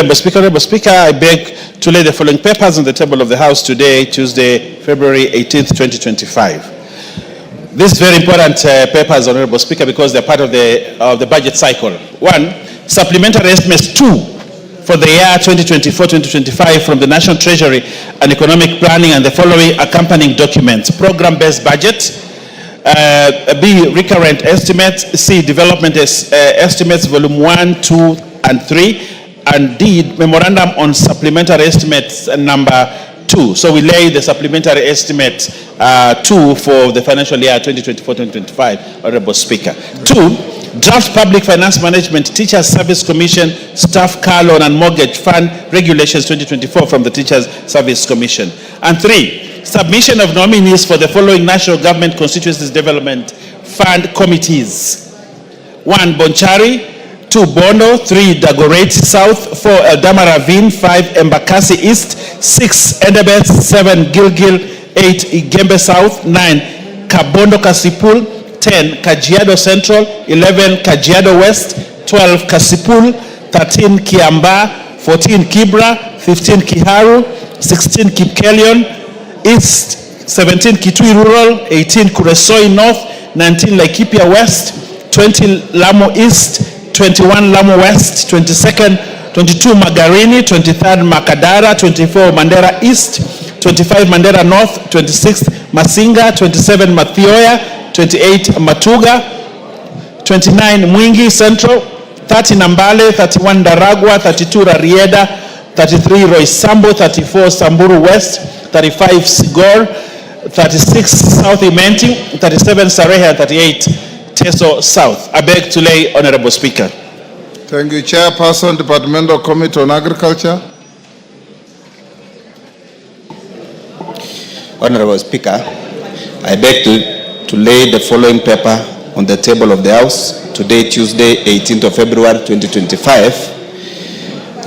Honorable Speaker, I beg to lay the following papers on the table of the House today, Tuesday, February 18th, 2025. These very important papers, Honorable Speaker, because they're part of the budget cycle. One, supplementary estimates 2 for the year 2024-2025 from the National Treasury and Economic Planning and the following accompanying documents: program-based budget, B, recurrent estimates, C, development estimates, volume 1, 2, and 3, and D, memorandum on supplementary estimates number 2. So we lay the supplementary estimate 2 for the financial year 2024-2025, Honorable Speaker. 2, draft Public Finance Management Teachers Service Commission Staff Car Loan and Mortgage Fund Regulations 2024 from the Teachers Service Commission. And 3, submission of nominees for the following National Government Constituencies Development Fund committees: 1, Bonchari; 2, Bondo; 3, Dagoretti South; 4, Eldama Ravine; 5, Embakasi East; 6, Endebess; 7, Gilgil; 8, Igembe South; 9, Kabondo Kasipul; 10, Kajiado Central; 11, Kajiado West; 12, Kasipul; 13, Kiamba; 14, Kibra; 15, Kiharu; 16, Kipkelion East; 17, Kitui Rural; 18, Kuresoi North; 19, Laikipia West; 20, Lamu East; 21, Lamu West; 22, Magarini; 23, Makadara; 24, Mandera East; 25, Mandera North; 26, Masinga; 27, Mathioya; 28, Matuga; 29, Mwingi Central; 30, Nambale; 31, Daragwa; 32, Rarieda; 33, Roysambu; 34, Samburu West; 35, Sigor; 36, South Imenti; 37, Sarehe; and 38, Teso South. I beg to lay, Honorable Speaker. Thank you, Chairperson, Departmental Committee on Agriculture. Honorable Speaker, I beg to lay the following paper on the table of the House today, Tuesday, 18th of February, 2025.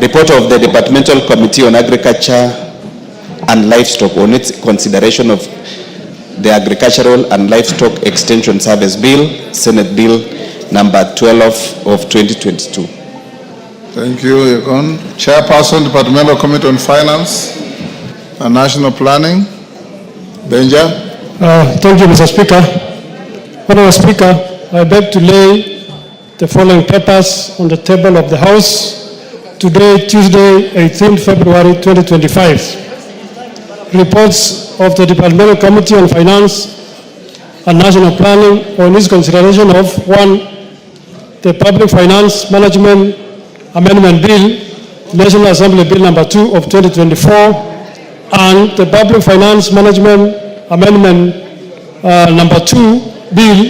Report of the Departmental Committee on Agriculture and Livestock on its consideration of the Agricultural and Livestock Extension Service Bill, Senate Bill number 12 of 2022. Thank you, Yekon. Chairperson, Departmental Committee on Finance and National Planning. Benja. Thank you, Mr. Speaker. Honorable Speaker, I beg to lay the following papers on the table of the House today, Tuesday, 18th February 2025. Reports of the Departmental Committee on Finance and National Planning on its consideration of 1, the Public Finance Management Amendment Bill, National Assembly Bill number 2 of 2024, and the Public Finance Management Amendment number 2 Bill,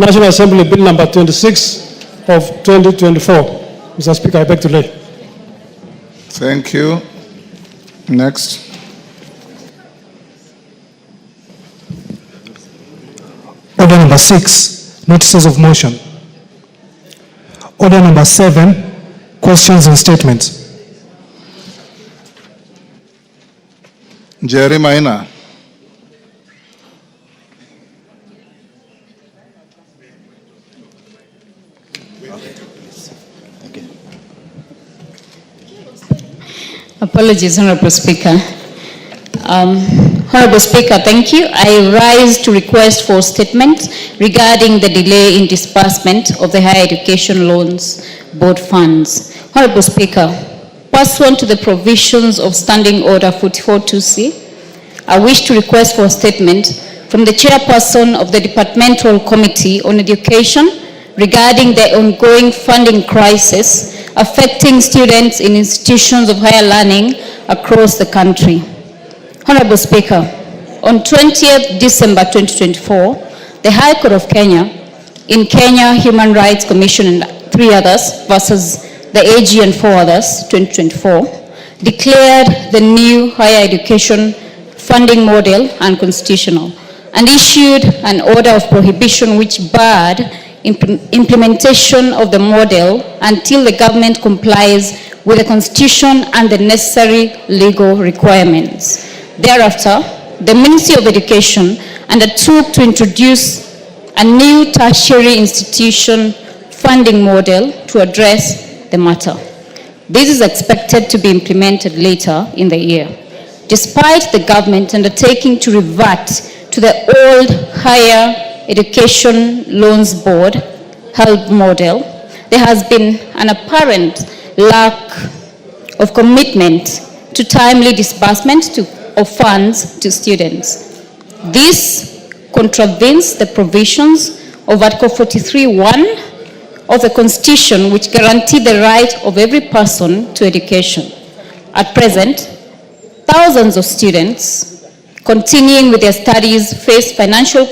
National Assembly Bill number 26 of 2024. Mr. Speaker, I beg to lay. Thank you. Next. Order number 6, notices of motion. Order number 7, questions and statements. Jerry Maina. Apologies, Honorable Speaker. Honorable Speaker, thank you. I rise to request for statement regarding the delay in disbursement of the Higher Education Loans Board funds. Honorable Speaker, pursuant to the provisions of Standing Order 44-2C, I wish to request for a statement from the Chairperson of the Departmental Committee on Education regarding the ongoing funding crisis affecting students in institutions of higher learning across the country. Honorable Speaker, on 20th December 2024, the High Court of Kenya, in Kenya Human Rights Commission and 3 others versus the AG and 4 others, 2024, declared the new higher education funding model unconstitutional and issued an order of prohibition which barred implementation of the model until the government complies with the Constitution and the necessary legal requirements. Thereafter, the Ministry of Education undertook to introduce a new tertiary institution funding model to address the matter. This is expected to be implemented later in the year. Despite the government undertaking to revert to the old Higher Education Loans Board HELB model, there has been an apparent lack of commitment to timely disbursement of funds to students. This contravenes the provisions of Article 43(1) of the Constitution, which guarantee the right of every person to education. At present, thousands of students continuing with their studies face financial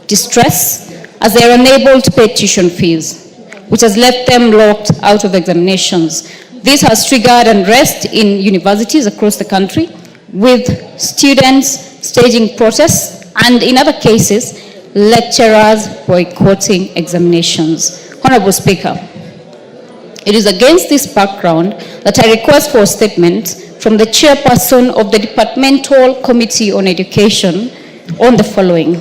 distress as they are unable to pay tuition fees, which has left them locked out of examinations. This has triggered unrest in universities across the country, with students staging protests and, in other cases, lecturers boycotting examinations. Honorable Speaker, it is against this background that I request for a statement from the chairperson of the Departmental Committee on Education on the following.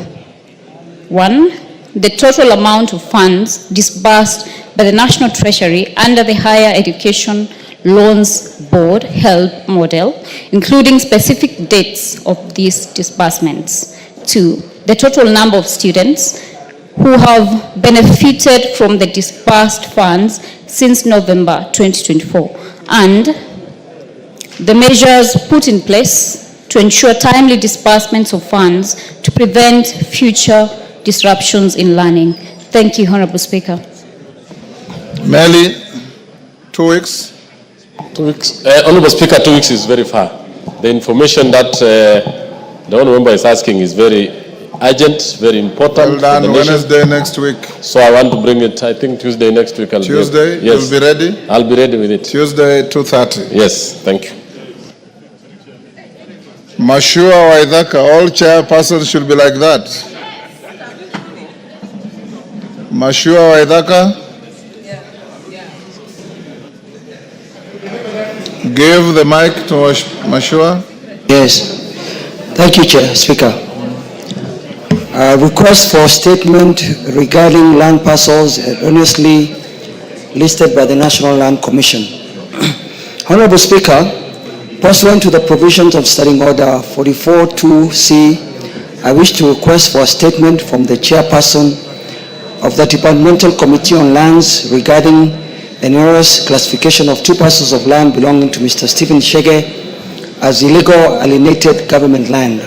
1. The total amount of funds disbursed by the National Treasury under the Higher Education Loans Board HELB model, including specific dates of these disbursements. 2. The total number of students who have benefited from the disbursed funds since November 2024, and the measures put in place to ensure timely disbursements of funds to prevent future disruptions in learning. Thank you, Honorable Speaker. Merely 2 weeks. 2 weeks. Honorable Speaker, 2 weeks is very far. The information that the Honorable Member is asking is very urgent, very important. Well done. Wednesday next week. So I want to bring it, I think Tuesday next week. Tuesday, yes. You'll be ready? I'll be ready with it. Tuesday, 2:30. Yes, thank you. Mashua Waithaka, all chairpersons should be like that. Mashua Waithaka. Give the mic to Mashua. Yes. Thank you, Chair, Speaker. Request for statement regarding land parcels erroneously listed by the National Land Commission. Honorable Speaker, pursuant to the provisions of Standing Order 44-2C, I wish to request for a statement from the chairperson of the Departmental Committee on Lands regarding an erroneous classification of 2 parcels of land belonging to Mr. Stephen Shege as illegal alienated government land.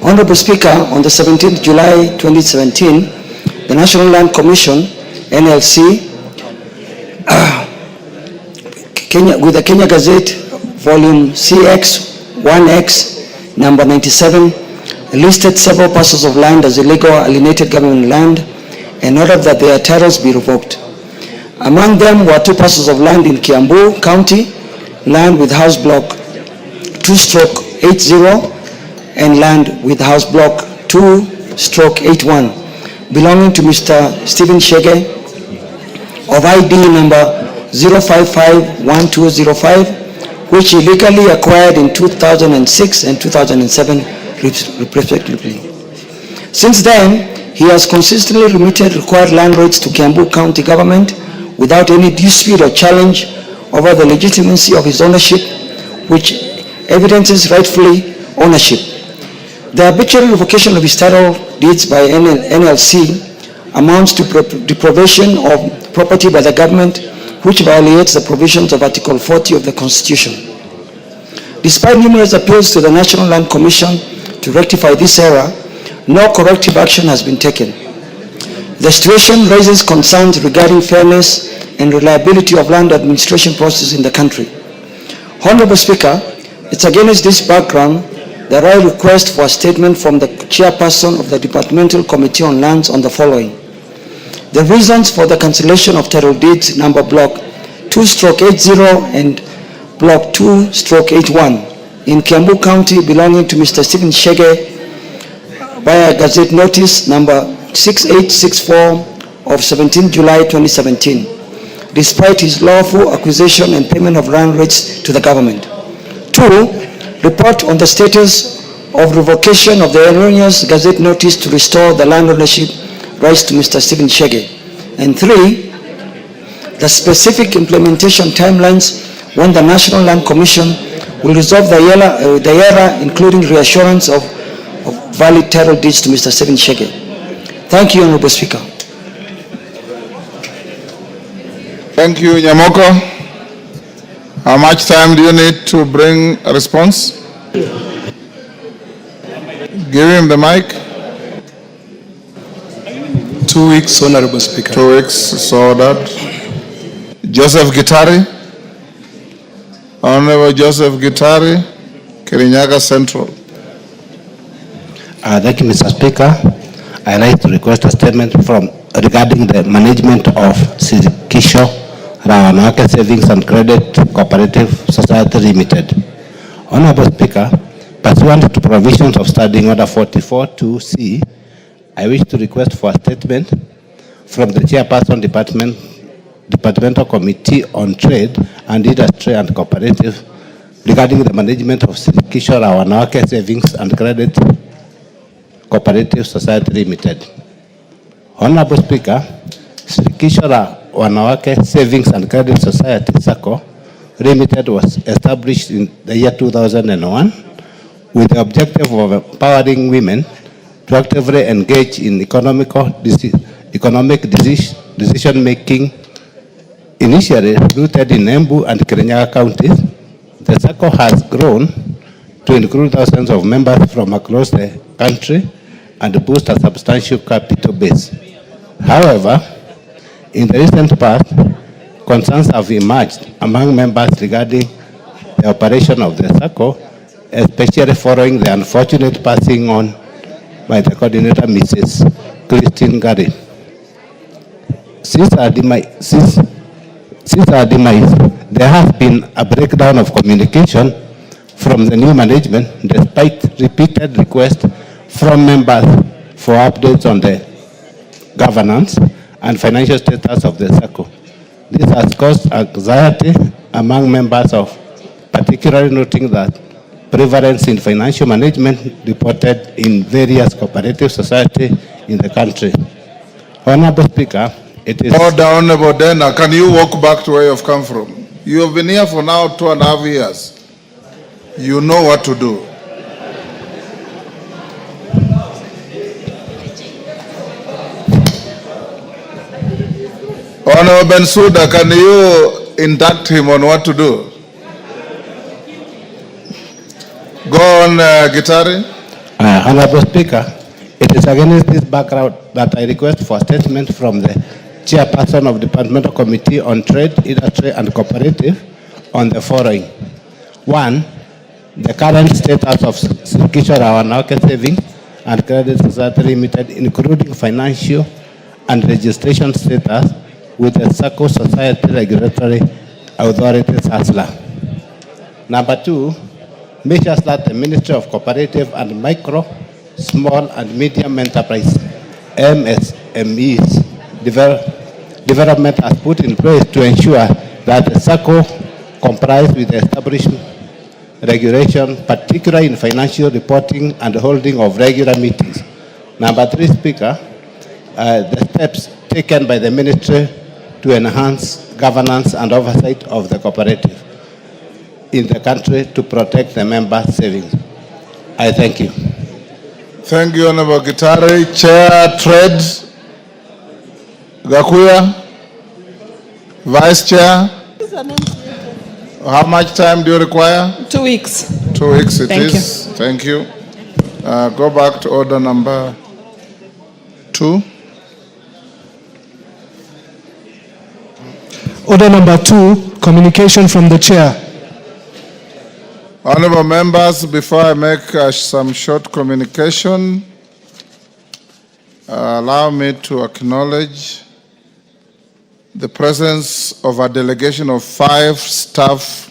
Honorable Speaker, on the 17th July 2017, the National Land Commission, NLC, with the Kenya Gazette, volume CX-1X, number 97, listed several parcels of land as illegal alienated government land and ordered that their titles be revoked. Among them were 2 parcels of land in Kiambu County, land with house block 2/80 and land with house block 2/81 belonging to Mr. Stephen Shege of ID number 0551205, which he illegally acquired in 2006 and 2007 respectively. Since then, he has consistently remitted required land rates to Kiambu County government without any dispute or challenge over the legitimacy of his ownership, which evidences rightfully ownership. The arbitrary revocation of his title deeds by NLC amounts to deprivation of property by the government, which violates the provisions of Article 40 of the Constitution. Despite numerous appeals to the National Land Commission to rectify this error, no corrective action has been taken. The situation raises concerns regarding fairness and reliability of land administration process in the country. Honorable Speaker, it's against this background that I request for a statement from the chairperson of the Departmental Committee on Lands on the following. The reasons for the cancellation of title deeds number block 2/80 and block 2/81 in Kiambu County belonging to Mr. Stephen Shege via Gazette Notice number 6864 of 17 July 2017, despite his lawful acquisition and payment of land rates to the government. 2. Report on the status of revocation of the erroneous Gazette Notice to restore the land ownership rights to Mr. Stephen Shege. And 3. the specific implementation timelines when the National Land Commission will resolve the ERA, including reassurance of valid title deeds to Mr. Stephen Shege. Thank you, Honorable Speaker. Thank you, Nyamoko. How much time do you need to bring a response? Give him the mic. 2 weeks, Honorable Speaker. 2 weeks, so that. Joseph Gitari. Honorable Joseph Gitari, Kirinyaga Central. Thank you, Mr. Speaker. I'd like to request a statement regarding the management of Sirikisho Rawanawake Savings and Credit Cooperative Society Limited. Honorable Speaker, pursuant to provisions of Standing Order 44-2C, I wish to request for a statement from the Chairperson Departmental Committee on Trade and Industry and Cooperative regarding the management of Sirikisho Rawanawake Savings and Credit Cooperative Society Limited. Honorable Speaker, Sirikisho Rawanawake Savings and Credit Society (SACCO) Limited was established in the year 2001 with the objective of empowering women to actively engage in economic decision-making. Initially rooted in Embu and Kirinyaga counties, the SACCO has grown to include thousands of members from across the country and boost a substantial capital base. However, in the recent past, concerns have emerged among members regarding the operation of the SACCO, especially following the unfortunate passing on by the coordinator, Mrs. Christine Gary. Since our demise, there has been a breakdown of communication from the new management despite repeated requests from members for updates on the governance and financial status of the SACCO. This has caused anxiety among members, particularly noting that prevalence in financial management reported in various cooperative societies in the country. Honorable Speaker, it is... Order, Honorable Dena, can you walk back to where you've come from? You have been here for now 2.5 years. You know what to do. Honorable Bensouda, can you induct him on what to do? Go on, Gitari. Honorable Speaker, it is against this background that I request for a statement from the Chairperson of the Departmental Committee on Trade, Industry and Cooperative on the following. 1. The current status of Sirikisho Rawanawake Savings and Credit Society Limited, including financial and registration status with the SACCO Society Regulatory Authority, SASLA. Number 2, measures that the Ministry of Cooperative and Micro, Small and Medium Enterprise, MSMEs, development has put in place to ensure that the SACCO complies with the established regulation, particularly in financial reporting and holding of regular meetings. Number 3, Speaker, the steps taken by the Ministry to enhance governance and oversight of the cooperative in the country to protect the members' savings. I thank you. Thank you, Honorable Gitari. Chair, Trade, Gakuya. Vice Chair. How much time do you require? 2 weeks. 2 weeks it Thank is. Thank you. Go back to order number 2. Order number 2, communication from the Chair. Honorable members, before I make some short communication, allow me to acknowledge the presence of a delegation of 5 staff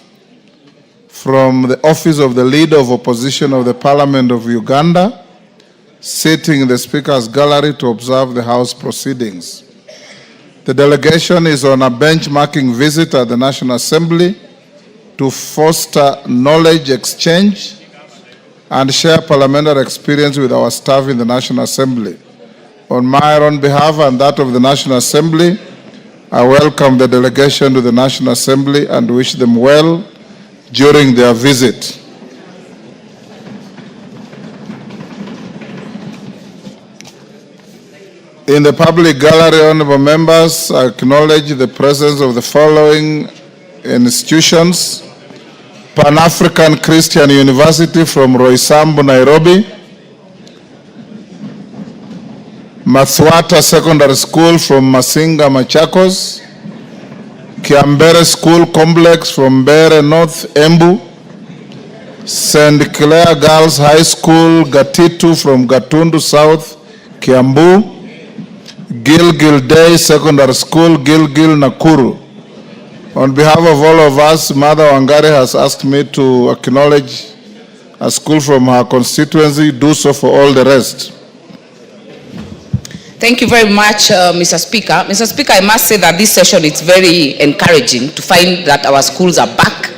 from the Office of the Leader of Opposition of the Parliament of Uganda, sitting in the Speaker's gallery to observe the House proceedings. The delegation is on a benchmarking visit at the National Assembly to foster knowledge exchange and share parliamentary experience with our staff in the National Assembly. On my own behalf and that of the National Assembly, I welcome the delegation to the National Assembly and wish them well during their visit. In the public gallery, honorable members, I acknowledge the presence of the following institutions: Pan-African Christian University from Roysambu, Nairobi; Mathwata Secondary School from Masinga, Machakos; Kiambere School Complex from Bere North, Embu; St. Clair Girls High School, Gatitu from Gatundu South, Kiambu; Gilgil Day Secondary School, Gilgil, Nakuru. On behalf of all of us, Mother Wangari has asked me to acknowledge a school from her constituency, do so for all the rest. Thank you very much, Mr. Speaker. Mr. Speaker, I must say that this session is very encouraging to find that our schools are back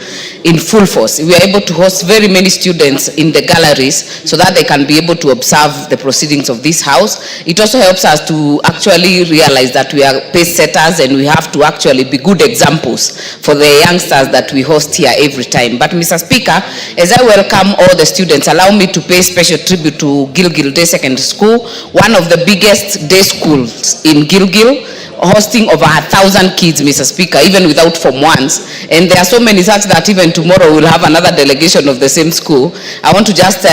in full force. We are able to host very many students in the galleries so that they can be able to observe the proceedings of this house. It also helps us to actually realize that we are pace setters and we have to actually be good examples for the youngsters that we host here every time. But Mr. Speaker, as I welcome all the students, allow me to pay special tribute to Gilgil Day Secondary School, one of the biggest day schools in Gilgil, hosting over 1,000 kids, Mr. Speaker, even without Form 1s. And there are so many such that even tomorrow we'll have another delegation of the same school. I want to just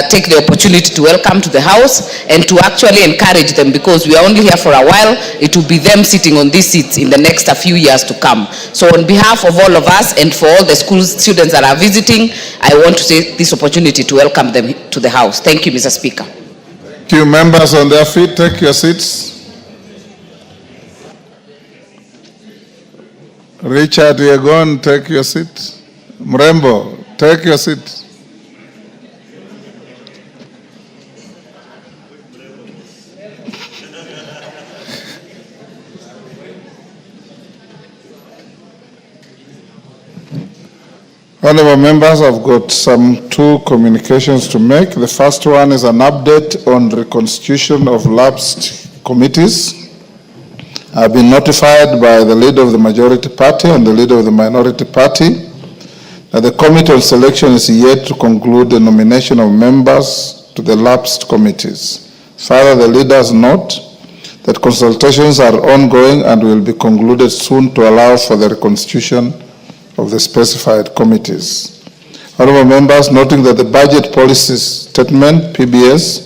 take the opportunity to welcome to the house and to actually encourage them, because we are only here for a while. It will be them sitting on these seats in the next few years to come. So on behalf of all of us and for all the school students that are visiting, I want to take this opportunity to welcome them to the house. Thank you, Mr. Speaker. Thank you. Members on their feet, take your seats. Richard Yegon, take your seat. Mrembo, take your seat. Honorable members, I've got two communications to make. The first one is an update on reconstitution of lapsed committees. I've been notified by the leader of the majority party and the leader of the minority party that the committee on selection is yet to conclude the nomination of members to the lapsed committees. Further, the leaders note that consultations are ongoing and will be concluded soon to allow for the reconstitution of the specified committees. Honorable members, noting that the budget policy statement, PBS,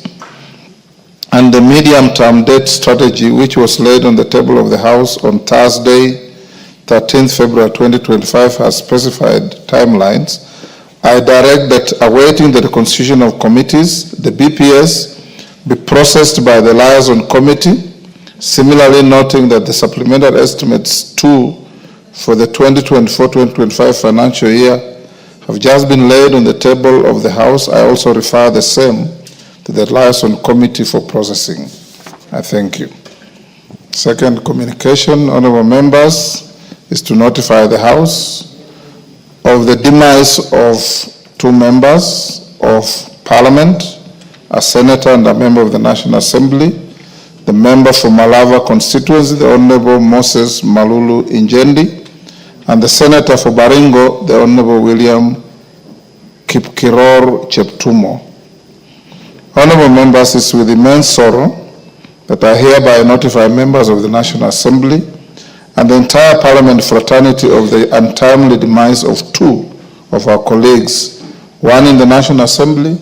and the medium-term debt strategy, which was laid on the table of the House on Thursday, 13th February 2025, has specified timelines. I direct that awaiting the reconstitution of committees, the BPS be processed by the liaison committee. Similarly, noting that the supplementary estimates 2 for the 2024-2025 financial year have just been laid on the table of the House, I also refer the same to the liaison committee for processing. I thank you. Second communication, honorable members, is to notify the House of the demise of 2 members of Parliament, a senator and a member of the National Assembly, the member for Malava constituency, the Honorable Moses Malulu Injendi, and the senator for Baringo, the Honorable William Kipkiror Cheptumo. Honorable members, it's with immense sorrow that I hereby notify members of the National Assembly and the entire Parliament fraternity of the untimely demise of 2 of our colleagues, one in the National Assembly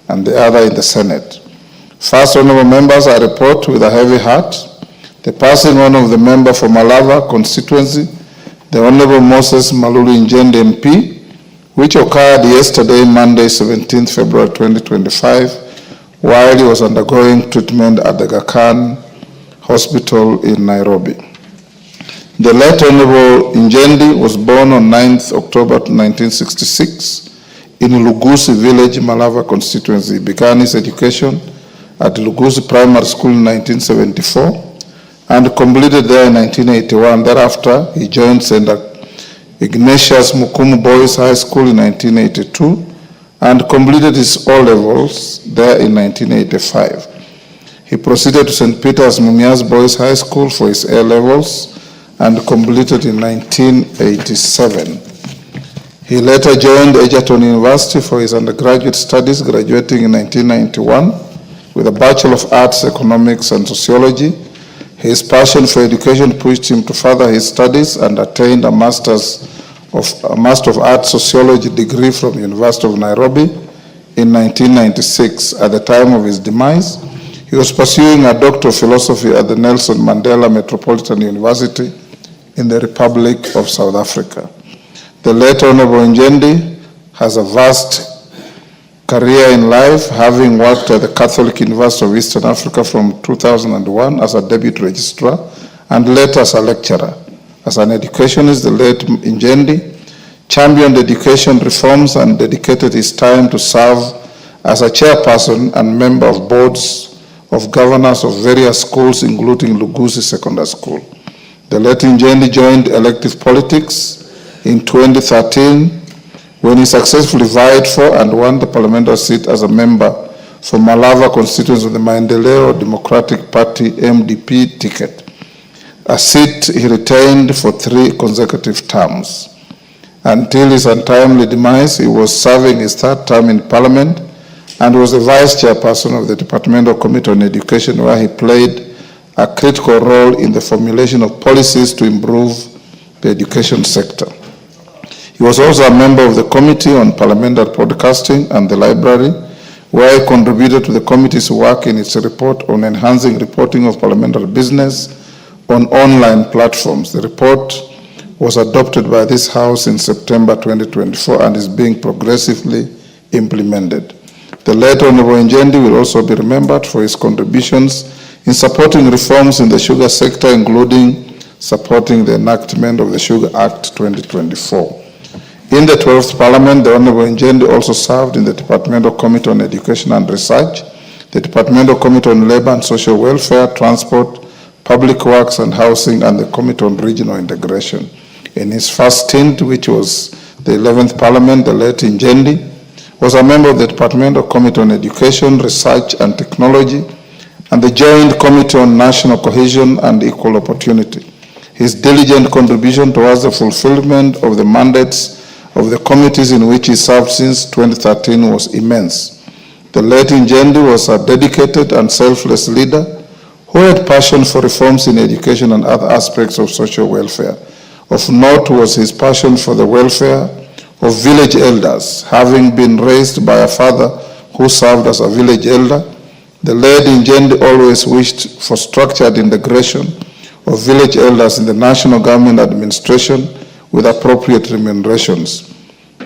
and the other in the Senate. First, honorable members, I report with a heavy heart the passing on of the member for Malava constituency, the Honorable Moses Malulu Injendi MP, which occurred yesterday, Monday, 17th February 2025, while he was undergoing treatment at the Aga Khan Hospital in Nairobi. The late Honorable Injendi was born on 9th October 1966 in Lugusi village, Malava constituency. He began his education at Lugusi Primary School in 1974 and completed there in 1981. Thereafter, he joined St. Ignatius Mukumu Boys High School in 1982 and completed his O-levels there in 1985. He proceeded to St. Peter's Mumias Boys High School for his A-levels and completed in 1987. He later joined Egerton University for his undergraduate studies, graduating in 1991 with a Bachelor of Arts, Economics and Sociology. His passion for education pushed him to further his studies and attained a Master of Arts Sociology degree from University of Nairobi in 1996. At the time of his demise, he was pursuing a Doctor of Philosophy at the Nelson Mandela Metropolitan University in the Republic of South Africa. The late Honorable Njendi has a vast career in life, having worked at the Catholic University of Eastern Africa from 2001 as a deputy registrar and later as a lecturer. As an educationist, the late Njendi championed education reforms and dedicated his time to serve as a chairperson and member of boards of governors of various schools, including Luguzi Secondary School. The late Njendi joined elective politics in 2013 when he successfully vied for and won the parliamentary seat as a member for Malava constituency of the Maendeleo Democratic Party MDP ticket, a seat he retained for 3 consecutive terms. Until his untimely demise, he was serving his 3rd term in Parliament and was the Vice Chairperson of the Departmental Committee on Education, where he played a critical role in the formulation of policies to improve the education sector. He was also a member of the Committee on Parliamentary Broadcasting and the Library, where he contributed to the committee's work in its report on enhancing reporting of parliamentary business on online platforms. The report was adopted by this House in September 2024 and is being progressively implemented. The late Honorable Njendi will also be remembered for his contributions in supporting reforms in the sugar sector, including supporting the enactment of the Sugar Act 2024. In the 12th Parliament, the Honorable Njendi also served in the Departmental Committee on Education and Research, the Departmental Committee on Labour and Social Welfare, Transport, Public Works and Housing, and the Committee on Regional Integration. In his first stint, which was the 11th Parliament, the late Njendi was a member of the Departmental Committee on Education, Research and Technology, and the Joint Committee on National Cohesion and Equal Opportunity. His diligent contribution towards the fulfillment of the mandates of the committees in which he served since 2013 was immense. The late Njendi was a dedicated and selfless leader who had passion for reforms in education and other aspects of social welfare. Of note was his passion for the welfare of village elders. Having been raised by a father who served as a village elder, the late Njendi always wished for structured integration of village elders in the national government administration with appropriate remunerations.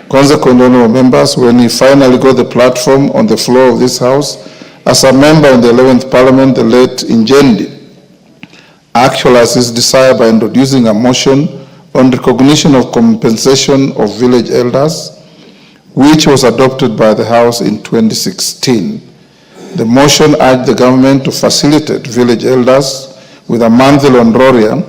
Consequently, honorable members, when he finally got the platform on the floor of this House as a member in the 11th Parliament, the late Njendi actualized his desire by introducing a motion on recognition of compensation of village elders, which was adopted by the House in 2016. The motion urged the government to facilitate village elders with a monthly honorarium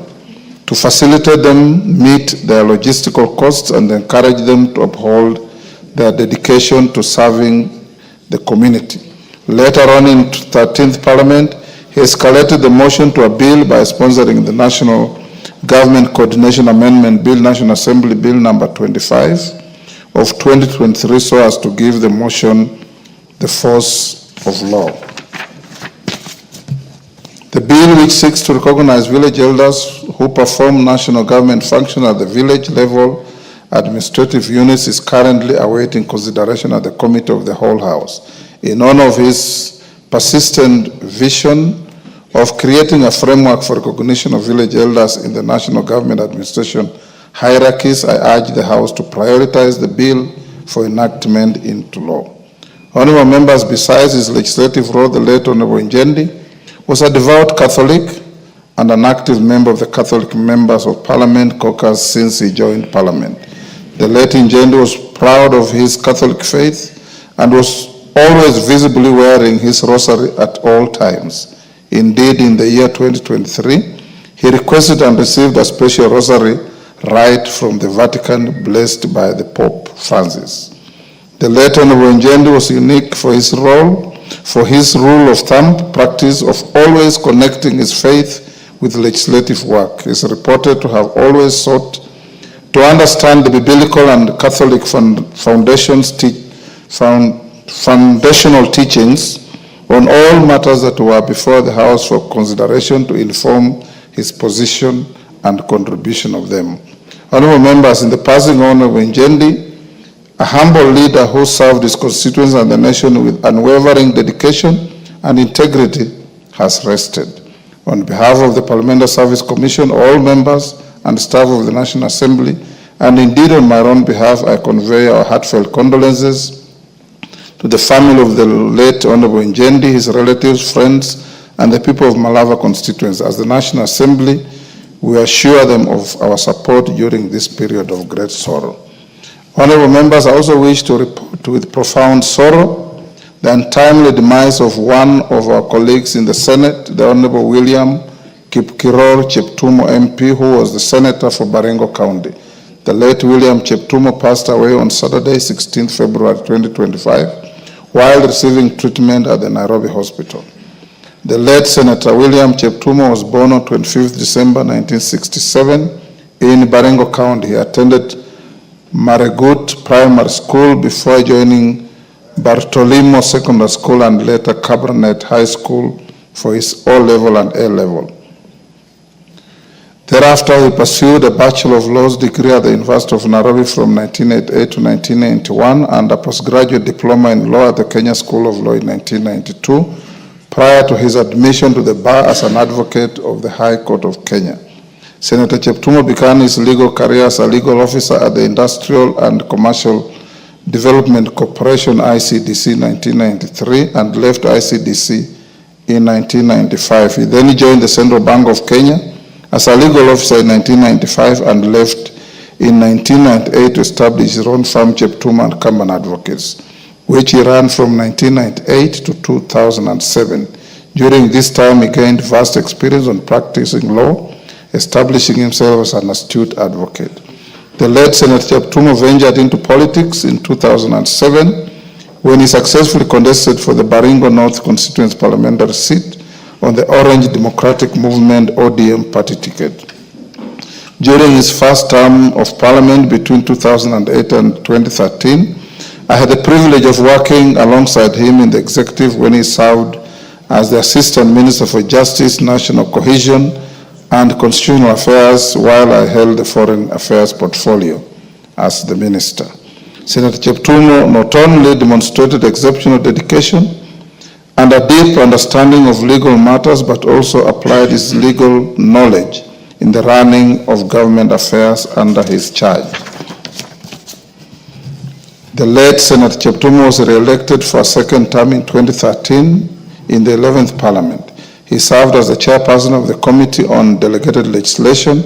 to facilitate them meet their logistical costs and encourage them to uphold their dedication to serving the community. Later on in 13th Parliament, he escalated the motion to a bill by sponsoring the National Government Coordination Amendment Bill, National Assembly Bill number 25 of 2023, so as to give the motion the force of law. The bill, which seeks to recognize village elders who perform national government function at the village level administrative units, is currently awaiting consideration at the Committee of the Whole House. In honor of his persistent vision of creating a framework for recognition of village elders in the national government administration hierarchies, I urge the House to prioritize the bill for enactment into law. Honorable members, besides his legislative role, the late Honorable Njendi was a devout Catholic and an active member of the Catholic Members of Parliament caucus since he joined Parliament. The late Njendi was proud of his Catholic faith and was always visibly wearing his rosary at all times. Indeed, in the year 2023, he requested and received a special rosary right from the Vatican, blessed by the Pope Francis. The late Honorable Njendi was unique for his role, for his rule of thumb practice of always connecting his faith with legislative work. He is reported to have always sought to understand the biblical and Catholic foundational teachings on all matters that were before the House for consideration to inform his position and contribution of them. Honorable members, in the passing on of Njendi, a humble leader who served his constituents and the nation with unwavering dedication and integrity, has rested. On behalf of the Parliamentary Service Commission, all members and staff of the National Assembly, and indeed on my own behalf, I convey our heartfelt condolences to the family of the late Honorable Njendi, his relatives, friends, and the people of Malava constituents. As the National Assembly, we assure them of our support during this period of great sorrow. Honorable members, I also wish to report with profound sorrow the untimely demise of one of our colleagues in the Senate, the Honorable William Kipkiror Cheptumo MP, who was the Senator for Baringo County. The late William Cheptumo passed away on Saturday, 16th February 2025, while receiving treatment at the Nairobi Hospital. The late Senator William Cheptumo was born on 25th December 1967 in Baringo County. He attended Maregut Primary School before joining Bartolimo Secondary School and later Cabernet High School for his O-level and A-level. Thereafter, he pursued a Bachelor of Laws degree at the University of Nairobi from 1988 to 1991 and a postgraduate diploma in law at the Kenya School of Law in 1992, prior to his admission to the bar as an advocate of the High Court of Kenya. Senator Cheptumo began his legal career as a legal officer at the Industrial and Commercial Development Corporation, ICDC, in 1993 and left ICDC in 1995. He then joined the Central Bank of Kenya as a legal officer in 1995 and left in 1998 to establish his own firm, Cheptumo and Kamban Advocates, which he ran from 1998 to 2007. During this time, he gained vast experience on practicing law, establishing himself as an astute advocate. The late Senator Cheptumo ventured into politics in 2007 when he successfully contested for the Baringo North constituency parliamentary seat on the Orange Democratic Movement ODM party ticket. During his first term of parliament between 2008 and 2013, I had the privilege of working alongside him in the executive when he served as the Assistant Minister for Justice, National Cohesion, and Constitutional Affairs while I held the Foreign Affairs portfolio as the Minister. Senator Cheptumo not only demonstrated exceptional dedication and a deep understanding of legal matters, but also applied his legal knowledge in the running of government affairs under his charge. The late Senator Cheptumo was re-elected for a second term in 2013 in the 11th Parliament. He served as the chairperson of the Committee on Delegated Legislation,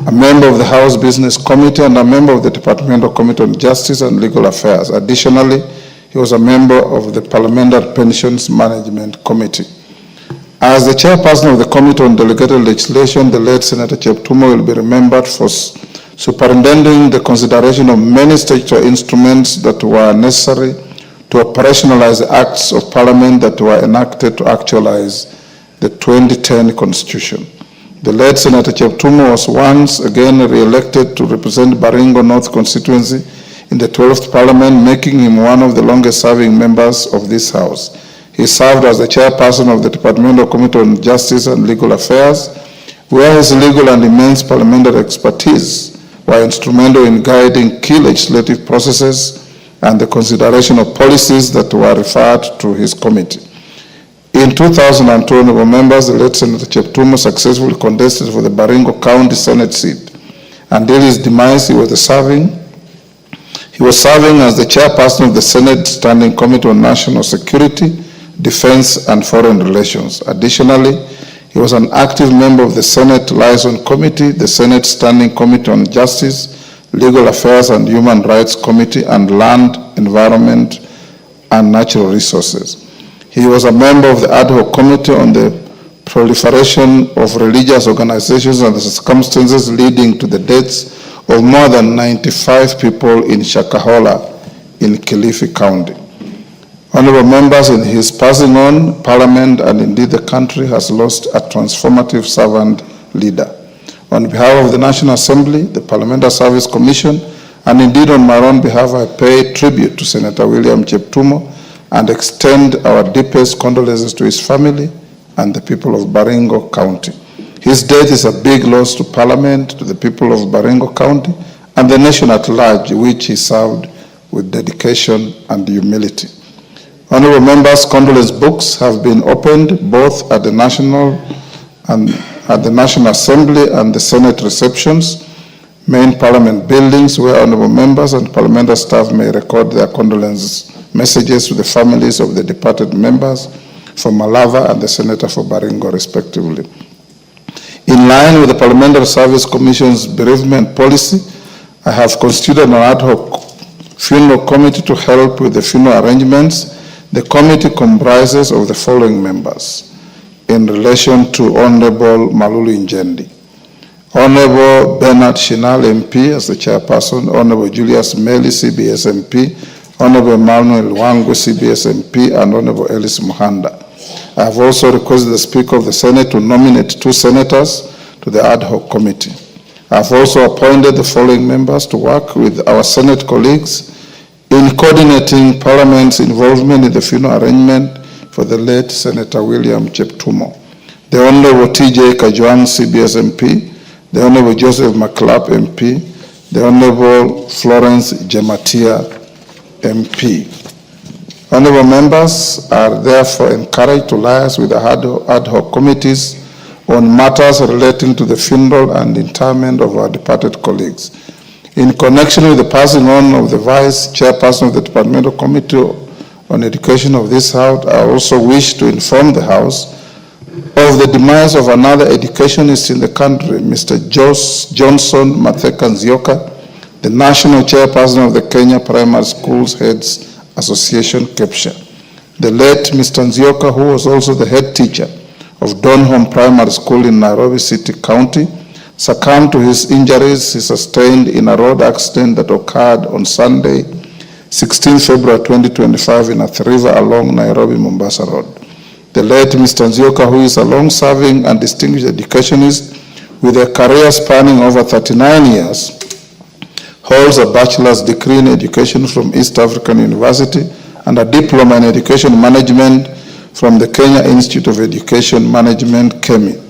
a member of the House Business Committee, and a member of the Departmental Committee on Justice and Legal Affairs. Additionally, he was a member of the Parliamentary Pensions Management Committee. As the chairperson of the Committee on Delegated Legislation, the late Senator Cheptumo will be remembered for superintending the consideration of many statutory instruments that were necessary to operationalize the acts of Parliament that were enacted to actualize the 2010 Constitution. The late Senator Cheptumo was once again re-elected to represent Baringo North constituency in the 12th Parliament, making him one of the longest-serving members of this House. He served as the chairperson of the Departmental Committee on Justice and Legal Affairs, where his legal and immense parliamentary expertise were instrumental in guiding key legislative processes and the consideration of policies that were referred to his committee. In 2002, honorable members, the late Senator Cheptumo successfully contested for the Baringo County Senate seat. Until his demise, he was serving as the chairperson of the Senate Standing Committee on National Security, Defense, and Foreign Relations. Additionally, he was an active member of the Senate Liaison Committee, the Senate Standing Committee on Justice, Legal Affairs and Human Rights Committee, and Land, Environment, and Natural Resources. He was a member of the Ad Hoc Committee on the Proliferation of Religious Organizations and the Circumstances leading to the deaths of more than 95 people in Shakahola in Kilifi County. Honorable members, in his passing on, Parliament and indeed the country has lost a transformative servant leader. On behalf of the National Assembly, the Parliamentary Service Commission, and indeed on my own behalf, I pay tribute to Senator William Cheptumo and extend our deepest condolences to his family and the people of Baringo County. His death is a big loss to Parliament, to the people of Baringo County, and the nation at large, which he served with dedication and humility. Honorable members, condolence books have been opened both at the National Assembly and the Senate receptions, main Parliament buildings, where honorable members and parliamentary staff may record their condolence messages to the families of the departed members for Malava and the Senator for Baringo, respectively. In line with the Parliamentary Service Commission's bereavement policy, I have constituted an ad hoc funeral committee to help with the funeral arrangements. The committee comprises of the following members in relation to Honorable Malulu Njendi: Honorable Bernard Shinal MP as the chairperson, Honorable Julius Meli CBS MP, Honorable Emmanuel Wangu CBS MP, and Honorable Ellis Muhanda. I have also requested the Speaker of the Senate to nominate 2 senators to the ad hoc committee. I have also appointed the following members to work with our Senate colleagues in coordinating Parliament's involvement in the funeral arrangement for the late Senator William Cheptumo: the Honorable T.J. Kajwang CBS MP, the Honorable Joseph McClap MP, the Honorable Florence Jematia MP. Honorable members are therefore encouraged to liaise with the ad hoc committees on matters relating to the funeral and interment of our departed colleagues. In connection with the passing on of the Vice Chairperson of the Departmental Committee on Education of this House, I also wish to inform the House of the demise of another educationist in the country, Mr. Johnson Matheka Nzioka, the National Chairperson of the Kenya Primary Schools Heads Association, KEPSHA. The late Mr. Nzioka, who was also the head teacher of Donholm Primary School in Nairobi City County, succumbed to his injuries he sustained in a road accident that occurred on Sunday, 16 February 2025 in Athi River along Nairobi-Mombasa Road. The late Mr. Nzioka, who is a long-serving and distinguished educationist with a career spanning over 39 years, holds a bachelor's degree in education from East African University and a diploma in education management from the Kenya Institute of Education Management, KEMI.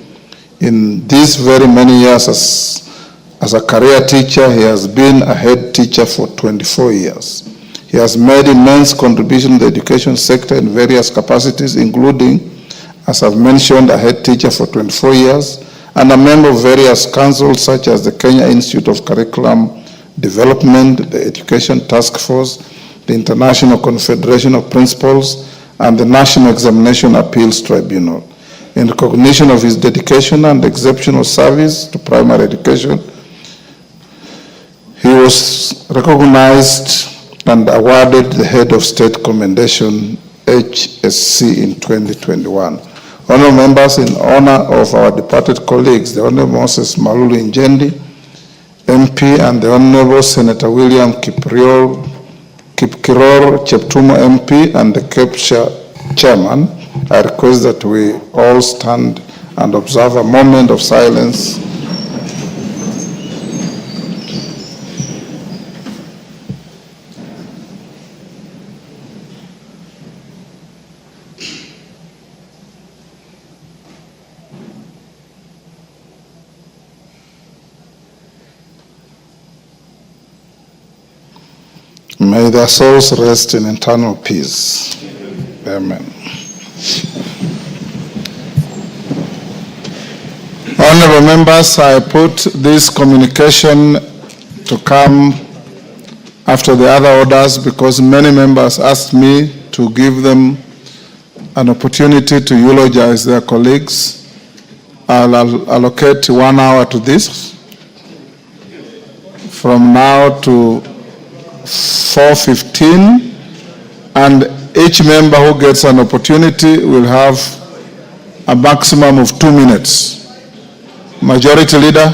In these very many years as a career teacher, he has been a head teacher for 24 years. He has made immense contribution to the education sector in various capacities, including, as I've mentioned, a head teacher for 24 years and a member of various councils such as the Kenya Institute of Curriculum Development, the Education Task Force, the International Confederation of Principals, and the National Examination Appeals Tribunal. In recognition of his dedication and exceptional service to primary education, he was recognized and awarded the Head of State Commendation HSC in 2021. Honorable members, in honor of our departed colleagues, the Honorable Moses Malulu Njendi, MP, and the Honorable Senator William Kipkiror Cheptumo MP, and the KEPSHA Chairman, I request that we all stand and observe a moment of silence. May their souls rest in eternal peace. Amen. Honorable members, I put this communication to come after the other orders because many members asked me to give them an opportunity to eulogize their colleagues. I'll allocate 1 hour to this from now to 4:15, and each member who gets an opportunity will have a maximum of 2 minutes. Majority Leader.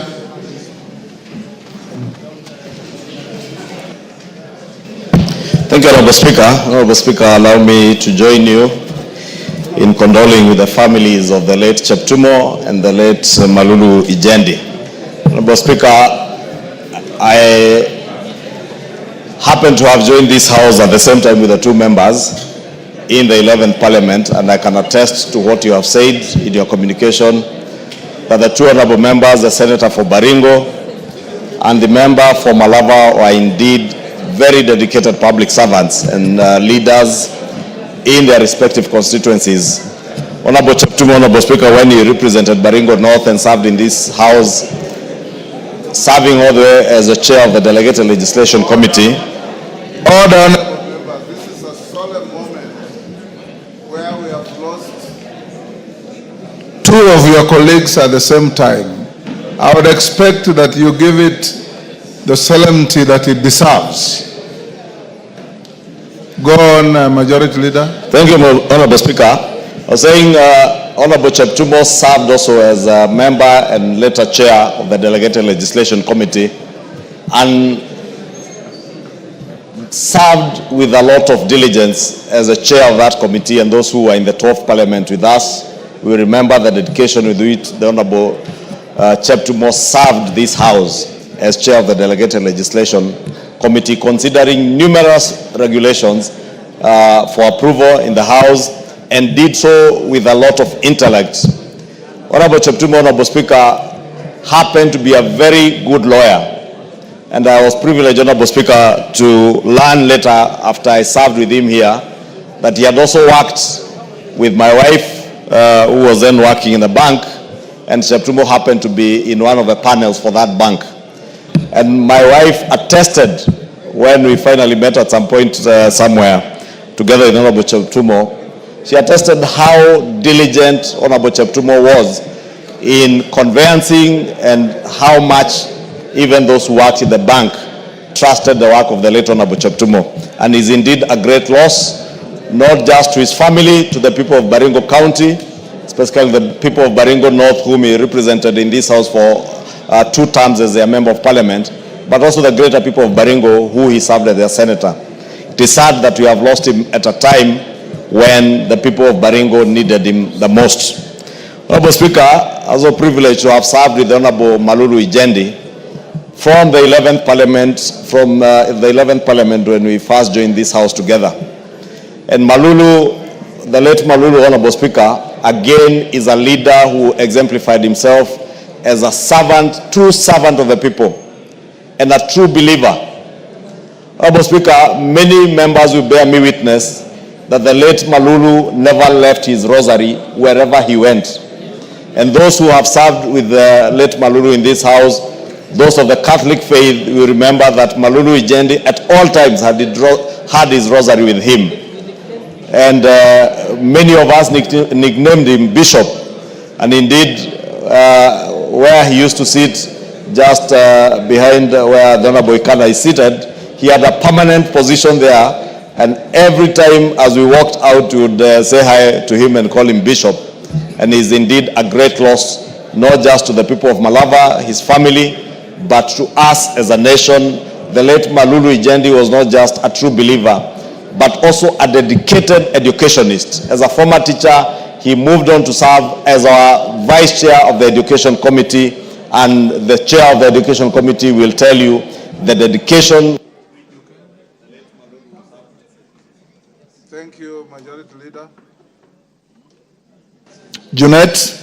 Thank you, Honorable Speaker. Honorable Speaker, allow me to join you in condoling with the families of the late Cheptumo and the late Malulu Ijendi. Honorable Speaker, I happen to have joined this House at the same time with the two members in the 11th Parliament, and I can attest to what you have said in your communication, that the two honorable members, the Senator for Baringo and the member for Malava, are indeed very dedicated public servants and leaders in their respective constituencies. Honorable Cheptumo, Honorable Speaker, when you represented Baringo North and served in this House, serving all the way as the chair of the Delegated Legislation Committee. Order. This is a solemn moment where we have lost two of your colleagues at the same time. I would expect that you give it the solemnity that it deserves. Go on, Majority Leader. Thank you, Honorable Speaker. I was saying Honorable Cheptumo served also as a member and later chair of the Delegated Legislation Committee and served with a lot of diligence as a chair of that committee, and those who were in the 12th Parliament with us, we remember the dedication with which the Honorable Cheptumo served this House as chair of the Delegated Legislation Committee, considering numerous regulations for approval in the House, and did so with a lot of intellect. Honorable Cheptumo, Honorable Speaker, happened to be a very good lawyer, and I was privileged, Honorable Speaker, to learn later after I served with him here that he had also worked with my wife, who was then working in the bank, and Cheptumo happened to be in one of the panels for that bank. And my wife attested when we finally met at some point somewhere together with Honorable Cheptumo. She attested how diligent Honorable Cheptumo was in conveyancing and how much even those who worked in the bank trusted the work of the late Honorable Cheptumo. And is indeed a great loss, not just to his family, to the people of Baringo County, especially the people of Baringo North, whom he represented in this House for 2 terms as their Member of Parliament, but also the greater people of Baringo, who he served as their Senator. It is sad that we have lost him at a time when the people of Baringo needed him the most. Honorable Speaker, I was privileged to have served with the Honorable Malulu Ijendi from the 11th Parliament, when we first joined this House together. And Malulu, the late Malulu, Honorable Speaker, again is a leader who exemplified himself as a servant, true servant of the people, and a true believer. Honorable Speaker, many members will bear me witness that the late Malulu never left his rosary wherever he went. And those who have served with the late Malulu in this House, those of the Catholic faith, will remember that Malulu Ijendi at all times had his rosary with him. And many of us nicknamed him Bishop. And indeed, where he used to sit, just behind where the Honorable Ikana is seated, he had a permanent position there. And every time as we walked out, we would say hi to him and call him Bishop. And he's indeed a great loss, not just to the people of Malava, his family, but to us as a nation. The late Malulu Ijendi was not just a true believer, but also a dedicated educationist. As a former teacher, he moved on to serve as our vice chair of the Education Committee, and the chair of the Education Committee will tell you the dedication. Thank you, Majority Leader. Junet.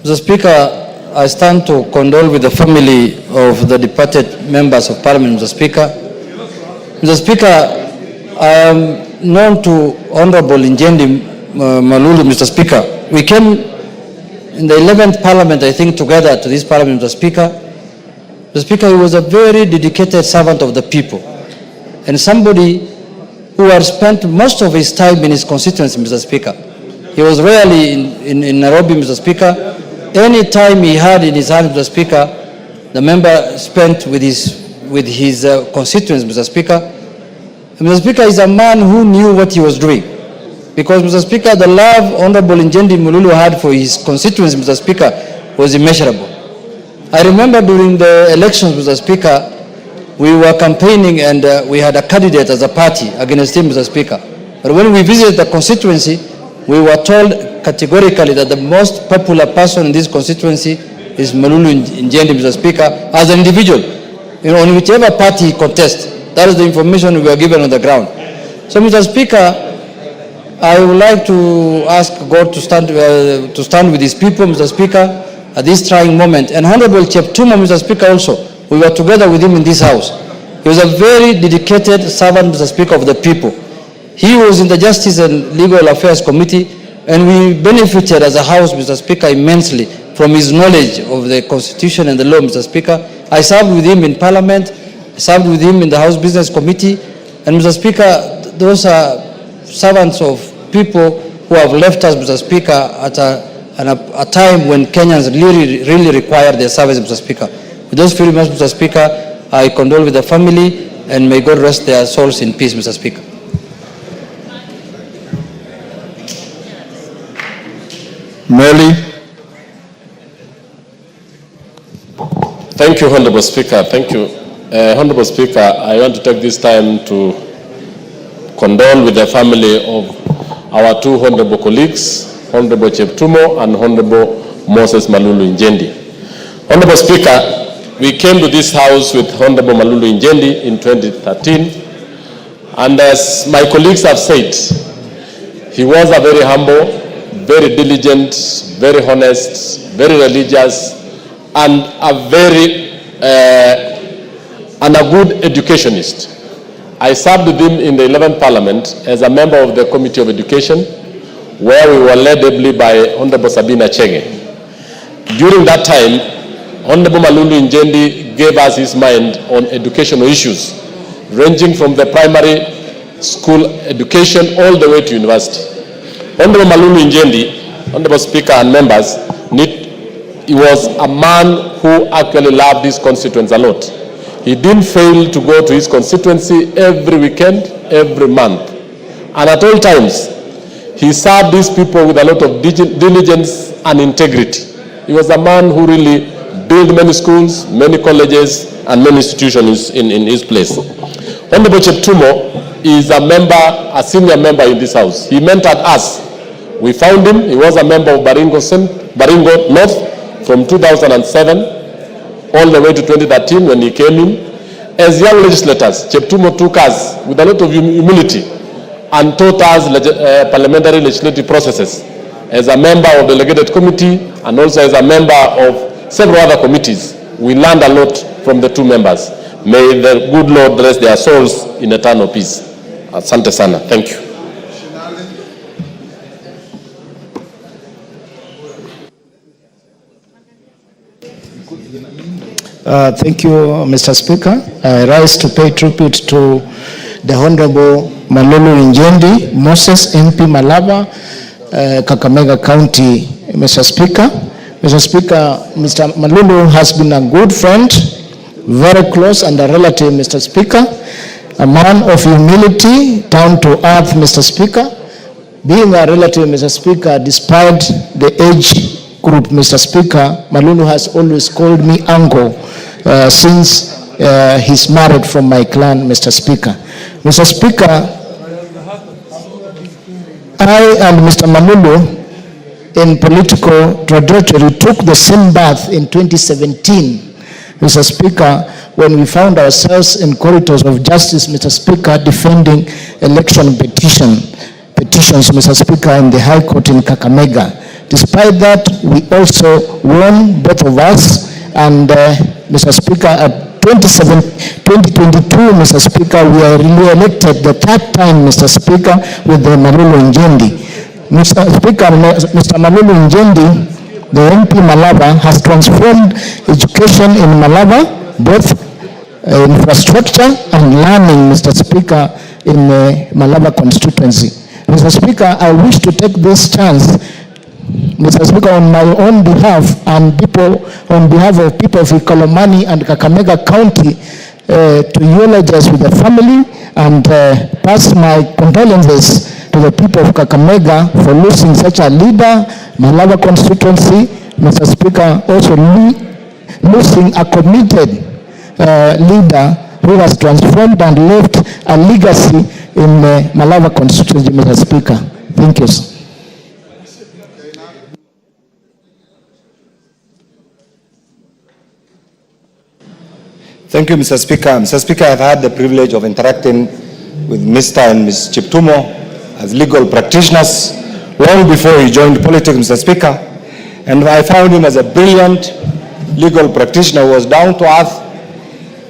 Mr. Speaker, I stand to condole with the family of the departed members of Parliament, Mr. Speaker. Mr. Speaker, I am known to Honorable Ijendi Malulu, Mr. Speaker. We came in the 11th Parliament, I think, together to this Parliament, Mr. Speaker. Mr. Speaker, he was a very dedicated servant of the people and somebody who had spent most of his time in his constituency, Mr. Speaker. He was rarely in Nairobi, Mr. Speaker. Any time he had in his hand, Mr. Speaker, the member spent with his constituents, Mr. Speaker. And Mr. Speaker is a man who knew what he was doing. Because, Mr. Speaker, the love Honorable Ijendi Malulu had for his constituents, Mr. Speaker, was immeasurable. I remember during the elections, Mr. Speaker, we were campaigning and we had a candidate as a party against him, Mr. Speaker. But when we visited the constituency, we were told categorically that the most popular person in this constituency is Malulu Njendi, Mr. Speaker, as an individual. You know, on whichever party he contests, that is the information we were given on the ground. So, Mr. Speaker, I would like to ask God to stand with his people, Mr. Speaker, at this trying moment. And Honorable Cheptumo, Mr. Speaker, also, we were together with him in this house. He was a very dedicated servant, Mr. Speaker, of the people. He was in the Justice and Legal Affairs Committee, and we benefited as a house, Mr. Speaker, immensely from his knowledge of the Constitution and the law, Mr. Speaker. I served with him in Parliament, I served with him in the House Business Committee, and Mr. Speaker, those are servants of people who have left us, Mr. Speaker, at a time when Kenyans really require their service, Mr. Speaker. With those few remarks, Mr. Speaker, I condole with the family, and may God rest their souls in peace, Mr. Speaker. Melly. Thank you, Honorable Speaker. Thank you. Honorable Speaker, I want to take this time to condole with the family of our two honorable colleagues, Honorable Cheptumo and Honorable Moses Malulu Njendi. Honorable Speaker, we came to this house with Honorable Malulu Njendi in 2013, and as my colleagues have said, he was a very humble, very diligent, very honest, very religious, and a good educationist. I served with him in the 11th Parliament as a member of the Committee of Education, where we were led ably by Honorable Sabina Chege. During that time, Honorable Malulu Njendi gave us his mind on educational issues, ranging from the primary school education all the way to university. Honorable Malulu Njendi, Honorable Speaker and members, he was a man who actually loved his constituents a lot. He didn't fail to go to his constituency every weekend, every month. And at all times, he served these people with a lot of diligence and integrity. He was a man who really built many schools, many colleges, and many institutions in his place. Honorable Cheptumo is a senior member in this house. He mentored us. We found him. He was a member of Baringo North from 2007 all the way to 2013 when he came in. As young legislators, Cheptumo took us with a lot of humility and taught us parliamentary legislative processes. As a member of the delegated committee and also as a member of several other committees, we learned a lot from the two members. May the good Lord rest their souls in eternal peace. Asante sana. Thank you. Thank you, Mr. Speaker. I rise to pay tribute to the Honorable Malulu Njendi, Moses MP Malava, Kakamega County, Mr. Speaker. Mr. Speaker, Mr. Malulu has been a good friend, very close and a relative, Mr. Speaker, a man of humility, down to earth, Mr. Speaker. Being a relative, Mr. Speaker, despite the age group, Mr. Speaker, Malulu has always called me uncle since he's married from my clan, Mr. Speaker. Mr. Speaker, I and Mr. Malulu in political trajectory took the same path in 2017, Mr. Speaker, when we found ourselves in corridors of justice, Mr. Speaker, defending election petitions, Mr. Speaker, in the High Court in Kakamega. Despite that, we also won, both of us, and Mr. Speaker, at 2022, Mr. Speaker, we are re-elected the third time, Mr. Speaker, with the Malulu Njendi. Mr. Speaker, Mr. Malulu Njendi, the MP Malava, has transformed education in Malava, both infrastructure and learning, Mr. Speaker, in Malava constituency. Mr. Speaker, I wish to take this chance, Mr. Speaker, on my own behalf and on behalf of people of Ikolomani and Kakamega County, to eulogize with the family and pass my condolences to the people of Kakamega for losing such a leader, Malava constituency, Mr. Speaker, also losing a committed leader who has transformed and left a legacy in Malava constituency, Mr. Speaker. Thank you, sir. Thank you, Mr. Speaker. Mr. Speaker, I've had the privilege of interacting with Mr. and Ms. Cheptumo as legal practitioners long before he joined politics, Mr. Speaker. And I found him as a brilliant legal practitioner who was down to earth.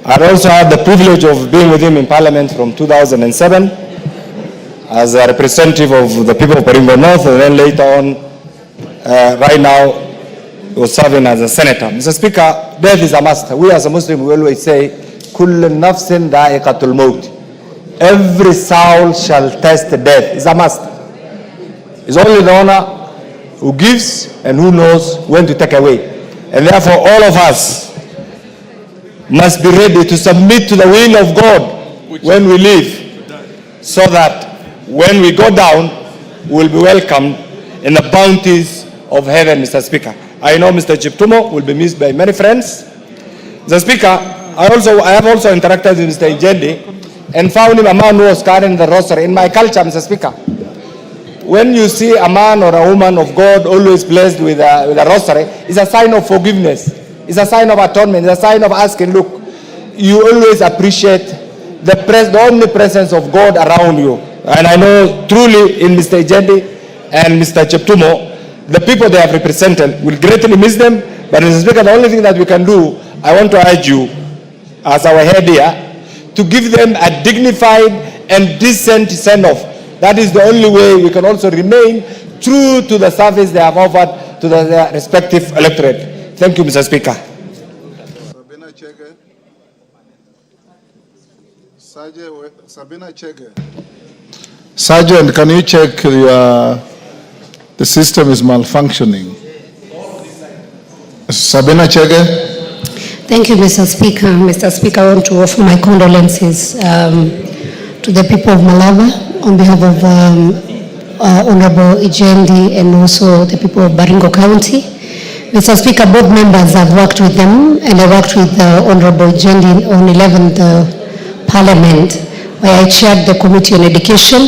I also had the privilege of being with him in Parliament from 2007 as a representative of the people of Baringo North, and then later on, right now, he was serving as a senator. Mr. Speaker, death is a must. We as a Muslim, we always say, كُلُّ نَفْسٍ ذَائِقَةُ الْمَوْتِ. Every soul shall test death. It's a must. It's only the owner who gives and who knows when to take away. And therefore, all of us must be ready to submit to the will of God when we live, so that when we go down, we'll be welcomed in the bounties of heaven, Mr. Speaker. I know Mr. Cheptumo will be missed by many friends. Mr. Speaker, I have also interacted with Mr. Ijendi and found him a man who was carrying the rosary. In my culture, Mr. Speaker, when you see a man or a woman of God always blessed with a rosary, it's a sign of forgiveness. It's a sign of atonement. It's a sign of asking, look, you always appreciate the omnipresence of God around you. And I know truly in Mr. Ijendi and Mr. Cheptumo, the people they have represented will greatly miss them. But Mr. Speaker, the only thing that we can do, I want to urge you, as our head here, to give them a dignified and decent send-off. That is the only way we can also remain true to the service they have offered to their respective electorate. Thank you, Mr. Speaker. Sabina Chege. Sergeant, can you check the system is malfunctioning? Sabina Chege. Thank you, Mr. Speaker. Mr. Speaker, I want to offer my condolences to the people of Malava on behalf of Honorable Ijendi and also the people of Baringo County. Mr. Speaker, both members have worked with them, and I worked with Honorable Ijendi on 11th Parliament, where I chaired the Committee on Education.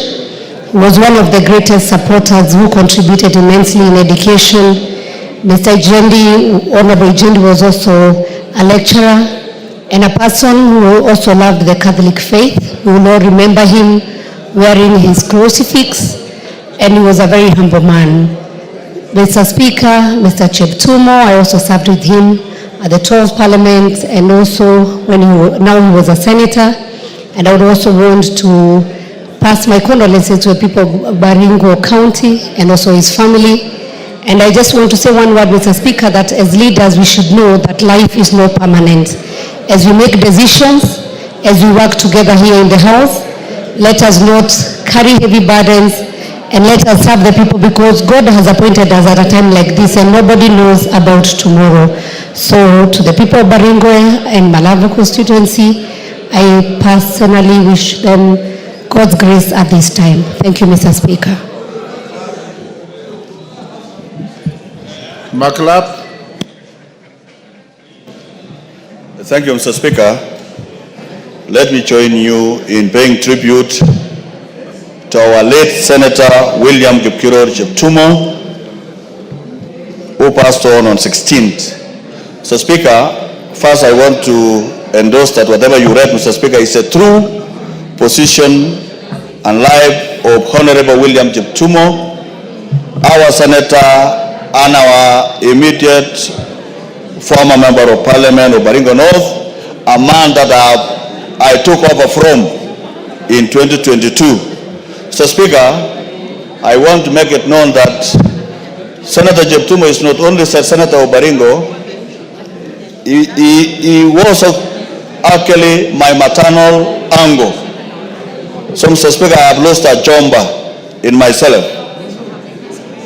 He was one of the greatest supporters who contributed immensely in education. Mr. Ijendi, Honorable Ijendi, was also a lecturer and a person who also loved the Catholic faith. We will all remember him wearing his crucifix, and he was a very humble man. Mr. Speaker, Mr. Cheptumo, I also served with him at the 12th Parliament, and also when now he was a senator. And I would also want to pass my condolences to the people of Baringo County and also his family. And I just want to say one word, Mr. Speaker, that as leaders we should know that life is not permanent. As we make decisions, as we work together here in the House, let us not carry heavy burdens, and let us serve the people, because God has appointed us at a time like this and nobody knows about tomorrow. So to the people of Baringo and Malava constituency, I personally wish them God's grace at this time. Thank you, Mr. Speaker. Maklap. Thank you, Mr. Speaker. Let me join you in paying tribute to our late Senator William Kipkiror Cheptumo, who passed on 16th. Mr. Speaker, first I want to endorse that whatever you read, Mr. Speaker, is a true position and life of Honorable William Cheptumo, our Senator and our immediate former Member of Parliament of Baringo North, a man that I took over from in 2022. Mr. Speaker, I want to make it known that Senator Cheptumo is not only Senator of Baringo, he was actually my maternal uncle. So, Mr. Speaker, I have lost a jomba in myself,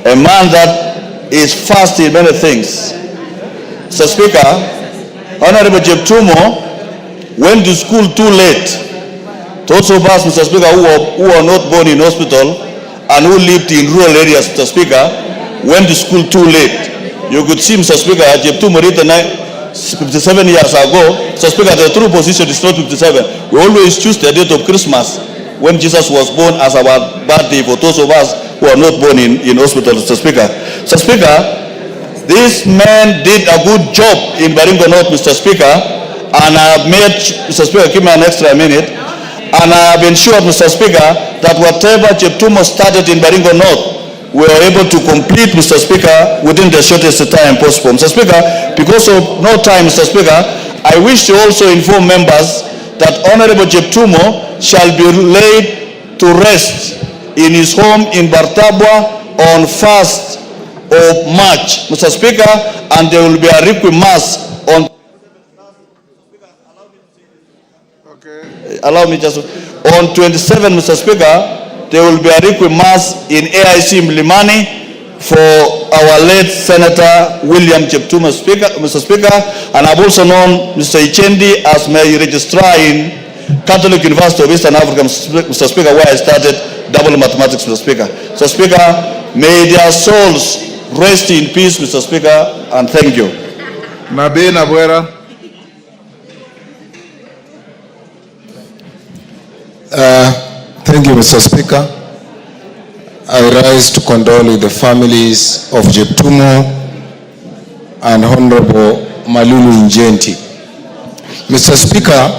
a man that is fast in many things. Mr. Speaker, Honorable Cheptumo went to school too late. Those of us, Mr. Speaker, who are not born in hospital and who lived in rural areas, Mr. Speaker, went to school too late. You could see, Mr. Speaker, Cheptumo written 57 years ago. Mr. Speaker, the true position is not 57. We always choose the date of Christmas when Jesus was born as our birthday for those of us who are not born in hospital, Mr. Speaker. Mr. Speaker, this man did a good job in Baringo North, Mr. Speaker, and I have made, Mr. Speaker, give me an extra minute, and I have ensured, Mr. Speaker, that whatever Cheptumo started in Baringo North, we are able to complete, Mr. Speaker, within the shortest time possible. Mr. Speaker, because of no time, Mr. Speaker, I wish to also inform members that Honorable Cheptumo shall be laid to rest in his home in Bartabwa on 1st of March, Mr. Speaker, and there will be a requiem mass on... Allow me just... On 27, Mr. Speaker, there will be a requiem mass in AIC Mlimani for our late Senator William Cheptumo, Mr. Speaker, and I've also known Mr. Ichendi as my registrar in Catholic University of Eastern Africa, Mr. Speaker, where I started double mathematics, Mr. Speaker. Mr. Speaker, may their souls rest in peace, Mr. Speaker, and thank you. Nabii Nabwera. Thank you, Mr. Speaker. I rise to condole with the families of Cheptumo and Honorable Malulu Njenti. Mr. Speaker,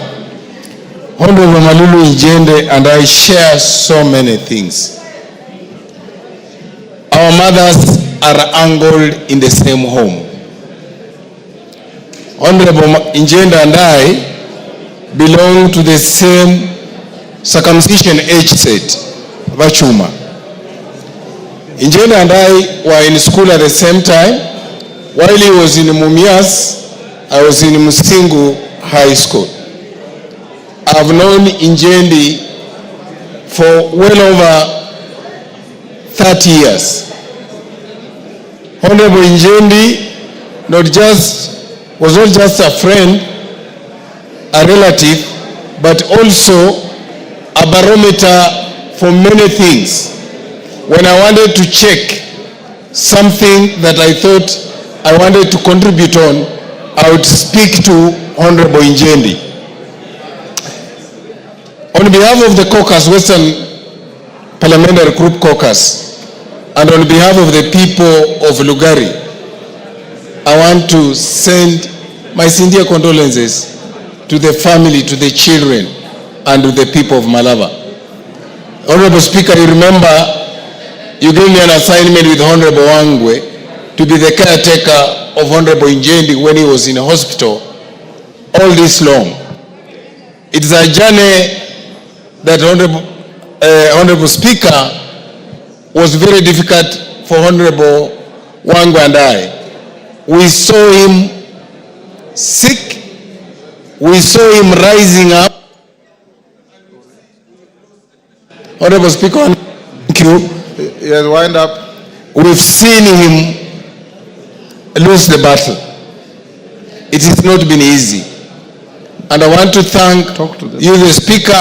Honorable Malulu Njende and I share so many things. Our mothers are angled in the same home. Honorable Njende and I belong to the same circumcision age set, Vachuma. Njende and I were in school at the same time. While he was in Mumias, I was in Musingu High School. I've known Njende for well over 30 years. Honorable Njende was not just a friend, a relative, but also a barometer for many things. When I wanted to check something that I thought I wanted to contribute on, I would speak to Honorable Njende. On behalf of the caucus, Western Parliamentary Group Caucus, and on behalf of the people of Lugari, I want to send my sincere condolences to the family, to the children, and to the people of Malava. Honorable Speaker, you remember you gave me an assignment with Honorable Wangwe to be the caretaker of Honorable Njende when he was in a hospital all this long. It is a journey that Honorable Speaker was very difficult for Honorable Wangwe and I. We saw him sick. We saw him rising up. Honorable Speaker, thank you. Yes, wind up. We've seen him lose the battle. It has not been easy. And I want to thank you, the Speaker,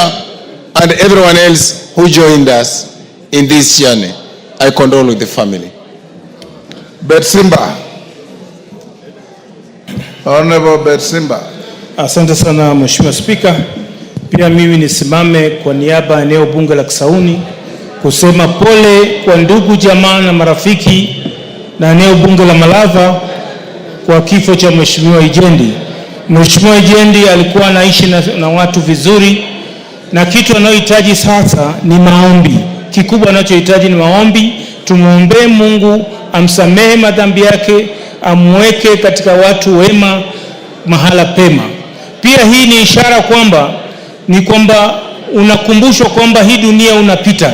and everyone else who joined us in this journey. I condole with the family. Betsimba. Honorable Betsimba. Asante sana Mheshimiwa Spika. Pia mimi nisimame kwa niaba ya eneo bunge la Kisauni kusema pole kwa ndugu jamaa na marafiki na eneo bunge la Malava kwa kifo cha Mheshimiwa Ijendi. Mheshimiwa Ijendi alikuwa anaishi na watu vizuri, na kitu anayohitaji sasa ni maombi. Kikubwa anachohitaji ni maombi. Tumuombe Mungu amsamehe madhambi yake, amweke katika watu wema mahala pema. Pia hii ni ishara kwamba unakumbushwa kwamba hii dunia unapita.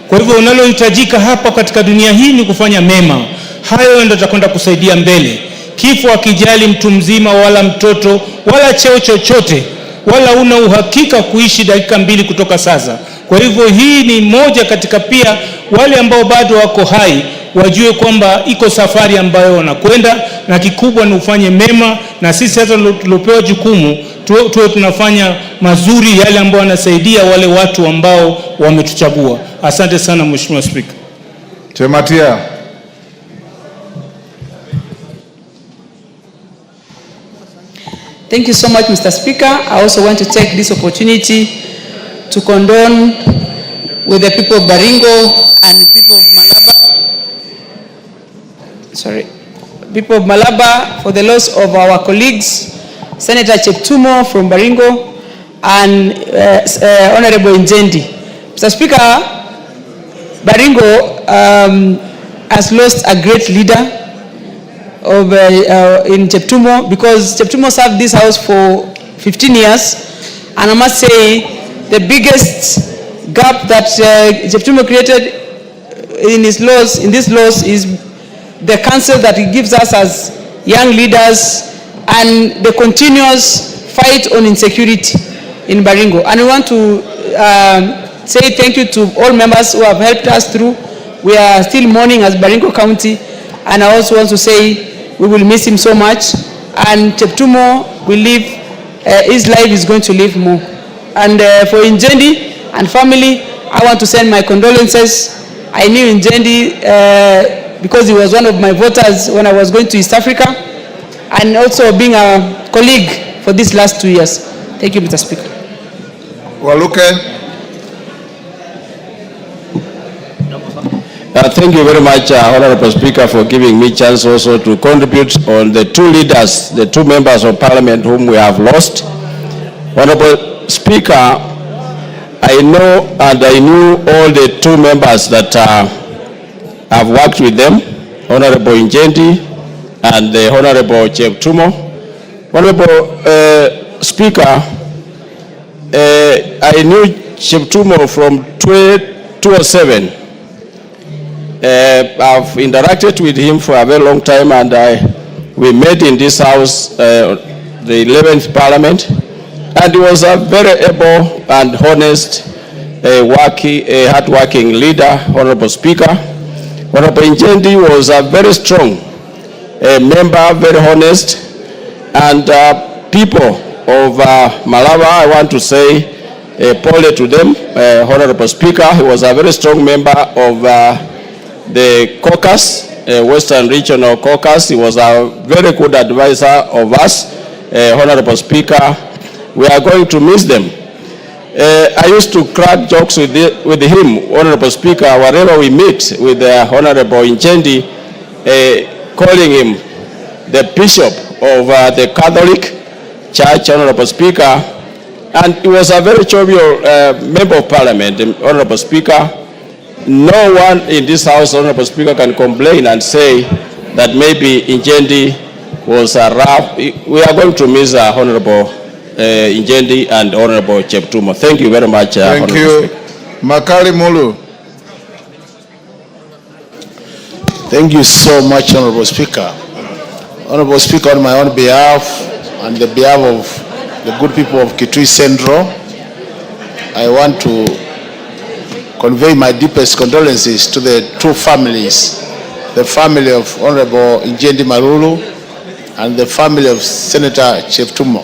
Kwa hivyo unalohitajika hapa katika dunia hii ni kufanya mema. Hayo ndio yatakwenda kusaidia mbele. Kifo akijali mtu mzima wala mtoto wala cheo chochote, wala una uhakika kuishi dakika 2 kutoka sasa. Kwa hivyo hii ni moja katika, pia wale ambao bado wako hai wajue kwamba iko safari ambayo wanakwenda, na kikubwa ni ufanye mema, na sisi sasa tulopewa jukumu tuwe tunafanya mazuri yale ambao wanasaidia wale watu ambao wametuchagua. Asante sana Mheshimiwa Spika. Thank you so much, Mr. Speaker. I also want to take this opportunity to condone with the people of Baringo and the people of Malaba. People of Malaba for the loss of our colleagues, Senator Cheptumo from Baringo and Honorable Njendi. Mr. Speaker, Baringo has lost a great leader in Cheptumo, because Cheptumo served this house for 15 years, and I must say the biggest gap that Cheptumo created in this loss is the counsel that he gives us as young leaders and the continuous fight on insecurity in Baringo. And we want to say thank you to all members who have helped us through. We are still mourning as Baringo County, and I also want to say we will miss him so much, and Cheptumo will live, his life is going to live more. And for Njendi and family, I want to send my condolences. I knew Njendi because he was one of my voters when I was going to East Africa, and also being a colleague for these last 2 years. Thank you, Mr. Speaker. Waluke. Thank you very much, Honorable Speaker, for giving me chance also to contribute on the two leaders, the two members of Parliament whom we have lost. Honorable Speaker, I know and I knew all the two members that have worked with them, Honorable Njendi and the Honorable Cheptumo. Honorable Speaker, I knew Cheptumo from 2007. I've interacted with him for a very long time, and we met in this house, the 11th Parliament, and he was a very able and honest, hard-working leader, Honorable Speaker. Honorable Njendi was a very strong member, very honest, and people of Malaba, I want to say Paul to them, Honorable Speaker. He was a very strong member of the caucus, Western Regional Caucus. He was a very good advisor of us, Honorable Speaker. We are going to miss them. I used to crack jokes with him, Honorable Speaker, wherever we meet with Honorable Njendi, calling him the Bishop of the Catholic Church, Honorable Speaker. And he was a very jovial member of Parliament, Honorable Speaker. No one in this House, Honorable Speaker, can complain and say that maybe Njendi was a rough. We are going to miss Honorable Njendi and Honorable Cheptumo. Thank you very much. Thank you. Makari Mulu. Thank you so much, Honorable Speaker. Honorable Speaker, on my own behalf and the behalf of the good people of Kitui Central, I want to convey my deepest condolences to the two families, the family of Honorable Njendi Marulu and the family of Senator Cheptumo.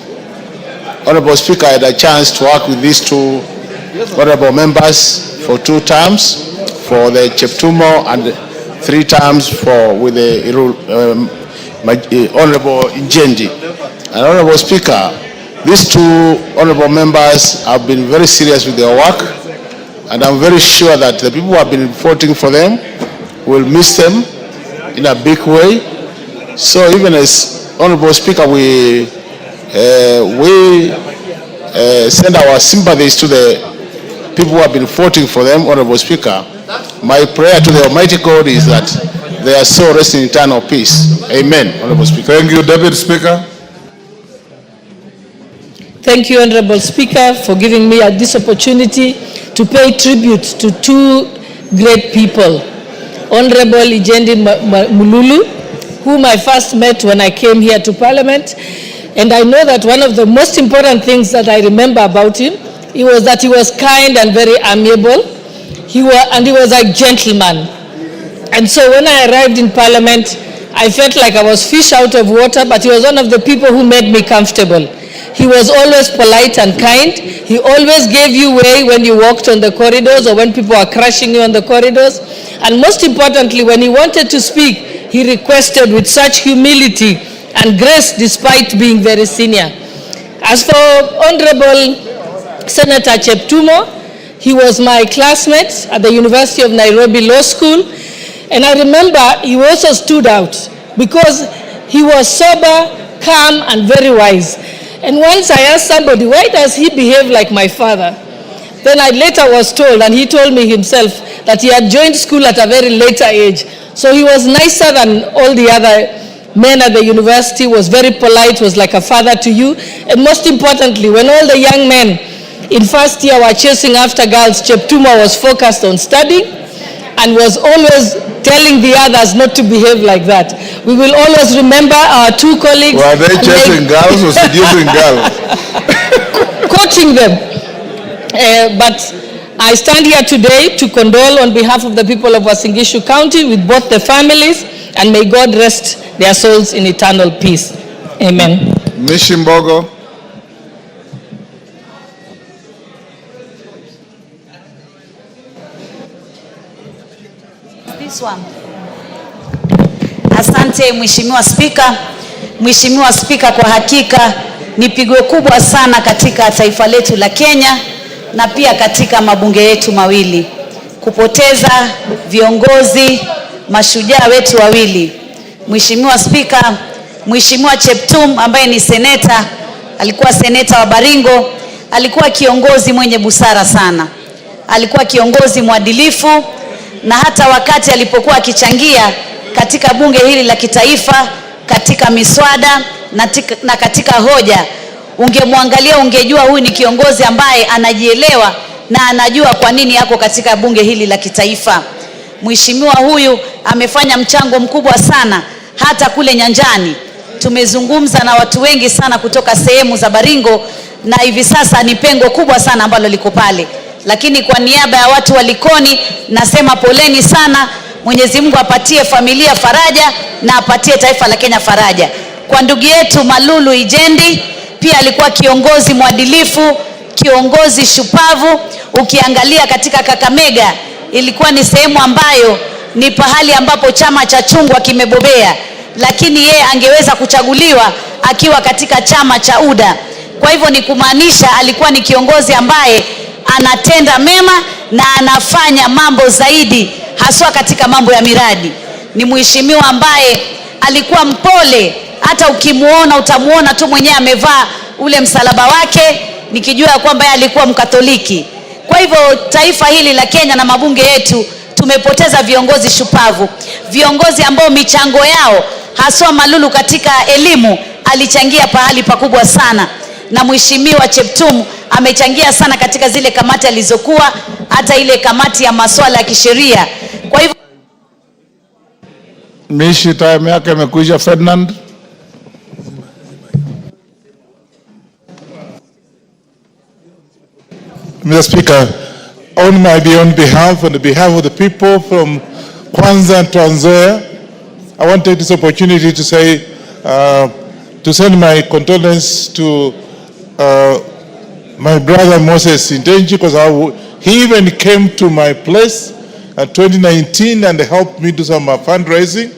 Honorable Speaker, I had a chance to work with these two honorable members for 2 terms, for the Cheptumo, and 3 terms with the Honorable Njendi. And Honorable Speaker, these two honorable members have been very serious with their work, and I'm very sure that the people who have been voting for them will miss them in a big way. So even as Honorable Speaker, we send our sympathies to the people who have been voting for them, Honorable Speaker. My prayer to the Almighty God is that their soul rest in eternal peace. Amen, Honorable Speaker. Thank you, Deputy Speaker. Thank you, Honorable Speaker, for giving me this opportunity to pay tribute to 2 great people. Honorable Njendi Mululu, whom I first met when I came here to Parliament. And I know that one of the most important things that I remember about him, was that he was kind and very amiable. He was a gentleman. And so when I arrived in Parliament, I felt like I was fish out of water, but he was one of the people who made me comfortable. He was always polite and kind. He always gave you way when you walked on the corridors or when people were crushing you on the corridors. And most importantly, when he wanted to speak, he requested with such humility and grace despite being very senior. As for Honorable Senator Cheptumo, he was my classmate at the University of Nairobi Law School, and I remember he also stood out because he was sober, calm, and very wise. And once I asked somebody, why does he behave like my father? Then I later was told, and he told me himself, that he had joined school at a very later age. So he was nicer than all the other men at the university, was very polite, was like a father to you. And most importantly, when all the young men in first year were chasing after girls, Cheptumo was focused on studying and was always telling the others not to behave like that. We will always remember our two colleagues. Were they chasing girls or seducing girls? Coaching them. But I stand here today to condole on behalf of the people of Uasin Gishu County with both the families, and may God rest their souls in eternal peace. Amen. Mishimbogo. This one. Asante Mheshimiwa Spika. Mheshimiwa Spika, kwa hakika ni pigo kubwa sana katika taifa letu la Kenya na pia katika mabunge yetu mawili kupoteza viongozi mashujaa wetu wawili. Mheshimiwa Spika, Mheshimiwa Cheptum ambaye ni seneta, alikuwa seneta wa Baringo, alikuwa kiongozi mwenye busara sana. Alikuwa kiongozi mwadilifu, na hata wakati alipokuwa akichangia katika bunge hili la kitaifa katika miswada na katika hoja, ungemwangalia ungejua huyu ni kiongozi ambaye anajielewa na anajua kwa nini yako katika bunge hili la kitaifa. Mheshimiwa huyu amefanya mchango mkubwa sana hata kule nyanjani. Tumezungumza na watu wengi sana kutoka sehemu za Baringo, na hivi sasa ni pengo kubwa sana ambalo liko pale. Lakini kwa niaba ya watu wa Likoni nasema poleni sana. Mwenyezi Mungu apatie familia faraja na apatie taifa la Kenya faraja. Kwa ndugu yetu Malulu Ijendi, pia alikuwa kiongozi mwadilifu, kiongozi shupavu. Ukiangalia katika Kakamega, ilikuwa ni sehemu ambayo ni pahali ambapo chama cha chungwa kimebobea, lakini yeye angeweza kuchaguliwa akiwa katika chama cha UDA. Kwa hivyo ni kumaanisha alikuwa ni kiongozi ambaye anatenda mema na anafanya mambo zaidi, haswa katika mambo ya miradi. Ni mheshimiwa ambaye alikuwa mpole, hata ukimuona utamuona tu mwenyewe amevaa ule msalaba wake, nikijua kwamba yeye alikuwa Mkatoliki. Kwa hivyo taifa hili la Kenya na mabunge yetu tumepoteza viongozi shupavu, viongozi ambao michango yao, haswa Malulu katika elimu alichangia pahali pakubwa sana, na mheshimiwa Cheptum amechangia sana katika zile kamati alizokuwa, hata ile kamati ya masuala ya kisheria. Kwa hivyo Mishi, time yake imekwisha. Ferdinand. Mr. Speaker, on behalf of the people from Kwanza and Trans Nzoia, I want to take this opportunity to say, to send my condolences to my brother Moses Intenji, because he even came to my place in 2019 and helped me do some fundraising.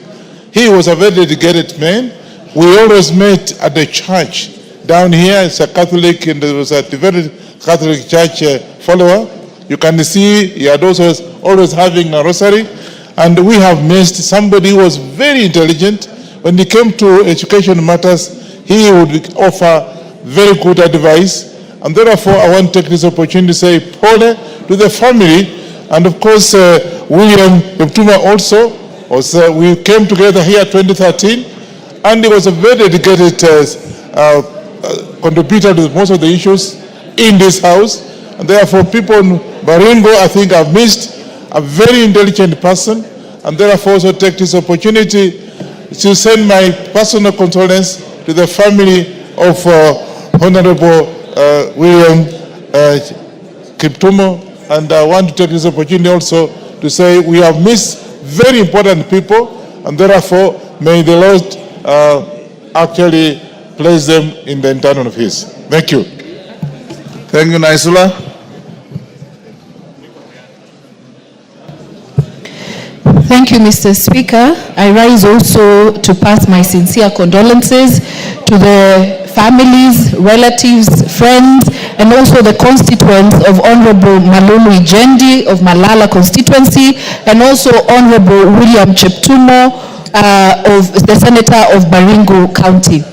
He was a very dedicated man. We always met at the church down here. It's a Catholic, and there was a devoted Catholic church follower. You can see he had also always having a rosary. And we have missed somebody who was very intelligent. When it came to education matters, he would offer very good advice. And therefore, I want to take this opportunity to say pole to the family. And of course, William Cheptumo also, we came together here in 2013, and he was a very dedicated contributor to most of the issues in this house. And therefore, people in Baringo, I think, have missed a very intelligent person, and therefore also take this opportunity to send my personal condolence to the family of Honorable William Cheptumo. And I want to take this opportunity also to say we have missed very important people, and therefore may the Lord actually place them in the eternal of His. Thank you. Thank you, Naisula. Thank you, Mr. Speaker. I rise also to pass my sincere condolences to the families, relatives, friends, and also the constituents of Honorable Malulu Ijendi of Malala constituency, and also Honorable William Cheptumo of the Senator of Baringo County.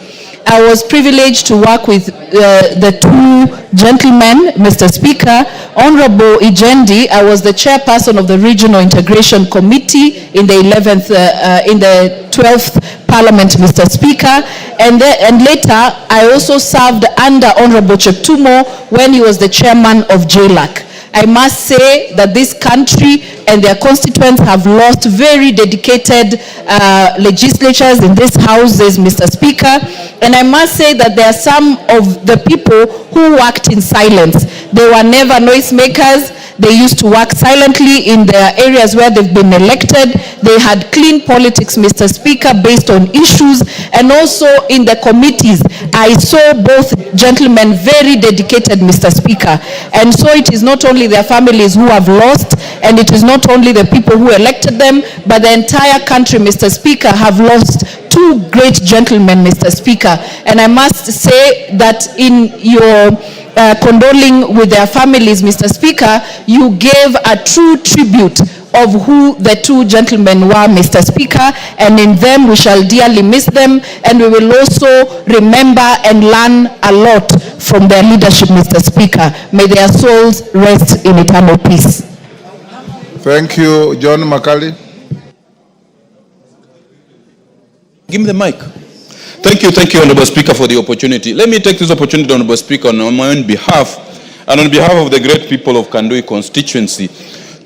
I was privileged to work with the two gentlemen, Mr. Speaker. Honorable Ijendi, I was the chairperson of the Regional Integration Committee in the 12th Parliament, Mr. Speaker, and later I also served under Honorable Cheptumo when he was the chairman of JLAC. I must say that this country and their constituents have lost very dedicated legislatures in this houses, Mr. Speaker. And I must say that there are some of the people who worked in silence. They were never noisemakers. They used to work silently in the areas where they've been elected. They had clean politics, Mr. Speaker, based on issues. And also in the committees, I saw both gentlemen very dedicated, Mr. Speaker. And so it is not only their families who have lost, and it is not only the people who elected them, but the entire country, Mr. Speaker, have lost two great gentlemen, Mr. Speaker. And I must say that in your condoling with their families, Mr. Speaker, you gave a true tribute of who the two gentlemen were, Mr. Speaker, and in them we shall dearly miss them, and we will also remember and learn a lot from their leadership, Mr. Speaker. May their souls rest in eternal peace. Thank you, John Makali. Give me the mic. Thank you, Honorable Speaker, for the opportunity. Let me take this opportunity, Honorable Speaker, on my own behalf and on behalf of the great people of Kandui constituency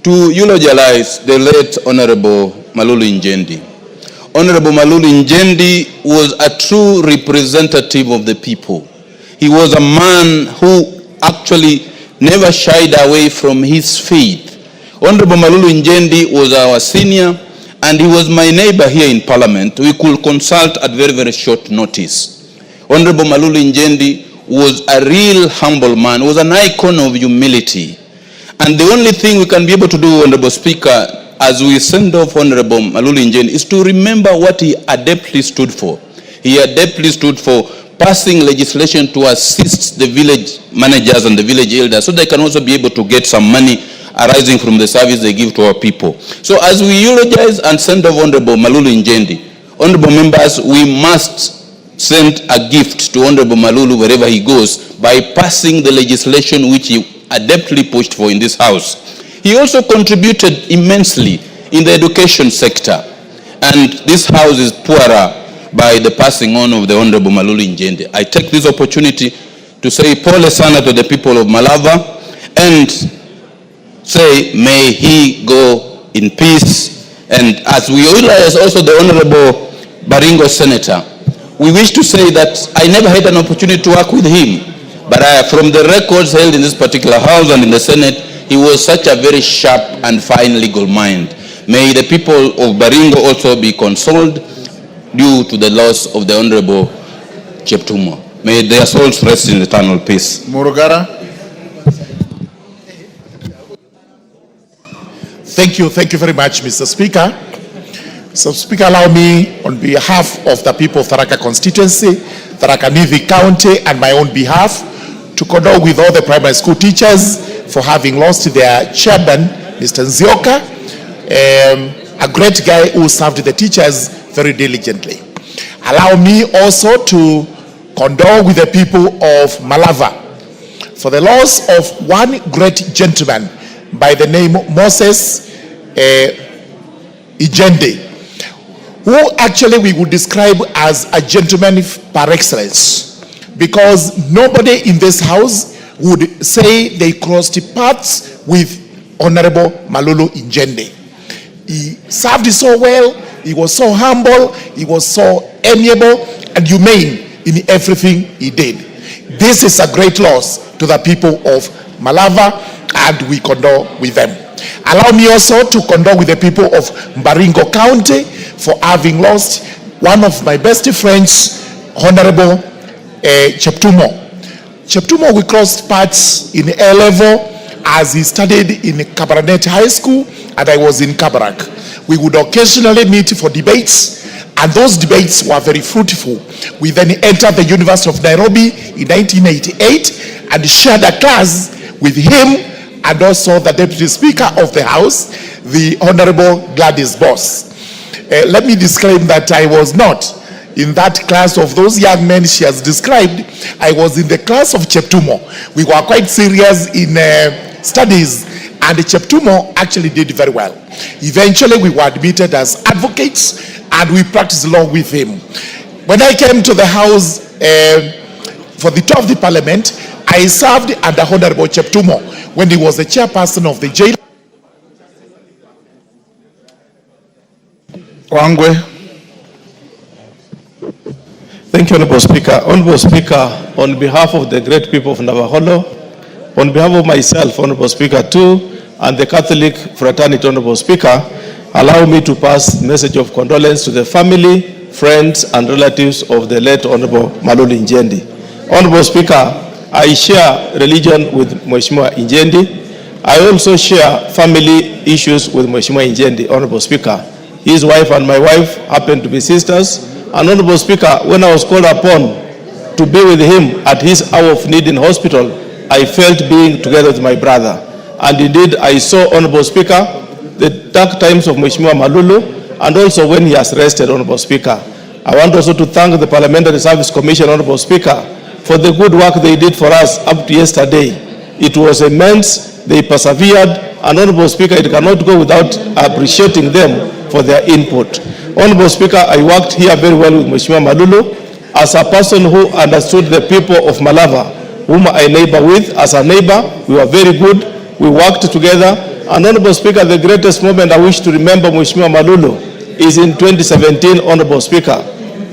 to eulogize the late Honorable Malulu Ijendi. Honorable Malulu Ijendi was a true representative of the people. He was a man who actually never shied away from his faith. Honorable Malulu Ijendi was our senior, and he was my neighbor here in Parliament. We could consult at very, very short notice. Honorable Malulu Ijendi was a real humble man, was an icon of humility. And the only thing we can be able to do, Honorable Speaker, as we send off Honorable Malulu Ijendi, is to remember what he adeptly stood for. He adeptly stood for passing legislation to assist the village managers and the village elders so they can also be able to get some money arising from the service they give to our people. So as we eulogize and send off Honorable Malulu Ijendi, honorable members, we must send a gift to Honorable Malulu wherever he goes by passing the legislation which he adeptly pushed for in this house. He also contributed immensely in the education sector, and this house is poorer by the passing on of the Honorable Malulu Ijendi. I take this opportunity to say pole sana to the people of Malava and say may he go in peace. And as we realize also the Honorable Baringo Senator, we wish to say that I never had an opportunity to work with him, but from the records held in this particular house and in the Senate, he was such a very sharp and fine legal mind. May the people of Baringo also be consoled due to the loss of the Honorable Cheptumo. May their souls rest in eternal peace. Murugara. Thank you very much, Mr. Speaker. So, Speaker, allow me, on behalf of the people of Tharaka constituency, Tharaka Nithi County, and my own behalf, to condole with all the primary school teachers for having lost their chairman, Mr. Nzioka, a great guy who served the teachers very diligently. Allow me also to condole with the people of Malava for the loss of one great gentleman by the name Moses Ijendi, who actually we would describe as a gentleman par excellence, because nobody in this house would say they crossed paths with Honorable Malulu Ijendi. He served so well, he was so humble, he was so amiable and humane in everything he did. This is a great loss to the people of Malava, and we condole with them. Allow me also to condole with the people of Baringo County for having lost one of my best friends, Honorable Cheptumo. Cheptumo, we crossed paths in A level as he studied in Kabarnet High School and I was in Kabarak. We would occasionally meet for debates, And those debates were very fruitful. We then entered the University of Nairobi in 1988 and shared a class with him and also the Deputy Speaker of the House, the Honorable Gladys Boss. Let me disclaim that I was not in that class of those young men she has described. I was in the class of Cheptumo. We were quite serious in studies, and Cheptumo actually did very well. Eventually, we were admitted as advocates, and we practiced law with him. When I came to the House for the tour of the Parliament, I served under Honorable Cheptumo when he was the chairperson of the jail. Wangwe. Thank you, Honorable Speaker. Honorable Speaker, on behalf of the great people of Navaholo, on behalf of myself, Honorable Speaker, too, and the Catholic fraternity, Honorable Speaker, allow me to pass a message of condolence to the family, friends, and relatives of the late Honorable Malulu Injendi. Honorable Speaker, I share religion with Mheshimiwa Injendi. I also share family issues with Mheshimiwa Injendi, Honorable Speaker. His wife and my wife happen to be sisters. And Honorable Speaker, when I was called upon to be with him at his hour of need in hospital, I felt being together with my brother. And indeed, I saw, Honorable Speaker, the dark times of Mheshimiwa Malulu, and also when he has rested, Honorable Speaker. I want also to thank the Parliamentary Service Commission, Honorable Speaker, for the good work they did for us up to yesterday. It was immense, they persevered, and Honorable Speaker, it cannot go without appreciating them for their input. Honorable Speaker, I worked here very well with Mheshimiwa Malulu as a person who understood the people of Malava, whom I neighbor with. As a neighbor, we were very good. We worked together. And Honorable Speaker, the greatest moment I wish to remember Mheshimiwa Malulu is in 2017, Honorable Speaker,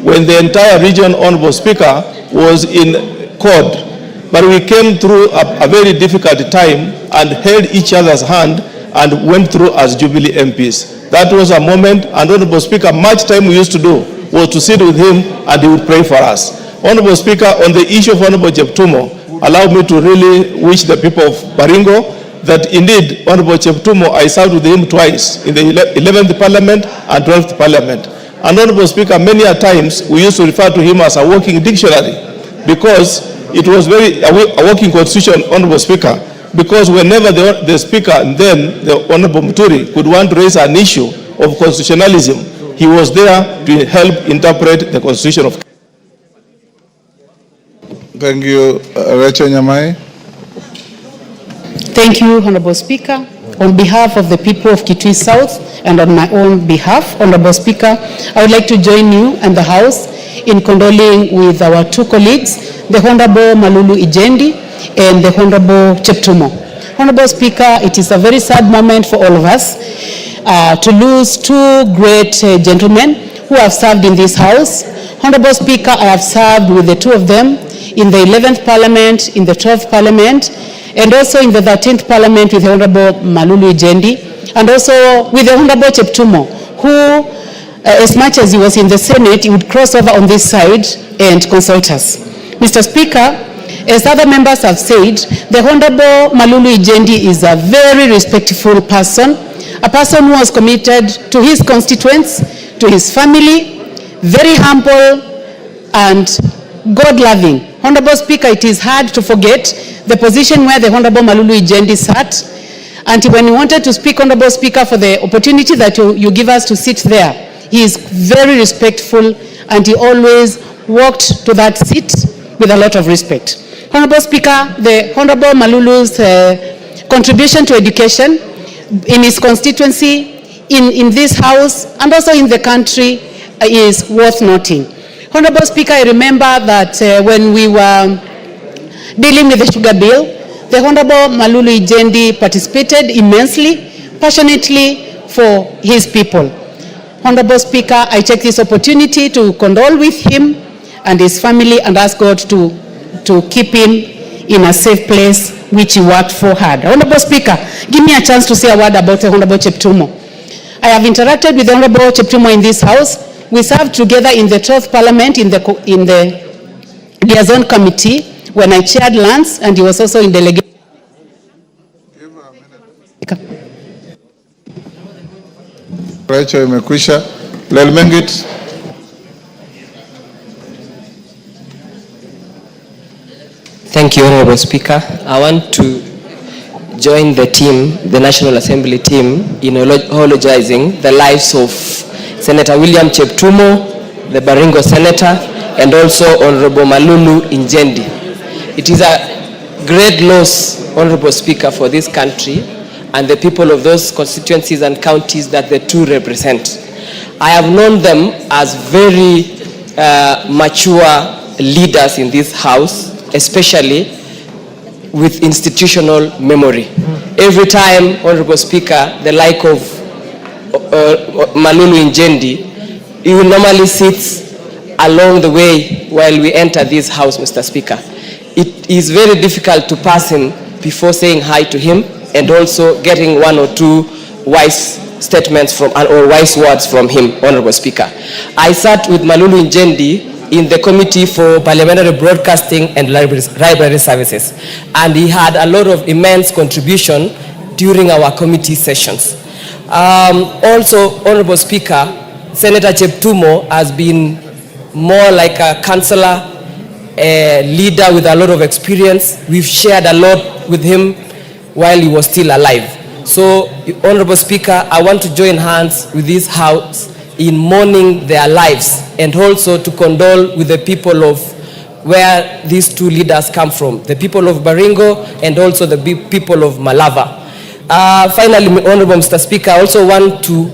when the entire region, Honorable Speaker, was in court. But we came through a very difficult time and held each other's hand and went through as Jubilee MPs. That was a moment, and Honorable Speaker, much time we used to do was to sit with him and he would pray for us. Honorable Speaker, on the issue of Honorable Cheptumo, allow me to really wish the people of Baringo that indeed, Honorable Cheptumo, I served with him twice in the 11th Parliament and 12th Parliament. And Honorable Speaker, many a times we used to refer to him as a walking dictionary because it was a working constitution, Honorable Speaker, because whenever the Speaker and then the Honorable Muturi could want to raise an issue of constitutionalism, he was there to help interpret the Constitution of. Thank you, Rachel Nyamai. Thank you, Honorable Speaker. On behalf of the people of Kitui South and on my own behalf, Honorable Speaker, I would like to join you and the House in condoling with our two colleagues, the Honorable Malulu Ijendi and the Honorable Cheptumo. Honorable Speaker, it is a very sad moment for all of us to lose two great gentlemen who have served in this House. Honorable Speaker, I have served with the two of them in the 11th Parliament, in the 12th Parliament, and also in the 13th Parliament with the Honorable Malulu Ijendi, and also with the Honorable Cheptumo, who, as much as he was in the Senate, he would cross over on this side and consult us. Mr. Speaker, as other members have said, the Honorable Malulu Ijendi is a very respectful person, a person who was committed to his constituents, to his family, very humble and God-loving. Honorable Speaker, it is hard to forget the position where the Honorable Malulu Ijendi sat, and when he wanted to speak, Honorable Speaker, for the opportunity that you give us to sit there, he is very respectful and he always walked to that seat with a lot of respect. Honorable Speaker, the Honorable Malulu's contribution to education in his constituency, in this House, and also in the country is worth noting. Honorable Speaker, I remember that when we were dealing with the sugar bill, the Honorable Malulu Ijendi participated immensely, passionately for his people. Honorable Speaker, I take this opportunity to condole with him and his family and ask God to keep him in a safe place which he worked for hard. Honorable Speaker, give me a chance to say a word about the Honorable Cheptumo. I have interacted with the Honorable Cheptumo in this House. We served together in the 12th Parliament in the liaison committee when I chaired lands, and he was also in delegation. Rachel imekwisha. Lelmengit. Thank you, Honorable Speaker. I want to join the team, the National Assembly team, in eulogizing the lives of Senator William Cheptumo, the Baringo Senator, and also Honorable Malulu Injendi. It is a great loss, Honorable Speaker, for this country and the people of those constituencies and counties that the two represent. I have known them as very mature leaders in this house, especially with institutional memory. Every time, Honorable Speaker, the like of Malulu Injendi, he will normally sit along the way while we enter this house, Mr. Speaker. It is very difficult to pass him before saying hi to him and also getting one or two wise statements from or wise words from him, Honorable Speaker. I sat with Malulu Injendi in the Committee for Parliamentary Broadcasting and Library Services, and he had a lot of immense contribution during our committee sessions. Also, Honorable Speaker, Senator Cheptumo has been more like a counselor, a leader with a lot of experience. We've shared a lot with him while he was still alive. So, Honorable Speaker, I want to join hands with this House in mourning their lives and also to condole with the people of where these two leaders come from, the people of Baringo and also the people of Malava. Finally, Honorable Mr. Speaker, I also want to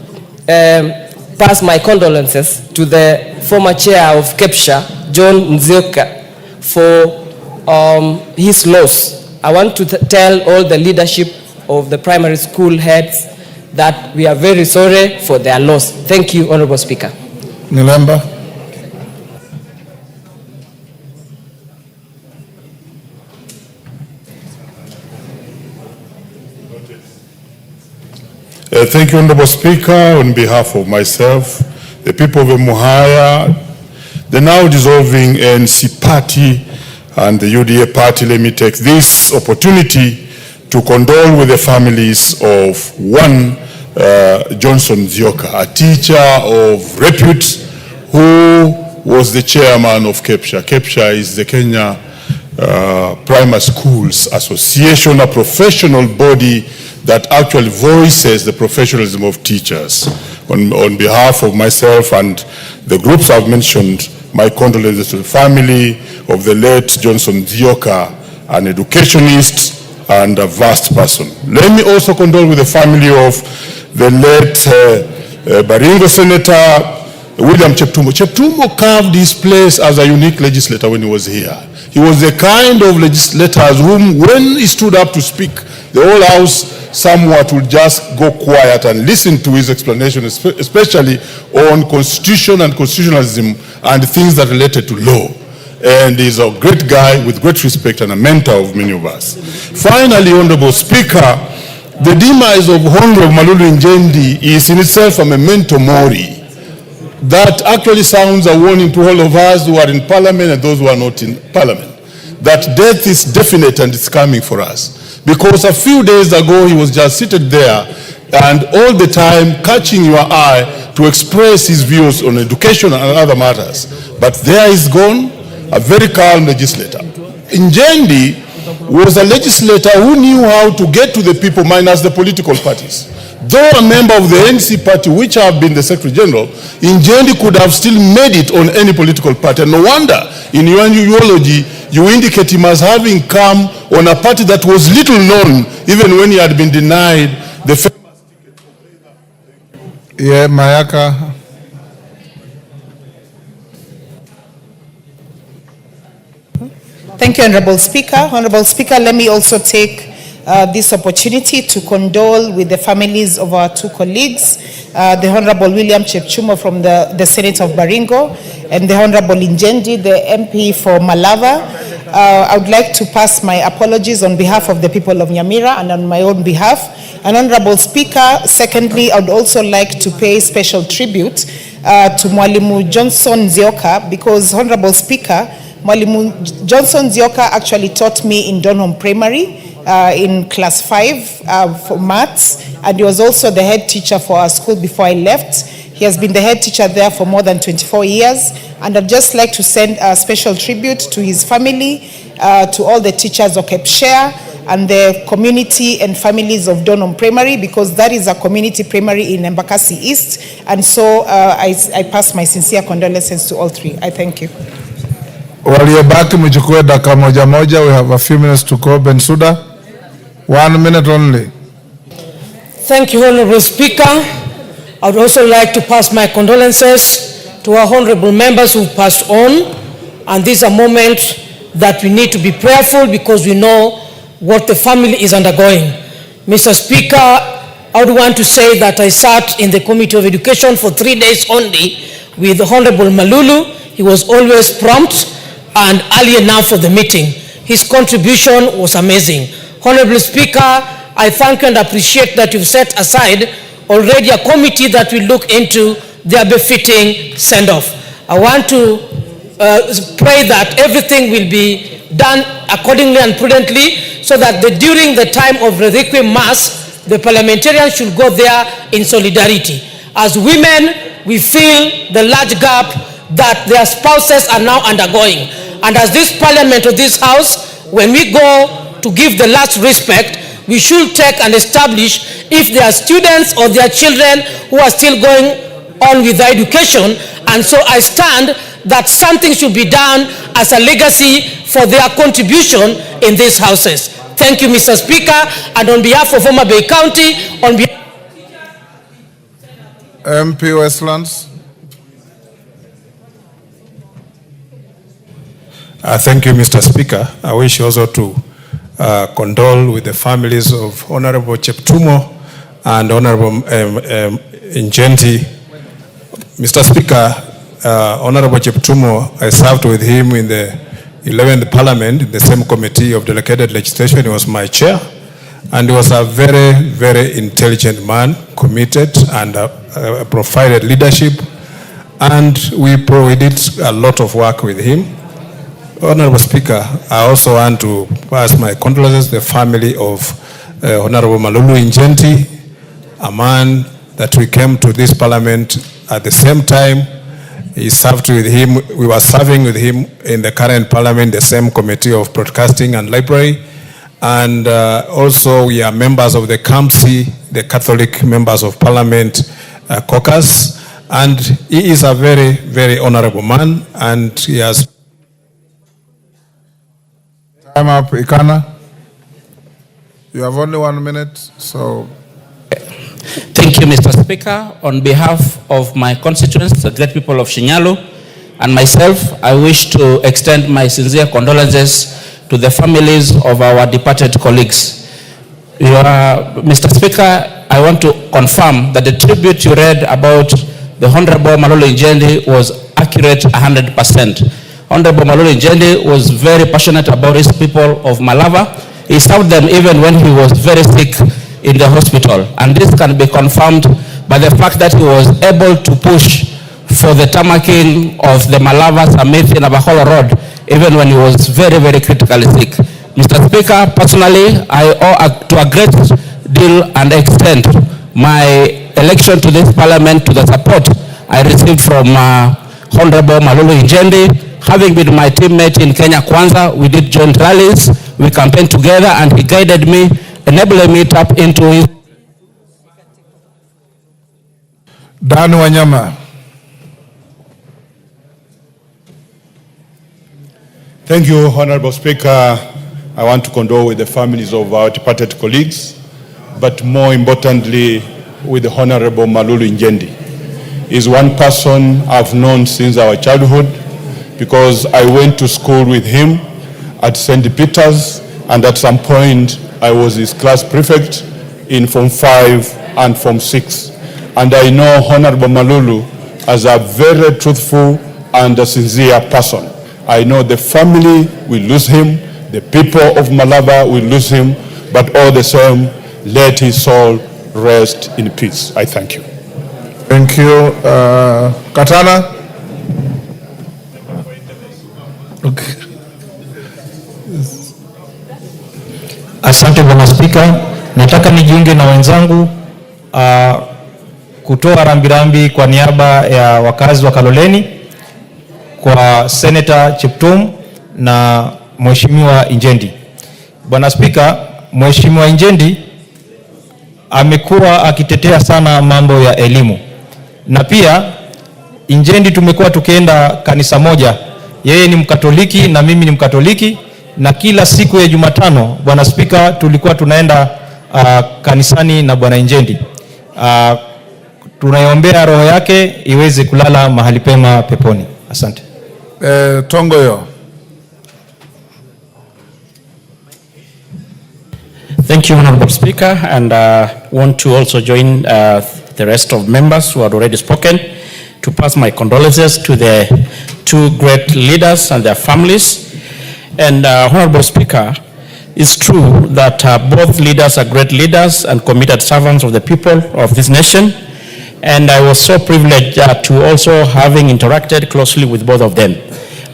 pass my condolences to the former chair of KEPSHA, John Nzioka, for his loss. I want to tell all the leadership of the primary school heads that we are very sorry for their loss. Thank you, Honorable Speaker. Nilemba. Thank you, Honorable Speaker. On behalf of myself, the people of Emuhaya, the now dissolving ANC party and the UDA party, let me take this opportunity to condole with the families of one Johnson Nzioka, a teacher of repute who was the chairman of KEPSHA. KEPSHA is the Kenya Primary Schools Association, a professional body that actually voices the professionalism of teachers. On behalf of myself and the groups I've mentioned, my condolences to the family of the late Johnson Nzioka, an educationist and a vast person. Let me also condole with the family of the late Baringo Senator William Cheptumo. Cheptumo carved his place as a unique legislator when he was here. He was the kind of legislator whom, when he stood up to speak, the whole House somewhat would just go quiet and listen to his explanation, especially on constitution and constitutionalism and things that related to law. And he's a great guy with great respect and a mentor of many of us. Finally, Honorable Speaker, the demise of Honorable Malulu Injendi is in itself a memento mori. That actually sounds a warning to all of us who are in Parliament and those who are not in Parliament, that death is definite and it's coming for us. Because a few days ago, he was just seated there and all the time catching your eye to express his views on education and other matters. But there he's gone, a very calm legislator. Injendi was a legislator who knew how to get to the people minus the political parties. Though a member of the NC party, which have been the Secretary General, Injendi could have still made it on any political party. And no wonder, in your eulogy, you indicate him as having come on a party that was little known, even when he had been denied the famous ticket. Yeah, Mayaka. Thank you, Honorable Speaker. Honorable Speaker, let me also take this opportunity to condole with the families of our two colleagues, the Honorable William Cheptumo from the Senate of Baringo and the Honorable Injendi, the MP for Malava. I would like to pass my apologies on behalf of the people of Nyamira and on my own behalf. And Honorable Speaker, secondly, I would also like to pay special tribute to Mwalimu Johnson Nzioka, because, Honorable Speaker, Mwalimu Johnson Nzioka actually taught me in Donholm Primary in class 5 for maths, and he was also the head teacher for our school before I left. He has been the head teacher there for more than 24 years, And I'd just like to send a special tribute to his family, to all the teachers of Kepshare and the community and families of Donholm Primary, because that is a community primary in Embakasi East. And so I pass my sincere condolences to all three. I thank you. Waliobaki mchukue dakika moja moja. We have a few minutes to go. Bensouda, 1 minute only. Thank you, Honorable Speaker. I would also like to pass my condolences to our honorable members who passed on. And this is a moment that we need to be prayerful because we know what the family is undergoing. Mr. Speaker, I would want to say that I sat in the Committee of Education for 3 days only with Honorable Malulu. He was always prompt and early enough for the meeting. His contribution was amazing. Honorable Speaker, I thank you and appreciate that you've set aside already a committee that will look into their befitting send-off. I want to pray that everything will be done accordingly and prudently, so that during the time of the Requiem Mass, the parliamentarians should go there in solidarity. As women, we feel the large gap that their spouses are now undergoing. And as this parliament or this house, when we go to give the last respect, we should take and establish if there are students or their children who are still going on with their education. And so I stand that something should be done as a legacy for their contribution in these houses. Thank you, Mr. Speaker, and on behalf of Homa Bay County, on behalf MP Westlands. Thank you, Mr. Speaker. I wish also to condole with the families of Honorable Cheptumo and Honorable Njenti. Mr. Speaker, Honorable Cheptumo, I served with him in the 11th Parliament, in the same committee of delegated legislation. He was my chair, and he was a very, very intelligent man, committed, and provided leadership, and we did a lot of work with him. Honorable Speaker, I also want to pass my condolences to the family of Honorable Malulu Njenti, a man that we came to this Parliament at the same time. He served with him, we were serving with him in the current Parliament, the same Committee of Broadcasting and Library. And also we are members of the CAMC, the Catholic Members of Parliament Caucus. And he is a very, very honorable man, and he has... Time up, Ikana. You have only 1 minute, so... Thank you, Mr. Speaker. On behalf of my constituents, the great people of Shinyalu, and myself, I wish to extend my sincere condolences to the families of our departed colleagues. Mr. Speaker, I want to confirm that the tribute you read about the Honorable Malulu Njenti was accurate 100%. Honorable Malulu Njenti was very passionate about his people of Malava. He served them even when he was very sick in the hospital, and this can be confirmed by the fact that he was able to push for the tarmacking of the Malava-Samithi-Navakholo Road even when he was very, very critically sick. Mr. Speaker, personally, I owe to a great deal and extend my election to this Parliament to the support I received from Honorable Malulu Njenti. Having been my teammate in Kenya Kwanza, we did joint rallies, we campaigned together, and he guided me, enabling me to tap into his... Dan Wanyama. Thank you, Honorable Speaker. I want to condole with the families of our departed colleagues, but more importantly, with the Honorable Malulu Njenti. He's one person I've known since our childhood, because I went to school with him at St. Peter's, and at some point I was his class prefect in Form 5 and Form 6. And I know Honorable Malulu as a very truthful and a sincere person. I know the family will lose him, the people of Malava will lose him, but all the same, let his soul rest in peace. I thank you. Thank you. Katana? Okay. Asante Bwana Spika, nataka nijiunge na wenzangu kutoa rambirambi kwa niaba ya wakazi wa Kaloleni kwa Senator Cheptum na Mheshimiwa Injendi. Bwana Spika, Mheshimiwa Injendi amekuwa akitetea sana mambo ya elimu. Na pia Injendi tumekuwa tukienda kanisa moja. Yeye ni Mkatoliki na mimi ni Mkatoliki, na kila siku ya Jumatano, Bwana Spika, tulikuwa tunaenda kanisani na Bwana Injendi. Tunaiombea roho yake iweze kulala mahali pema peponi. Asante. Tongoyo. Thank you, Honorable Speaker, and want to also join the rest of members who had already spoken to pass my condolences to the two great leaders and their families. And Honorable Speaker, it's true that both leaders are great leaders and committed servants of the people of this nation. And I was so privileged to also having interacted closely with both of them.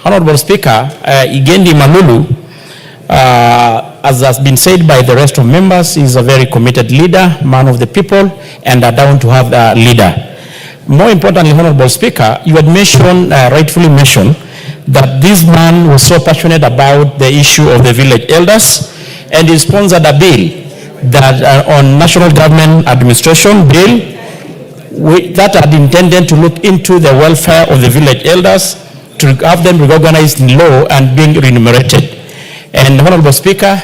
Honorable Speaker, Igendi Malulu, as has been said by the rest of members, is a very committed leader, man of the people, and a down-to-earth leader. More importantly, Honorable Speaker, you had mentioned, rightfully mentioned, that this man was so passionate about the issue of the village elders, and he sponsored a bill that on national government administration bill that had intended to look into the welfare of the village elders, to have them recognized in law and being remunerated. And Honorable Speaker,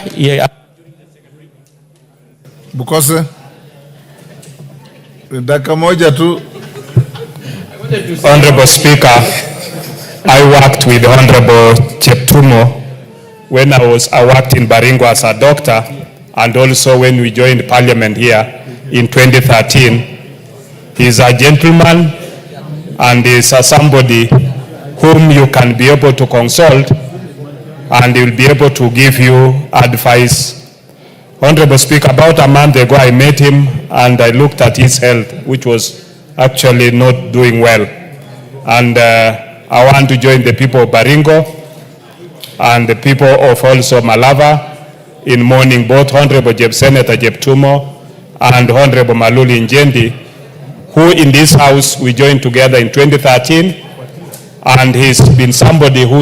Bukose, dakika moja tu. Honorable Speaker, I worked with Honorable Cheptumo when I worked in Baringo as a doctor, and also when we joined Parliament here in 2013. He's a gentleman and is somebody whom you can be able to consult, and he will be able to give you advice. Honorable Speaker, about a month ago I met him and I looked at his health, which was actually not doing well. And I want to join the people of Baringo and the people of also Malava in mourning both Honorable Senator Cheptumo and Honorable Malulu Injendi, who in this house we joined together in 2013, and he's been somebody who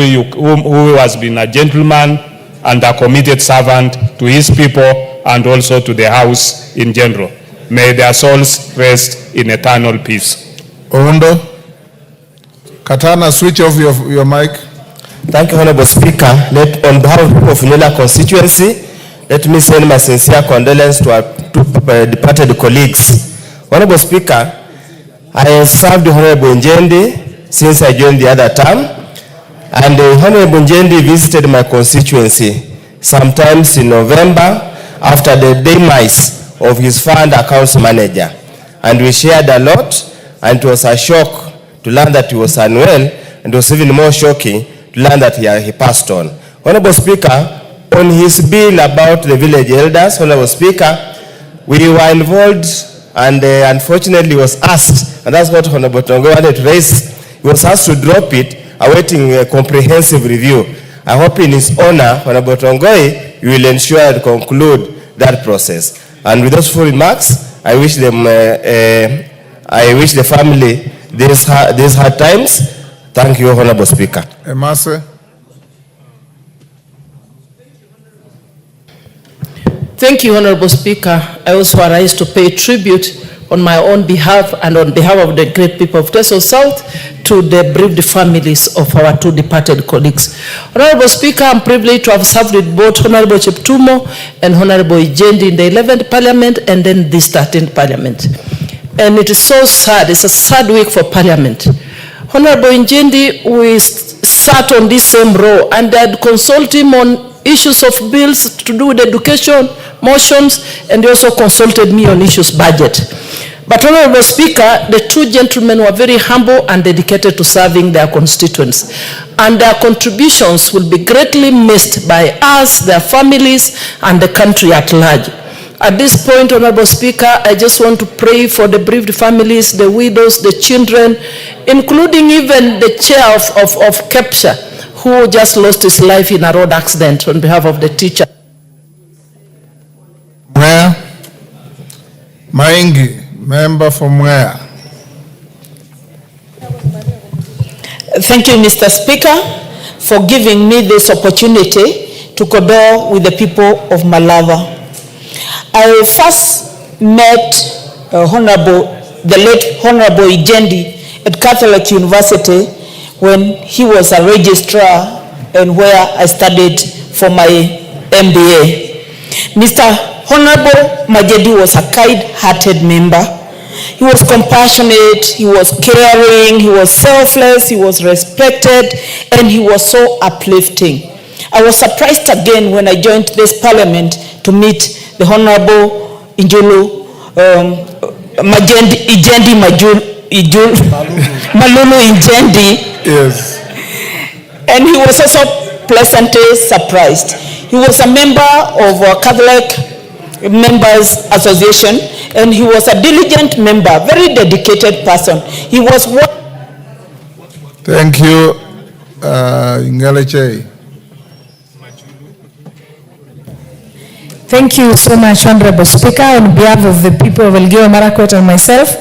has been a gentleman and a committed servant to his people and also to the house in general. May their souls rest in eternal peace. Oundo, Katana, switch off your mic. Thank you, Honorable Speaker. On behalf of the people of Nila constituency, let me send my sincere condolence to our two departed colleagues. Honorable Speaker, I have served Honorable Njendi since I joined the other term, and Honorable Njendi visited my constituency sometimes in November after the demise of his fund accounts manager, and we shared a lot, and it was a shock to learn that he was unwell, and it was even more shocking to learn that he passed on. Honorable Speaker, on his bill about the village elders, Honorable Speaker, we were involved, and unfortunately was asked, and that's what Honorable Tongo wanted to raise, he was asked to drop it, awaiting a comprehensive review. I hope in his honor, Honorable Tongoi, you will ensure and conclude that process. And with those 4 remarks, I wish the family these hard times. Thank you, Honorable Speaker. Emase. Thank you, Honorable Speaker. I also arise to pay tribute on my own behalf and on behalf of the great people of Teso South to the bereaved families of our two departed colleagues. Honorable Speaker, I'm privileged to have served with both Honorable Cheptumo and Honorable Ijendi in the 11th Parliament and then this 13th Parliament. And it is so sad, it's a sad week for Parliament. Honorable Ijendi, we sat on this same row and I had consulted him on issues of bills to do with education, motions, and he also consulted me on issues budget. But Honorable Speaker, the two gentlemen were very humble and dedicated to serving their constituents. And their contributions will be greatly missed by us, their families, and the country at large. At this point, Honorable Speaker, I just want to pray for the bereaved families, the widows, the children, including even the chair of KEPSHA, who just lost his life in a road accident on behalf of the teacher. Mwea, Maingi, member from where? Thank you, Mr. Speaker, for giving me this opportunity to condole with the people of Malava. I first met the late Honorable Ijendi at Catholic University when he was a registrar and where I studied for my MBA. Mr. Honorable Majedi was a kind-hearted member. He was compassionate, he was caring, he was selfless, he was respected, and he was so uplifting. I was surprised again when I joined this parliament to meet the Honorable Malulu Ijendi. Yes. And he was also pleasantly surprised. He was a member of a Catholic Members Association, and he was a diligent member, very dedicated person. He was one. Thank you, Ngaleche. Thank you so much, Honorable Speaker. On behalf of the people of Elgeyo Marakwet and myself,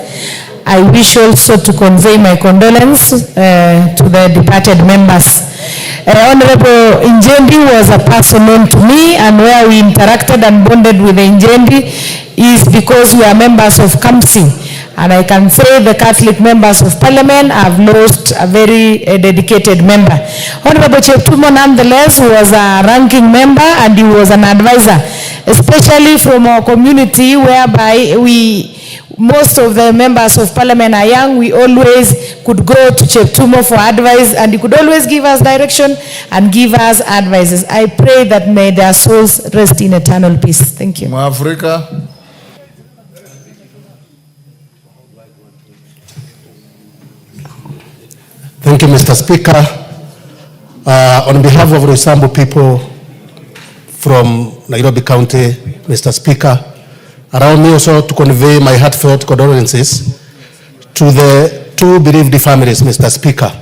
I wish also to convey my condolence to the departed members. Honorable Injendi was a person known to me, and where we interacted and bonded with Injendi is because we are members of CAMSI. And I can say the Catholic members of Parliament have lost a very dedicated member. Honorable Cheptumo, nonetheless, was a ranking member and he was an advisor, especially from our community whereby most of the members of Parliament are young. We always could go to Cheptumo for advice, and he could always give us direction and give us advices. I pray that may their souls rest in eternal peace. Thank you. Africa. Thank you, Mr. Speaker. On behalf of Roysambu people from Nairobi County, Mr. Speaker, allow me also to convey my heartfelt condolences to the two bereaved families, Mr. Speaker.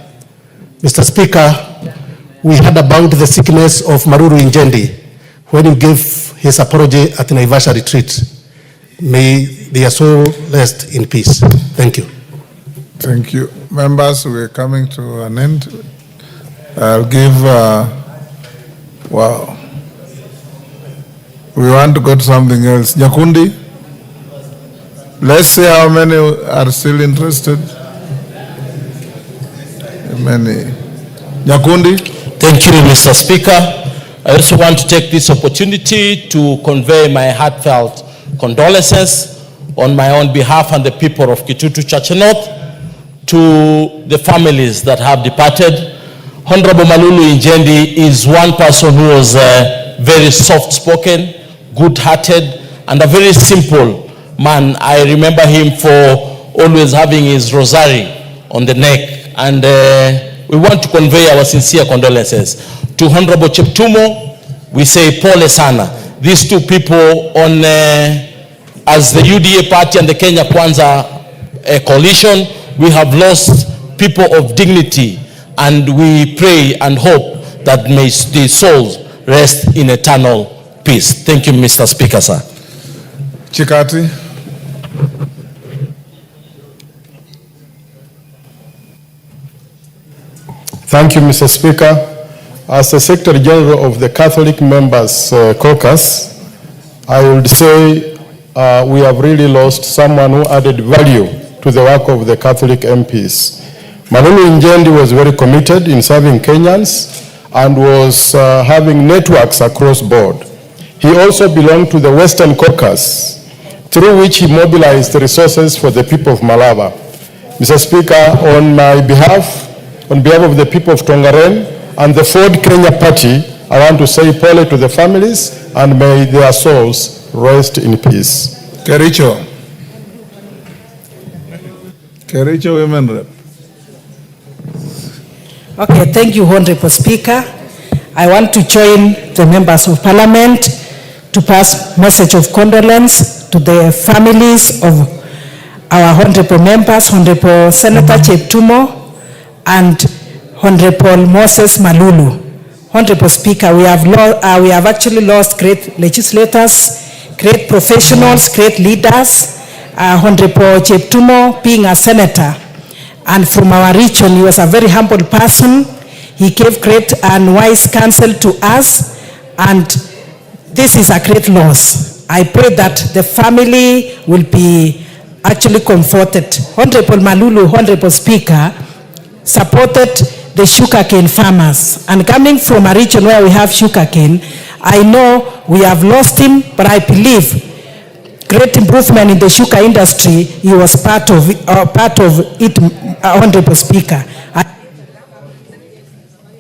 Mr. Speaker, we heard about the sickness of Maruru Injendi when he gave his apology at Naivasha retreat. May their soul rest in peace. Thank you. Thank you. Members, we're coming to an end. I'll give, wow. We want to go to something else. Nyakundi? Let's see how many are still interested. Many. Nyakundi? Thank you, Mr. Speaker. I also want to take this opportunity to convey my heartfelt condolences on my own behalf and the people of Kitutu Church North to the families that have departed. Honorable Malulu Injendi is one person who was very soft-spoken, good-hearted, and a very simple man. I remember him for always having his rosary on the neck. And we want to convey our sincere condolences. To Honorable Cheptumo, we say pole sana. These two people on, as the UDA party and the Kenya Kwanza coalition, we have lost people of dignity, and we pray and hope that may their souls rest in eternal peace. Thank you, Mr. Speaker, sir. Chikati. Thank you, Mr. Speaker. As the Secretary General of the Catholic Members Caucus, I would say we have really lost someone who added value to the work of the Catholic MPs. Malulu Injendi was very committed in serving Kenyans and was having networks across board. He also belonged to the Western Caucus, through which he mobilized resources for the people of Malava. Mr. Speaker, on behalf of the people of Tongaren and the Ford Kenya Party, I want to say pole to the families and may their souls rest in peace. Kericho. Kericho Women Rep. Okay, thank you, Honorable Speaker. I want to join the members of Parliament to pass message of condolence to the families of our honorable members, Honorable Senator Cheptumo and Honorable Moses Malulu. Honorable Speaker, we have actually lost great legislators, great professionals, great leaders. Honorable Cheptumo being a senator, and from our region. He was a very humble person. He gave great and wise counsel to us, and this is a great loss. I pray that the family will be actually comforted. Honorable Malulu, Honorable Speaker, supported the sugarcane farmers. And coming from a region where we have sugarcane, I know we have lost him, but I believe great improvement in the sugar industry, he was part of it, Honorable Speaker.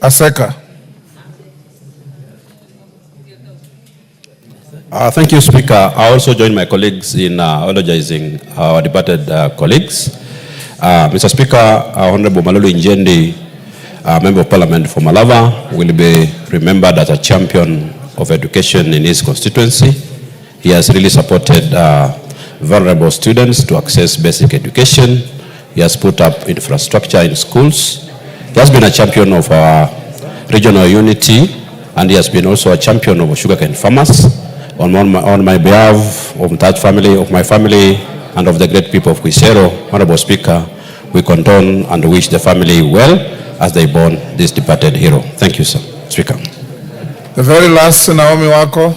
Aseka. Thank you, Speaker. I also join my colleagues in eulogizing our departed colleagues. Mr. Speaker, Honorable Malulu Injendi, Member of Parliament for Malava, will be remembered as a champion of education in his constituency. He has really supported vulnerable students to access basic education. He has put up infrastructure in schools. He has been a champion of our regional unity, and he has been also a champion of sugarcane farmers. On my behalf, of that family, of my family, and of the great people of Quisero, Honorable Speaker, we condone and wish the family well as they mourn this departed hero. Thank you, sir. Speaker. The very last, Naomi Wako.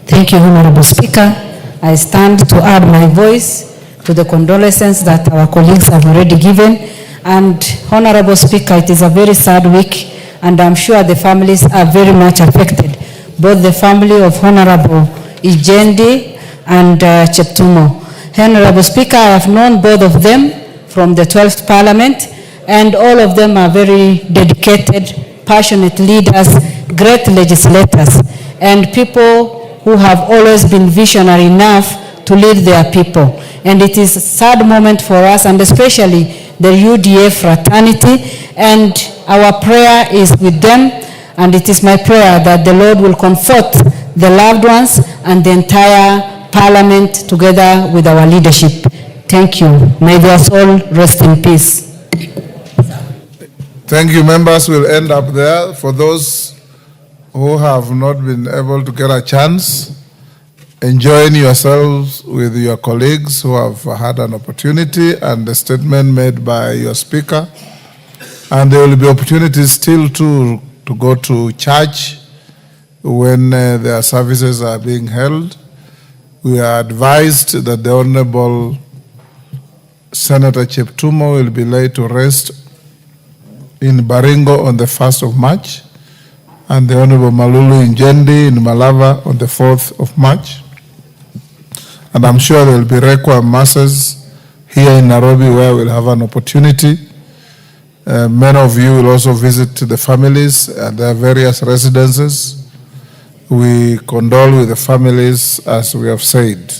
Thank you, Honorable Speaker. I stand to add my voice to the condolences that our colleagues have already given. And Honorable Speaker, it is a very sad week, and I'm sure the families are very much affected. Both the family of Honorable Ijendi and Cheptumo. Honorable Speaker, I have known both of them from the 12th Parliament, and all of them are very dedicated, passionate leaders, great legislators, and people who have always been visionary enough to lead their people. And it is a sad moment for us, and especially the UDA fraternity, and our prayer is with them, and it is my prayer that the Lord will comfort the loved ones and the entire Parliament together with our leadership. Thank you. May their soul rest in peace. Thank you, members. We'll end up there. For those who have not been able to get a chance, enjoying yourselves with your colleagues who have had an opportunity, and the statement made by your speaker. And there will be opportunities still to go to church when their services are being held. We are advised that the Honorable Senator Cheptumo will be laid to rest in Baringo on the 1st of March, and the Honorable Malulu Injendi in Malava on the 4th of March. And I'm sure there will be requiem masses here in Nairobi where we'll have an opportunity. Many of you will also visit the families at their various residences. We condole with the families, as we have said.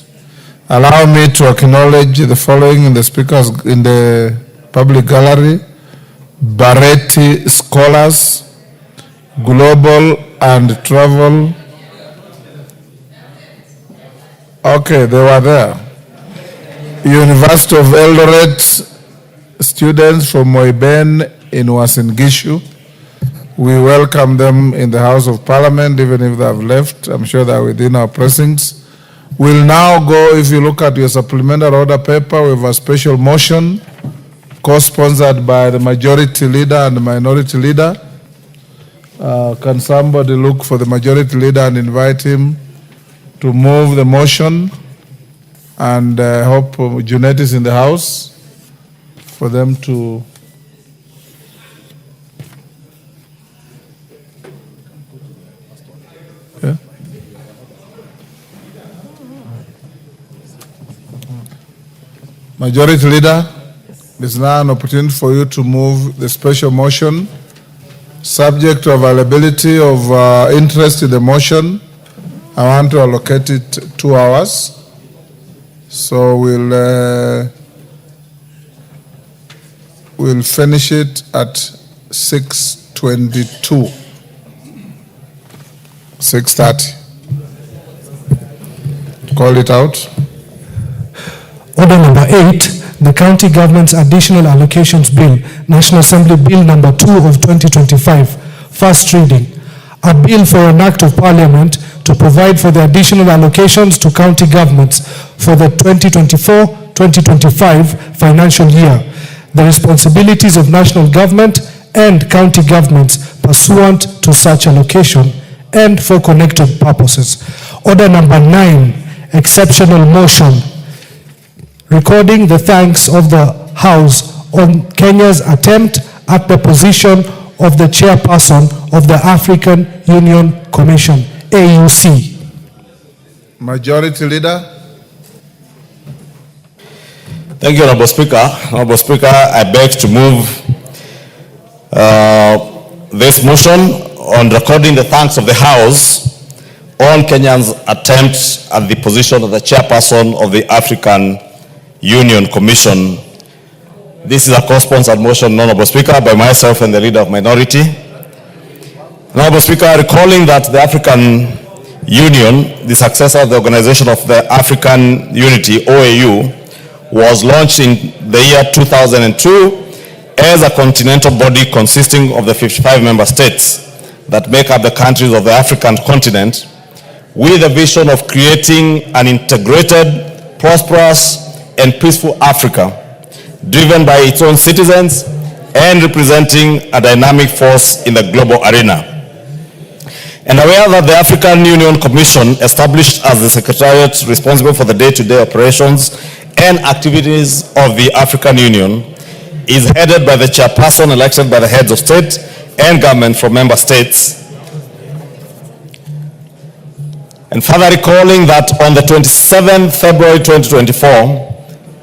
Allow me to acknowledge the following in the public gallery: Baretti Scholars, Global and Travel. Okay, they were there. University of Eldoret students from Moiben in Uasin Gishu. We welcome them in the House of Parliament, even if they have left. I'm sure they are within our precincts. We'll now go, if you look at your supplementary order paper, we have a special motion co-sponsored by the majority leader and the minority leader. Can somebody look for the majority leader and invite him to move the motion? And I hope Junet is in the house for them to... Yeah. Majority Leader, there's now an opportunity for you to move the special motion, subject to availability of interest in the motion. I want to allocate it 2 hours. So we'll finish it at 6:22. 6:30. Call it out. Order number 8, the County Government's Additional Allocations Bill, National Assembly Bill number 2 of 2025, first reading. A bill for an Act of Parliament to provide for the additional allocations to county governments for the 2024-2025 financial year, the responsibilities of national government and county governments pursuant to such allocation, and for connected purposes. Order number 9, exceptional motion, recording the thanks of the House on Kenya's attempt at the position of the chairperson of the African Union Commission, AUC. Majority Leader. Thank you, Honorable Speaker. Honorable Speaker, I beg to move this motion on recording the thanks of the House on Kenya's attempt at the position of the chairperson of the African Union Commission. This is a co-sponsored motion, Honorable Speaker, by myself and the Leader of Minority. Honorable Speaker, recalling that the African Union, the successor of the Organization of the African Unity, OAU, was launched in the year 2002 as a continental body consisting of the 55 member states that make up the countries of the African continent, with a vision of creating an integrated, prosperous, and peaceful Africa, driven by its own citizens and representing a dynamic force in the global arena. And aware that the African Union Commission, established as the Secretariat responsible for the day-to-day operations and activities of the African Union, is headed by the chairperson elected by the heads of state and government from member states. And further recalling that on the 27th February 2024,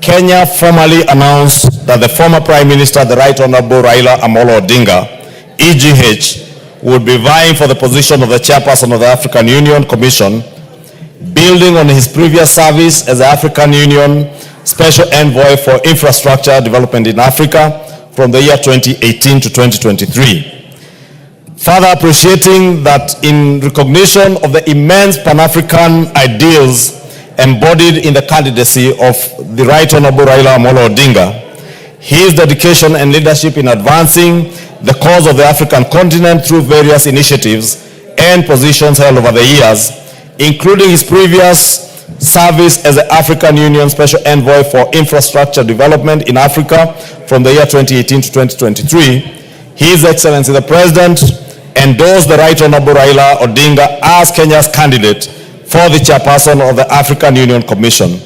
Kenya formally announced that the former Prime Minister, the Right Honorable Raila Amolo Odinga, EGH, would be vying for the position of the chairperson of the African Union Commission, building on his previous service as the African Union Special Envoy for Infrastructure Development in Africa from the year 2018 to 2023. Further appreciating that in recognition of the immense Pan-African ideals embodied in the candidacy of the Right Honorable Raila Amolo Odinga, his dedication and leadership in advancing the cause of the African continent through various initiatives and positions held over the years, including his previous service as the African Union Special Envoy for Infrastructure Development in Africa from the year 2018 to 2023, His Excellency the President endorsed the Right Honorable Raila Odinga as Kenya's candidate for the chairperson of the African Union Commission.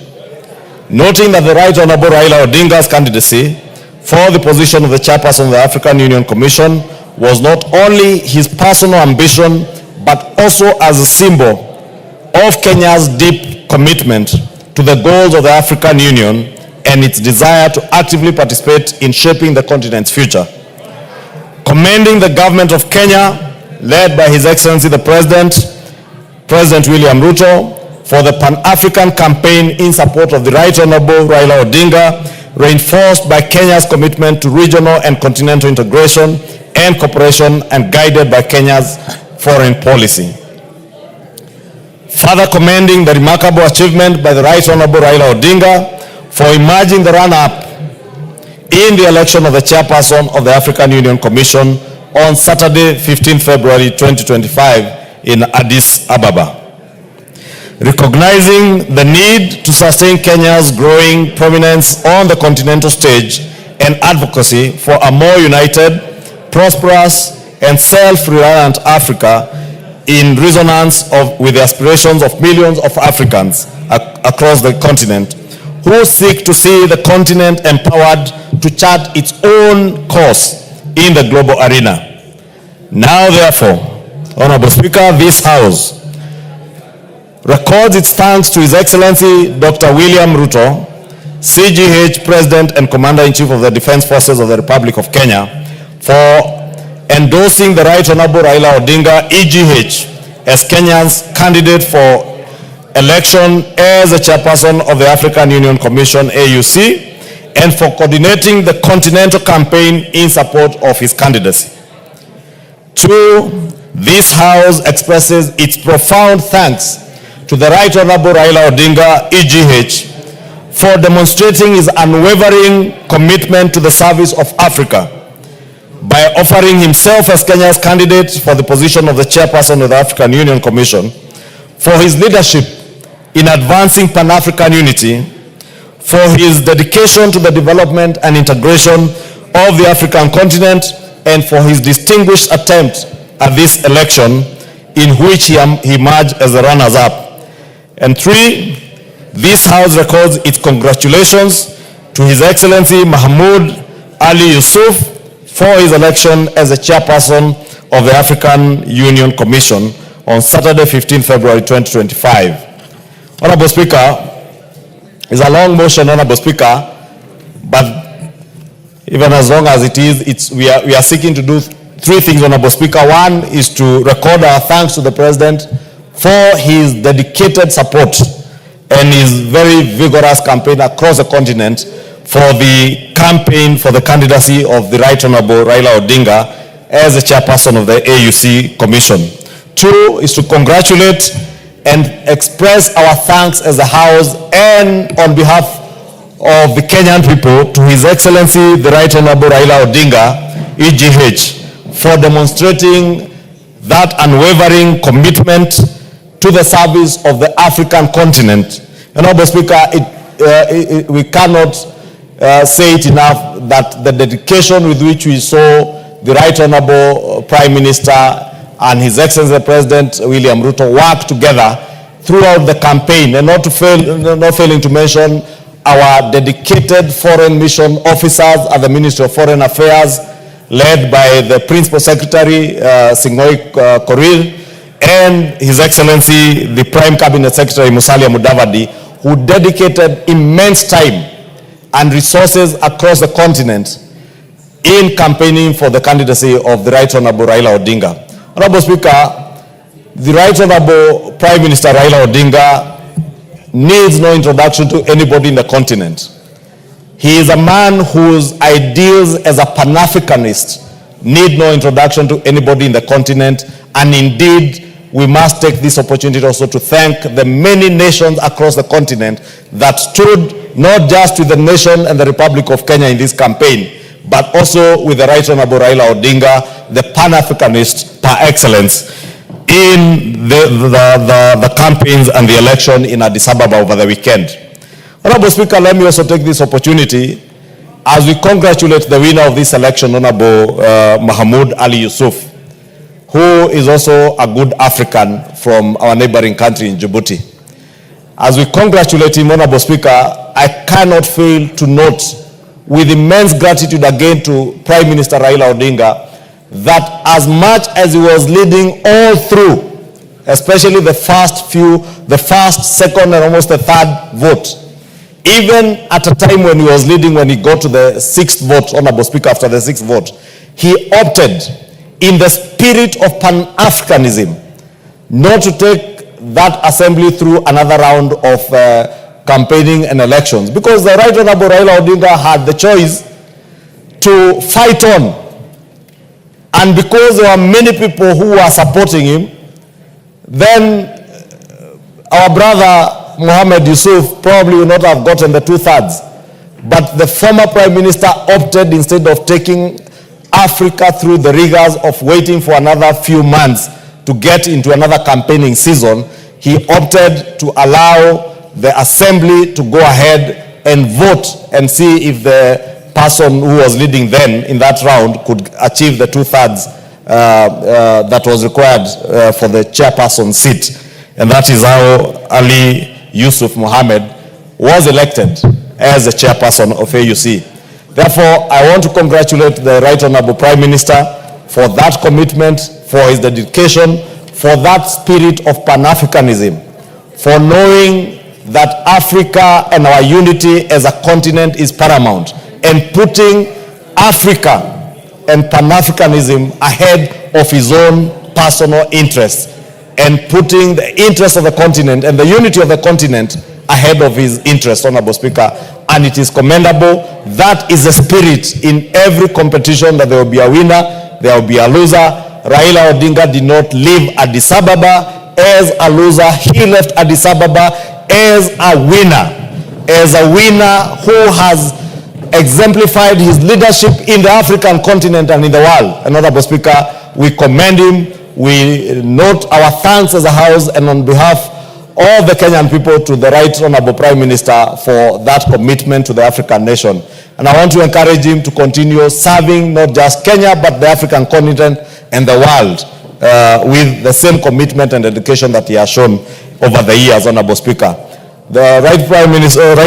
Noting that the Right Honorable Raila Odinga's candidacy for the position of the chairperson of the African Union Commission was not only his personal ambition, but also as a symbol of Kenya's deep commitment to the goals of the African Union and its desire to actively participate in shaping the continent's future. Commending the government of Kenya, led by His Excellency the President William Ruto, for the Pan-African campaign in support of the Right Honorable Raila Odinga, reinforced by Kenya's commitment to regional and continental integration and cooperation, and guided by Kenya's foreign policy. Further commending the remarkable achievement by the Right Honorable Raila Odinga for emerging the runner-up in the election of the chairperson of the African Union Commission on Saturday, 15 February 2025 in Addis Ababa. Recognizing the need to sustain Kenya's growing prominence on the continental stage and advocacy for a more united, prosperous, and self-reliant Africa in resonance with the aspirations of millions of Africans across the continent who seek to see the continent empowered to chart its own course in the global arena. Now, therefore, Honorable Speaker, this House records its thanks to His Excellency Dr. William Ruto, CGH President and Commander-in-Chief of the Defense Forces of the Republic of Kenya, for endorsing the Right Honorable Raila Odinga, EGH, as Kenya's candidate for election as the chairperson of the African Union Commission, AUC, and for coordinating the continental campaign in support of his candidacy. Two, this House expresses its profound thanks to the Right Honorable Raila Odinga, EGH, for demonstrating his unwavering commitment to the service of Africa by offering himself as Kenya's candidate for the position of the chairperson of the African Union Commission, for his leadership in advancing Pan-African unity, for his dedication to the development and integration of the African continent, and for his distinguished attempt at this election in which he emerged as the runners-up. And 3, this House records its congratulations to His Excellency Mahmoud Ali Yusuf for his election as the chairperson of the African Union Commission on Saturday, 15 February 2025. Honorable Speaker, it's a long motion, Honorable Speaker, but even as long as it is, we are seeking to do 3 things, Honorable Speaker. 1 is to record our thanks to the President for his dedicated support and his very vigorous campaign across the continent for the campaign for the candidacy of the Right Honorable Raila Odinga as the chairperson of the AUC Commission. 2 is to congratulate and express our thanks as a House and on behalf of the Kenyan people to His Excellency the Right Honorable Raila Odinga, EGH, for demonstrating that unwavering commitment to the service of the African continent. Honorable Speaker, we cannot say it enough that the dedication with which we saw the Right Honorable Prime Minister and His Excellency the President William Ruto work together throughout the campaign, and not failing to mention our dedicated foreign mission officers at the Ministry of Foreign Affairs, led by the Principal Secretary, Sing'oei Korir, and His Excellency, the Prime Cabinet Secretary, Musalia Mudavadi, who dedicated immense time and resources across the continent in campaigning for the candidacy of the Right Honorable Raila Odinga. Honorable Speaker, the Right Honorable Prime Minister Raila Odinga needs no introduction to anybody in the continent. He is a man whose ideals as a Pan-Africanist need no introduction to anybody in the continent, and indeed, we must take this opportunity also to thank the many nations across the continent that stood not just with the nation and the Republic of Kenya in this campaign, but also with the Right Honorable Raila Odinga, the Pan-Africanist par excellence, in the campaigns and the election in Addis Ababa over the weekend. Honorable Speaker, let me also take this opportunity as we congratulate the winner of this election, Honorable Mahmoud Ali Yusuf, who is also a good African from our neighboring country in Djibouti. As we congratulate him, Honorable Speaker, I cannot fail to note with immense gratitude again to Prime Minister Raila Odinga that as much as he was leading all through, especially the first, second, and almost the third vote, even at a time when he was leading, when he got to the 6th vote, Honorable Speaker, after the 6th vote, he opted in the spirit of Pan-Africanism not to take that assembly through another round of campaigning and elections, because the Right Honorable Raila Odinga had the choice to fight on. And because there were many people who were supporting him, then our brother Mohamed Yusuf probably would not have gotten the 2/3. But the former Prime Minister opted, instead of taking Africa through the rigors of waiting for another few months to get into another campaigning season, he opted to allow the assembly to go ahead and vote and see if the person who was leading then in that round could achieve the 2/3 that was required for the chairperson seat. And that is how Ali Yusuf Mohammed was elected as the chairperson of AUC. Therefore, I want to congratulate the Right Honorable Prime Minister for that commitment, for his dedication, for that spirit of Pan-Africanism, for knowing that Africa and our unity as a continent is paramount, and putting Africa and Pan-Africanism ahead of his own personal interests, and putting the interests of the continent and the unity of the continent ahead of his interests, Honorable Speaker. And it is commendable. That is the spirit in every competition, that there will be a winner, there will be a loser. Raila Odinga did not leave Addis Ababa as a loser. He left Addis Ababa as a winner who has exemplified his leadership in the African continent and in the world. And Honorable Speaker, we commend him, we note our thanks as a House and on behalf of the Kenyan people to the Right Honorable Prime Minister for that commitment to the African nation. And I want to encourage him to continue serving not just Kenya, but the African continent and the world with the same commitment and dedication that he has shown over the years, Honorable Speaker. The Right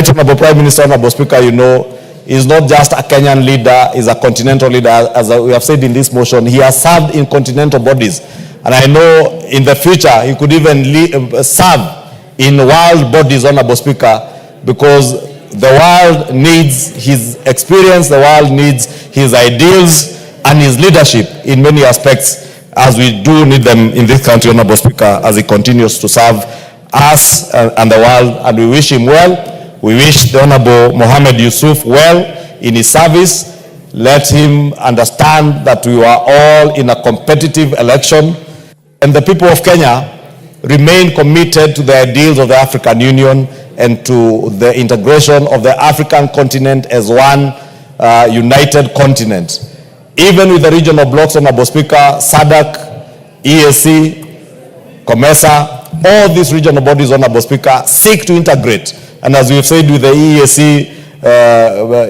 Honorable Prime Minister, Honorable Speaker, you know, is not just a Kenyan leader, is a continental leader. As we have said in this motion, he has served in continental bodies. And I know in the future he could even serve in world bodies, Honorable Speaker, because the world needs his experience, the world needs his ideals and his leadership in many aspects, as we do need them in this country, Honorable Speaker, as he continues to serve us and the world, and we wish him well. We wish the Honorable Mohamed Yusuf well in his service. Let him understand that we are all in a competitive election, and the people of Kenya remain committed to the ideals of the African Union and to the integration of the African continent as one united continent. Even with the regional blocks, Honorable Speaker, SADC, EAC, COMESA, all these regional bodies, Honorable Speaker, seek to integrate. And as we have said with the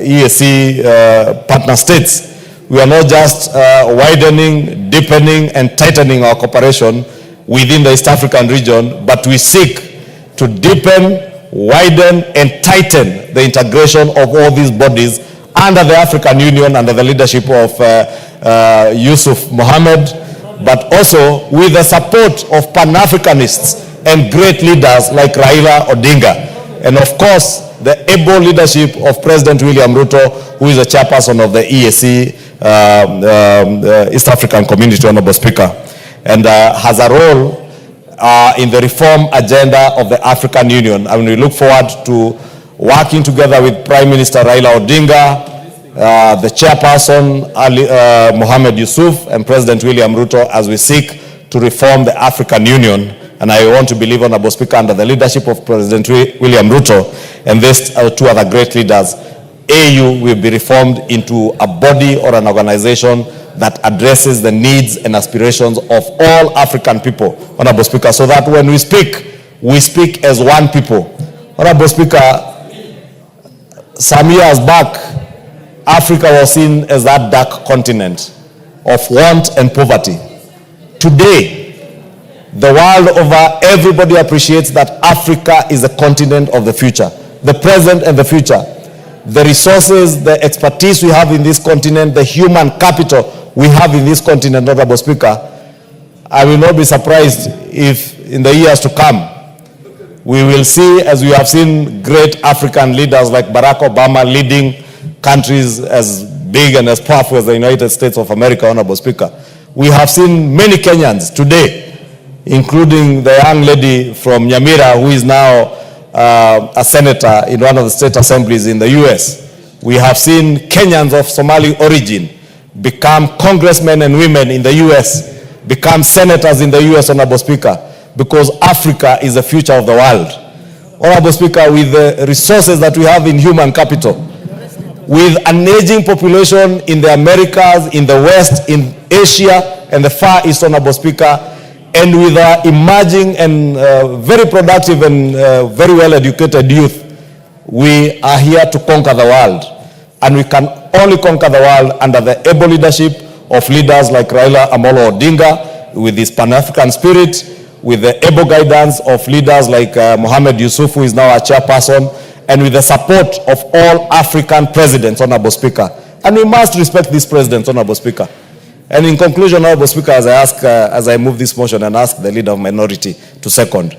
EAC partner states, we are not just widening, deepening, and tightening our cooperation within the East African region, but we seek to deepen, widen, and tighten the integration of all these bodies under the African Union, under the leadership of Yusuf Mohammed, but also with the support of Pan-Africanists and great leaders like Raila Odinga. And of course, the able leadership of President William Ruto, who is the chairperson of the EAC, East African Community, Honorable Speaker, and has a role in the reform agenda of the African Union. And we look forward to working together with Prime Minister Raila Odinga, the chairperson Mohamed Yusuf, and President William Ruto as we seek to reform the African Union. And I want to believe, Honorable Speaker, under the leadership of President William Ruto and these two other great leaders, AU will be reformed into a body or an organization that addresses the needs and aspirations of all African people, Honorable Speaker, so that when we speak as one people. Honorable Speaker, some years back, Africa was seen as that dark continent of want and poverty. Today, the world over, everybody appreciates that Africa is a continent of the future, the present and the future. The resources, the expertise we have in this continent, the human capital we have in this continent, Honorable Speaker, I will not be surprised if in the years to come, we will see, as we have seen great African leaders like Barack Obama leading countries as big and as powerful as the United States of America, Honorable Speaker. We have seen many Kenyans today, including the young lady from Nyamira, who is now a senator in one of the state assemblies in the US. We have seen Kenyans of Somali origin become congressmen and women in the US, become senators in the US, Honorable Speaker, because Africa is the future of the world. Honorable Speaker, with the resources that we have in human capital, with an aging population in the Americas, in the West, in Asia, and the Far East, Honorable Speaker, and with our emerging and very productive and very well-educated youth, we are here to conquer the world. And we can only conquer the world under the able leadership of leaders like Raila Amolo Odinga, with his Pan-African spirit, with the able guidance of leaders like Mohamed Yusuf, who is now our chairperson, and with the support of all African presidents, Honorable Speaker. And we must respect these presidents, Honorable Speaker. And in conclusion, Honorable Speaker, as I move this motion and ask the leader of minority to second,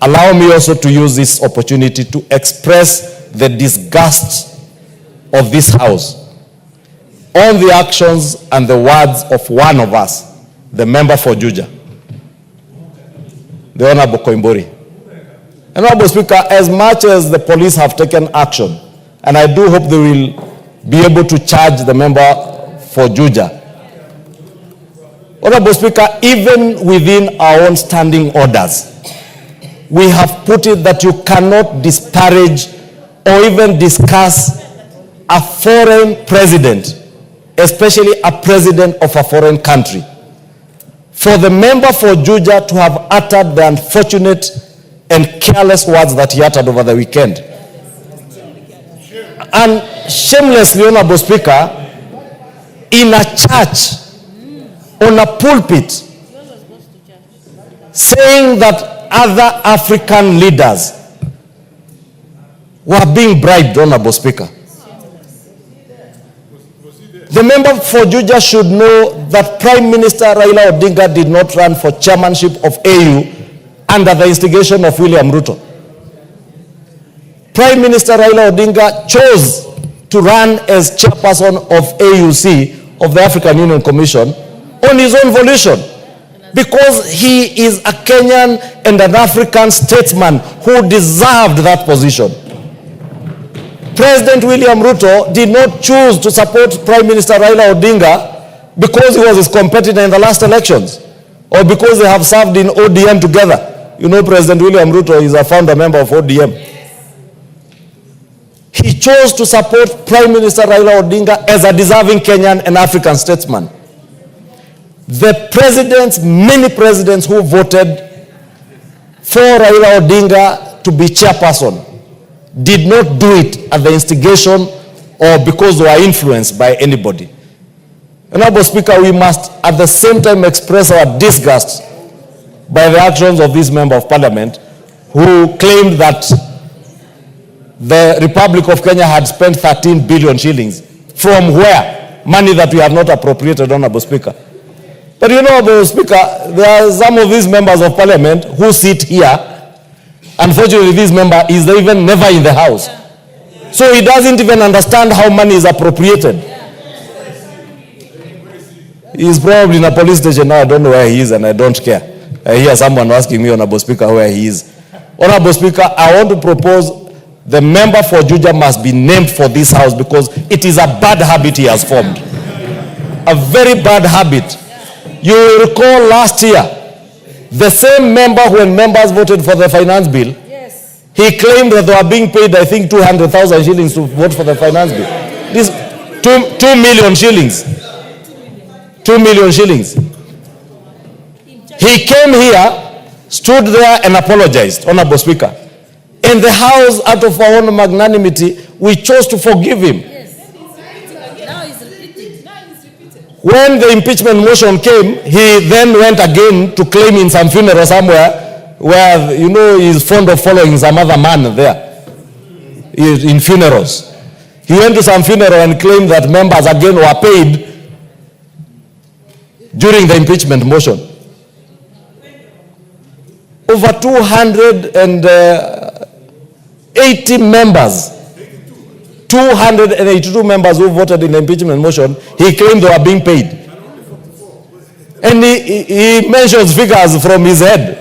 allow me also to use this opportunity to express the disgust of this House on the actions and the words of one of us, the member for Juja, the Honorable Koimburi. And Honorable Speaker, as much as the police have taken action, and I do hope they will be able to charge the member for Juja, Honorable Speaker, even within our own standing orders, we have put it that you cannot disparage or even discuss a foreign president, especially a president of a foreign country, for the member for Juja to have uttered the unfortunate and careless words that he uttered over the weekend. And shamelessly, Honorable Speaker, in a church, on a pulpit, saying that other African leaders were being bribed, Honorable Speaker. The member for Juja should know that Prime Minister Raila Odinga did not run for chairmanship of AU under the instigation of William Ruto. Prime Minister Raila Odinga chose to run as chairperson of AUC, of the African Union Commission, on his own volition, because he is a Kenyan and an African statesman who deserved that position. President William Ruto did not choose to support Prime Minister Raila Odinga because he was his competitor in the last elections, or because they have served in ODM together. You know, President William Ruto is a founder member of ODM. He chose to support Prime Minister Raila Odinga as a deserving Kenyan and African statesman. The presidents, many presidents who voted for Raila Odinga to be chairperson, did not do it at the instigation or because they were influenced by anybody. Honorable Speaker, we must at the same time express our disgust by the actions of this member of parliament who claimed that the Republic of Kenya had spent 13 billion shillings. From where? Money that we have not appropriated, Honorable Speaker. But you know, Honorable Speaker, there are some of these members of parliament who sit here. Unfortunately, this member is even never in the house. So he doesn't even understand how money is appropriated. He's probably in a police station now. I don't know where he is and I don't care. I hear someone asking me, Honorable Speaker, where he is. Honorable Speaker, I want to propose the member for Juja must be named for this house because it is a bad habit he has formed. A very bad habit. You will recall last year, the same member, when members voted for the finance bill, yes, he claimed that they were being paid, I think, 200,000 shillings to vote for the finance bill. This 2 million shillings. 2 million shillings. He came here, stood there and apologized, Honorable Speaker. In the House, out of our own magnanimity, we chose to forgive him. When the impeachment motion came, he then went again to claim in some funeral somewhere where, you know, he's fond of following some other man there in funerals. He went to some funeral and claimed that members again were paid during the impeachment motion. Over 280 members, 282 members who voted in the impeachment motion, he claimed they were being paid. And he mentions figures from his head.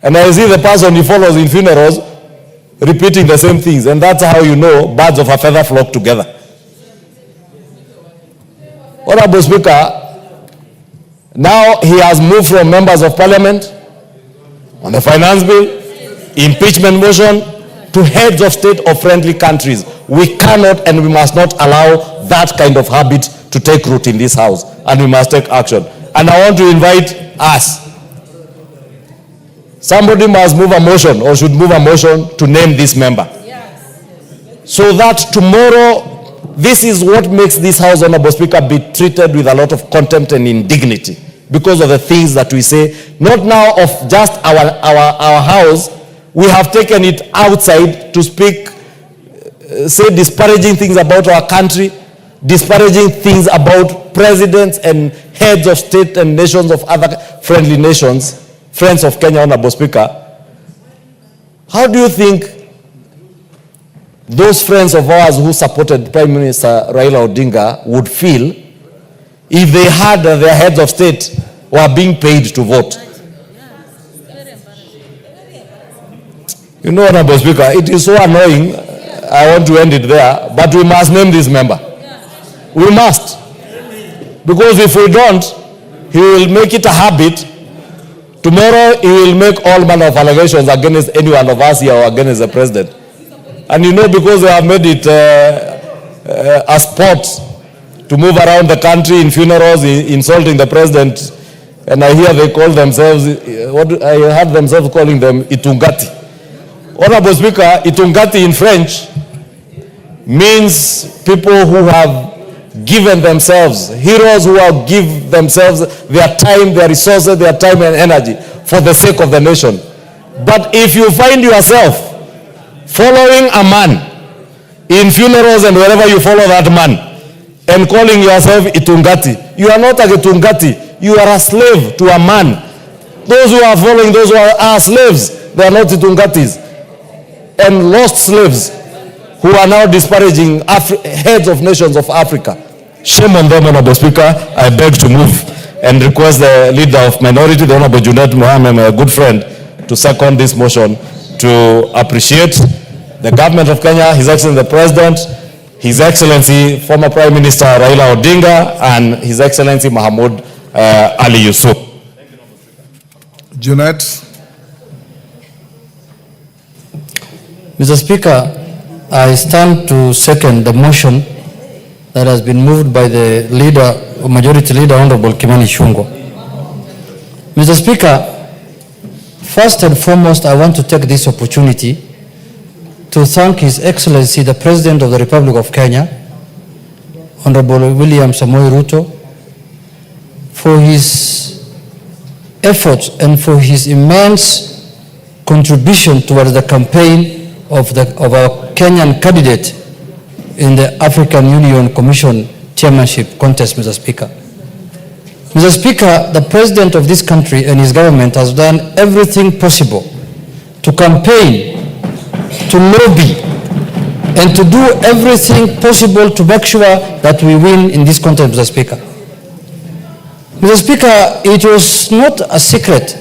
And I see the person he follows in funerals repeating the same things. And that's how you know birds of a feather flock together. Honorable Speaker, now he has moved from members of parliament on the finance bill, impeachment motion, to heads of state of friendly countries. We cannot and we must not allow that kind of habit to take root in this house, and we must take action. And I want to invite us. Somebody must move a motion or should move a motion to name this member. So that tomorrow, this is what makes this house, Honorable Speaker, be treated with a lot of contempt and indignity because of the things that we say, not now of just our house. We have taken it outside to speak, say disparaging things about our country, disparaging things about presidents and heads of state and nations of other friendly nations, friends of Kenya, Honorable Speaker. How do you think those friends of ours who supported Prime Minister Raila Odinga would feel if they had their heads of state were being paid to vote? You know, Honorable Speaker, it is so annoying. I want to end it there, but we must name this member. We must. Because if we don't, he will make it a habit. Tomorrow, he will make all manner of allegations against any one of us here or against the president. And you know, because they have made it a sport to move around the country in funerals, insulting the president. And I hear they call themselves, I heard themselves calling them Itungati. Honorable Speaker, Itungati in French means people who have given themselves, heroes who have given themselves their time, their resources, their time and energy for the sake of the nation. But if you find yourself following a man in funerals and wherever you follow that man and calling yourself Itungati, you are not a Itungati, you are a slave to a man. Those who are following, those who are slaves, they are not Itungatis. And lost slaves who are now disparaging heads of nations of Africa. Shame on them, Honorable Speaker. I beg to move and request the leader of minority, the Honorable Junet Mohammed, my good friend, to second this motion to appreciate the government of Kenya, His Excellency the President, His Excellency former Prime Minister Raila Odinga, and His Excellency Mahmoud Ali Yusuf. Junet. Mr. Speaker, I stand to second the motion that has been moved by the leader, Majority Leader, Honorable Kimani Ichung'wah. Mr. Speaker, first and foremost, I want to take this opportunity to thank His Excellency, the President of the Republic of Kenya, Honorable William Samoei Ruto, for his efforts and for his immense contribution towards the campaign of our Kenyan candidate in the African Union Commission chairmanship contest, Mr. Speaker. Mr. Speaker, the President of this country and his government has done everything possible to campaign, to lobby, and to do everything possible to make sure that we win in this contest, Mr. Speaker. Mr. Speaker, it was not a secret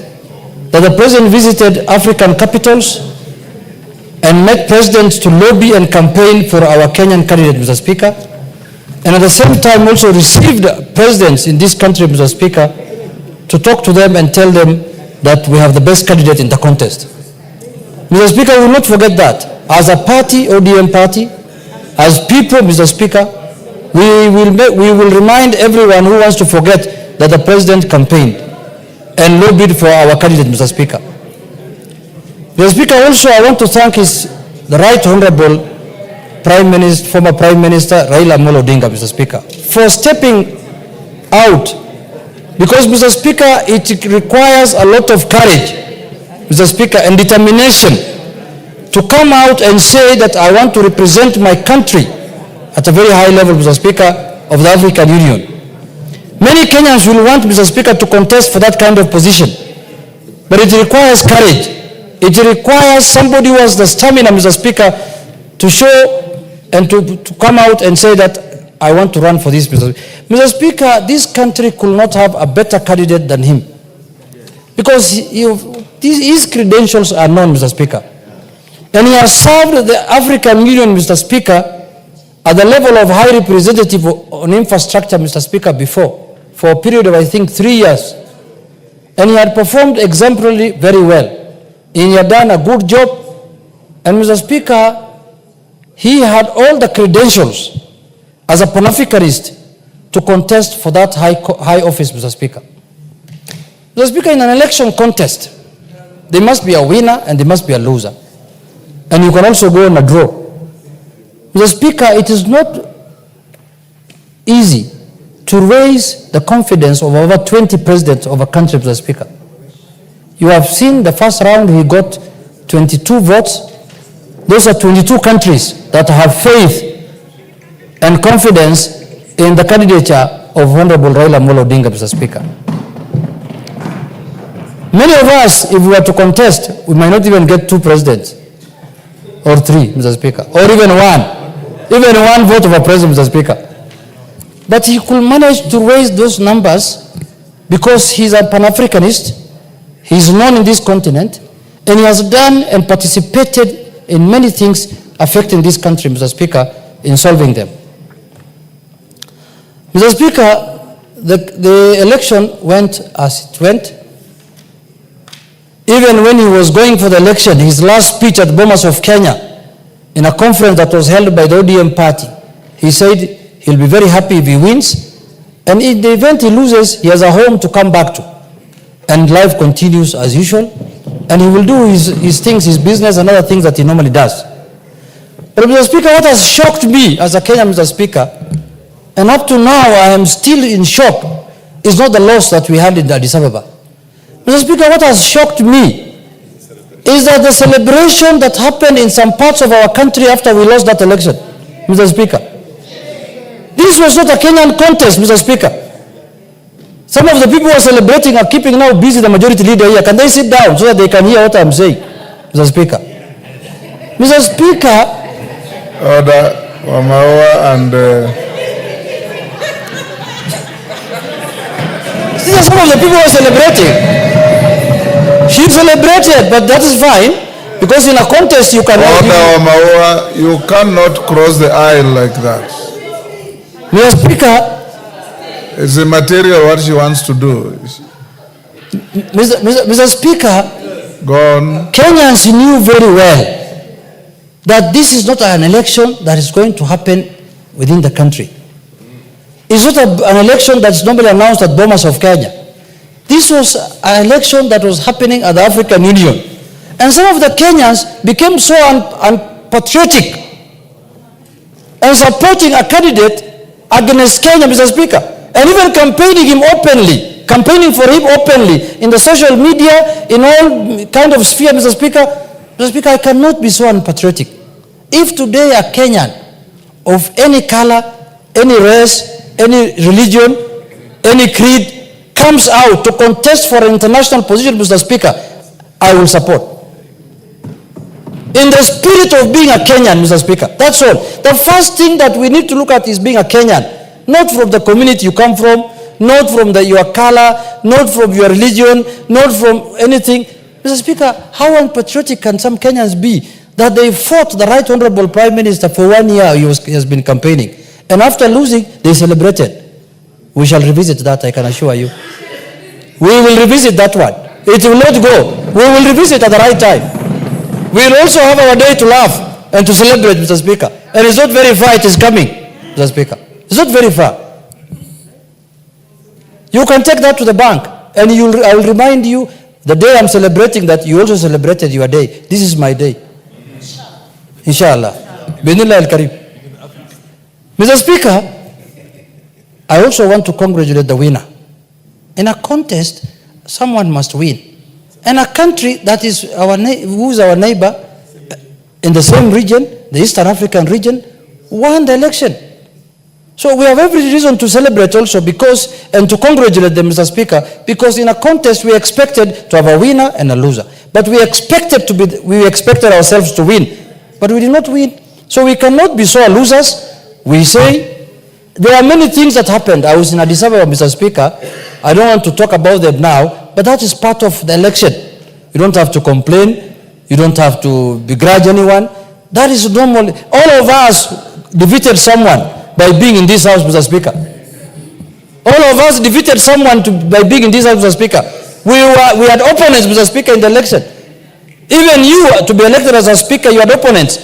that the President visited African capitals and met presidents to lobby and campaign for our Kenyan candidate, Mr. Speaker, and at the same time also received presidents in this country, Mr. Speaker, to talk to them and tell them that we have the best candidate in the contest. Mr. Speaker, we will not forget that. As a party, ODM party, as people, Mr. Speaker, we will remind everyone who wants to forget that the president campaigned and lobbied for our candidate, Mr. Speaker. Mr. Speaker, also I want to thank the Right Honorable former Prime Minister Raila Amolo Odinga, Mr. Speaker, for stepping out, because, Mr. Speaker, it requires a lot of courage, Mr. Speaker, and determination to come out and say that I want to represent my country at a very high level, Mr. Speaker, of the African Union. Many Kenyans will want, Mr. Speaker, to contest for that kind of position, but it requires courage. It requires somebody who has the stamina, Mr. Speaker, to show and to come out and say that I want to run for this, Mr. Speaker. Mr. Speaker, this country could not have a better candidate than him, because his credentials are known, Mr. Speaker. And he has served the African Union, Mr. Speaker, at the level of High Representative on Infrastructure, Mr. Speaker, before, for a period of, I think, 3 years. And he had performed exemplarily very well. He had done a good job, and Mr. Speaker, he had all the credentials as a Pan-Africanist to contest for that high office, Mr. Speaker. Mr. Speaker, in an election contest, there must be a winner and there must be a loser. And you can also go on a draw. Mr. Speaker, it is not easy to raise the confidence of over 20 presidents of a country, Mr. Speaker. You have seen the first round, he got 22 votes. Those are 22 countries that have faith and confidence in the candidature of Honorable Raila Amolo Odinga, Mr. Speaker. Many of us, if we were to contest, we might not even get 2 presidents or 3, Mr. Speaker, or even one vote of a president, Mr. Speaker. But he could manage to raise those numbers because he's a Pan-Africanist. He's known in this continent, and he has done and participated in many things affecting this country, Mr. Speaker, in solving them. Mr. Speaker, the election went as it went. Even when he was going for the election, his last speech at Bomas of Kenya, in a conference that was held by the ODM party, he said he He'll be very happy if he wins. And in the event he loses, he has a home to come back to. And life continues as usual. And he will do his things, his business and other things that he normally does. But Mr. Speaker, what has shocked me as a Kenyan, Mr. Speaker, and up to now I am still in shock, is not the loss that we had in Addis Ababa. Mr. Speaker, what has shocked me is that the celebration that happened in some parts of our country after we lost that election, Mr. Speaker. This was not a Kenyan contest, Mr. Speaker. Some of the people who are celebrating are keeping now busy the majority leader here. Can they sit down so that they can hear what I'm saying, Mr. Speaker? Mr. Speaker. Order, Wamawa and... These are some of the people who are celebrating. She celebrated, but that is fine. Because in a contest you cannot... Order, Wamawa, you cannot cross the aisle like that. Mr. Speaker, it's immaterial what she wants to do. Mr. Speaker, go on. Kenyans knew very well that this is not an election that is going to happen within the country. It's not an election that's normally announced at Bomas of Kenya. This was an election that was happening at the African Union. And some of the Kenyans became so unpatriotic and supporting a candidate against Kenya, Mr. Speaker, and even campaigning for him openly in the social media, in all kind of sphere, Mr. Speaker. Mr. Speaker, I cannot be so unpatriotic. If today a Kenyan of any color, any race, any religion, any creed comes out to contest for an international position, Mr. Speaker, I will support. In the spirit of being a Kenyan, Mr. Speaker, that's all. The first thing that we need to look at is being a Kenyan, not from the community you come from, not from your color, not from your religion, not from anything. Mr. Speaker, how unpatriotic can some Kenyans be that they fought the Right Honorable Prime Minister for 1 year he has been campaigning, and after losing, they celebrated. We shall revisit that, I can assure you. We will revisit that one. It will not go. We will revisit at the right time. We will also have our day to laugh and to celebrate, Mr. Speaker. And it's not very far, it is coming, Mr. Speaker. It's not very far. You can take that to the bank, and I will remind you the day I'm celebrating that you also celebrated your day. This is my day. Inshallah. Binillah al-Karim. Mr. Speaker, I also want to congratulate the winner. In a contest, someone must win. And a country that is who is our neighbor in the same region, the Eastern African region, won the election. So we have every reason to celebrate also and to congratulate them, Mr. Speaker, because in a contest we expected to have a winner and a loser. But we expected ourselves to win, but we did not win. So we cannot be so losers. We say there are many things that happened. I was in Addis Ababa, Mr. Speaker. I don't want to talk about them now, but that is part of the election. You don't have to complain. You don't have to begrudge anyone. That is normal. All of us defeated someone by being in this house, Mr. Speaker. All of us defeated someone by being in this house, Mr. Speaker. We had opponents, Mr. Speaker, in the election. Even you, to be elected as a speaker, you had opponents.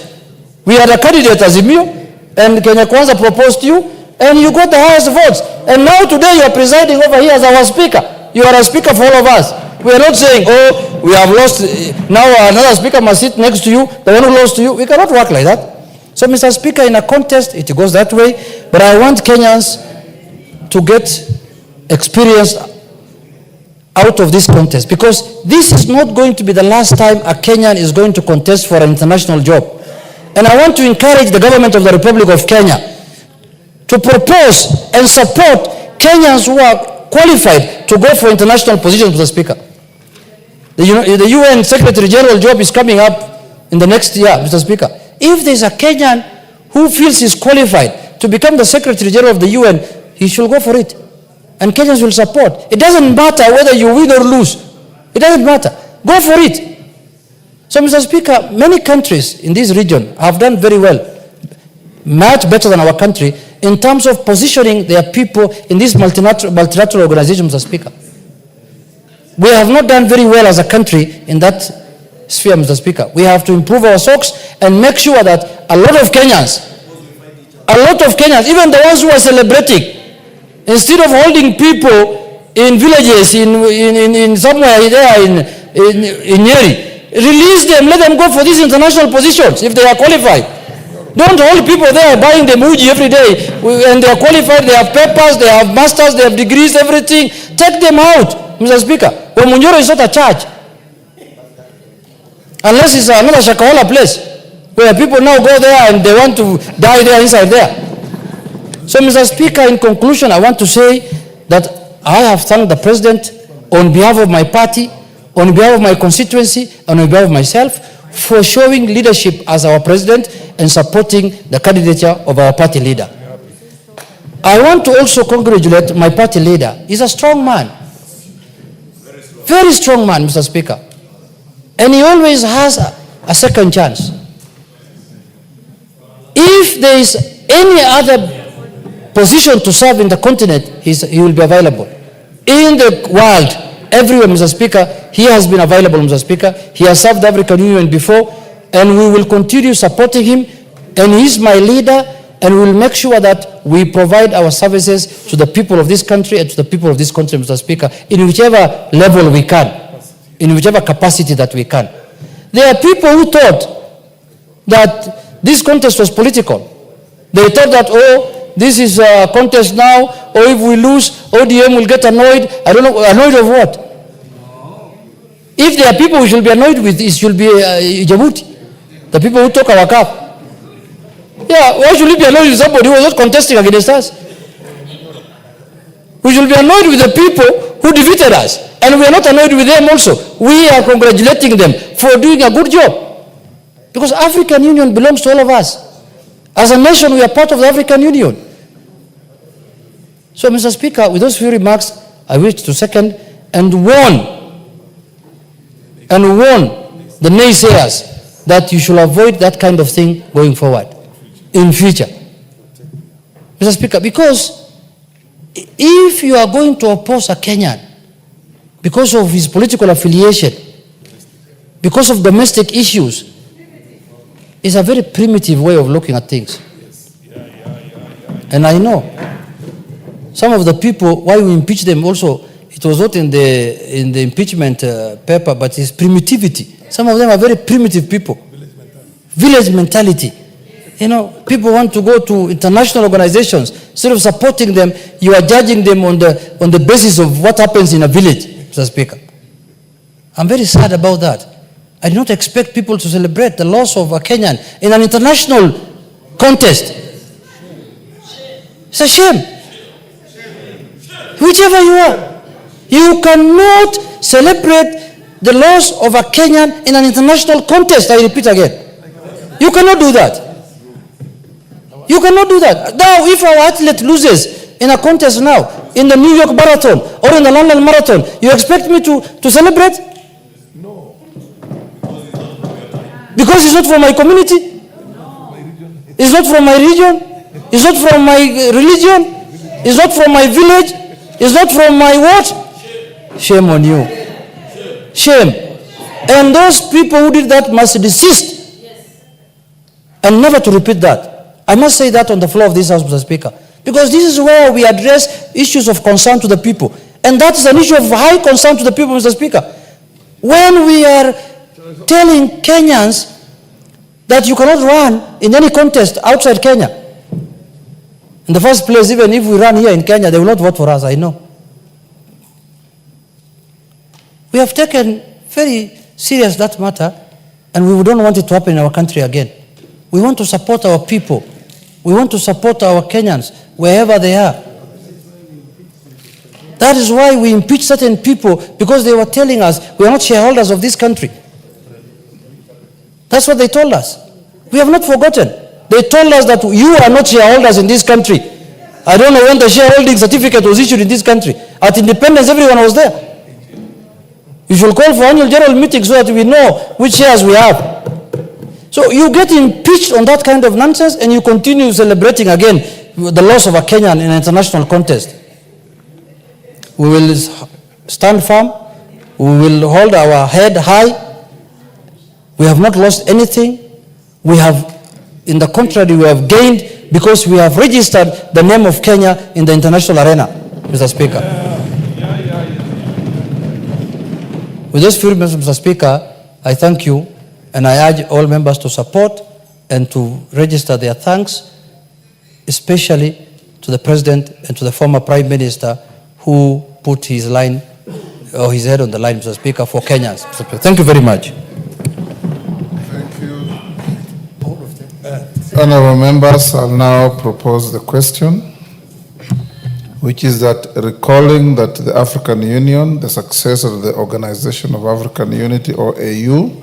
We had a candidate, Azimio, and Kenya Kwanza proposed you, and you got the highest votes. And now today you are presiding over here as our speaker. You are a speaker for all of us. We are not saying, oh, we have lost, now another speaker must sit next to you, the one who lost to you. We cannot work like that. So, Mr. Speaker, in a contest, it goes that way. But I want Kenyans to get experience out of this contest, because this is not going to be the last time a Kenyan is going to contest for an international job. And I want to encourage the government of the Republic of Kenya to propose and support Kenyans who are qualified to go for international positions, Mr. Speaker. The UN Secretary General job is coming up in the next year, Mr. Speaker. If there's a Kenyan who feels he's qualified to become the Secretary General of the UN, he should go for it. And Kenyans will support. It doesn't matter whether you win or lose. It doesn't matter. Go for it. So, Mr. Speaker, many countries in this region have done very well, much better than our country, in terms of positioning their people in this multilateral organization, Mr. Speaker. We have not done very well as a country in that sphere, Mr. Speaker. We have to improve our socks and make sure that a lot of Kenyans A lot of Kenyans, even the ones who are celebrating, instead of holding people in villages, in somewhere there in Nyeri, release them, let them go for these international positions if they are qualified. Don't hold people there buying them uji every day, and they are qualified, they have papers, they have masters, they have degrees, everything. Take them out, Mr. Speaker. Wamunyoro is not a church. Unless it's another Shakahola place, where people now go there and they want to die there inside there. So, Mr. Speaker, in conclusion, I want to say that I have thanked the President on behalf of my party, on behalf of my constituency, and on behalf of myself, for showing leadership as our President and supporting the candidature of our party leader. I want to also congratulate my party leader. He's a strong man. Very strong man, Mr. Speaker. And he always has a second chance. If there is any other position to serve in the continent, he will be available. In the world, everywhere, Mr. Speaker, he has been available, Mr. Speaker. He has served the African Union before, and we will continue supporting him. And he is my leader, and we will make sure that we provide our services to the people of this country and to the people of this country, Mr. Speaker, in whichever level we can, in whichever capacity that we can. There are people who thought that this contest was political. They thought that, oh, this is a contest now, or if we lose, ODM will get annoyed. I don't know, annoyed of what? If there are people we should be annoyed with, it should be Djibouti, the people who took our cup. Yeah, why should we be annoyed with somebody who was not contesting against us? We should be annoyed with the people who defeated us, and we are not annoyed with them also. We are congratulating them for doing a good job, because African Union belongs to all of us. As a nation, we are part of the African Union. So, Mr. Speaker, with those few remarks, I wish to second and warn the naysayers that you should avoid that kind of thing going forward in future. Mr. Speaker, because if you are going to oppose a Kenyan because of his political affiliation, because of domestic issues, it's a very primitive way of looking at things. And I know some of the people, why we impeach them also, it was not in the impeachment paper, but it's primitivity. Some of them are very primitive people. Village mentality. You know, people want to go to international organizations. Instead of supporting them, you are judging them on the basis of what happens in a village, Mr. Speaker. I'm very sad about that. I do not expect people to celebrate the loss of a Kenyan in an international contest. It's a shame. Whichever you are, you cannot celebrate the loss of a Kenyan in an international contest. I repeat again. You cannot do that. You cannot do that. Now, if our athlete loses in a contest now, in the New York Marathon or in the London Marathon, you expect me to celebrate? No. Because it's not from my community? It's not from my region? It's not from my religion? It's not from my village? It's not from my what? Shame on you. Shame. And those people who did that must desist. And never to repeat that. I must say that on the floor of this House, Mr. Speaker. Because this is where we address issues of concern to the people. And that is an issue of high concern to the people, Mr. Speaker. When we are telling Kenyans that you cannot run in any contest outside Kenya. In the first place, even if we run here in Kenya, they will not vote for us, I know. We have taken very serious that matter, and we don't want it to happen in our country again. We want to support our people. We want to support our Kenyans wherever they are. That is why we impeach certain people, because they were telling us we are not shareholders of this country. That's what they told us. We have not forgotten. They told us that you are not shareholders in this country. I don't know when the shareholding certificate was issued in this country. At independence, everyone was there. You should call for annual general meetings so that we know which shares we have. So you get impeached on that kind of nonsense, and you continue celebrating again the loss of a Kenyan in an international contest. We will stand firm. We will hold our head high. We have not lost anything. We have In the contrary, we have gained because we have registered the name of Kenya in the international arena, Mr. Speaker. With those few remarks, Mr. Speaker, I thank you, and I urge all members to support and to register their thanks, especially to the President and to the former Prime Minister who put his line or his head on the line, Mr. Speaker, for Kenyans. Thank you very much. Thank you. Honourable members, I'll now propose the question, which is that recalling that the African Union, the successor of the Organization of African Unity, or AU,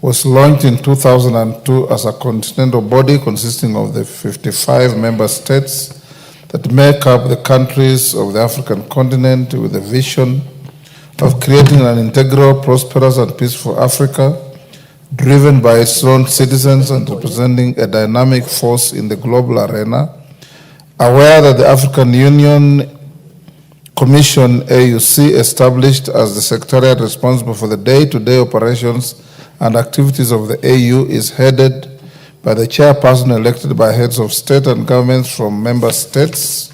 was launched in 2002 as a continental body consisting of the 55 member states that make up the countries of the African continent, with a vision of creating an integral, prosperous and peaceful Africa, driven by its own citizens and representing a dynamic force in the global arena, aware that the African Union Commission, AUC, established as the secretariat responsible for the day-to-day operations and activities of the AU, is headed by the chairperson elected by heads of state and governments from member states.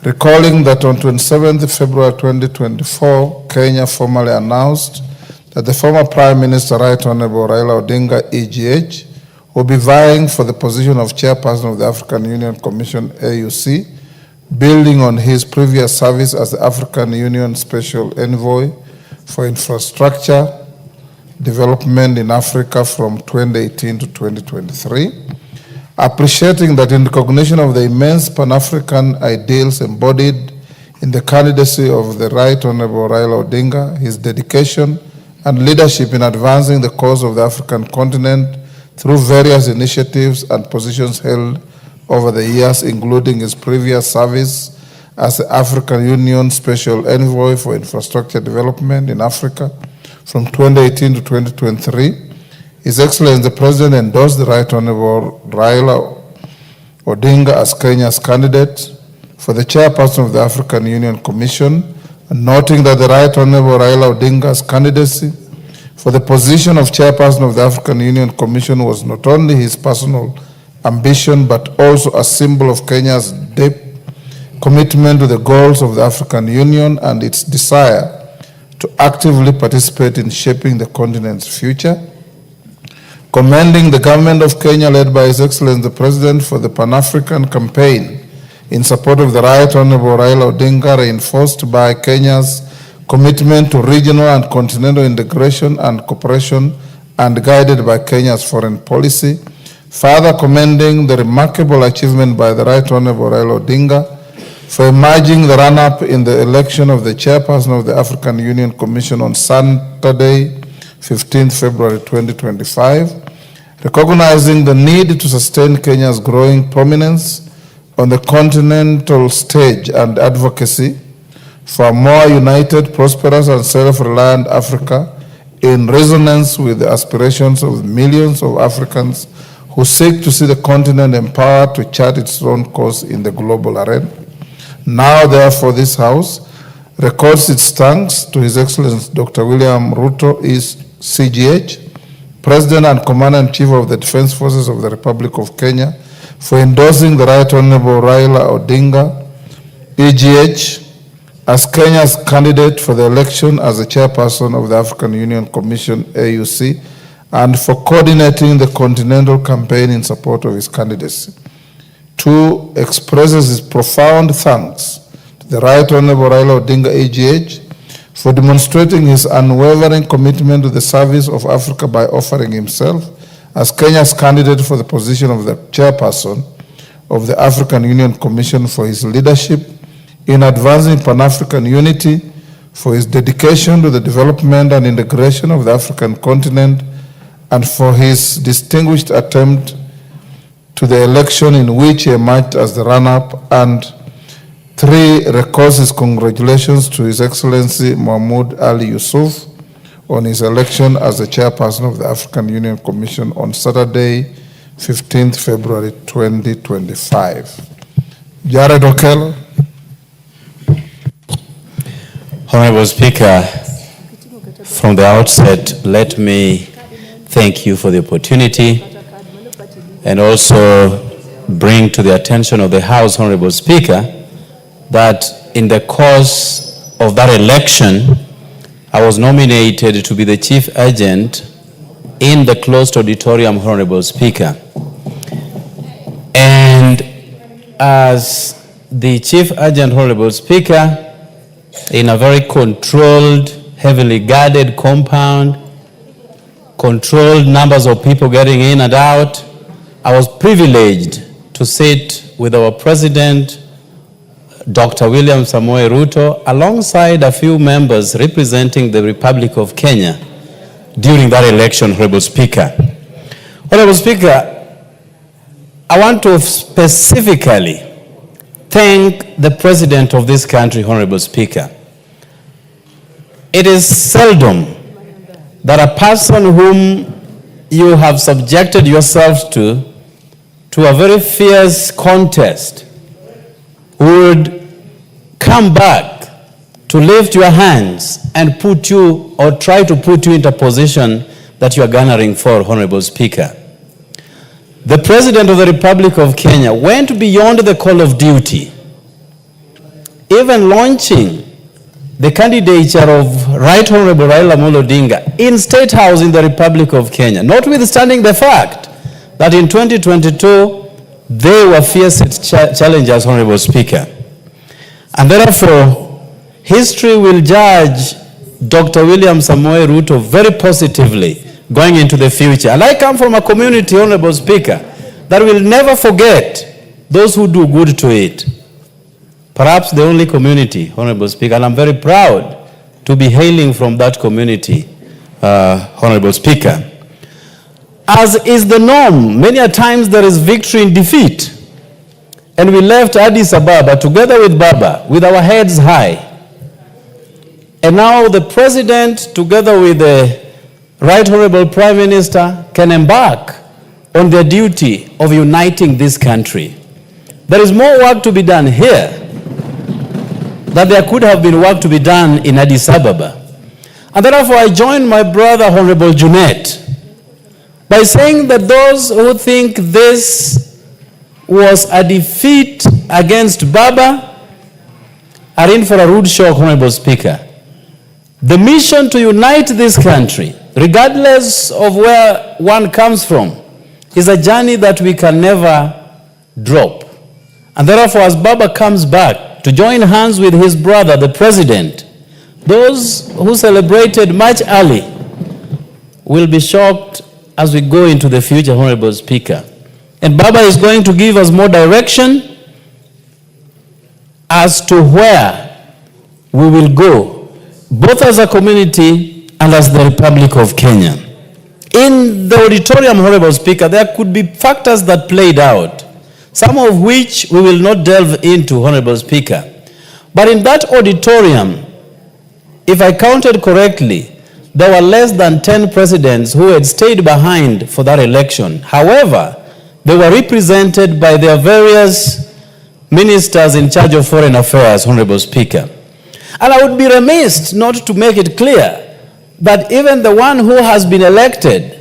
Recalling that on 27th February 2024, Kenya formally announced that the former Prime Minister, Right Honorable Raila Odinga, EGH, will be vying for the position of chairperson of the African Union Commission, AUC, building on his previous service as the African Union Special Envoy for Infrastructure Development in Africa from 2018 to 2023, appreciating that in recognition of the immense Pan-African ideals embodied in the candidacy of the Right Honorable Raila Odinga, his dedication and leadership in advancing the cause of the African continent through various initiatives and positions held over the years, including his previous service as the African Union Special Envoy for Infrastructure Development in Africa from 2018 to 2023, His Excellency the President endorsed the Right Honorable Raila Odinga as Kenya's candidate for the chairperson of the African Union Commission, noting that the Right Honorable Raila Odinga's candidacy for the position of chairperson of the African Union Commission was not only his personal ambition, but also a symbol of Kenya's deep commitment to the goals of the African Union and its desire to actively participate in shaping the continent's future. Commending the government of Kenya, led by His Excellency the President, for the Pan-African campaign in support of the Right Honorable Raila Odinga, reinforced by Kenya's commitment to regional and continental integration and cooperation and guided by Kenya's foreign policy. Further commending the remarkable achievement by the Right Honorable Raila Odinga for emerging the run-up in the election of the chairperson of the African Union Commission on Saturday, 15th February 2025, recognizing the need to sustain Kenya's growing prominence on the continental stage and advocacy for a more united, prosperous, and self-reliant Africa, in resonance with the aspirations of millions of Africans who seek to see the continent empowered to chart its own course in the global arena. Now, therefore, this House records its thanks to His Excellency Dr. William Ruto, CGH, President and Commander-in-Chief of the Defense Forces of the Republic of Kenya, for endorsing the Right Honorable Raila Odinga, EGH, as Kenya's candidate for the election as the chairperson of the African Union Commission, AUC, and for coordinating the continental campaign in support of his candidacy. Two, expresses his profound thanks to the Right Honorable Raila Odinga, EGH, for demonstrating his unwavering commitment to the service of Africa by offering himself as Kenya's candidate for the position of the chairperson of the African Union Commission, for his leadership in advancing Pan-African unity, for his dedication to the development and integration of the African continent, and for his distinguished attempt to the election in which he emerged as the runner-up. And three, records his congratulations to His Excellency Mahmoud Ali Yusuf on his election as the chairperson of the African Union Commission on Saturday, 15th February 2025. Jared Okello. Honorable Speaker, from the outset, let me thank you for the opportunity and also bring to the attention of the House, Honorable Speaker, that in the course of that election, I was nominated to be the chief agent in the closed auditorium, Honorable Speaker. And as the chief agent, Honorable Speaker, in a very controlled, heavily guarded compound, controlled numbers of people getting in and out, I was privileged to sit with our president, Dr. William Samoei Ruto, alongside a few members representing the Republic of Kenya during that election, Honorable Speaker. Honorable Speaker, I want to specifically thank the President of this country, Honorable Speaker. It is seldom that a person whom you have subjected yourself to a very fierce contest would come back to lift your hands and put you, or try to put you into a position that you are garnering for, Honorable Speaker. The President of the Republic of Kenya went beyond the call of duty, even launching the candidature of Right Honorable Raila Amolo Odinga in State House in the Republic of Kenya, notwithstanding the fact that in 2022, they were fierce challengers, Honorable Speaker. And therefore, history will judge Dr. William Samoei Ruto very positively going into the future. And I come from a community, Honorable Speaker, that will never forget those who do good to it. Perhaps the only community, Honorable Speaker, and I'm very proud to be hailing from that community, Honorable Speaker. As is the norm, many a times there is victory in defeat. And we left Addis Ababa together with Baba, with our heads high. And now the President, together with the Right Honorable Prime Minister, can embark on their duty of uniting this country. There is more work to be done here than there could have been work to be done in Addis Ababa. And therefore I join my brother, Honorable Junet, by saying that those who think this was a defeat against Baba are in for a rude shock, Honorable Speaker. The mission to unite this country, regardless of where one comes from, is a journey that we can never drop. And therefore, as Baba comes back to join hands with his brother, the President, those who celebrated much early will be shocked as we go into the future, Honorable Speaker. And Baba is going to give us more direction as to where we will go, both as a community and as the Republic of Kenya. In the auditorium, Honorable Speaker, there could be factors that played out, some of which we will not delve into, Honorable Speaker. But in that auditorium, if I counted correctly, there were less than 10 presidents who had stayed behind for that election. However, they were represented by their various ministers in charge of foreign affairs, Honorable Speaker. And I would be remiss not to make it clear that even the one who has been elected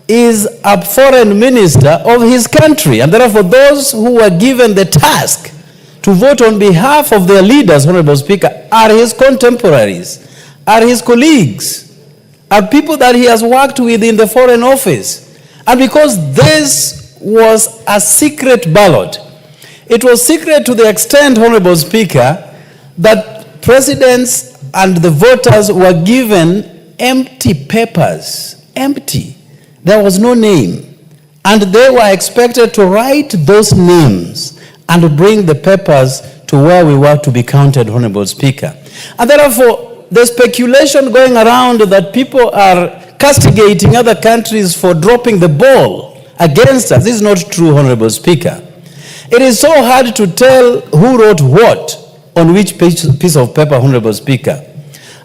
is a foreign minister of his country. And therefore, those who were given the task to vote on behalf of their leaders, Honorable Speaker, are his contemporaries, are his colleagues, are people that he has worked with in the Foreign Office. And because this was a secret ballot, it was secret to the extent, Honorable Speaker, that presidents and the voters were given empty papers, empty. There was no name. And they were expected to write those names and bring the papers to where we were to be counted, Honorable Speaker. And therefore, the speculation going around that people are castigating other countries for dropping the ball against us is not true, Honorable Speaker. It is so hard to tell who wrote what on which piece of paper, Honorable Speaker.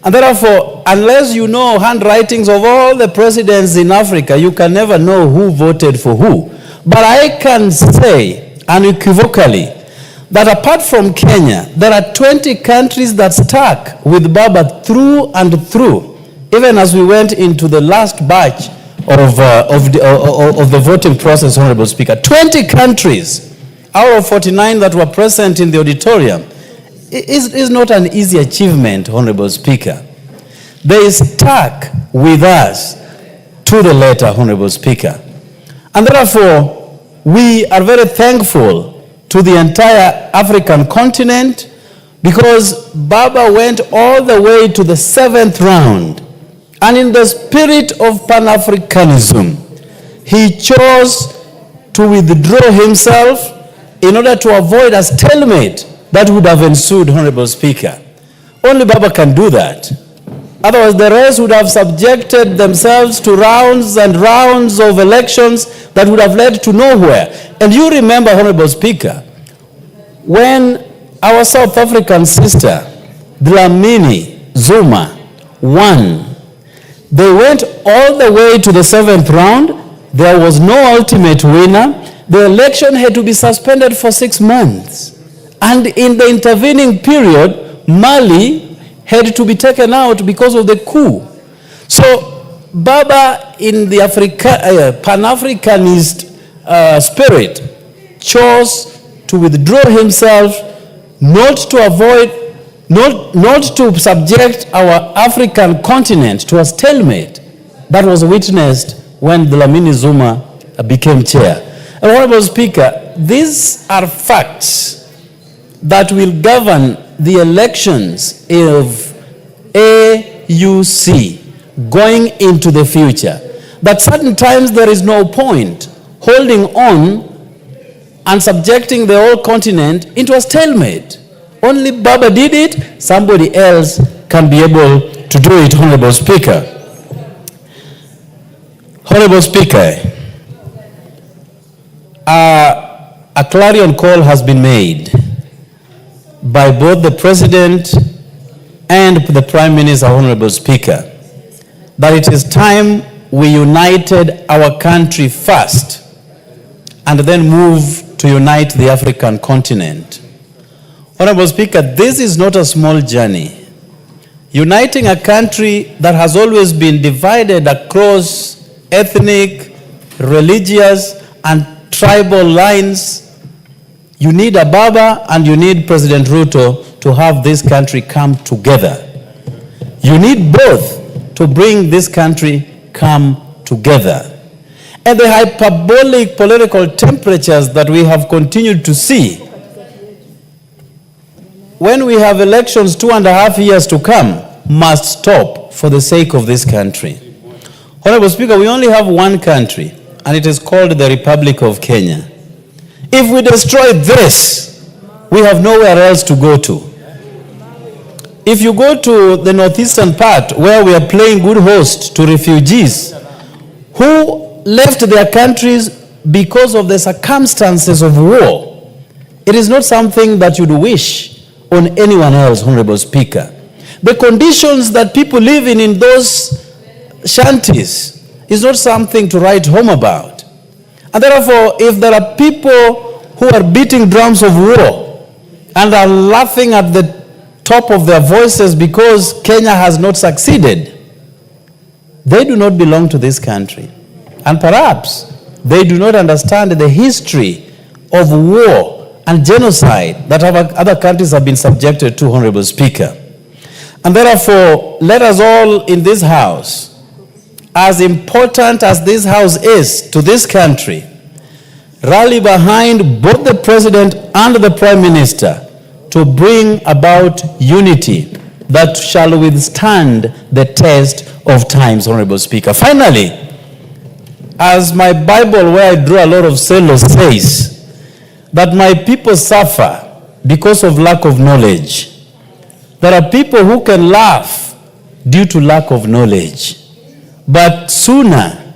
And therefore, unless you know handwritings of all the presidents in Africa, you can never know who voted for who. But I can say unequivocally that apart from Kenya, there are 20 countries that stuck with Baba through and through, even as we went into the last batch of the voting process, Honorable Speaker. 20 countries out of 49 that were present in the auditorium is not an easy achievement, Honorable Speaker. They stuck with us to the letter, Honorable Speaker. And therefore, we are very thankful to the entire African continent because Baba went all the way to the 7th round. And in the spirit of Pan-Africanism, he chose to withdraw himself in order to avoid a stalemate that would have ensued, Honorable Speaker. Only Baba can do that. Otherwise, the rest would have subjected themselves to rounds and rounds of elections that would have led to nowhere. And you remember, Honorable Speaker, when our South African sister, Dlamini Zuma, won, they went all the way to the 7th round. There was no ultimate winner. The election had to be suspended for 6 months. And in the intervening period, Mali had to be taken out because of the coup. So Baba, in the Pan-Africanist spirit, chose to withdraw himself, not to subject our African continent to a stalemate that was witnessed when Dlamini Zuma became chair. And Honorable Speaker, these are facts that will govern the elections of AUC going into the future. That certain times there is no point holding on and subjecting the whole continent into a stalemate. Only Baba did it, somebody else can be able to do it, Honorable Speaker. Honorable Speaker, a clarion call has been made by both the President and the Prime Minister, Honorable Speaker, that it is time we united our country first and then move to unite the African continent. Honorable Speaker, this is not a small journey. Uniting a country that has always been divided across ethnic, religious, and tribal lines, you need a Baba and you need President Ruto to have this country come together. You need both to bring this country come together. And the hyperbolic political temperatures that we have continued to see, when we have elections 2.5 years to come, must stop for the sake of this country. Honorable Speaker, we only have one country, and it is called the Republic of Kenya. If we destroy this, we have nowhere else to go to. If you go to the northeastern part where we are playing good host to refugees who left their countries because of the circumstances of war, it is not something that you'd wish on anyone else, Honorable Speaker. The conditions that people live in those shanties is not something to write home about. And therefore, if there are people who are beating drums of war and are laughing at the top of their voices because Kenya has not succeeded, they do not belong to this country. And perhaps they do not understand the history of war and genocide that other countries have been subjected to, Honorable Speaker. And therefore, let us all in this house, as important as this house is to this country, rally behind both the President and the Prime Minister to bring about unity that shall withstand the test of times, Honorable Speaker. Finally, as my Bible, where I draw a lot of sailors, says, that my people suffer because of lack of knowledge. There are people who can laugh due to lack of knowledge. But sooner,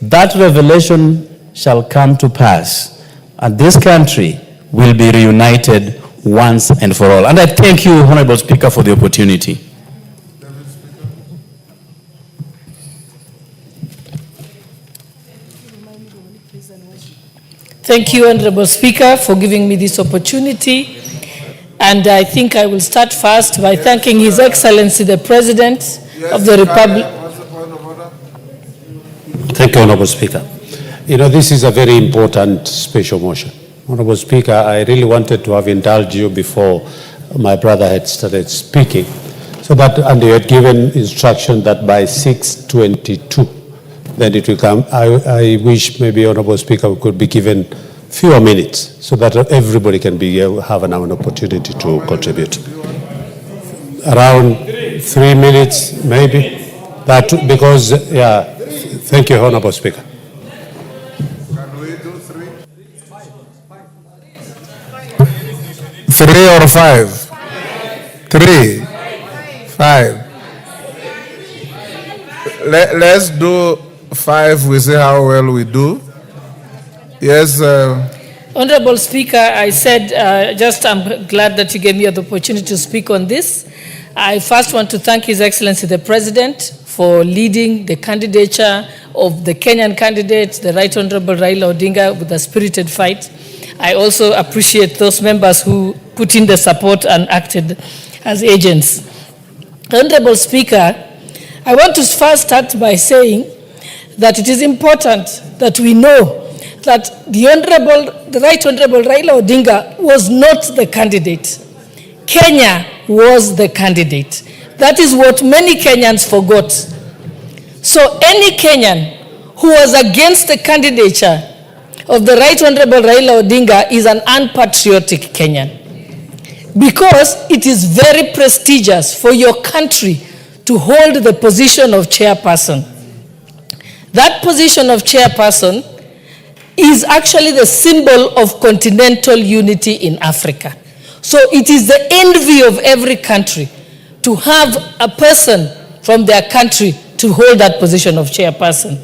that revelation shall come to pass, and this country will be reunited once and for all. And I thank you, Honorable Speaker, for the opportunity. Thank you, Honorable Speaker, for giving me this opportunity. And I think I will start first by thanking His Excellency, the President of the Republic. Thank you, Honorable Speaker. You know, this is a very important special motion. Honorable Speaker, I really wanted to have indulged you before my brother had started speaking, and you had given instruction that by 6:22, then it will come. I wish maybe, Honorable Speaker, we could be given fewer minutes so that everybody can have an opportunity to contribute. Around 3 minutes, maybe. That because, yeah. Thank you, Honorable Speaker. Can we do 3? 3 or 5? 3, 5. Let's do 5. We see how well we do. Yes. Honorable Speaker, I said I'm glad that you gave me the opportunity to speak on this. I first want to thank His Excellency the President for leading the candidature of the Kenyan candidate, the Right Honorable Raila Odinga, with a spirited fight. I also appreciate those members who put in the support and acted as agents. Honorable Speaker, I want to first start by saying that it is important that we know that the Right Honorable Raila Odinga was not the candidate. Kenya was the candidate. That is what many Kenyans forgot. So any Kenyan who was against the candidature of the Right Honorable Raila Odinga is an unpatriotic Kenyan, because it is very prestigious for your country to hold the position of chairperson. That position of chairperson is actually the symbol of continental unity in Africa. So it is the envy of every country to have a person from their country to hold that position of chairperson.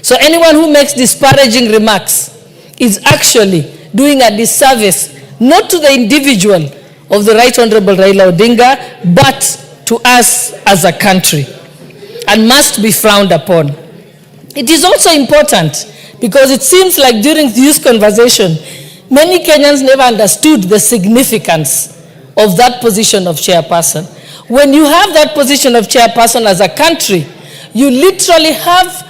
So anyone who makes disparaging remarks is actually doing a disservice, not to the individual of the Right Honorable Raila Odinga, but to us as a country, and must be frowned upon. It is also important because it seems like during this conversation, many Kenyans never understood the significance of that position of chairperson. When you have that position of chairperson as a country, you literally have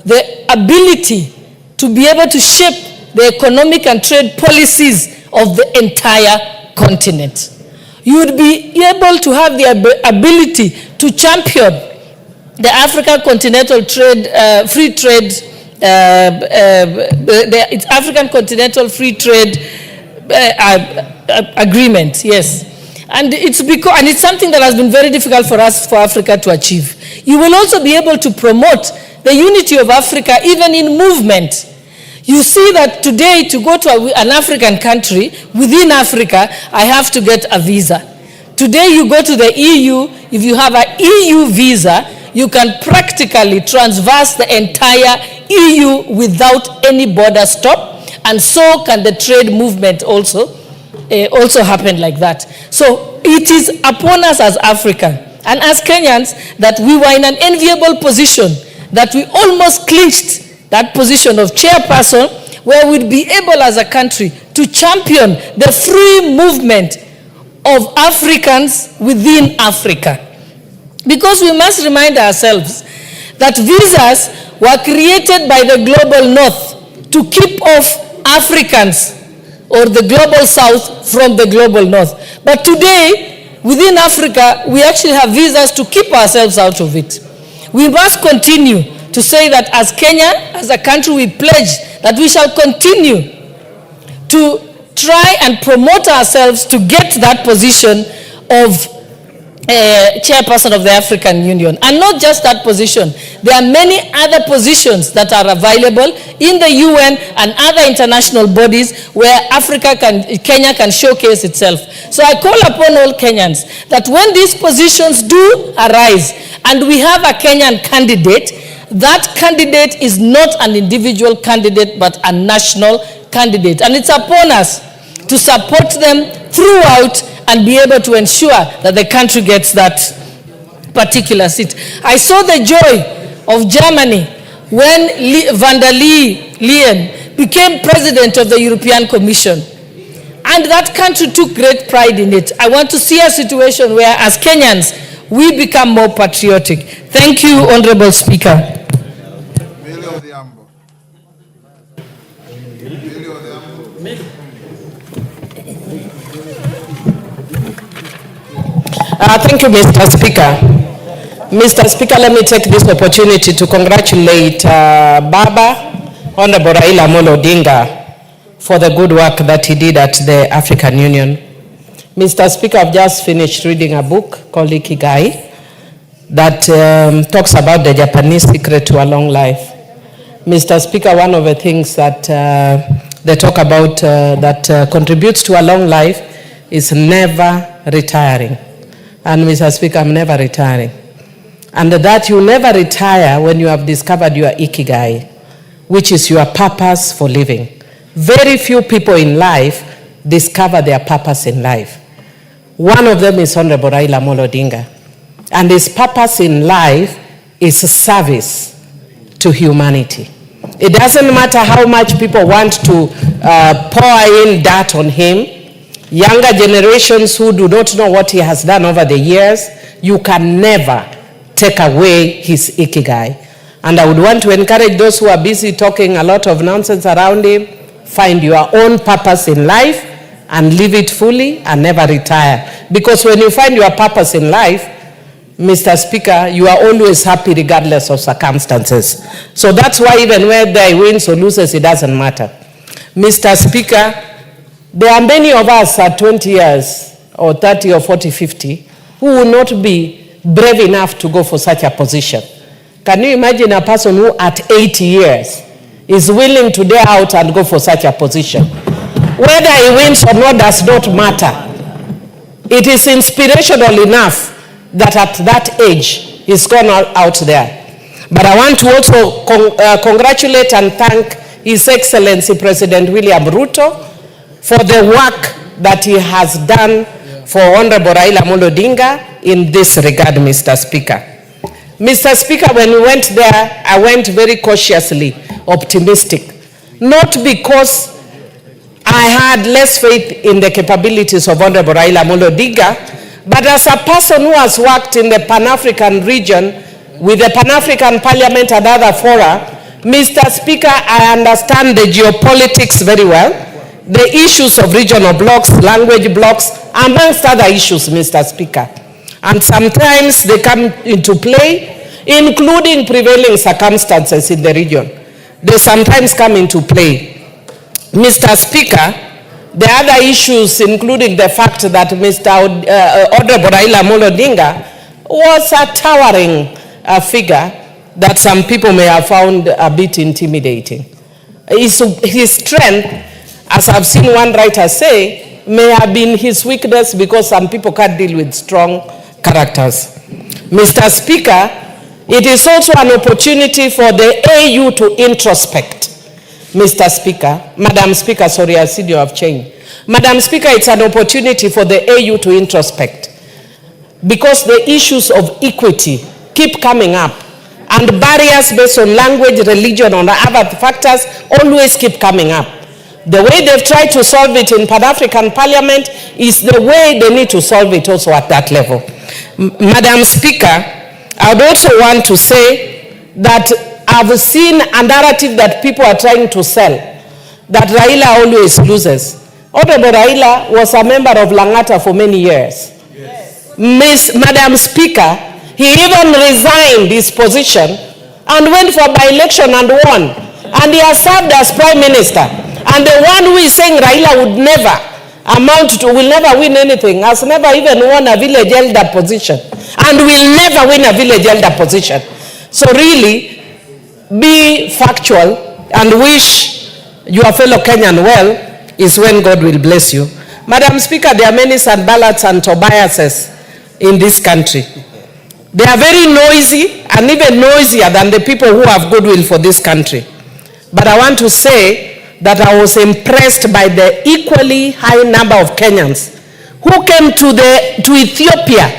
the ability to be able to shape the economic and trade policies of the entire continent. You would be able to have the ability to champion the African Continental Free Trade, the African Continental Free Trade Agreement, yes. And it's something that has been very difficult for us, for Africa to achieve. You will also be able to promote the unity of Africa, even in movement. You see that today, to go to an African country, within Africa, I have to get a visa. Today, you go to the EU, if you have an EU visa, you can practically transverse the entire EU without any border stop, and so can the trade movement also happen like that. So it is upon us as African and as Kenyans that we were in an enviable position, that we almost clinched that position of chairperson, where we'd be able as a country to champion the free movement of Africans within Africa. Because we must remind ourselves that visas were created by the global north to keep off Africans or the global south from the global north. But today, within Africa, we actually have visas to keep ourselves out of it. We must continue to say that as Kenya, as a country, we pledge that we shall continue to try and promote ourselves to get that position of chairperson of the African Union. And not just that position. There are many other positions that are available in the UN and other international bodies where Kenya can showcase itself. So I call upon all Kenyans that when these positions do arise and we have a Kenyan candidate, that candidate is not an individual candidate but a national candidate. And it's upon us to support them throughout and be able to ensure that the country gets that particular seat. I saw the joy of Germany when van der Leyen became president of the European Commission. And that country took great pride in it. I want to see a situation where, as Kenyans, we become more patriotic. Thank you, Honorable Speaker. Thank you, Mr. Speaker. Mr. Speaker, let me take this opportunity to congratulate Baba, Honorable Raila Amolo Odinga, for the good work that he did at the African Union. Mr. Speaker, I've just finished reading a book called Ikigai that talks about the Japanese secret to a long life. Mr. Speaker, one of the things that they talk about that contributes to a long life is never retiring. And Mr. Speaker, I'm never retiring. And that you never retire when you have discovered your Ikigai, which is your purpose for living. Very few people in life discover their purpose in life. One of them is Honorable Raila Amolo Odinga. And his purpose in life is service to humanity. It doesn't matter how much people want to pour in dirt on him. Younger generations who do not know what he has done over the years, you can never take away his Ikigai. And I would want to encourage those who are busy talking a lot of nonsense around him, find your own purpose in life and live it fully and never retire. Because when you find your purpose in life, Mr. Speaker, you are always happy regardless of circumstances. So that's why even whether he wins or loses, it doesn't matter. Mr. Speaker, there are many of us at 20 years or 30 or 40, 50 who will not be brave enough to go for such a position. Can you imagine a person who at 80 years is willing to dare out and go for such a position? Whether he wins or not does not matter. It is inspirational enough that at that age he's gone out there. But I want to also congratulate and thank His Excellency President William Ruto for the work that he has done for Honorable Raila Amolo Odinga in this regard, Mr. Speaker. Mr. Speaker, when we went there, I went very cautiously optimistic. Not because I had less faith in the capabilities of Honorable Raila Amolo Odinga, but as a person who has worked in the Pan-African region with the Pan-African Parliament and other fora, Mr. Speaker, I understand the geopolitics very well, the issues of regional blocks, language blocks, amongst other issues, Mr. Speaker. And sometimes they come into play, including prevailing circumstances in the region. They sometimes come into play. Mr. Speaker, the other issues, including the fact that Mr. Honorable Raila Amolo Odinga was a towering figure that some people may have found a bit intimidating. His strength, as I've seen one writer say, may have been his weakness because some people can't deal with strong characters. Mr. Speaker, it is also an opportunity for the AU to introspect. Mr. Speaker, Madam Speaker, sorry, I see you have changed. Madam Speaker, it's an opportunity for the AU to introspect because the issues of equity keep coming up and barriers based on language, religion, and other factors always keep coming up. The way they've tried to solve it in Pan-African Parliament is the way they need to solve it also at that level. Madam Speaker, I would also want to say that I've seen a narrative that people are trying to sell, that Raila always loses. Honorable Raila was a member of Langata for many years. Yes. Madam Speaker, he even resigned his position and went for by-election and won. And he has served as Prime Minister. And the one who is saying Raila would never amount to, will never win anything, has never even won a village elder position. And will never win a village elder position. So really, be factual and wish your fellow Kenyan well is when God will bless you. Madam Speaker, there are many Sanballats and Tobiases in this country. They are very noisy and even noisier than the people who have goodwill for this country. But I want to say that I was impressed by the equally high number of Kenyans who came to Ethiopia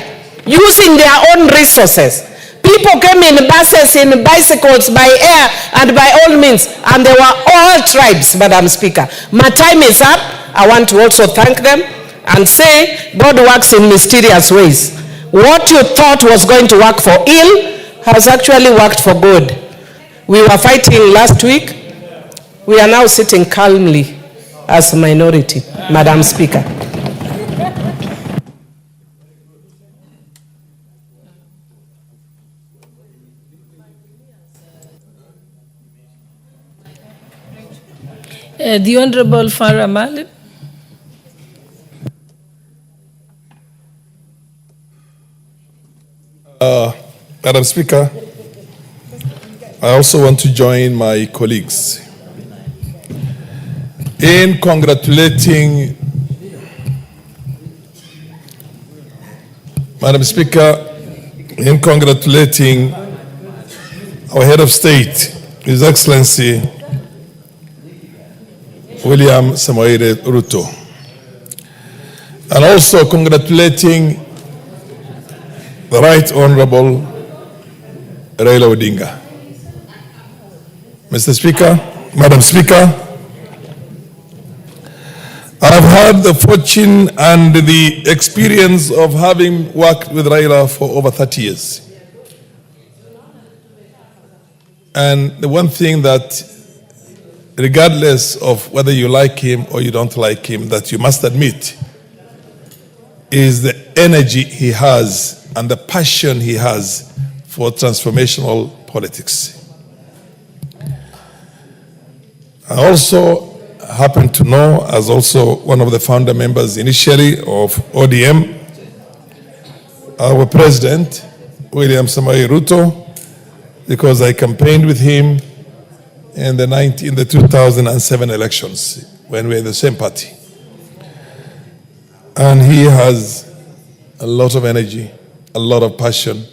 using their own resources. People came in buses, in bicycles, by air, and by all means, and they were all tribes, Madam Speaker. My time is up. I want to also thank them and say God works in mysterious ways. What you thought was going to work for ill has actually worked for good. We were fighting last week. We are now sitting calmly as a minority, Madam Speaker. The Honorable Farah Malik. Madam Speaker, I also want to join my colleagues in congratulating Madam Speaker, in congratulating our head of state, His Excellency William Samoei Ruto, and also congratulating the Right Honorable Raila Odinga. Mr. Speaker, Madam Speaker, I've had the fortune and the experience of having worked with Raila for over 30 years. And the one thing that, regardless of whether you like him or you don't like him, that you must admit is the energy he has and the passion he has for transformational politics. I also happen to know, as also one of the founder members initially of ODM, our president, William Samoei Ruto, because I campaigned with him in the 2007 elections when we were in the same party. And he has a lot of energy, a lot of passion,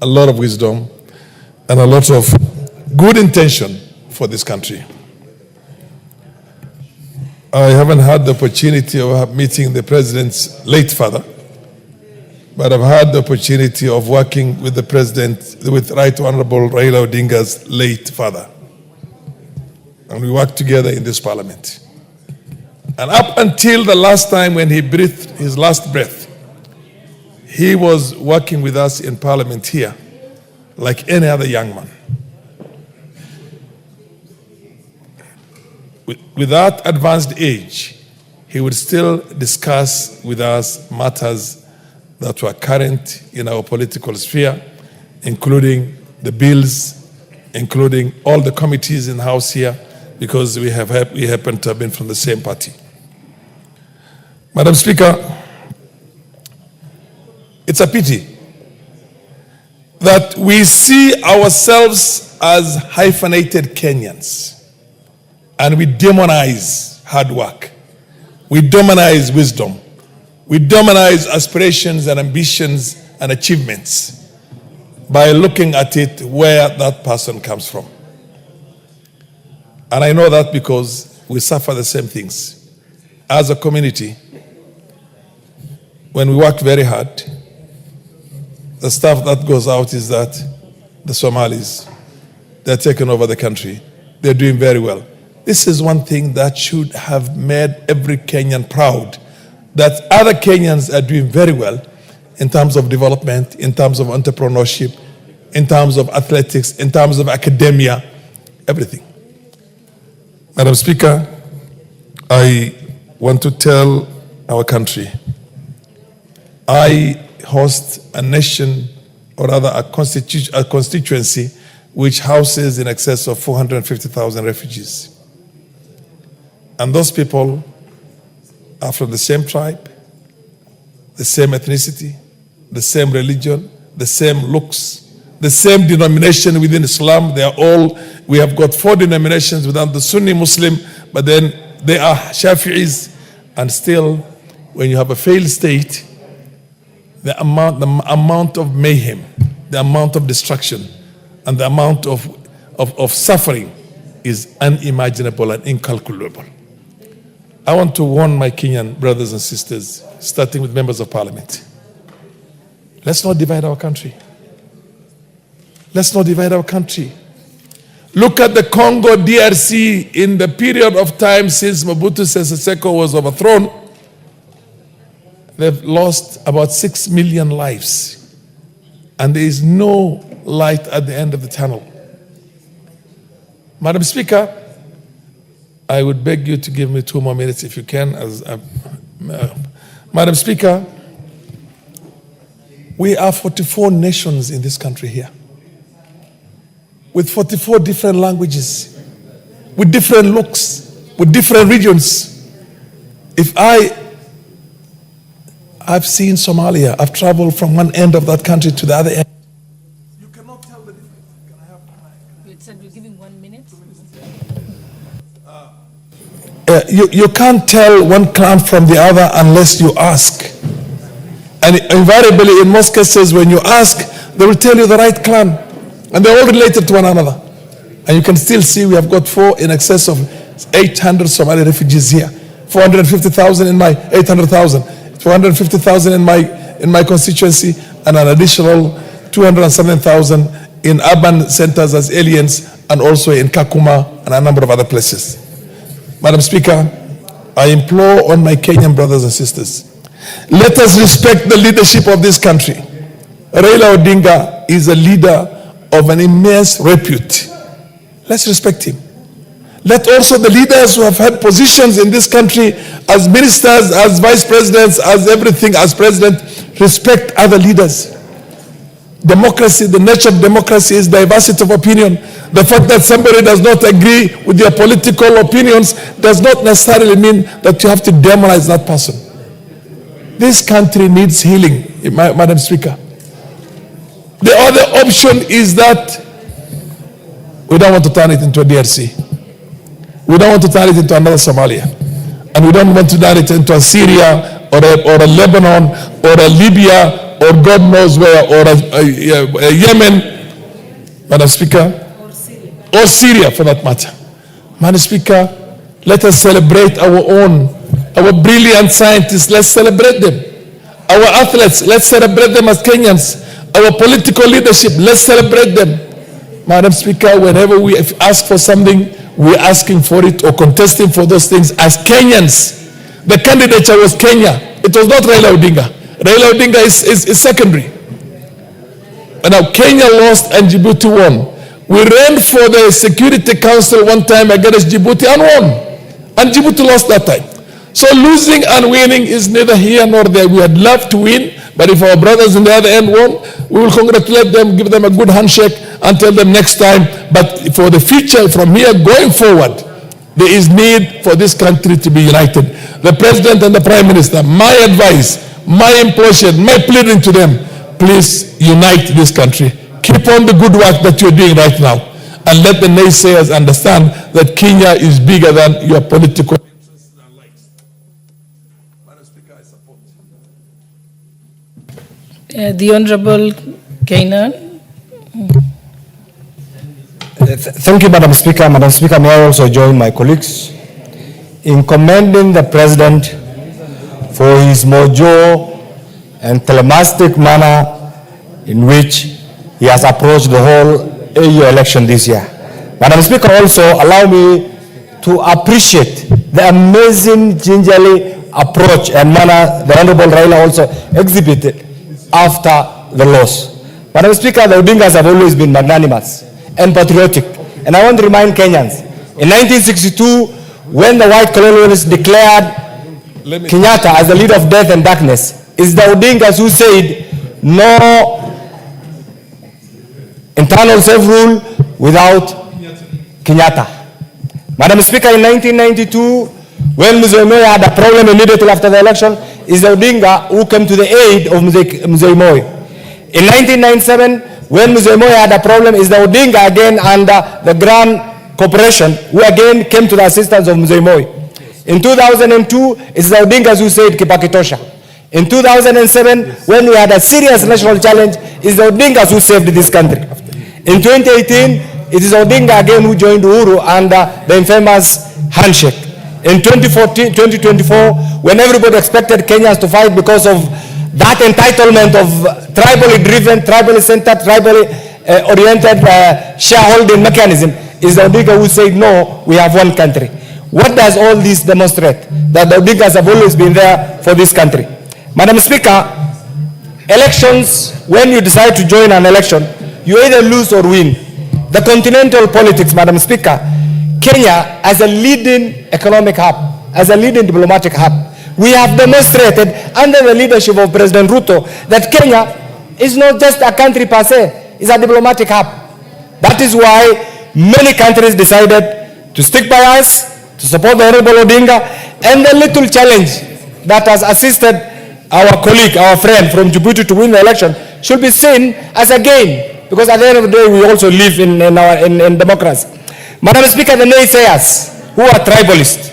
a lot of wisdom, and a lot of good intention for this country. I haven't had the opportunity of meeting the president's late father, but I've had the opportunity of working with the president, with Right Honorable Raila Odinga's late father. And we worked together in this parliament. And up until the last time when he breathed his last breath, he was working with us in parliament here like any other young man. With that advanced age, he would still discuss with us matters that were current in our political sphere, including the bills, including all the committees in the House here, because we happen to have been from the same party. Madam Speaker, it's a pity that we see ourselves as hyphenated Kenyans, and we demonize hard work. We demonize wisdom. We demonize aspirations and ambitions and achievements by looking at it where that person comes from. And I know that because we suffer the same things. As a community, when we work very hard, the stuff that goes out is that the Somalis, they're taking over the country. They're doing very well. This is one thing that should have made every Kenyan proud, that other Kenyans are doing very well in terms of development, in terms of entrepreneurship, in terms of athletics, in terms of academia, everything. Madam Speaker, I want to tell our country, I host a nation, or rather a constituency, which houses in excess of 450,000 refugees. And those people are from the same tribe, the same ethnicity, the same religion, the same looks, the same denomination within Islam. They are all, we have got 4 denominations within the Sunni Muslim, but then they are Shafi'is. And still, when you have a failed state, the amount of mayhem, the amount of destruction, and the amount of suffering is unimaginable and incalculable. I want to warn my Kenyan brothers and sisters, starting with members of parliament. Let's not divide our country. Let's not divide our country. Look at the Congo DRC in the period of time since Mobutu Sese Seko was overthrown. They've lost about 6 million lives. And there is no light at the end of the tunnel. Madam Speaker, I would beg you to give me 2 more minutes if you can. Madam Speaker, we are 44 nations in this country here, with 44 different languages, with different looks, with different regions. If I've seen Somalia, I've traveled from one end of that country to the other end. You cannot tell the difference. Can I have you said you're giving 1 minute? You can't tell one clan from the other unless you ask. And invariably, in most cases, when you ask, they will tell you the right clan. And they're all related to one another. And you can still see we have got in excess of 800 Somali refugees here. 450,000 in my 800,000. 450,000 in my constituency, and an additional 207,000 in urban centers as aliens, and also in Kakuma and a number of other places. Madam Speaker, I implore on my Kenyan brothers and sisters, let us respect the leadership of this country. Raila Odinga is a leader of an immense repute. Let's respect him. Let also the leaders who have had positions in this country as ministers, as vice presidents, as everything, as president, respect other leaders. Democracy, the nature of democracy is diversity of opinion. The fact that somebody does not agree with your political opinions does not necessarily mean that you have to demonize that person. This country needs healing, Madam Speaker. The other option is that we don't want to turn it into a DRC. We don't want to turn it into another Somalia. And we don't want to turn it into a Syria or a Lebanon or a Libya or God knows where, or a Yemen, Madam Speaker, or Syria for that matter. Madam Speaker, let us celebrate our brilliant scientists, let's celebrate them. Our athletes, let's celebrate them as Kenyans. Our political leadership, let's celebrate them. Madam Speaker, whenever we ask for something, we're asking for it or contesting for those things as Kenyans. The candidature was Kenya. It was not Raila Odinga. Raila Odinga is secondary. And now Kenya lost and Djibouti won. We ran for the Security Council one time against Djibouti and won. And Djibouti lost that time. So losing and winning is neither here nor there. We would love to win, but if our brothers in the other end won, we will congratulate them, give them a good handshake, and tell them next time. But for the future, from here going forward, there is need for this country to be united. The President and the Prime Minister, my advice, my implosion, my pleading to them, please unite this country. Keep on the good work that you're doing right now. And let the naysayers understand that Kenya is bigger than your political interests and likes. Madam Speaker, I support. The Honorable Kainan. Thank you, Madam Speaker. Madam Speaker, may I also join my colleagues in commending the President for his mojo and telemastic manner in which he has approached the whole AU election this year. Madam Speaker, also allow me to appreciate the amazing gingerly approach and manner the Honorable Raila also exhibited after the loss. Madam Speaker, the Odingas have always been magnanimous and patriotic. And I want to remind Kenyans, in 1962, when the white colonialists declared Kenyatta as the leader of death and darkness, it's the Odingas who said, no internal self-rule without Kenyatta. Madam Speaker, in 1992, when Mzee Moi had a problem immediately after the election, it's the Odinga who came to the aid of Mzee Moi. In 1997, when Mzee Moi had a problem, is the Odinga again under the Grand Corporation who again came to the assistance of Mzee Moi. In 2002, it's the Odingas who said Kibaki tosha. In 2007, when we had a serious national challenge, it's the Odingas who saved this country. In 2018, it is Odinga again who joined Uhuru under the infamous handshake. In 2024, when everybody expected Kenyans to fight because of that entitlement of tribally driven, tribally centered, tribally oriented shareholding mechanism, is the Odinga who said, no, we have one country. What does all this demonstrate? That the Odingas have always been there for this country. Madam Speaker, elections, when you decide to join an election, you either lose or win. the continental politics, Madam Speaker, Kenya as a leading economic hub, as a leading diplomatic hub, we have demonstrated under the leadership of President Ruto that Kenya is not just a country per se, it's a diplomatic hub. That is why many countries decided to stick by us, to support the Honorable Odinga, and the little challenge that has assisted our colleague, our friend from Djibouti to win the election should be seen as a gain, because at the end of the day we also live in democracy. Madam Speaker, the naysayers who are tribalists,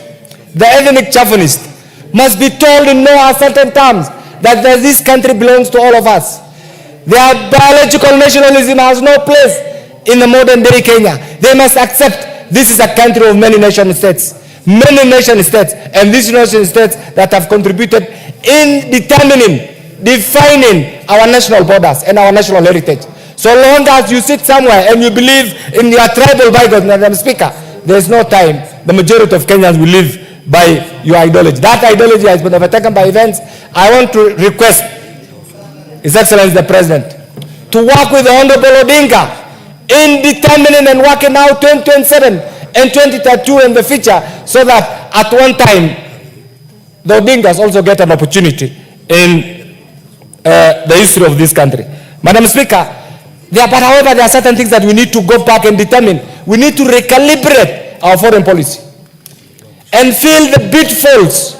the ethnic chauvinists, must be told in no uncertain terms that this country belongs to all of us. Their biological nationalism has no place in the modern day Kenya. They must accept this is a country of many nation states. Many nation states, and these nation states that have contributed in defining our national borders and our national heritage. So long as you sit somewhere and you believe in your tribal bygones, Madam Speaker, there is no time. The majority of Kenyans will live by your ideology. That ideology has been overtaken by events. I want to request His Excellency the President to work with the Honorable Odinga in determining and working out 2027 and 2032 in the future, so that at one time the Odingas also get an opportunity in the history of this country. Madam Speaker, however, there are certain things that we need to go back and determine. We need to recalibrate our foreign policy and fill the pitfalls,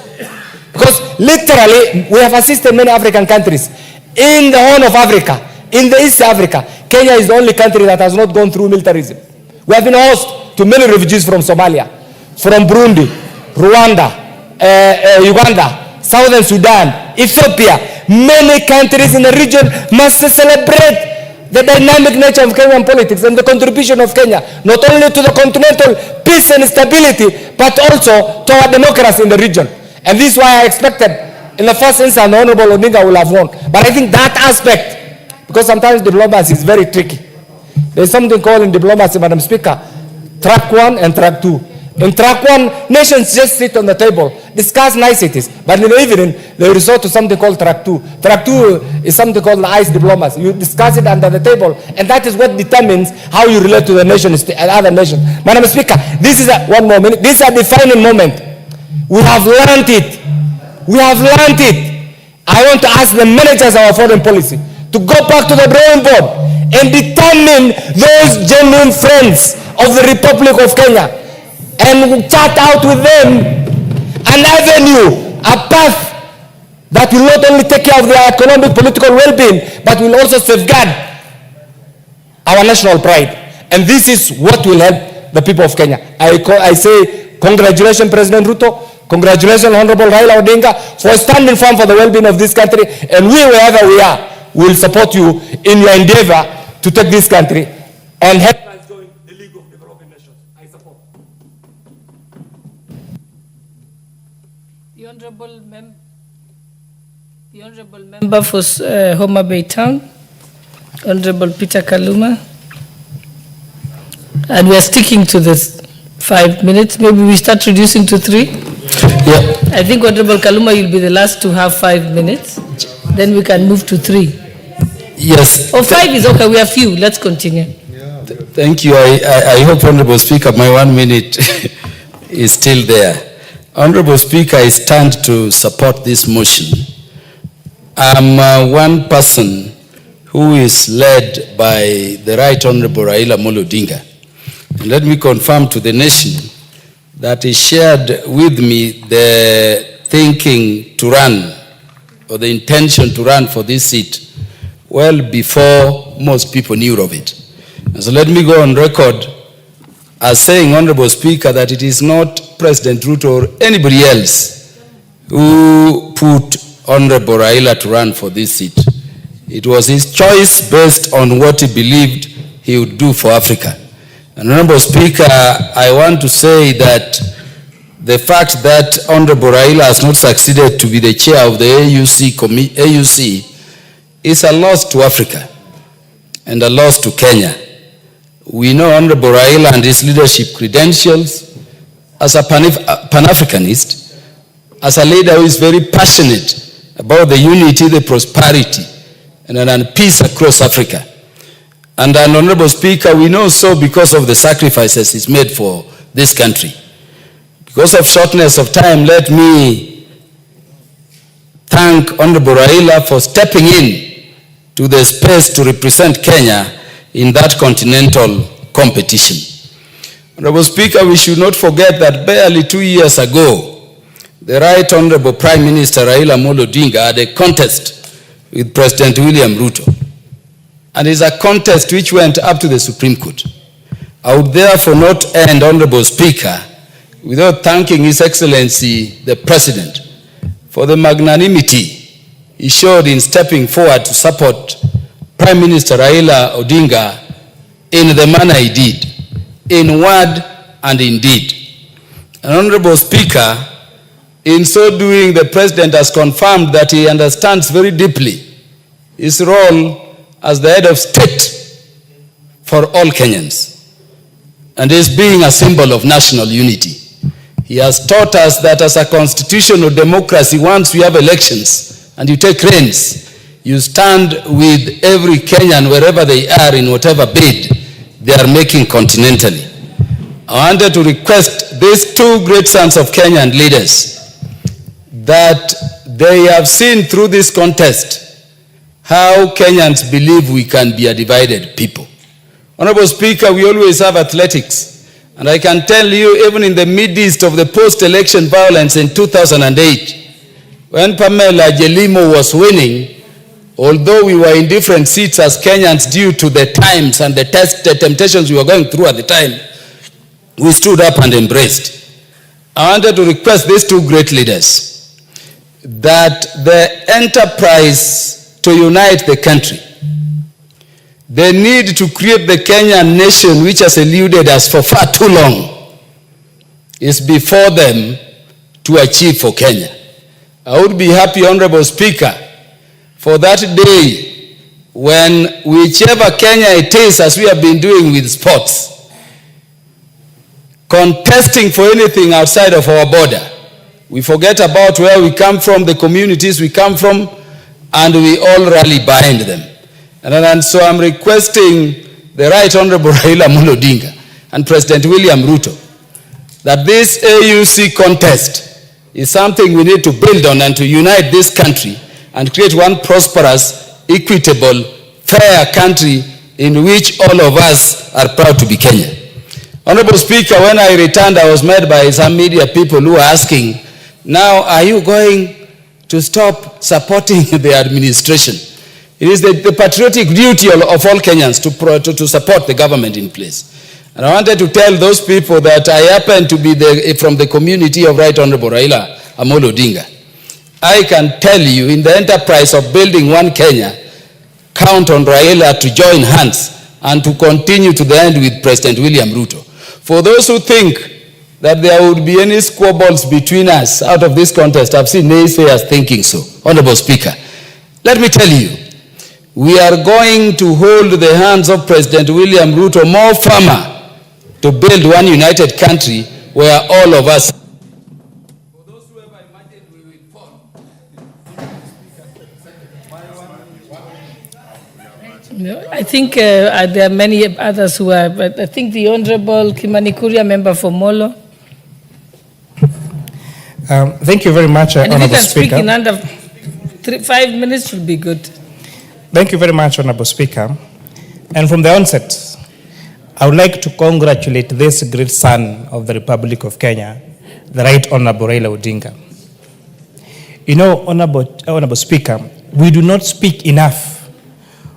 because literally we have assisted many African countries in the Horn of Africa, in the East Africa. Kenya is the only country that has not gone through militarism. We have been host to many refugees from Somalia, from Burundi, Rwanda, Uganda, Southern Sudan, Ethiopia. Many countries in the region must celebrate the dynamic nature of Kenyan politics and the contribution of Kenya, not only to the continental peace and stability, but also to our democracy in the region. And this is why I expected in the first instance the Honorable Odinga will have won. But I think that aspect, because sometimes diplomacy is very tricky. There's something called in diplomacy, Madam Speaker, track 1 and track 2. In track 1, nations just sit on the table, discuss niceties, but in the evening, they resort to something called track 2. Track 2 is something called ice diplomacy. You discuss it under the table, and that is what determines how you relate to the nation and other nations. Madam Speaker, this is one more minute. This is a defining moment. We have learned it. We have learned it. I want to ask the managers of our foreign policy to go back to the drawing board and determine those genuine friends of the Republic of Kenya and chart out with them an avenue, a path that will not only take care of their economic, political well-being, but will also safeguard our national pride. And this is what will help the people of Kenya. I say congratulations, President Ruto. Congratulations, Honorable Raila Odinga, for standing firm for the well-being of this country. And we, wherever we are, will support you in your endeavor to take this country and help us join the League of Developing Nations. I support. The Honorable Member for Homa Bay Town, Honorable Peter Kaluma. And we are sticking to this 5 minutes. Maybe we start reducing to 3. Yeah. I think Honorable Kaluma, you'll be the last to have 5 minutes. Then we can move to 3. Yes. Or 5 is okay. We have few. Let's continue. Thank you. I hope, Honorable Speaker, my 1 minute is still there. Honorable Speaker, I stand to support this motion. I'm one person who is led by the Right Honorable Raila Odinga. And let me confirm to the nation that he shared with me the thinking to run, or the intention to run for this seat, well before most people knew of it. And so let me go on record as saying, Honorable Speaker, that it is not President Ruto or anybody else who put Honorable Raila to run for this seat. It was his choice based on what he believed he would do for Africa. And Honorable Speaker, I want to say that the fact that Honorable Raila has not succeeded to be the chair of the AUC is a loss to Africa and a loss to Kenya. We know Honorable Raila and his leadership credentials as a Pan-Africanist, as a leader who is very passionate about the unity, the prosperity, and peace across Africa. And an Honorable Speaker, we know so because of the sacrifices he's made for this country. Because of shortness of time, let me thank Honorable Raila for stepping in to the space to represent Kenya in that continental competition. Honorable Speaker, we should not forget that barely 2 years ago, the Right Honorable Prime Minister Raila Amolo Odinga had a contest with President William Ruto. And it's a contest which went up to the Supreme Court. I would therefore not end, Honorable Speaker, without thanking His Excellency the President for the magnanimity he showed in stepping forward to support Prime Minister Raila Odinga in the manner he did, in word and in deed. And Honorable Speaker, in so doing, the President has confirmed that he understands very deeply his role as the head of state for all Kenyans, and is being a symbol of national unity. He has taught us that as a constitutional democracy, once we have elections and you take reins, you stand with every Kenyan wherever they are in whatever bid they are making continentally. I wanted to request these two great sons of Kenyan leaders that they have seen through this contest how Kenyans believe we can be a divided people. Honorable Speaker, we always have athletics. And I can tell you, even in the midst of the post-election violence in 2008, when Pamela Jelimo was winning, although we were in different seats as Kenyans due to the times and the temptations we were going through at the time, we stood up and embraced. I wanted to request these two great leaders that the enterprise to unite the country, the need to create the Kenyan nation which has eluded us for far too long, is before them to achieve for Kenya. I would be happy, Honorable Speaker, for that day when whichever Kenya it is, as we have been doing with sports, contesting for anything outside of our border, we forget about where we come from, the communities we come from, and we all rally behind them. And so I'm requesting the Right Honorable Raila Amolo Odinga and President William Ruto that this AUC contest is something we need to build on and to unite this country and create one prosperous, equitable, fair country in which all of us are proud to be Kenya. Honorable Speaker, when I returned, I was met by some media people who were asking, now are you going to stop supporting the administration? It is the patriotic duty of all Kenyans to support the government in place. And I wanted to tell those people that I happen to be from the community of Right Honorable Raila Amolo Odinga. I can tell you, in the enterprise of building one Kenya, count on Raila to join hands and to continue to the end with President William Ruto. For those who think that there would be any squabbles between us out of this contest, I've seen naysayers thinking so. Honorable Speaker, let me tell you, we are going to hold the hands of President William Ruto more firmer to build one united country where all of us. I think there are many others who are, but I think the Honorable Kimani Kuria, member for Molo. Thank you very much, And if you Honorable can speak Speaker. in under 5 minutes should be good. Thank you very much, Honorable Speaker. And from the onset, I would like to congratulate this great son of the Republic of Kenya, the Right Honorable Raila Odinga. You know, Honorable Speaker, we do not speak enough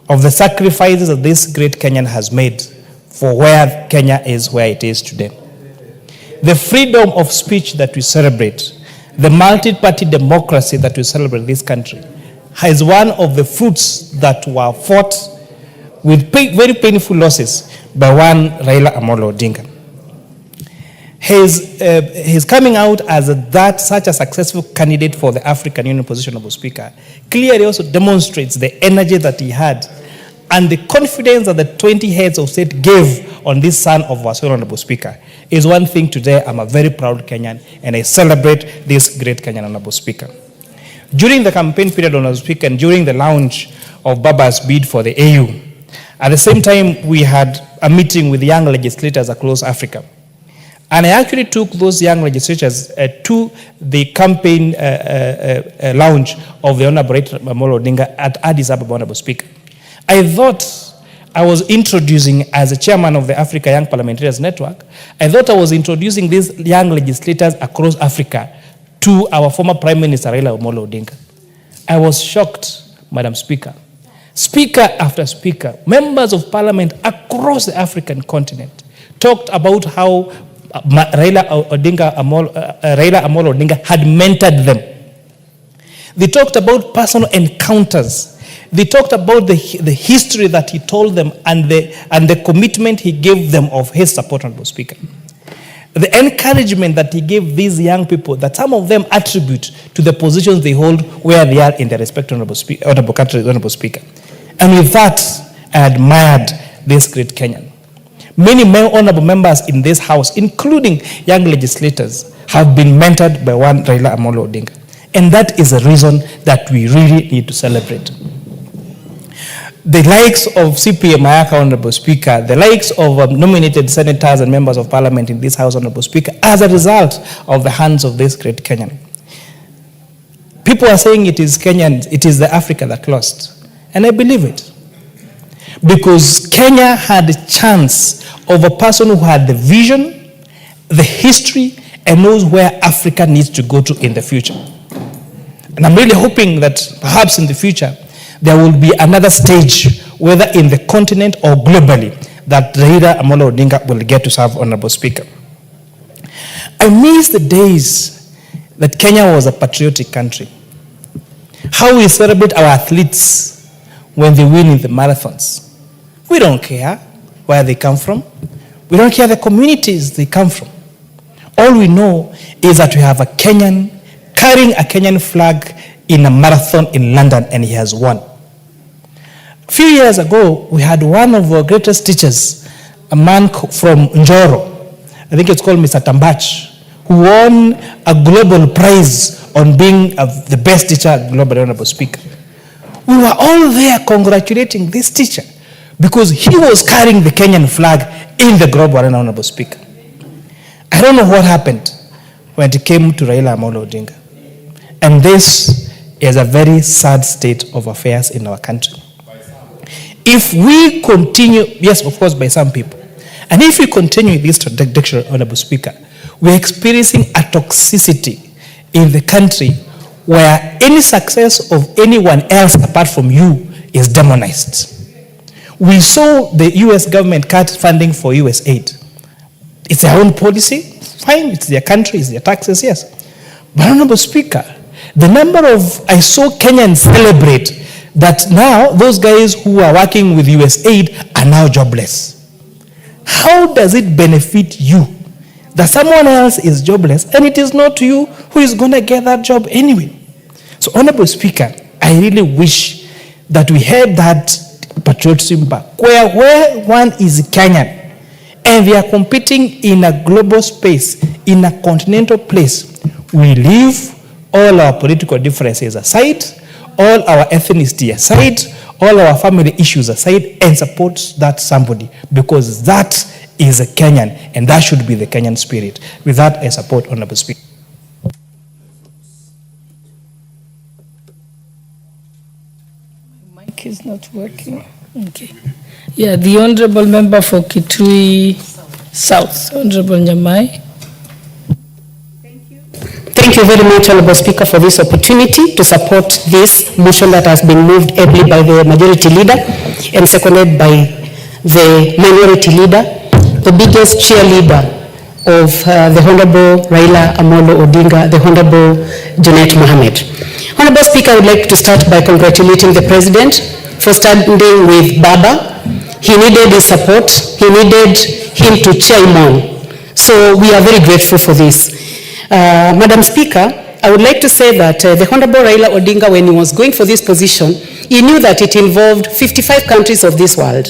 of the sacrifices that this great Kenyan has made for where Kenya is where it is today. The freedom of speech that we celebrate, the multi-party democracy that we celebrate in this country, is one of the fruits that were fought with very painful losses by one Raila Amolo Odinga. His coming out as such a successful candidate for the African Union position of Speaker clearly also demonstrates the energy that he had and the confidence that the 20 heads of state gave on this son of our Honorable Speaker is one thing today. I'm a very proud Kenyan and I celebrate this great Kenyan Honorable Speaker. During the campaign period, Honorable Speaker, and during the launch of Baba's bid for the AU, At the same time, we had a meeting with young legislators across Africa. And I actually took those young legislators to the campaign lounge of the Honorable Amolo Odinga at Addis Ababa, Honorable Speaker. I thought I was introducing, as a chairman of the Africa Young Parliamentarians Network, I thought I was introducing these young legislators across Africa to our former Prime Minister, Raila Amolo Odinga. I was shocked, Madam Speaker. Speaker after speaker, members of parliament across the African continent talked about how Raila Amolo Odinga had mentored them. They talked about personal encounters. They talked about the history that he told them and the commitment he gave them of his support, Honorable Speaker. The encouragement that he gave these young people, that some of them attribute to the positions they hold where they are in their respective honorable countries, Honorable Speaker. And with that, I admired this great Kenyan. Many honorable members in this house, including young legislators, have been mentored by one Raila Amolo Odinga. And that is a reason that we really need to celebrate. The likes of CPA Mayaka, Honorable Speaker, the likes of nominated senators and members of parliament in this house, Honorable Speaker, as a result of the hands of this great Kenyan. People are saying it is Kenyans, it is the Africa that lost. And I believe it. Because Kenya had a chance of a person who had the vision, the history, and knows where Africa needs to go to in the future. And I'm really hoping that perhaps in the future, there will be another stage, whether in the continent or globally, that Raila Amolo Odinga will get to serve, Honorable Speaker. I miss the days that Kenya was a patriotic country. How we celebrate our athletes when they win in the marathons. We don't care where they come from. We don't care the communities they come from. All we know is that we have a Kenyan carrying a Kenyan flag in a marathon in London, and he has won. A few years ago, we had one of our greatest teachers, a man from Njoro, I think it's called Mr. Tambach, who won a global prize on being the best teacher globally, Honorable Speaker. We were all there congratulating this teacher because he was carrying the Kenyan flag in the global arena, Honorable Speaker. I don't know what happened when it came to Raila Amolo Odinga. And this is a very sad state of affairs in our country. If we continue, yes, of course, by some people, and if we continue this trajectory, Honorable Speaker, we're experiencing a toxicity in the country where any success of anyone else apart from you is demonized. We saw the US government cut funding for US aid. It's their own policy, fine, it's their country, it's their taxes, yes. But Honorable Speaker, the number of, I saw Kenyans celebrate that now those guys who are working with US aid are now jobless. How does it benefit you that someone else is jobless and it is not you who is going to get that job anyway? So, Honorable Speaker, I really wish that we had that patriotism back, where one is Kenyan and they are competing in a global space, in a continental place. We leave all our political differences aside, all our ethnicity aside, all our family issues aside, and support that somebody, because that is a Kenyan, and that should be the Kenyan spirit. With that, I support Honorable Speaker. My mic is not working. Okay. Yeah, the Honorable Member for Kitui South, Honorable Nyamai. Thank you very much, Honorable Speaker, for this opportunity to support this motion that has been moved ably by the majority leader and seconded by the minority leader, the biggest cheerleader of the Honorable Raila Amolo Odinga, the Honorable Junet Mohammed. Honorable Speaker, I would like to start by congratulating the President for standing with Baba. He needed his support. He needed him to cheer him on. So we are very grateful for this. Madam Speaker, I would like to say that the Honorable Raila Odinga, when he was going for this position, he knew that it involved 55 countries of this world.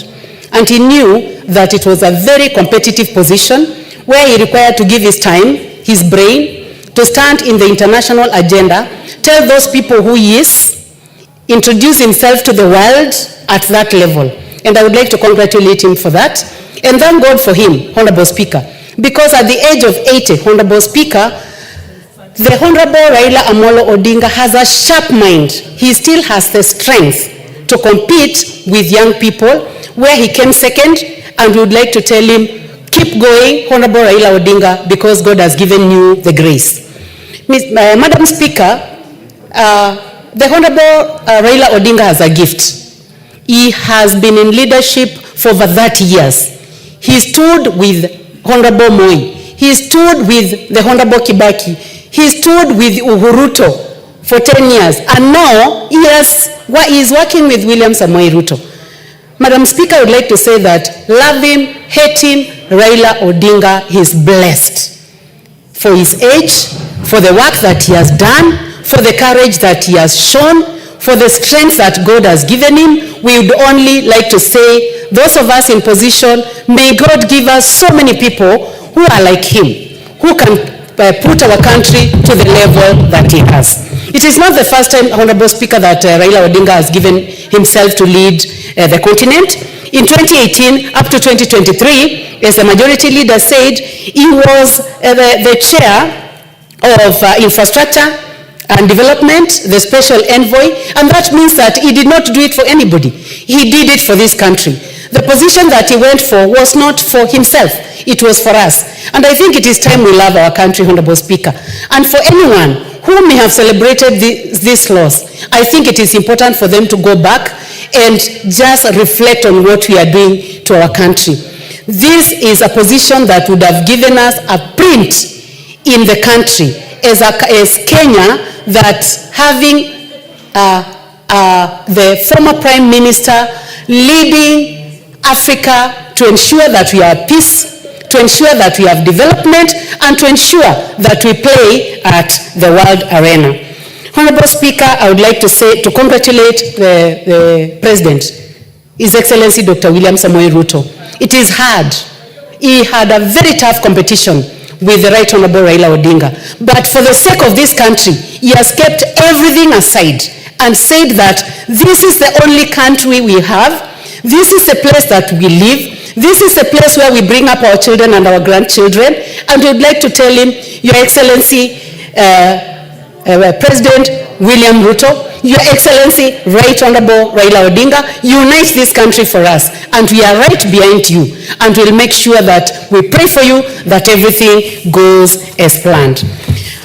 And he knew that it was a very competitive position where he required to give his time, his brain, to stand in the international agenda, tell those people who he is, introduce himself to the world at that level. And I would like to congratulate him for that. And thank God for him, Honorable Speaker. Because at the age of 80, Honorable Speaker, the Honorable Raila Amolo Odinga has a sharp mind. He still has the strength to compete with young people, where he came second, and we would like to tell him, keep going, Honorable Raila Odinga, because God has given you the grace. Madam Speaker, the Honorable Raila Odinga has a gift. He has been in leadership for over 30 years. He stood with Honorable Moi. He stood with the Honorable Kibaki. He stood with Uhuruto for 10 years. And now he is working with William Samoei Ruto. Madam Speaker, I would like to say that, love him, hate him, Raila Odinga is blessed for his age, for the work that he has done, for the courage that he has shown, for the strength that God has given him. We would only like to say, those of us in position, may God give us so many people who are like him, who can put our country to the level that he has. It is not the first time, Honorable Speaker, that Raila Odinga has given himself to lead the continent. In 2018 up to 2023, as the majority leader said, he was the chair of infrastructure and development, the special envoy, and that means that he did not do it for anybody. He did it for this country. The position that he went for was not for himself, it was for us. And I think it is time we love our country, Honorable Speaker. And for anyone who may have celebrated this loss, I think it is important for them to go back and just reflect on what we are doing to our country. This is a position that would have given us a print in the country as Kenya, that having the former Prime Minister leading Africa to ensure that we have peace, to ensure that we have development, and to ensure that we play at the world arena. Honorable Speaker, I would like to congratulate the President, His Excellency Dr. William Samoei Ruto. It is hard. He had a very tough competition with the Right Honorable Raila Odinga. But for the sake of this country, he has kept everything aside and said that this is the only country we have, this is the place that we live, this is the place where we bring up our children and our grandchildren, and we would like to tell him, Your Excellency, President William Ruto, Your Excellency, Right Honorable Raila Odinga, unite this country for us, and we are right behind you, and we'll make sure that we pray for you, that everything goes as planned.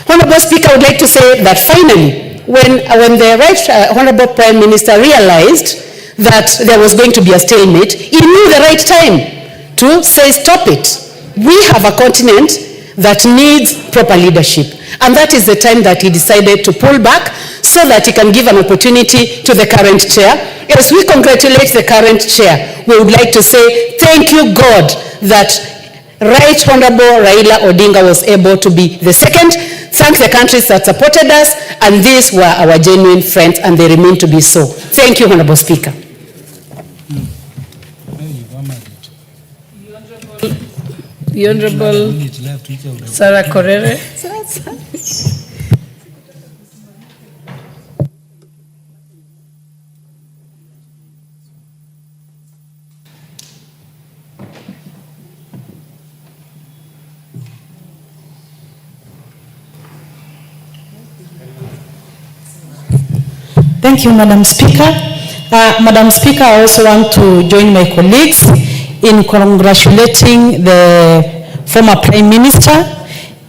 Honorable Speaker, I would like to say that finally, when the Right Honorable Prime Minister realized that there was going to be a stalemate, he knew the right time to say, stop it. We have a continent that needs proper leadership. And that is the time that he decided to pull back so that he can give an opportunity to the current chair. As we congratulate the current chair, we would like to say, thank you, God, that Right Honorable Raila Odinga was able to be the second. Thank the countries that supported us, and these were our genuine friends, and they remain to be so. Thank you, Honorable Speaker. The Honorable Sarah Korere. Thank you, Madam Speaker. Madam Speaker, I also want to join my colleagues in congratulating the former Prime Minister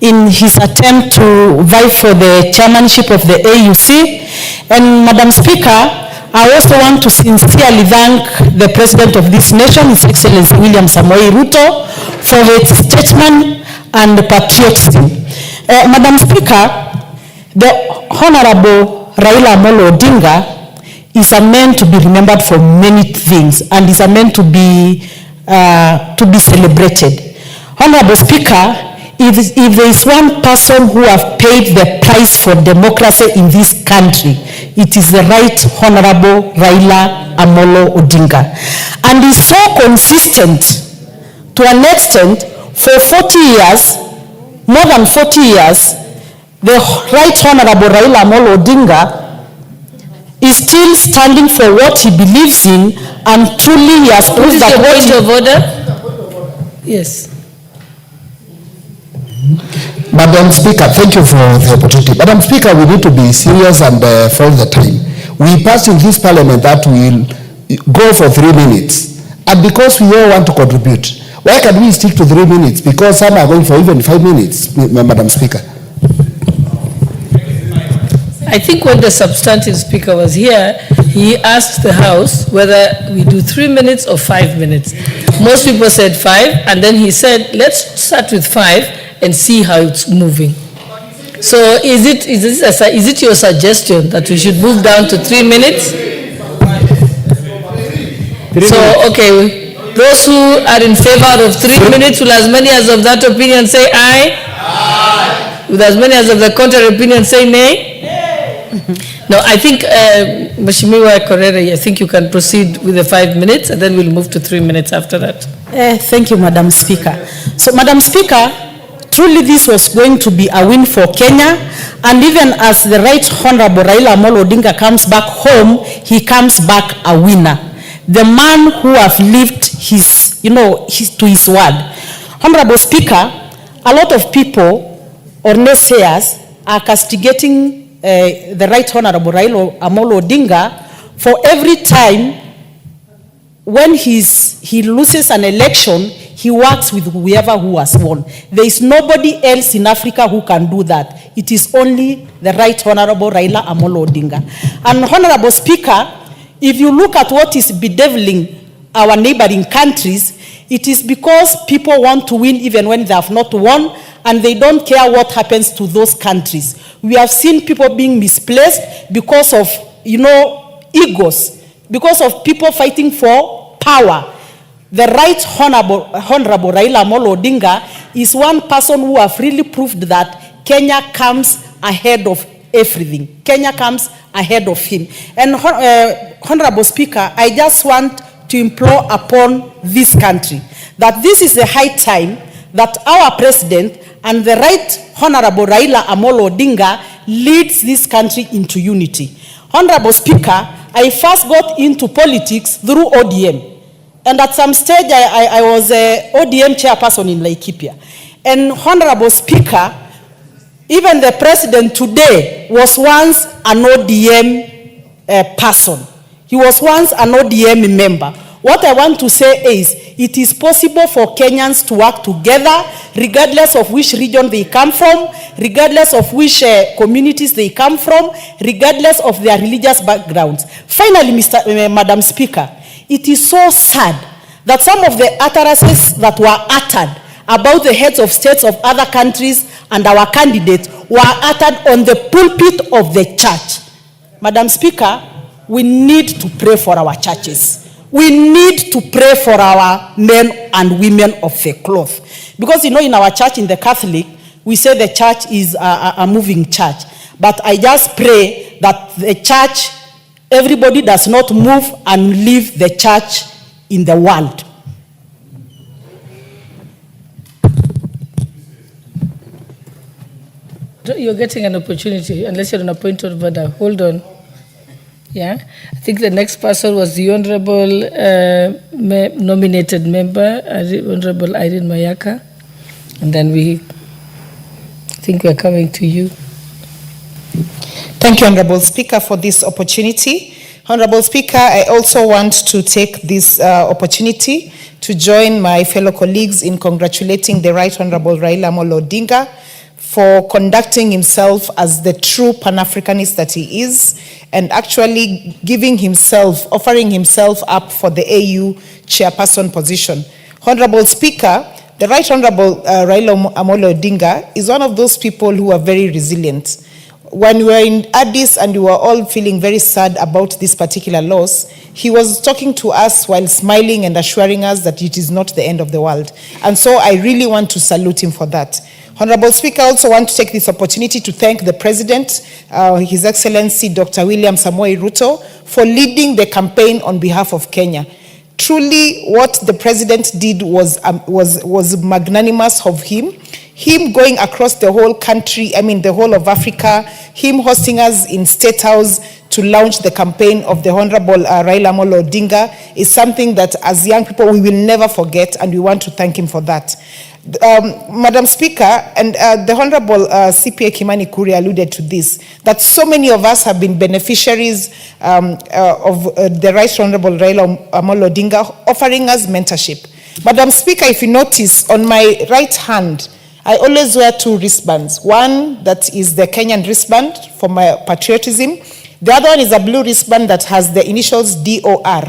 in his attempt to vie for the chairmanship of the AUC. And Madam Speaker, I also want to sincerely thank the President of this nation, His Excellency William Samoei Ruto, for his statesman and patriotism. Madam Speaker, the Honorable Raila Amolo Odinga is a man to be remembered for many things, and is a man to be celebrated. Honorable Speaker, if there is one person who have paid the price for democracy in this country, it is the Right Honorable Raila Amolo Odinga. And is so consistent to an extent, for 40 years, more than 40 years, the Right Honorable Raila Amolo Odinga is still standing for what he believes in, and truly he has proved that. Point of order? Yes. Madam Speaker, thank you for the opportunity. Madam Speaker, we need to be serious and follow the time. We passed in this parliament that we will go for 3 minutes. And because we all want to contribute, why can't we stick to 3 minutes? Because some are going for even 5 minutes, Madam Speaker. I think when the substantive speaker was here, he asked the House whether we do 3 minutes or 5 minutes. Most people said 5, and then he said, let's start with 5 and see how it's moving. So is it your suggestion that we should move down to 3 minutes? Okay, those who are in favor of 3 minutes, will as many as of that opinion say aye? Aye. With as many as of the contrary opinion say nay? No, I think, Mheshimiwa Korere, I think you can proceed with the 5 minutes, and then we'll move to 3 minutes after that. Thank you, Madam Speaker. So, Madam Speaker, truly this was going to be a win for Kenya, and even as the Right Honorable Raila Amolo Odinga comes back home, he comes back a winner. The man who have lived his, to his word. Honorable Speaker, a lot of people or naysayers are castigating the Right Honorable Raila Amolo Odinga for every time when he loses an election, he works with whoever who has won. There is nobody else in Africa who can do that. It is only the Right Honorable Raila Amolo Odinga. And Honorable Speaker, if you look at what is bedeviling our neighboring countries, it is because people want to win even when they have not won, and they don't care what happens to those countries. We have seen people being misplaced because of, egos, because of people fighting for power. The Right Honorable Raila Amolo Odinga is one person who have really proved that Kenya comes ahead of everything. Kenya comes ahead of him. And Honorable Speaker, I just want to implore upon this country that this is the high time that our president and the Right Honorable Raila Amolo Odinga leads this country into unity. Honorable Speaker, I first got into politics through ODM. And at some stage, I was a ODM chairperson in Laikipia. And Honorable Speaker, even the president today was once an ODM person. He was once an ODM member. What I want to say is, it is possible for Kenyans to work together, regardless of which region they come from, regardless of which communities they come from, regardless of their religious backgrounds. Finally, Madam Speaker, it is so sad that some of the utterances that were uttered about the heads of states of other countries and our candidates were uttered on the pulpit of the church. Madam Speaker, we need to pray for our churches. We need to pray for our men and women of the cloth. Because, in our church, in the Catholic, we say the church is a moving church. But I just pray that the church, everybody does not move and leave the church in the world. You're getting an opportunity, unless you're on a point of order. Hold on. Yeah, I think the next person was the Honorable nominated member, Honorable Irene Mayaka. And then I think we're coming to you. Thank you, Honorable Speaker, for this opportunity. Honorable Speaker, I also want to take this opportunity to join my fellow colleagues in congratulating the Right Honorable Raila Amolo Odinga for conducting himself as the true Pan-Africanist that he is, and actually offering himself up for the AU chairperson position. Honorable Speaker, the Right Honorable Raila Amolo Odinga is one of those people who are very resilient. When we were in Addis and we were all feeling very sad about this particular loss, he was talking to us while smiling and assuring us that it is not the end of the world. And so I really want to salute him for that. Honorable Speaker, I also want to take this opportunity to thank the President, His Excellency Dr. William Samoei Ruto, for leading the campaign on behalf of Kenya. Truly, what the President did was magnanimous of him. Him going across the whole country, the whole of Africa, him hosting us in State House to launch the campaign of the Honorable Raila Amolo Odinga is something that as young people we will never forget, and we want to thank him for that. Madam Speaker, and the Honorable CPA Kimani Kuri alluded to this, that so many of us have been beneficiaries of the Right Honorable Raila Amolo Odinga offering us mentorship. Madam Speaker, if you notice, on my right hand, I always wear two wristbands. One that is the Kenyan wristband for my patriotism. The other one is a blue wristband that has the initials DOR,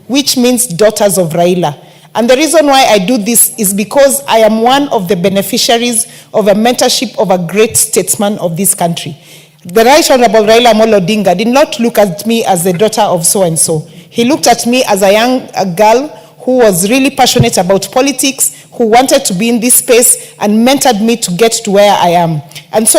which means Daughters of Raila. And the reason why I do this is because I am one of the beneficiaries of a mentorship of a great statesman of this country. The Right Honorable Raila Amolo Odinga did not look at me as the daughter of so-and-so. He looked at me as a young girl who was really passionate about politics, who wanted to be in this space and mentored me to get to where I am. And so,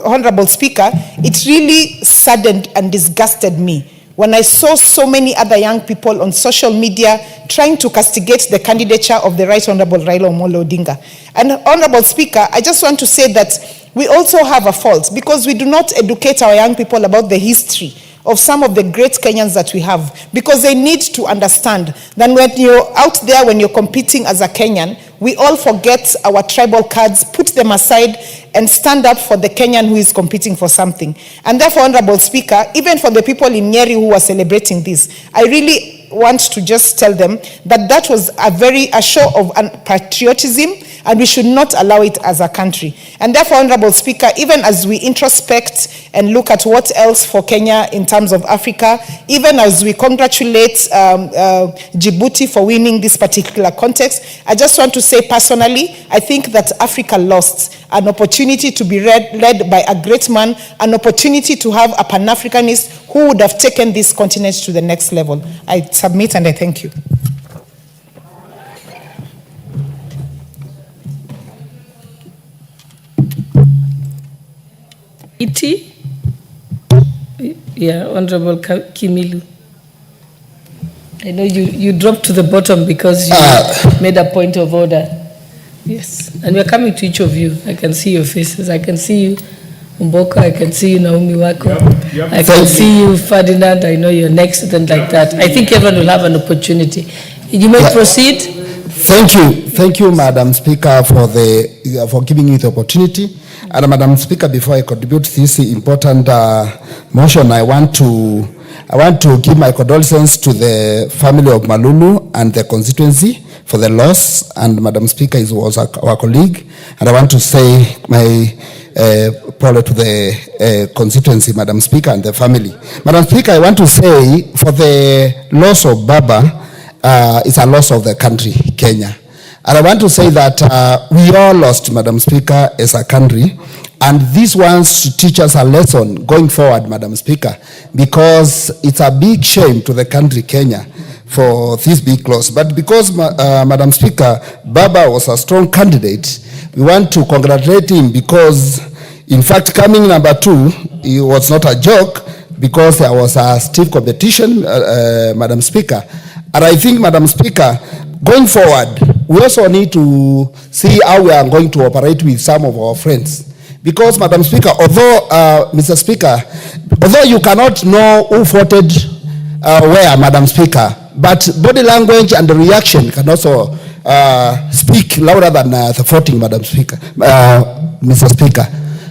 Honorable Speaker, it really saddened and disgusted me when I saw so many other young people on social media trying to castigate the candidature of the Right Honorable Raila Amolo Odinga. And Honorable Speaker, I just want to say that we also have a fault because we do not educate our young people about the history of some of the great Kenyans that we have, because they need to understand that when you're out there, when you're competing as a Kenyan, we all forget our tribal cards, put them aside, and stand up for the Kenyan who is competing for something. And therefore, Honorable Speaker, even for the people in Nyeri who are celebrating this, I really want to just tell them that that was a show of patriotism, and we should not allow it as a country. And therefore, Honorable Speaker, even as we introspect and look at what else for Kenya in terms of Africa, even as we congratulate Djibouti for winning this particular context, I just want to say personally, I think that Africa lost an opportunity to be led by a great man, an opportunity to have a Pan-Africanist who would have taken this continent to the next level. I submit and I thank you. Iti? Yeah, Honorable Kimilu. I know you dropped to the bottom because you made a point of order. Yes, and we're coming to each of you. I can see your faces. I can see you, Mboka. I can see you, Naomi Wako. Yep. I can see you, Ferdinand. I know you're next, and like that. I think everyone will have an opportunity. You may proceed. Thank you, Madam Speaker, for giving me the opportunity. And Madam Speaker, before I contribute to this important motion, I want to give my condolences to the family of Malulu and the constituency for the loss. And Madam Speaker was our colleague, and I want to say my probably to the constituency, Madam Speaker, and the family. Madam Speaker, I want to say for the loss of Baba, it's a loss of the country, Kenya. And I want to say that we all lost, Madam Speaker, as a country. And this wants to teach us a lesson going forward, Madam Speaker, because it's a big shame to the country, Kenya, for this big loss. But because, Madam Speaker, Baba was a strong candidate, we want to congratulate him because, in fact, coming number 2, it was not a joke because there was a stiff competition, Madam Speaker. And I think, Madam Speaker, going forward, we also need to see how we are going to operate with some of our friends. Because, Madam Speaker, although, Mr. Speaker, although you cannot know who voted where, Madam Speaker, but body language and the reaction can also speak louder than the voting, Madam Speaker, Mr. Speaker.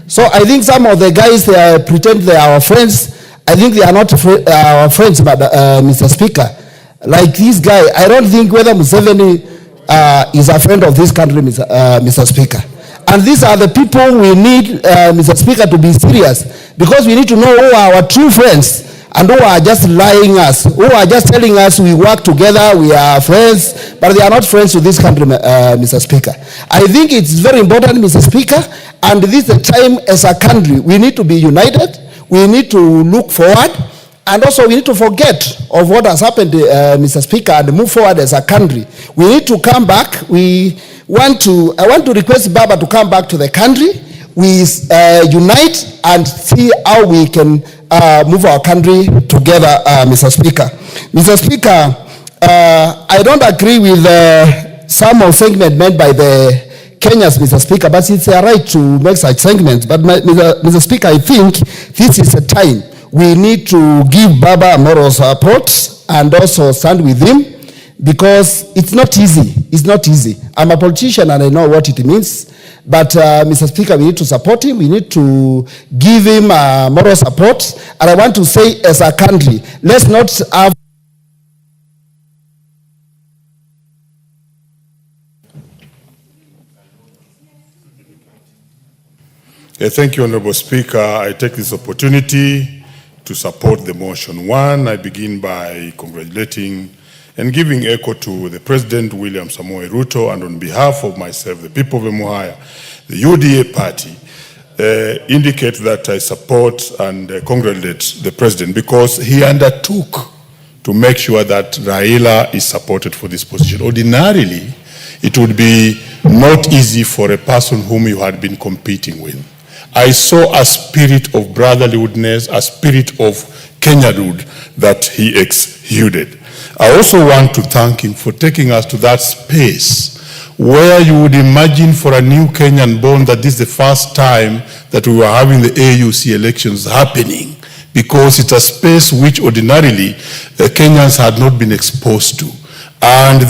So I think some of the guys, they pretend they are our friends. I think they are not our friends, Mr. Speaker. Like this guy, I don't think whether Museveni is a friend of this country, Mr. Speaker. And these are the people we need, Mr. Speaker, to be serious, because we need to know who are our true friends and who are just lying us, who are just telling us we work together, we are friends, but they are not friends to this country, Mr. Speaker. I think it's very important, Mr. Speaker, and this is the time as a country we need to be united, we need to look forward, and also we need to forget of what has happened, Mr. Speaker, and move forward as a country. We need to come back. I want to request Baba to come back to the country. We unite and see how we can move our country together, Mr. Speaker. Mr. Speaker, I don't agree with some of segment made by the Kenyans, Mr. Speaker, but it's their right to make such segments. But Mr. Speaker, I think this is a time we need to give Baba moral support and also stand with him, because it's not easy. It's not easy. I'm a politician and I know what it means. But Mr. Speaker, we need to support him. We need to give him moral support. And I want to say, as a country, let's not have. Thank you, Honorable Speaker. I take this opportunity to support the motion. One, I begin by congratulating and giving echo to the President, William Samoei Ruto, and on behalf of myself, the people of Emuhaya, the UDA party, indicate that I support and congratulate the President, because he undertook to make sure that Raila is supported for this position. Ordinarily, it would be not easy for a person whom you had been competing with. I saw a spirit of brotherliness, a spirit of Kenyahood that he exuded. I also want to thank him for taking us to that space where you would imagine for a new Kenyan born that this is the first time that we were having the AUC elections happening, because it's a space which ordinarily Kenyans had not been exposed to. And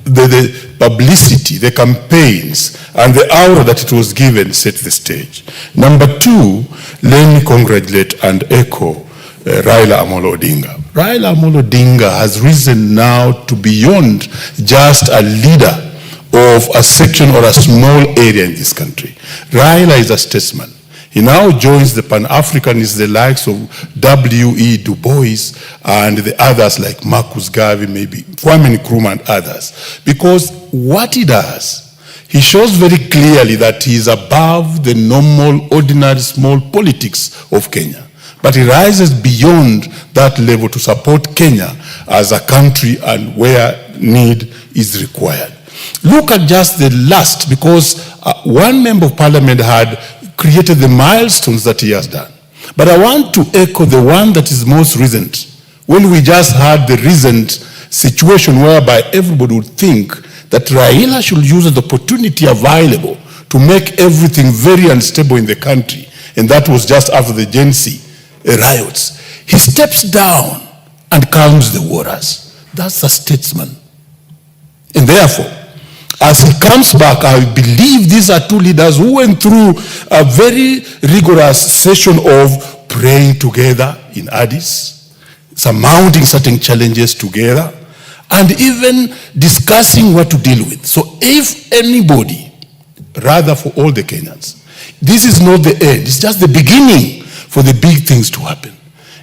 the publicity, the campaigns, and the aura that it was given set the stage. Number two, let me congratulate and echo Raila Amolo Odinga. Raila Amolo Odinga has risen now to beyond just a leader of a section or a small area in this country. Raila is a statesman. He now joins the Pan-Africanists, the likes of W.E. Du Bois and the others like Marcus Garvey, maybe Kwame Nkrumah and others. Because what he does, he shows very clearly that he is above the normal, ordinary, small politics of Kenya. But he rises beyond that level to support Kenya as a country and where need is required. Look at just the last, because one member of parliament had created the milestones that he has done. But I want to echo the one that is most recent, when we just had the recent situation whereby everybody would think that Raila should use the opportunity available to make everything very unstable in the country, and that was just after the Gen Z riots. He steps down and calms the waters. That's a statesman. And therefore, as he comes back, I believe these are two leaders who went through a very rigorous session of praying together in Addis, surmounting certain challenges together, and even discussing what to deal with. So if anybody, rather for all the Kenyans, this is not the end, it's just the beginning for the big things to happen.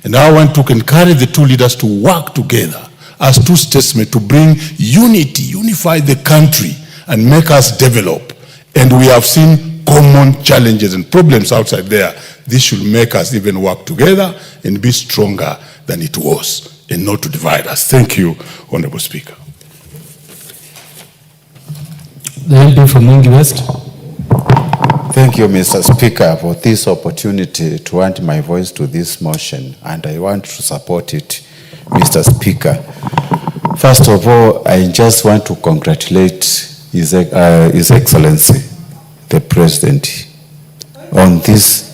And I want to encourage the two leaders to work together as two statesmen to bring unity, unify the country, and make us develop. And we have seen common challenges and problems outside there. This should make us even work together and be stronger than it was, and not to divide us. Thank you, Honorable Speaker. The MP from Mwingi West. Thank you, Mr. Speaker, for this opportunity to add my voice to this motion, and I want to support it, Mr. Speaker. First of all, I just want to congratulate His Excellency, the President, on this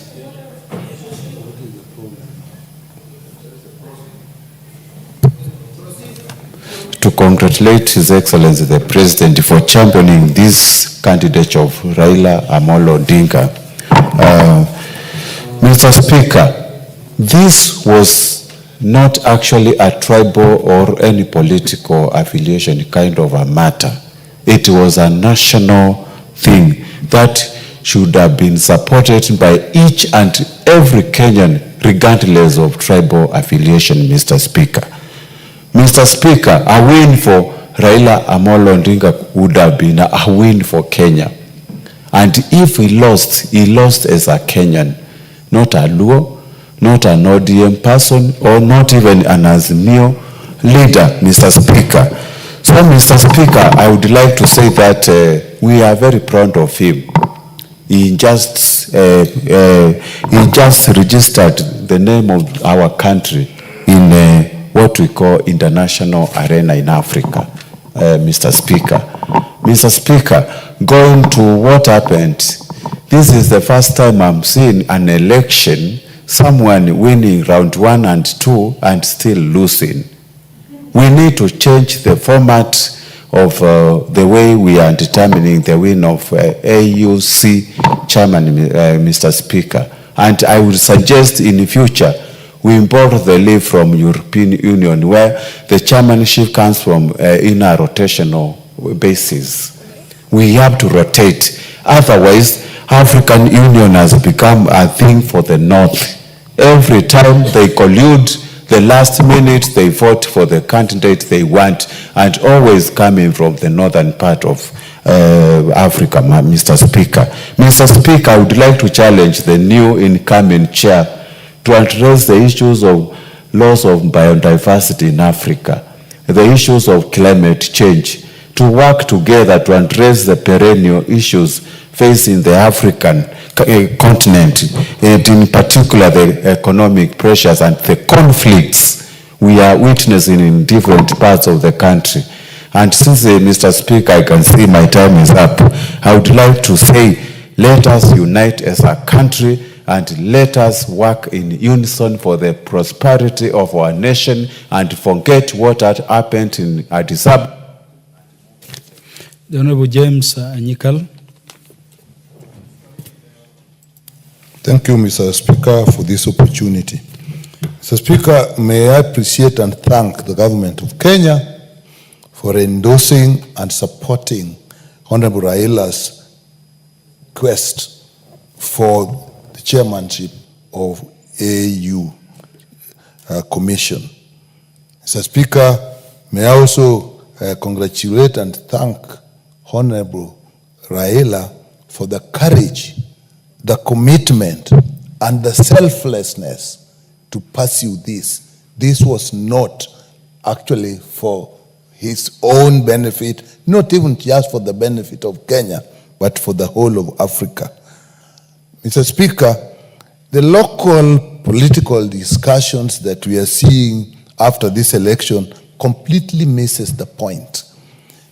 to congratulate His Excellency, the President, for championing this candidature of Raila Amolo Odinga. Mr. Speaker, this was not actually a tribal or any political affiliation kind of a matter. It was a national thing that should have been supported by each and every Kenyan, regardless of tribal affiliation, Mr. Speaker. Mr. Speaker, a win for Raila Amolo Odinga would have been a win for Kenya. And if he lost as a Kenyan, not a Luo, not an ODM person, or not even an Azimio leader, Mr. Speaker. So, Mr. Speaker, I would like to say that we are very proud of him. He just registered the name of our country in what we call international arena in Africa, Mr. Speaker. Mr. Speaker, going to what happened, this is the first time I'm seeing an election someone winning round 1 and 2 and still losing. We need to change the format of the way we are determining the win of AUC chairman, Mr. Speaker. And I would suggest in the future, we import the leave from European Union where the chairmanship comes from in a rotational basis. We have to rotate. Otherwise, African Union has become a thing for the North. Every time they collude, the last minute they vote for the candidate they want, and always coming from the northern part of Africa, Mr. Speaker. Mr. Speaker, I would like to challenge the new incoming chair to address the issues of loss of biodiversity in Africa, the issues of climate change, to work together to address the perennial issues facing the African continent, and in particular the economic pressures and the conflicts we are witnessing in different parts of the country. And since, Mr. Speaker, I can see my time is up, I would like to say, let us unite as a country and let us work in unison for the prosperity of our nation and forget what had happened in Addis Ababa. The Honorable James Anyikal. Thank you, Mr. Speaker, for this opportunity. Mr. Speaker, may I appreciate and thank the government of Kenya for endorsing and supporting Honorable Raila's quest for the chairmanship of AU Commission. Mr. Speaker, may I also congratulate and thank Honorable Raila for the courage, the commitment, and the selflessness to pursue this. This was not actually for his own benefit, not even just for the benefit of Kenya, but for the whole of Africa. Mr. Speaker, the local political discussions that we are seeing after this election completely misses the point.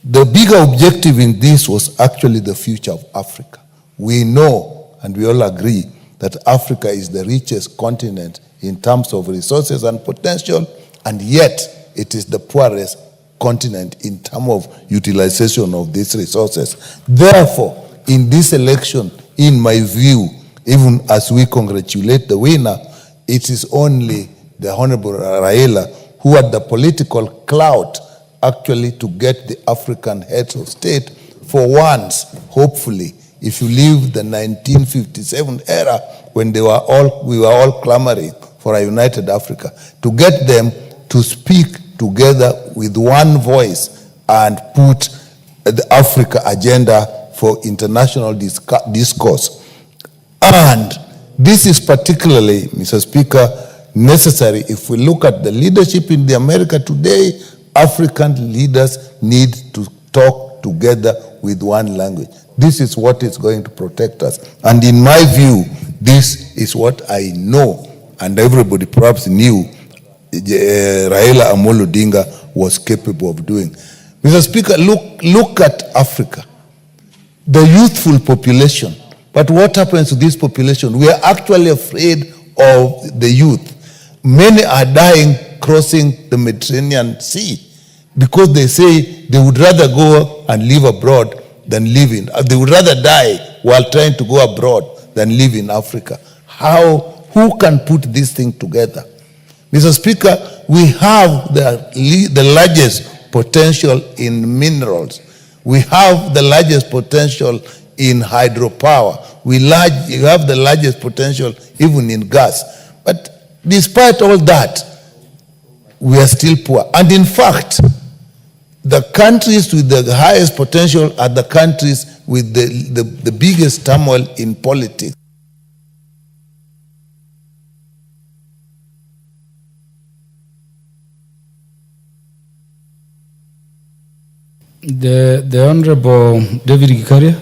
The bigger objective in this was actually the future of Africa. We know, and we all agree, that Africa is the richest continent in terms of resources and potential, and yet it is the poorest continent in terms of utilization of these resources. Therefore, in this election, in my view, even as we congratulate the winner, it is only the Honorable Raila who had the political clout actually to get the African heads of state for once, hopefully, if you leave the 1957 era when we were all clamoring for a united Africa, to get them to speak together with one voice and put the Africa agenda for international discourse. And this is particularly, Mr. Speaker, necessary if we look at the leadership in the America today. African leaders need to talk together with one language. This is what is going to protect us. And in my view, this is what I know, and everybody perhaps knew Raila Amolo Odinga was capable of doing. Mr. Speaker, look at Africa, the youthful population. But what happens to this population? We are actually afraid of the youth. Many are dying crossing the Mediterranean Sea because they say they would rather go and live abroad than live in. They would rather die while trying to go abroad than live in Africa. Who can put this thing together? Mr. Speaker, we have the largest potential in minerals. We have the largest potential in hydropower. We have the largest potential even in gas. But despite all that, we are still poor. And in fact, the countries with the highest potential are the countries with the biggest turmoil in politics. The Honorable David Gikaria.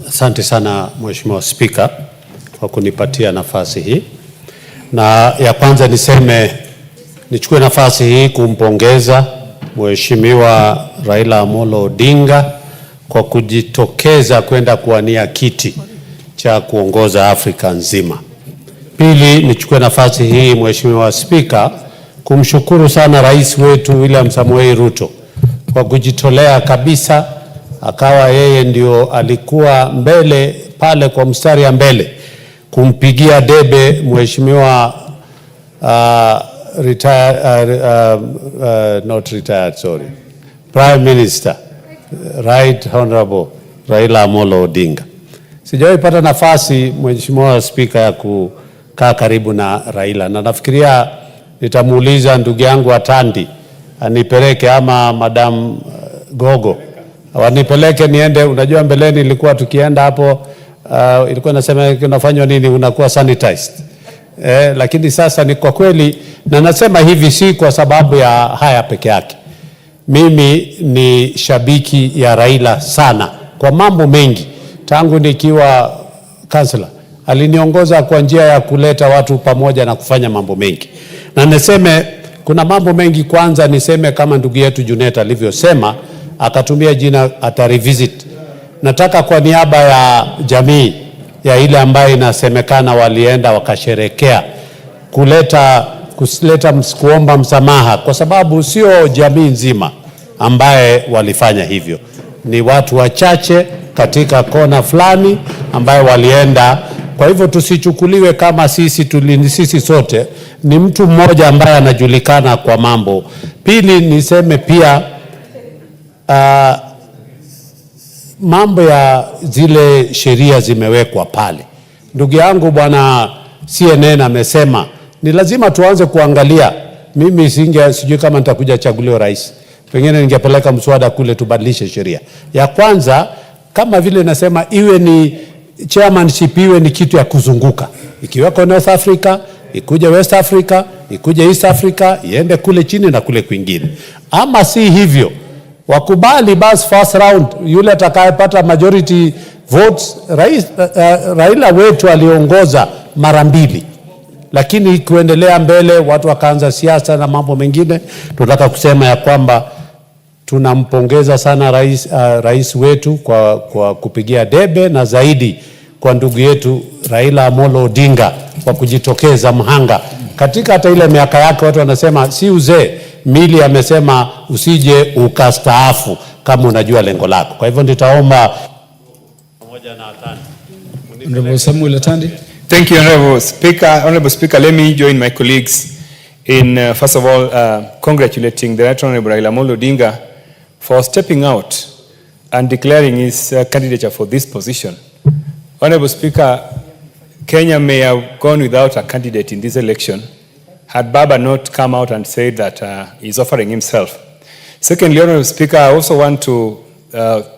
Asante sana Mheshimiwa Spika kwa kunipatia nafasi hii. Na ya kwanza nichukue nafasi hii kumpongeza Mheshimiwa Raila Amolo Odinga kwa kujitokeza kwenda kuwania kiti cha kuongoza Afrika nzima. Pili, nichukue nafasi hii Mheshimiwa Spika kumshukuru sana rais wetu William Samoei Ruto kwa kujitolea kabisa, akawa yeye ndio alikuwa mbele pale kwa mstari ya mbele kumpigia debe Mheshimiwa Prime Minister Right Honorable Raila Amolo Odinga. Sijawahi pata nafasi Mheshimiwa Spika ya kukaa karibu na Raila, na nafikiria nitamuuliza ndugu yangu Atandi anipeleke ama Madam Gogo wanipeleke niende. Unajua mbeleni ilikuwa tukienda hapo ilikuwa nasema unafanywa nini, unakuwa sanitized. Lakini sasa ni kwa kweli, na nasema hivi si kwa sababu ya haya peke yake. Mimi ni shabiki ya Raila sana kwa mambo mengi. Tangu nikiwa kansela aliniongoza kwa njia ya kuleta watu pamoja na kufanya mambo mengi. Na niseme kuna mambo mengi. Kwanza niseme kama ndugu yetu Junet alivyosema, akatumia jina atarevisit. Nataka kwa niaba ya jamii ya ile ambayo inasemekana walienda wakasherekea kuomba msamaha, kwa sababu sio jamii nzima ambaye walifanya hivyo. Ni watu wachache katika kona fulani ambaye walienda. Kwa hivyo tusichukuliwe kama sisi sote, ni mtu mmoja ambaye anajulikana kwa mambo. Pili, niseme pia mambo ya zile sheria zimewekwa pale. Ndugu yangu bwana CNN amesema ni lazima tuanze kuangalia. Mimi sijui kama nitakuja chaguliwa rais, pengine ningepeleka mswada kule tubadilishe sheria. Ya kwanza, kama vile nasema, iwe ni chairmanship, iwe ni kitu ya kuzunguka, ikiweko North Africa, ikuje West Africa, ikuje East Africa, iende kule chini na kule kwingine. Ama si hivyo, wakubali basi first round, yule atakayepata majority votes. Raila wetu aliongoza mara 2, lakini kuendelea mbele watu wakaanza siasa na mambo mengine. Tunataka kusema ya kwamba tunampongeza sana rais wetu kwa kupigia debe, na zaidi kwa ndugu yetu Raila Amolo Odinga kwa kujitokeza mhanga. Katika hata ile miaka yake watu wanasema si uzee, Mili amesema usije ukastaafu kama unajua lengo lako. Kwa hivyo nitaomba pamoja na Atandi. Honorable Samuel Atandi. Thank you, Honorable Speaker. Honorable Speaker, let me join my colleagues in first of all congratulating the Right Honorable Raila Amolo Odinga for stepping out and declaring his candidature for this position. Honorable Speaker, Kenya may have gone without a candidate in this election had Baba not come out and said that he's offering himself. Secondly, Honorable Speaker, I also want to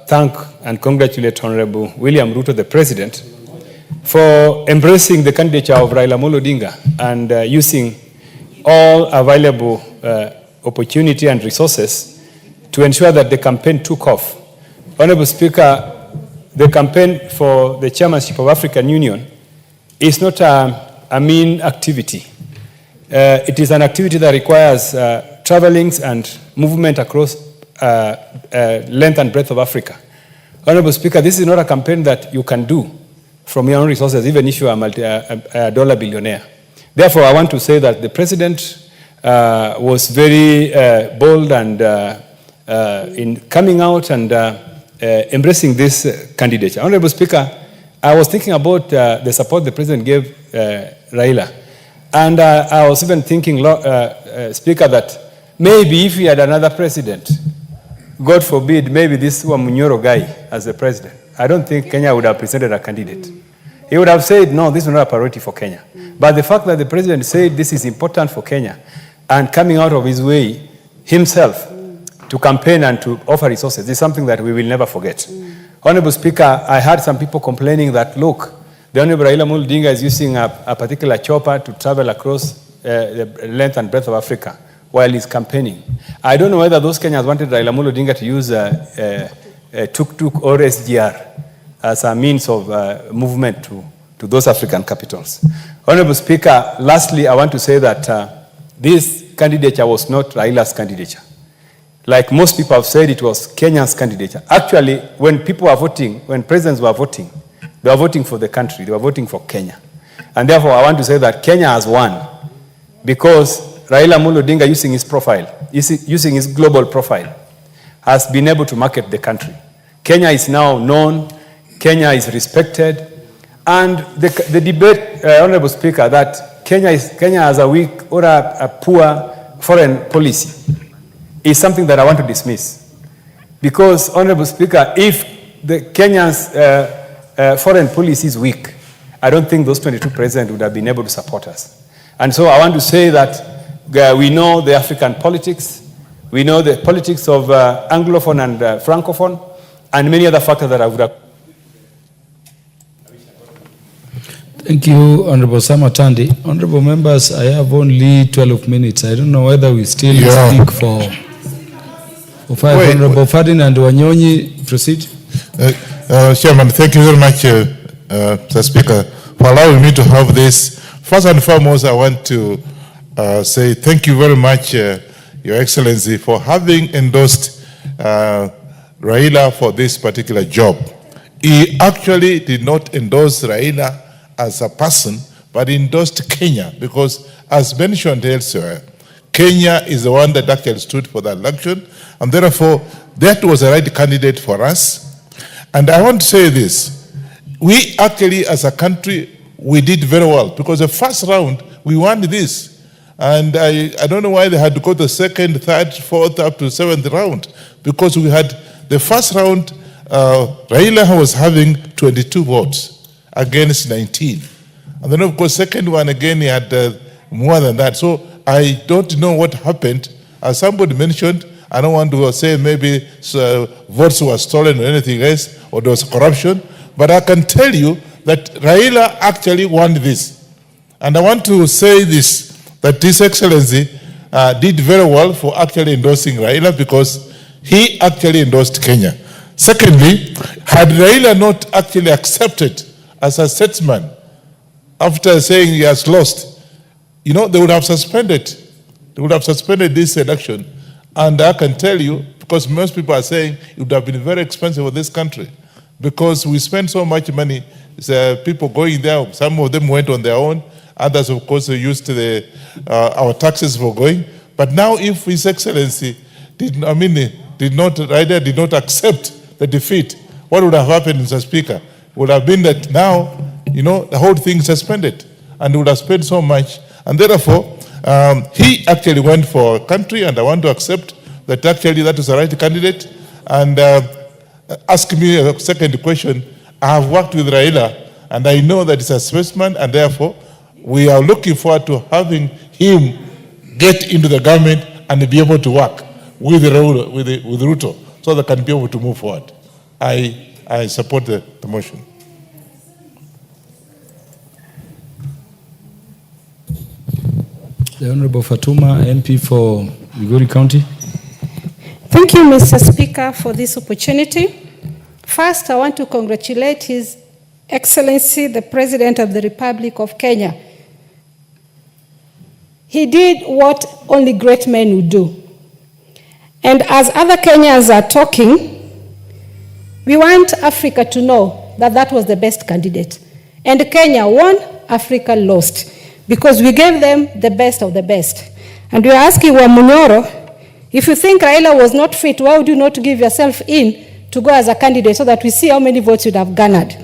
thank and congratulate Honorable William Ruto, the President, for embracing the candidature of Raila Amolo Odinga and using all available opportunity and resources to ensure that the campaign took off. Honorable Speaker, the campaign for the chairmanship of African Union is not a mean activity. It is an activity that requires travelings and movement across length and breadth of Africa. Honorable Speaker, this is not a campaign that you can do from your own resources, even if you are a dollar billionaire. Therefore, I want to say that the President was very bold and in coming out and embracing this candidature. Honorable Speaker, I was thinking about the support the President gave Raila. And I was even thinking, Speaker, that maybe if we had another president, God forbid, maybe this Wamunyoro guy as the president, I don't think Kenya would have presented a candidate. He would have said, no, this is not a priority for Kenya. But the fact that the president said this is important for Kenya and coming out of his way himself to campaign and to offer resources is something that we will never forget. Honorable Speaker, I heard some people complaining that, look, the Honorable Raila Amolo Odinga is using a particular chopper to travel across the length and breadth of Africa while he's campaigning. I don't know whether those Kenyans wanted Raila Amolo Odinga to use tuk-tuk or SGR as a means of movement to those African capitals. Honorable Speaker, lastly, I want to say that this candidature was not Raila's candidature. like most people have said, it was Kenya's candidature. Actually, when people were voting, when presidents were voting, they were voting for the country, they were voting for Kenya. And therefore, I want to say that Kenya has won because Raila Amolo Odinga, using his profile, using his global profile, has been able to market the country. Kenya is now known, Kenya is respected, and the debate, Honorable Speaker, that Kenya has a weak or a poor foreign policy is something that I want to dismiss. Because, Honorable Speaker, if the Kenya's foreign policy is weak, I don't think those 22 presidents would have been able to support us. And so I want to say that we know the African politics, we know the politics of Anglophone and Francophone, and many other factors that I would have. Thank you, Honorable Samatandi. Honorable members, I have only 12 minutes. I don't know whether we still speak for 5. Honorable Ferdinand Wanyonyi, proceed. Chairman, thank you very much, Mr. Speaker, for allowing me to have this. First and foremost, I want to say thank you very much, Your Excellency, for having endorsed Raila for this particular job. He actually did not endorse Raila as a person, but endorsed Kenya, because as mentioned elsewhere, Kenya is the one that actually stood for that election, and therefore that was the right candidate for us. And I want to say this, we actually as a country, we did very well, because the first round, we won this. And I don't know why they had to go to the second, third, fourth, up to seventh round, because we had the first round, Raila was having 22 votes against 19. And then of course, second one again, he had more than that. So I don't know what happened. As somebody mentioned, I don't want to say maybe votes were stolen or anything else, or there was corruption, but I can tell you that Raila actually won this. And I want to say this, that His Excellency did very well for actually endorsing Raila, because he actually endorsed Kenya. Secondly, had Raila not actually accepted as a statesman after saying he has lost, you know, they would have suspended. They would have suspended this election. And I can tell you, because most people are saying it would have been very expensive for this country, because we spend so much money, people going there, some of them went on their own, others of course used our taxes for going. But now if His Excellency did not accept the defeat, what would have happened, Mr. Speaker? Would have been that now, you know, the whole thing suspended, and would have spent so much. And therefore, he actually went for a country, and I want to accept that actually that was the right candidate. And ask me a second question. I have worked with Raila, and I know that he's a statesman, and therefore we are looking forward to having him get into the government and be able to work with Ruto, so they can be able to move forward. I support the motion. The Honorable Fatuma, MP for Migori County. Thank you, Mr. Speaker, for this opportunity. First, I want to congratulate His Excellency, the President of the Republic of Kenya. He did what only great men would do. And as other Kenyans are talking, we want Africa to know that that was the best candidate. And Kenya won, Africa lost, because we gave them the best of the best. And we are asking Wamunyoro, if you think Raila was not fit, why would you not give yourself in to go as a candidate so that we see how many votes you'd have garnered?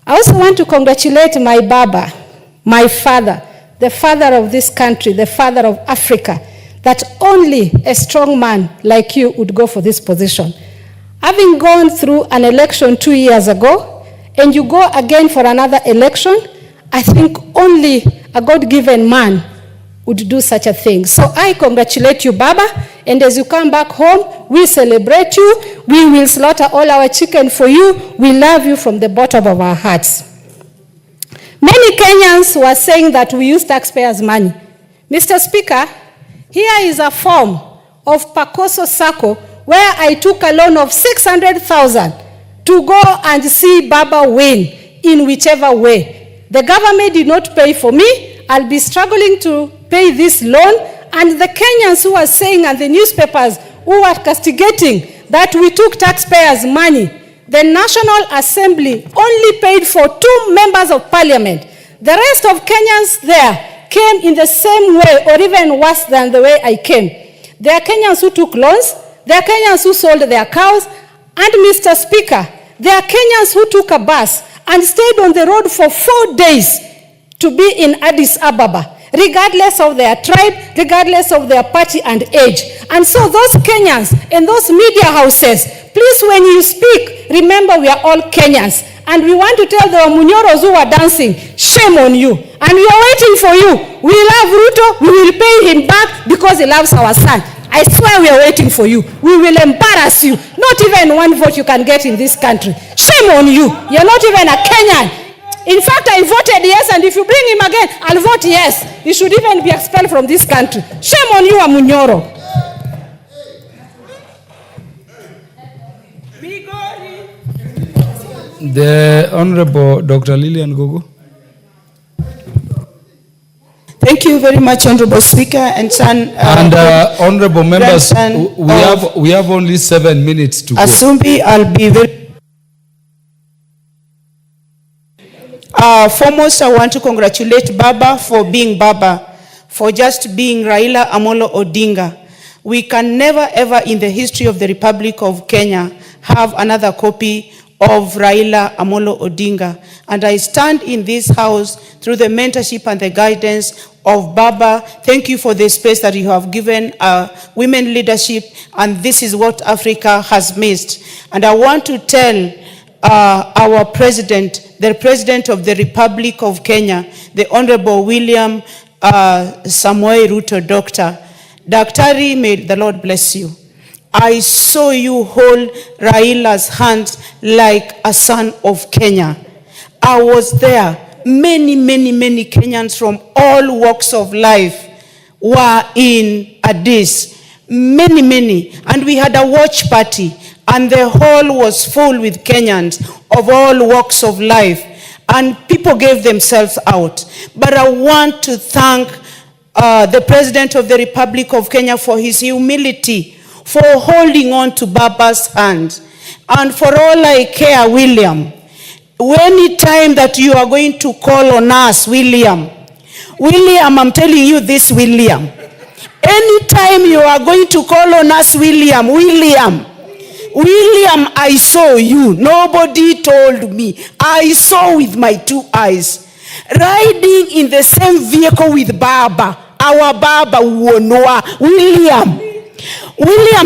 I also want to congratulate my Baba, my father, the father of this country, the father of Africa, that only a strong man like you would go for this position. Having gone through an election 2 years ago, and you go again for another election, I think only a God-given man would do such a thing. So I congratulate you, Baba, and as you come back home, we celebrate you, we will slaughter all our chicken for you, we love you from the bottom of our hearts. Many Kenyans were saying that we use taxpayers' money. Mr. Speaker, here is a form of Pacoso Sacco where I took a loan of 600,000 to go and see Baba win in whichever way. The government did not pay for me. I'll be struggling to pay this loan, and the Kenyans who are saying, and the newspapers who were castigating that we took taxpayers' money. The National Assembly only paid for 2 members of parliament. The rest of Kenyans there came in the same way or even worse than the way I came. There are Kenyans who took loans, there are Kenyans who sold their cows, and Mr. Speaker, there are Kenyans who took a bus and stayed on the road for 4 days to be in Addis Ababa, regardless of their tribe, regardless of their party and age. And so those Kenyans in those media houses, please, when you speak, remember we are all Kenyans. And we want to tell the Munyoros who are dancing, shame on you. And we are waiting for you. We love Ruto, we will pay him back because he loves our son. I swear we are waiting for you. We will embarrass you. Not even one vote you can get in this country. Shame on you. You're not even a Kenyan. In fact, I voted yes, and if you bring him again, I'll vote yes. He should even be expelled from this country. Shame on you, Amunyoro. The Honorable Dr. Lillian Gogo. Thank you very much, Honorable Speaker and son. Honorable members, we have only 7 minutes to go. Asumbi, I'll be very. Foremost, I want to congratulate Baba for being Baba, for just being Raila Amolo Odinga. We can never ever in the history of the Republic of Kenya have another copy of Raila Amolo Odinga. And I stand in this house through the mentorship and the guidance of Baba. Thank you for the space that you have given women leadership, and this is what Africa has missed. And I want to tell our president, the president of the Republic of Kenya, the Honorable William Samoei Ruto, Doctor. Daktari, may the Lord bless you. I saw you hold Raila's hands like a son of Kenya. I was there. Many Kenyans from all walks of life were in Addis. Many. And we had a watch party, and the hall was full with Kenyans of all walks of life. And people gave themselves out. But I want to thank the President of the Republic of Kenya for his humility, for holding on to Baba's hand. And for all I care, William, any time that you are going to call on us, William, I'm telling you this, William, anytime you are going to call on us, William, I saw you. Nobody told me. I saw with my 2 eyes. Riding in the same vehicle with Baba, our Baba Uonoa, William,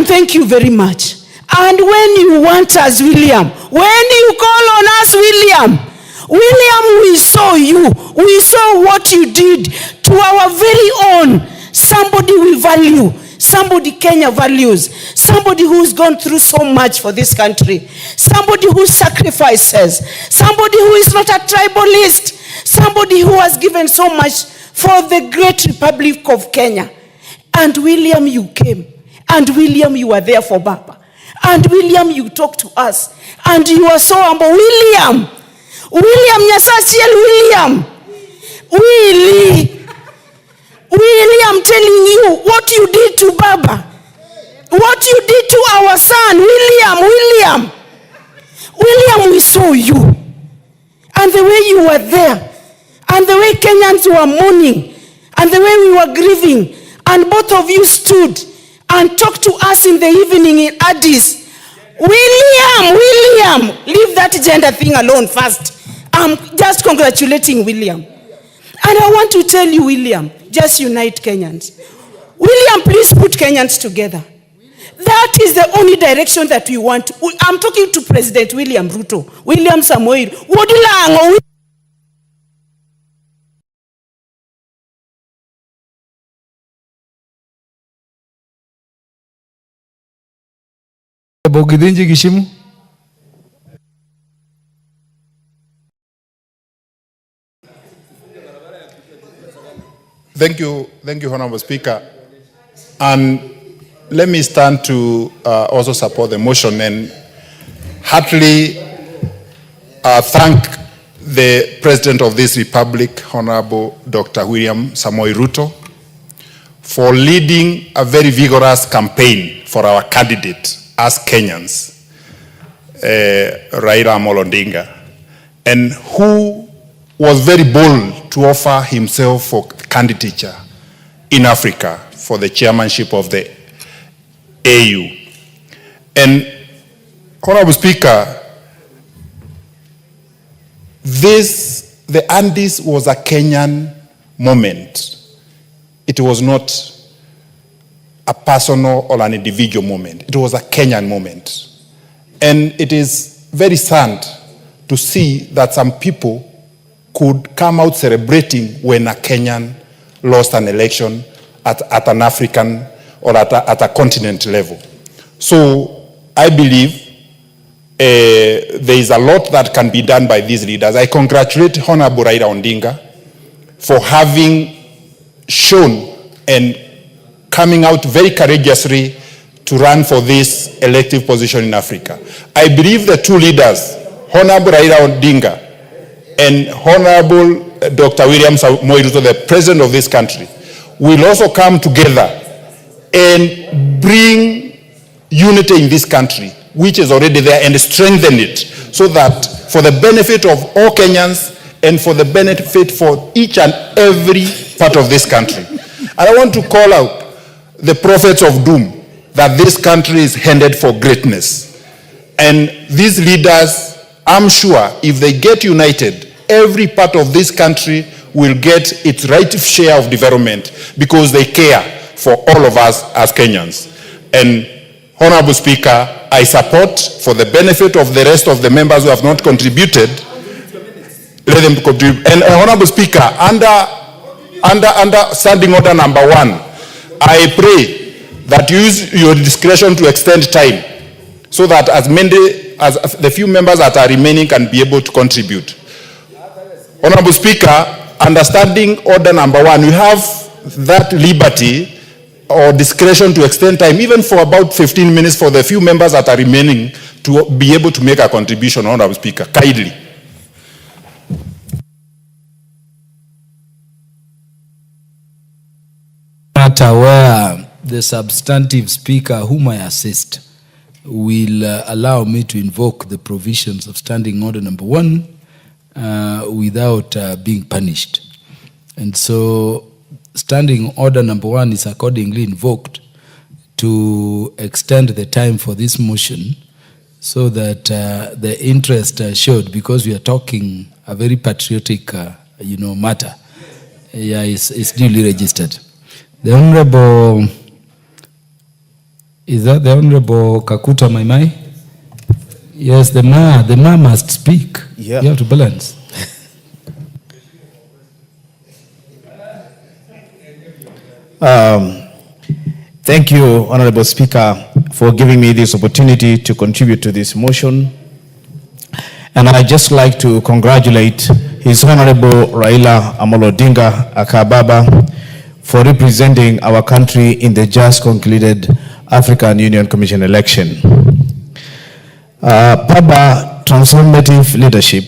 thank you very much. And when you want us, William, when you call on us, William, we saw you. We saw what you did to our very own. Somebody we value. Somebody Kenya values. Somebody who's gone through so much for this country. Somebody who sacrifices. Somebody who is not a tribalist. Somebody who has given so much for the great Republic of Kenya. And William, you came. And William, you were there for Baba. And William, you talked to us. And you are so humble. William, I'm telling you what you did to Baba. What you did to our son, William, we saw you. And the way you were there. And the way Kenyans were mourning. And the way we were grieving. And both of you stood and talked to us in the evening in Addis. William, leave that gender thing alone first. I'm just congratulating William. And I want to tell you, William, just unite Kenyans. William, please put Kenyans together. That is the only direction that we want. I'm talking to President William Ruto, William Samoei. Bogidinji Gishimu. Thank you, Honorable Speaker. And let me stand to also support the motion and heartily thank the President of this Republic, Honorable Dr. William Samoei Ruto, for leading a very vigorous campaign for our candidate as Kenyans, Raila Amolo Odinga, and who was very bold to offer himself for candidature in Africa for the chairmanship of the AU. And Honorable Speaker, the Andes was a Kenyan moment. It was not a personal or an individual moment. It was a Kenyan moment. And it is very sad to see that some people could come out celebrating when a Kenyan lost an election at an African or at a continent level. So I believe there is a lot that can be done by these leaders. I congratulate Honorable Raila Odinga for having shown and coming out very courageously to run for this elective position in Africa. I believe the two leaders, Honorable Raila Odinga and Honorable Dr. William Samoei Ruto, the president of this country, will also come together and bring unity in this country, which is already there, and strengthen it so that for the benefit of all Kenyans and for the benefit for each and every part of this country. And I want to call out the prophets of doom that this country is headed for greatness. And these leaders, I'm sure, if they get united, every part of this country will get its right share of development because they care for all of us as Kenyans. And Honorable Speaker, I support, for the benefit of the rest of the members who have not contributed, let them contribute. And Honorable Speaker, under standing order number 1, I pray that you use your discretion to extend time so that as many as the few members that are remaining can be able to contribute. Honorable Speaker, under standing order number 1, you have that liberty or discretion to extend time even for about 15 minutes for the few members that are remaining to be able to make a contribution, Honorable Speaker. Kindly. Matter where the substantive speaker whom I assist will allow me to invoke the provisions of standing order number 1 without being punished. And so standing order number 1 is accordingly invoked to extend the time for this motion so that the interest showed, because we are talking a very patriotic matter, is duly registered. The Honorable, is that the Honorable Kakuta Maimai? Yes, the ma must speak. Yeah. You have to balance. Thank you, Honorable Speaker, for giving me this opportunity to contribute to this motion. And I'd just like to congratulate His Honorable Raila Amolo Odinga Akababa for representing our country in the just concluded African Union Commission election. Baba transformative leadership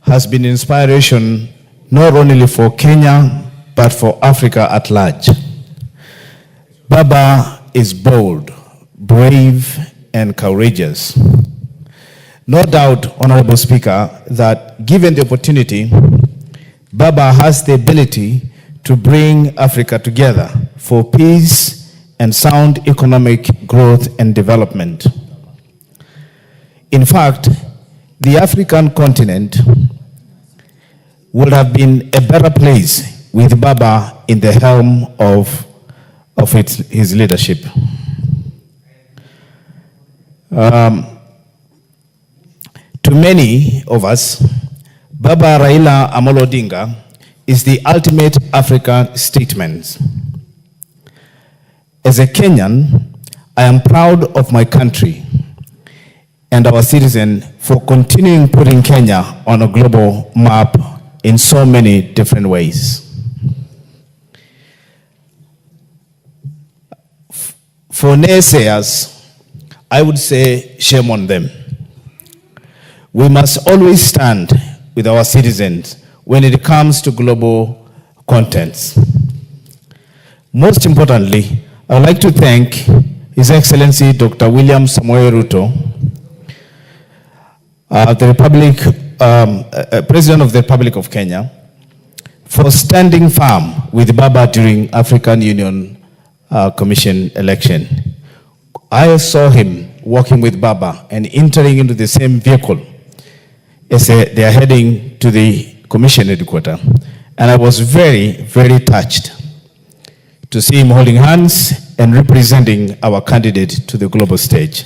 has been inspiration not only for Kenya, but for Africa at large. Baba is bold, brave, and courageous. No doubt, Honorable Speaker, that given the opportunity, Baba has the ability to bring Africa together for peace and sound economic growth and development. In fact, the African continent would have been a better place with Baba in the helm of his leadership. To many of us, Baba Raila Amolo Odinga is the ultimate African statement. As a Kenyan, I am proud of my country and our citizen for continuing putting Kenya on a global map in so many different ways. For naysayers, I would say shame on them. We must always stand with our citizens when it comes to global contents. Most importantly, I would like to thank His Excellency Dr. William Samoei Ruto, President of the Republic of Kenya, for standing firm with Baba during African Union Commission election. I saw him walking with Baba and entering into the same vehicle as they are heading to the Commission headquarters. And I was very, very touched to see him holding hands and representing our candidate to the global stage.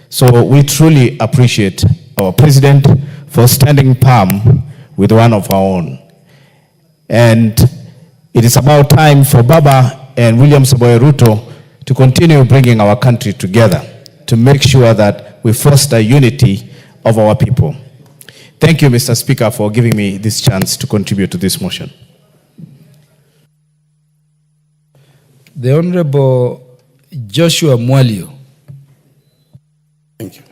So we truly appreciate our president for standing firm with one of our own. And it is about time for Baba and William Samoei Ruto to continue bringing our country together to make sure that we foster unity of our people. Thank you, Mr. Speaker, for giving me this chance to contribute to this motion. The Honorable Joshua Mwalio. Thank you.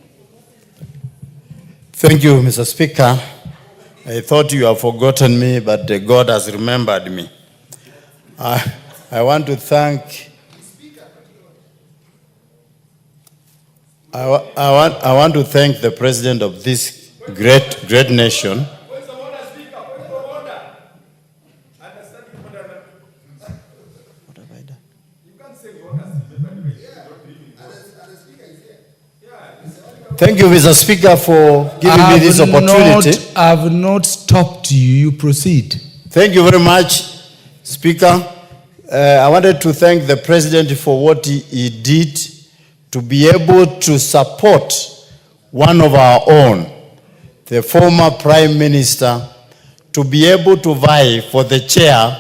Thank you, Mr. Speaker. I thought you have forgotten me, but God has remembered me. I want to thank I want to thank the president of this great nation. Thank you, Mr. Speaker, for giving me this opportunity. I have not stopped you. You proceed. Thank you very much, Speaker. I wanted to thank the President for what he did to be able to support one of our own, the former Prime Minister, to be able to vie for the chair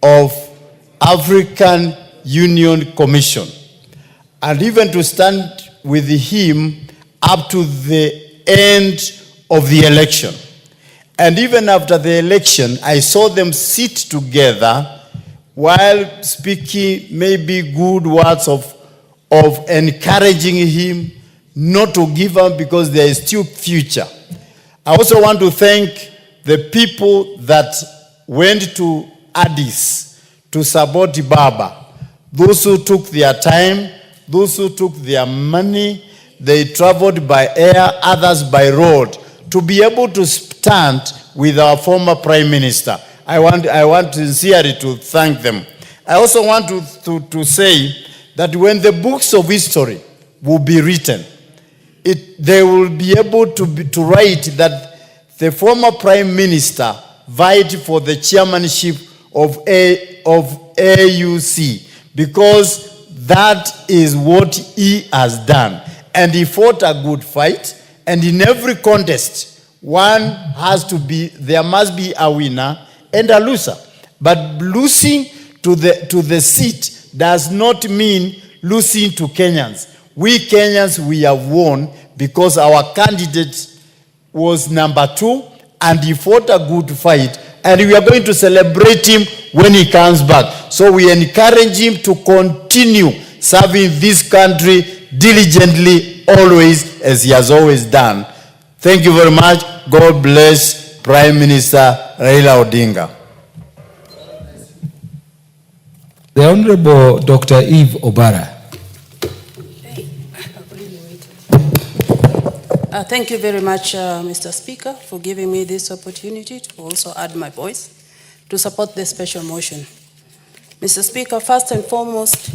of African Union Commission, and even to stand with him up to the end of the election. And even after the election, I saw them sit together while speaking maybe good words of encouraging him not to give up because there is still future. I also want to thank the people that went to Addis to support Baba. Those who took their time, those who took their money, they traveled by air, others by road, to be able to stand with our former Prime Minister. I want sincerely to thank them. I also want to say that when the books of history will be written, they will be able to write that the former Prime Minister vied for the chairmanship of AUC, because that is what he has done. And he fought a good fight, and in every contest, there must be a winner and a loser. But losing to the seat does not mean losing to Kenyans. We Kenyans, we have won because our candidate was number 2, and he fought a good fight, and we are going to celebrate him when he comes back. So we encourage him to continue serving this country diligently, always, as he has always done. Thank you very much. God bless Prime Minister Raila Odinga. The Honorable Dr. Eve Obara. Thank you very much, Mr. Speaker, for giving me this opportunity to also add my voice to support this special motion. Mr. Speaker, first and foremost,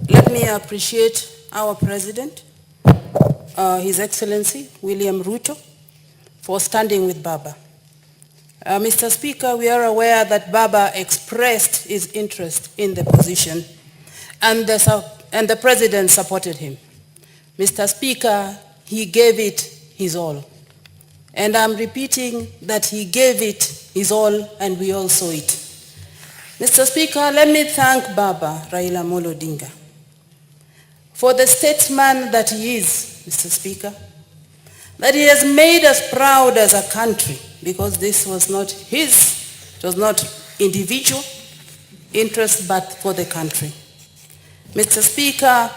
let me appreciate our President, His Excellency William Ruto, for standing with Baba. Mr. Speaker, we are aware that Baba expressed his interest in the position, and the President supported him. Mr. Speaker, he gave it his all. And I'm repeating that he gave it his all, and we all saw it. Mr. Speaker, let me thank Baba Raila Amolo Odinga for the statesman that he is, Mr. Speaker, that he has made us proud as a country, because this was not it was not individual interest, but for the country. Mr. Speaker,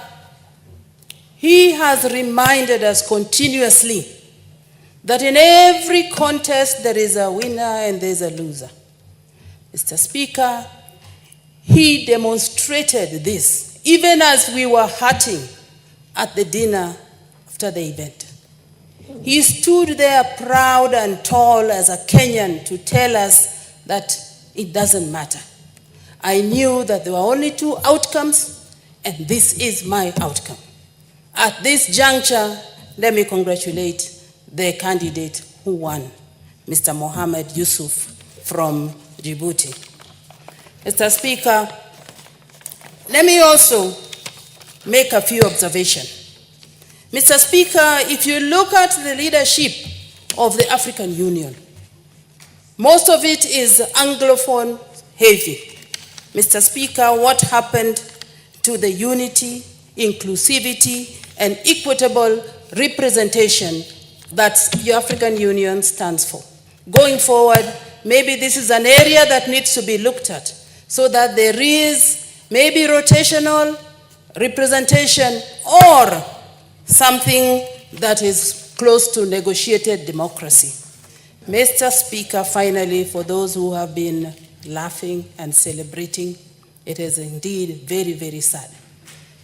he has reminded us continuously that in every contest there is a winner and there is a loser. Mr. Speaker, he demonstrated this, even as we were hurting at the dinner after the event. He stood there proud and tall as a Kenyan to tell us that it doesn't matter. I knew that there were only two outcomes, and this is my outcome. At this juncture, let me congratulate the candidate who won, Mr. Mohammed Yusuf from Djibouti. Mr. Speaker, let me also make a few observations. Mr. Speaker, if you look at the leadership of the African Union, most of it is Anglophone heavy. Mr. Speaker, what happened to the unity, inclusivity, and equitable representation that the African Union stands for? Going forward, maybe this is an area that needs to be looked at so that there is maybe rotational representation or something that is close to negotiated democracy. Mr. Speaker, finally, for those who have been laughing and celebrating, it is indeed very, very sad.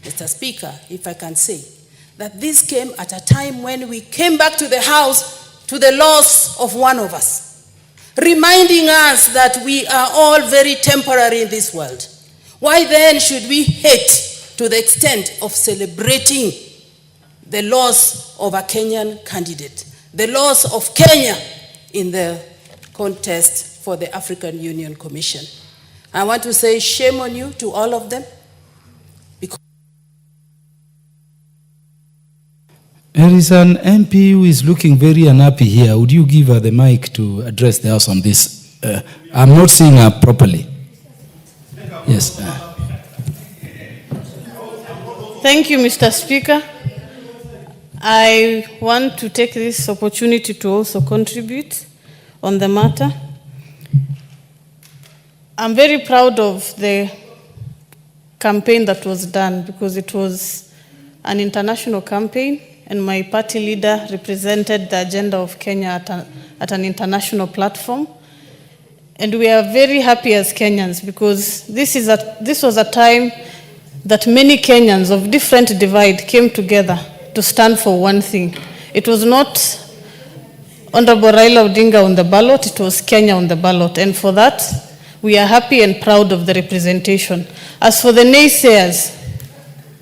Mr. Speaker, if I can say that this came at a time when we came back to the House to the loss of one of us, reminding us that we are all very temporary in this world. Why then should we hate to the extent of celebrating the loss of a Kenyan candidate, the loss of Kenya in the contest for the African Union Commission? I want to say shame on you to all of them. There is an MP who is looking very unhappy here. Would you give her the mic to address the House on this? I'm not seeing her properly. Yes. Thank you, Mr. Speaker. I want to take this opportunity to also contribute on the matter. I'm very proud of the campaign that was done because it was an international campaign and my party leader represented the agenda of Kenya at an international platform. And we are very happy as Kenyans because this was a time that many Kenyans of different divide came together to stand for one thing. It was not Honorable Raila Odinga on the ballot, it was Kenya on the ballot. And for that, we are happy and proud of the representation. As for the naysayers,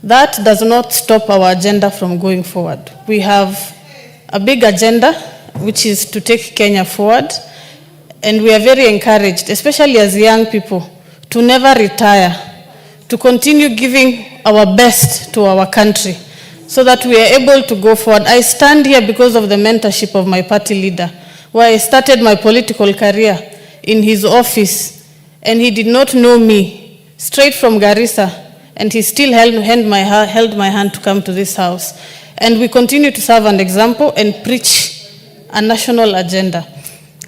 that does not stop our agenda from going forward. We have a big agenda, which is to take Kenya forward. And we are very encouraged, especially as young people, to never retire, to continue giving our best to our country, so that we are able to go forward. I stand here because of the mentorship of my party leader, where I started my political career in his office, and he did not know me, straight from Garissa, and he still held my hand to come to this house. And we continue to serve an example and preach a national agenda.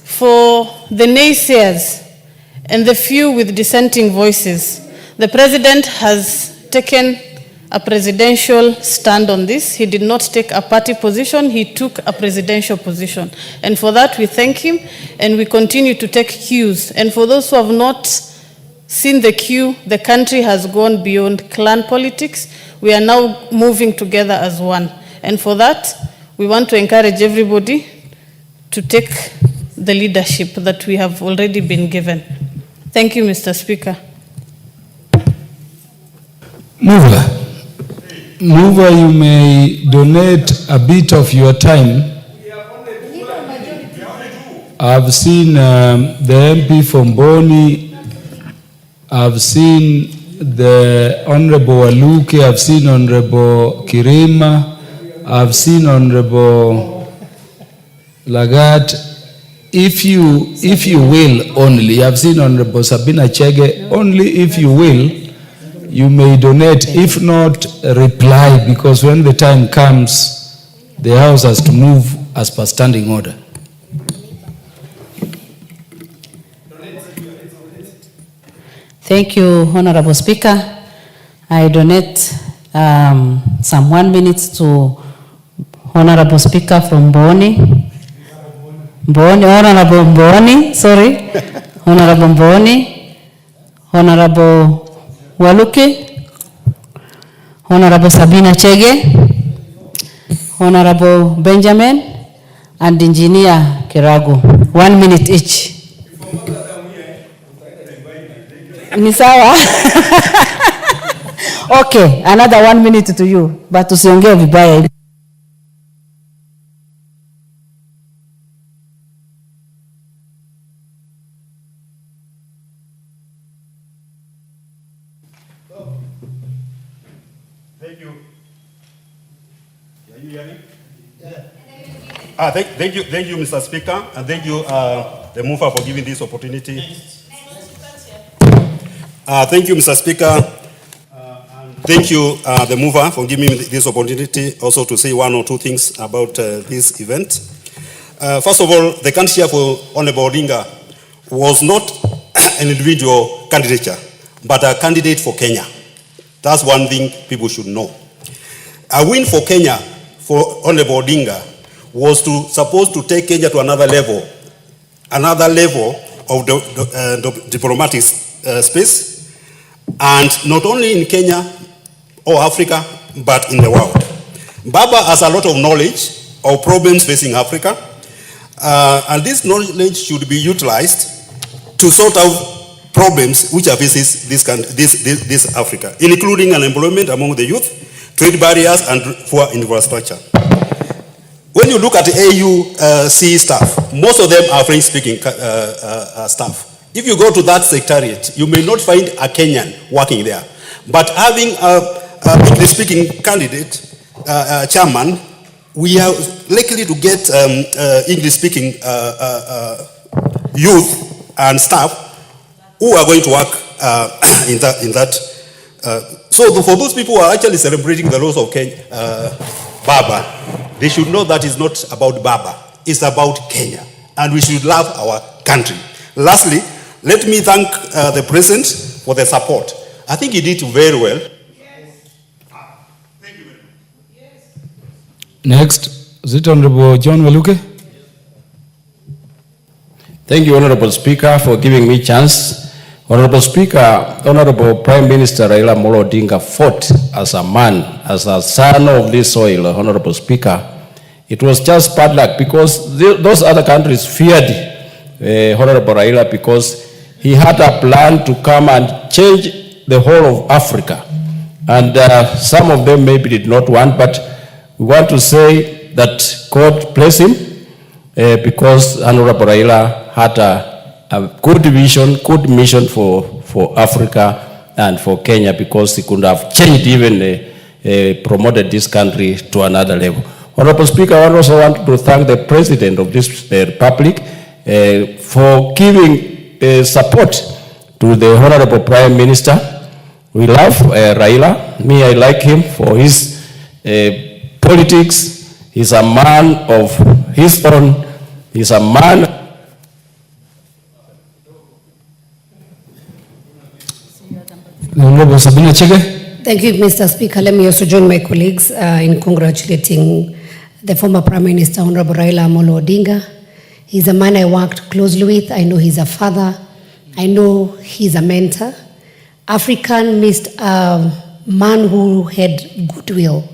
For the naysayers and the few with dissenting voices, the President has taken a presidential stand on this. He did not take a party position, he took a presidential position. And for that we thank him and we continue to take cues. And for those who have not seen the cue, the country has gone beyond clan politics. We are now moving together as one. And for that, we want to encourage everybody to take the leadership that we have already been given. Thank you, Mr. Speaker. Mover, you may donate a bit of your time. I've seen the MP from Boni, I've seen the Honorable Waluke, I've seen Honorable Kirima, I've seen Honorable Lagat. If you will only, I've seen Honorable Sabina Chege, only if you will, you may donate. If not, reply, because when the time comes, the House has to move as per standing order. Thank you, Honorable Speaker. I donate some 1 minute to Honorable Speaker from Boni. Honorable Boni, sorry. Honorable Boni, Honorable Waluke, Honorable Sabina Chege, Honorable Benjamin, and Engineer Kirago. 1 minute each. Ni sawa? Okay, another 1 minute to you, but tusiongee vibaya. Thank you. Can you hear me? Yeah. Thank you, Mr. Speaker, and thank you, the mover, for giving this opportunity. Thank you, Mr. Speaker. Thank you, the mover, for giving me this opportunity also to say one or two things about this event. First of all, the candidature for Honorable Odinga was not an individual candidature, but a candidate for Kenya. That's one thing people should know. A win for Kenya for Honorable Odinga was supposed to take Kenya to another level of the diplomatic space, and not only in Kenya or Africa, but in the world. Baba has a lot of knowledge of problems facing Africa, and this knowledge should be utilized to sort out problems which faces this Africa, including unemployment among the youth, trade barriers, and poor infrastructure. When you look at the AUC staff, most of them are French-speaking staff. If you go to that secretariat, you may not find a Kenyan working there. But having a English-speaking candidate, chairman, we are likely to get English-speaking youth and staff who are going to work in that. So for those people who are actually celebrating the loss of Baba, they should know that it's not about Baba. It's about Kenya. And we should love our country. Lastly, let me thank the President for the support. I think he did very well. Thank you very much. Next, is it Honorable John Waluke? Thank you, Honorable Speaker, for giving me a chance. Honorable Speaker, Honorable Prime Minister Raila Amolo Odinga fought as a man, as a son of this soil, Honorable Speaker. It was just bad luck because those other countries feared Honorable Raila because he had a plan to come and change the whole of Africa. And some of them maybe did not want, but we want to say that God bless him because Honorable Raila had a good vision, good mission for Africa and for Kenya, because he could have changed, even promoted this country to another level. Honorable Speaker, I also want to thank the President of this Republic for giving support to the Honorable Prime Minister. We love Raila. Me, I like him for his politics. He's a man of his own. He's a man. Honorable Sabina Chege. Thank you, Mr. Speaker. Let me also join my colleagues in congratulating the former Prime Minister, Honorable Raila Amolo Odinga. He's a man I worked closely with. I know he's a father. I know he's a mentor. African missed a man who had goodwill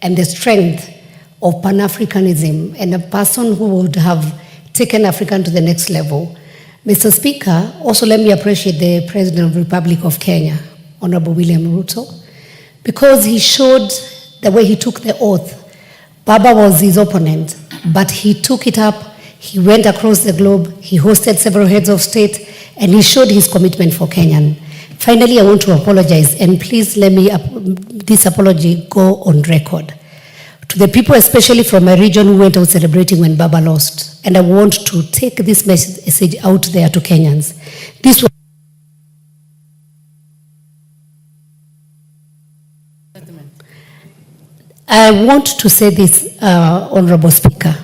and the strength of Pan-Africanism, and a person who would have taken Africa to the next level. Mr. Speaker, also let me appreciate the President of the Republic of Kenya, Honorable William Ruto, because he showed the way he took the oath. Baba was his opponent, but he took it up. He went across the globe. He hosted several heads of state, and he showed his commitment for Kenyan. Finally, I want to apologize, and please let me this apology go on record. To the people, especially from my region, who went out celebrating when Baba lost, and I want to take this message out there to Kenyans. This was I want to say this, Honorable Speaker,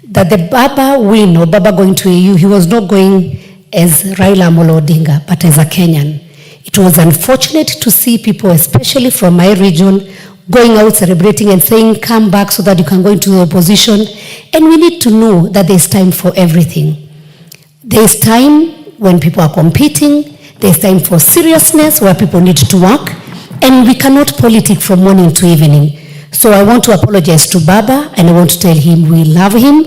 that the Baba win or Baba going to EU, he was not going as Raila Amolo Odinga, but as a Kenyan. It was unfortunate to see people, especially from my region, going out celebrating and saying, come back so that you can go into the opposition. And we need to know that there's time for everything. There's time when people are competing. There's time for seriousness where people need to work, and we cannot politic from morning to evening. So I want to apologize to Baba, and I want to tell him we love him.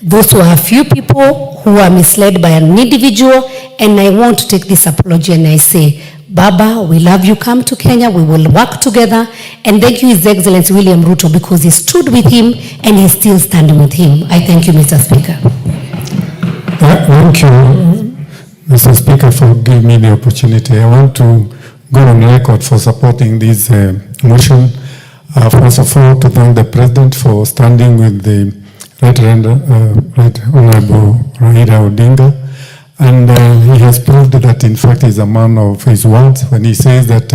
Those who are few people who are misled by an individual, and I want to take this apology and I say, Baba, we love you. Come to Kenya. We will work together. And thank you, His Excellency William Ruto, because he stood with him and he's still standing with him. I thank you, Mr. Speaker. Thank you, Mr. Speaker, for giving me the opportunity. I want to go on record for supporting this motion. First of all, to thank the President for standing with the Right Honorable Raila Odinga. And he has proved that, in fact, he's a man of his words. When he says that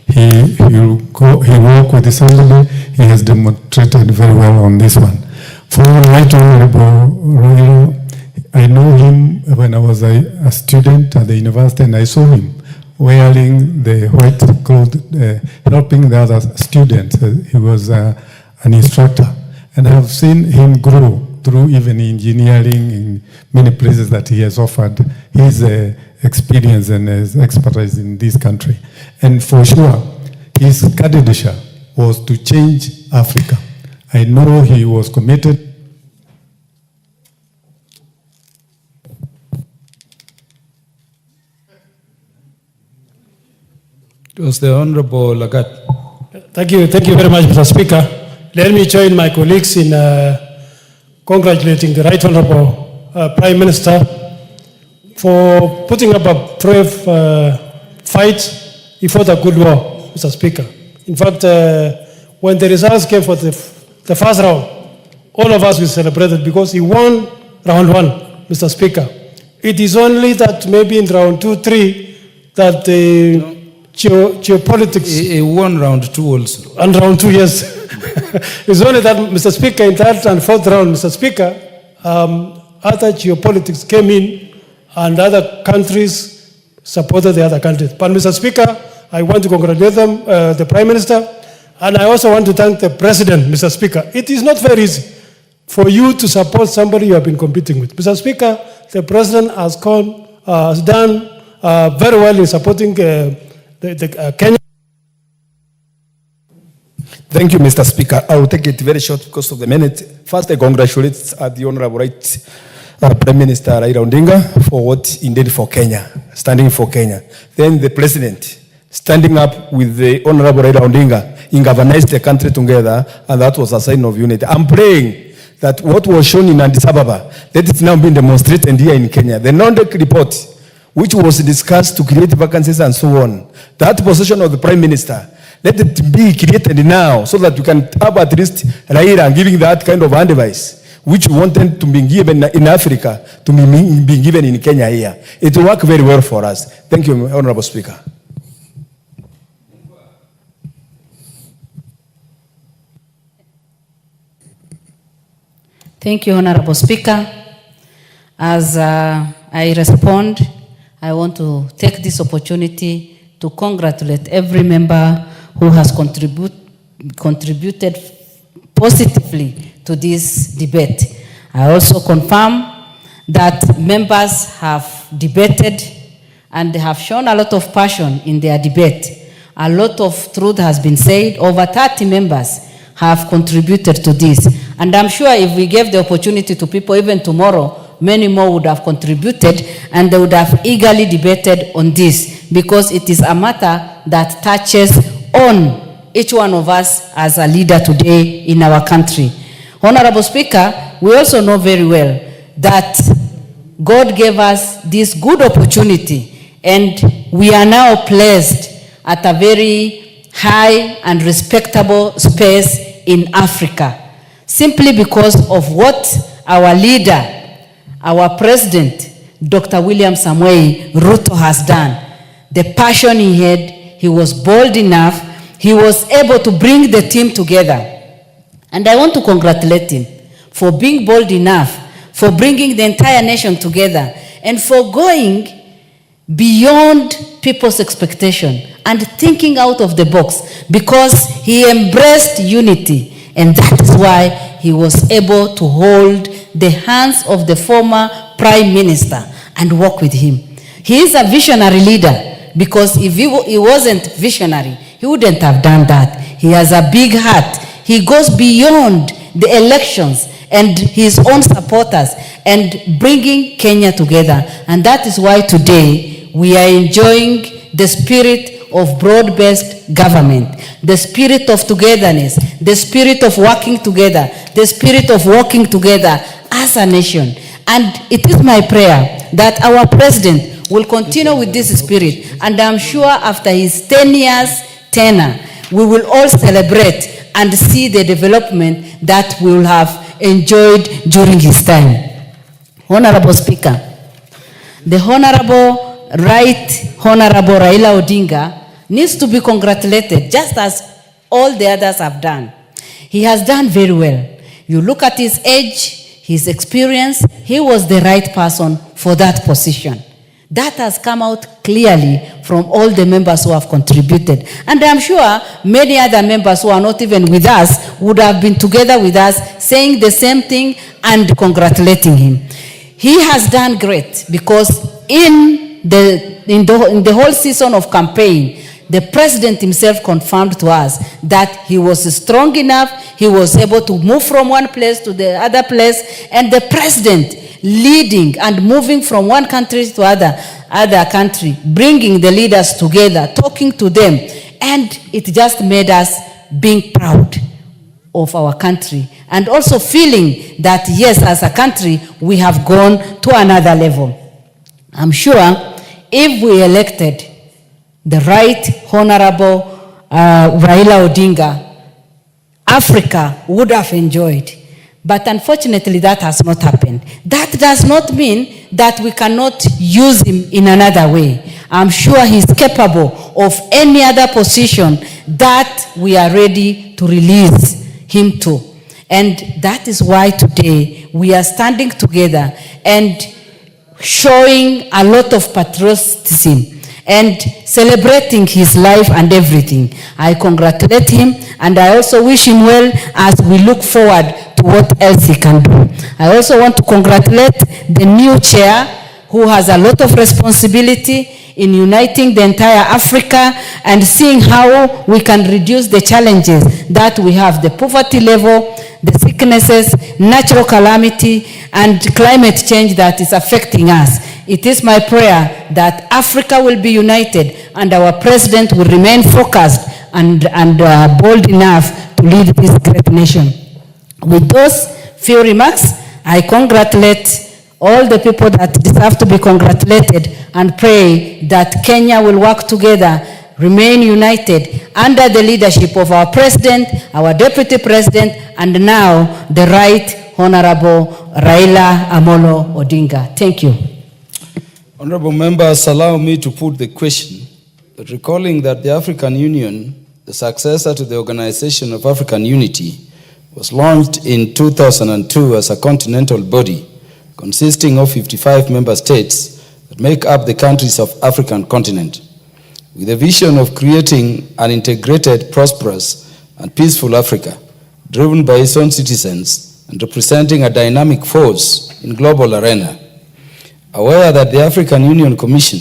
he'll work with somebody, he has demonstrated very well on this one. For Right Honorable Raila, I know him when I was a student at the university, and I saw him wearing the white clothes, helping the other students. He was an instructor. And I have seen him grow through even engineering in many places that he has offered his experience and his expertise in this country. And for sure, his candidature was to change Africa. I know he was committed. It was the Honorable Lagat. Thank you very much, Mr. Speaker. Let me join my colleagues in congratulating the Right Honorable Prime Minister for putting up a brave fight. He fought a good war, Mr. Speaker. In fact, when the results came for the first round, all of us we celebrated because he won round one, Mr. Speaker. It is only that maybe in round 2, 3 that the geopolitics... He won round 2 also. And round 2, yes. It's only that, Mr. Speaker, in third and fourth round, Mr. Speaker, other geopolitics came in and other countries supported the other countries. But, Mr. Speaker, I want to congratulate them, the Prime Minister, and I also want to thank the President, Mr. Speaker. It is not very easy for you to support somebody you have been competing with. Mr. Speaker, the President has done very well in supporting Kenya. Thank you, Mr. Speaker. I will take it very short because of the minute. First, I congratulate the Honorable Prime Minister Raila Odinga for what he did for Kenya, standing for Kenya. Then the President, standing up with the Honorable Raila Odinga, he galvanized the country together, and that was a sign of unity. I'm praying that what was shown in Addis Ababa, let it now be demonstrated here in Kenya. The NONDEC report, which was discussed to create vacancies and so on, that position of the Prime Minister, let it be created now so that you can have at least Raila giving that kind of advice, which we wanted to be given in Africa, to be given in Kenya here. It will work very well for us. Thank you, Honorable Speaker. Thank you, Honorable Speaker. As I respond, I want to take this opportunity to congratulate every member who has contributed positively to this debate. I also confirm that members have debated and they have shown a lot of passion in their debate. A lot of truth has been said. Over 30 members have contributed to this. And I'm sure if we gave the opportunity to people even tomorrow, many more would have contributed and they would have eagerly debated on this because it is a matter that touches on each one of us as a leader today in our country. Honorable Speaker, we also know very well that God gave us this good opportunity and we are now placed at a very high and respectable space in Africa, simply because of what our leader, our President, Dr. William Samoei Ruto has done. The passion he had, he was bold enough, he was able to bring the team together. And I want to congratulate him for being bold enough, for bringing the entire nation together, and for going beyond people's expectation and thinking out of the box, because he embraced unity, and that is why he was able to hold the hands of the former Prime Minister and work with him. He is a visionary leader, because if he wasn't visionary, he wouldn't have done that. He has a big heart. He goes beyond the elections and his own supporters and bringing Kenya together. And that is why today we are enjoying the spirit of broad-based government, the spirit of togetherness, the spirit of working together, the spirit of working together as a nation. And it is my prayer that our president will continue with this spirit. And I'm sure after his 10 years tenure, we will all celebrate and see the development that we will have enjoyed during his time. Honorable Speaker, the Right Honorable Raila Odinga needs to be congratulated, just as all the others have done. He has done very well. You look at his age, his experience, he was the right person for that position. That has come out clearly from all the members who have contributed. And I'm sure many other members who are not even with us would have been together with us saying the same thing and congratulating him. He has done great, because in the whole season of campaign, the president himself confirmed to us that he was strong enough, he was able to move from one place to the other place, and the president leading and moving from one country to other country, bringing the leaders together, talking to them, and it just made us being proud of our country, and also feeling that yes, as a country, we have gone to another level. I'm sure if we elected the Right Honorable Raila Odinga, Africa would have enjoyed. But unfortunately, that has not happened. That does not mean that we cannot use him in another way. I'm sure he's capable of any other position that we are ready to release him to. And that is why today we are standing together and showing a lot of patriotism and celebrating his life and everything. I congratulate him, and I also wish him well as we look forward to what else he can do. I also want to congratulate the new chair, who has a lot of responsibility in uniting the entire Africa and seeing how we can reduce the challenges that we have, the poverty level, the sicknesses, natural calamity, and climate change that is affecting us. It is my prayer that Africa will be united and our president will remain focused and bold enough to lead this great nation. With those few remarks, I congratulate all the people that deserve to be congratulated and pray that Kenya will work together, remain united under the leadership of our president, our deputy president, and now the Right Honorable Raila Amolo Odinga. Thank you. Honorable members, allow me to put the question, but recalling that the African Union, the successor to the Organization of African Unity, was launched in 2002 as a continental body consisting of 55 member states that make up the countries of the African continent, with a vision of creating an integrated, prosperous, and peaceful Africa, driven by its own citizens and representing a dynamic force in global arena. Aware that the African Union Commission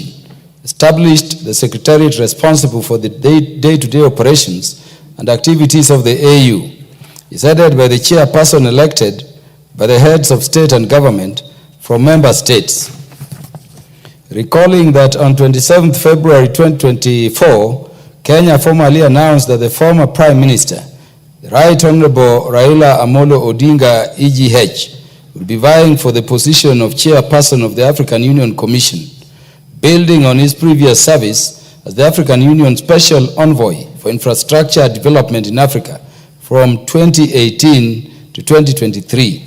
established the secretariat responsible for the day-to-day operations and activities of the AU, is headed by the chairperson elected by the heads of state and government from member states. Recalling that on 27th February 2024, Kenya formally announced that the former Prime Minister, the Right Honorable Raila Amolo Odinga, EGH, will be vying for the position of chairperson of the African Union Commission, building on his previous service as the African Union Special Envoy for Infrastructure Development in Africa from 2018 to 2023.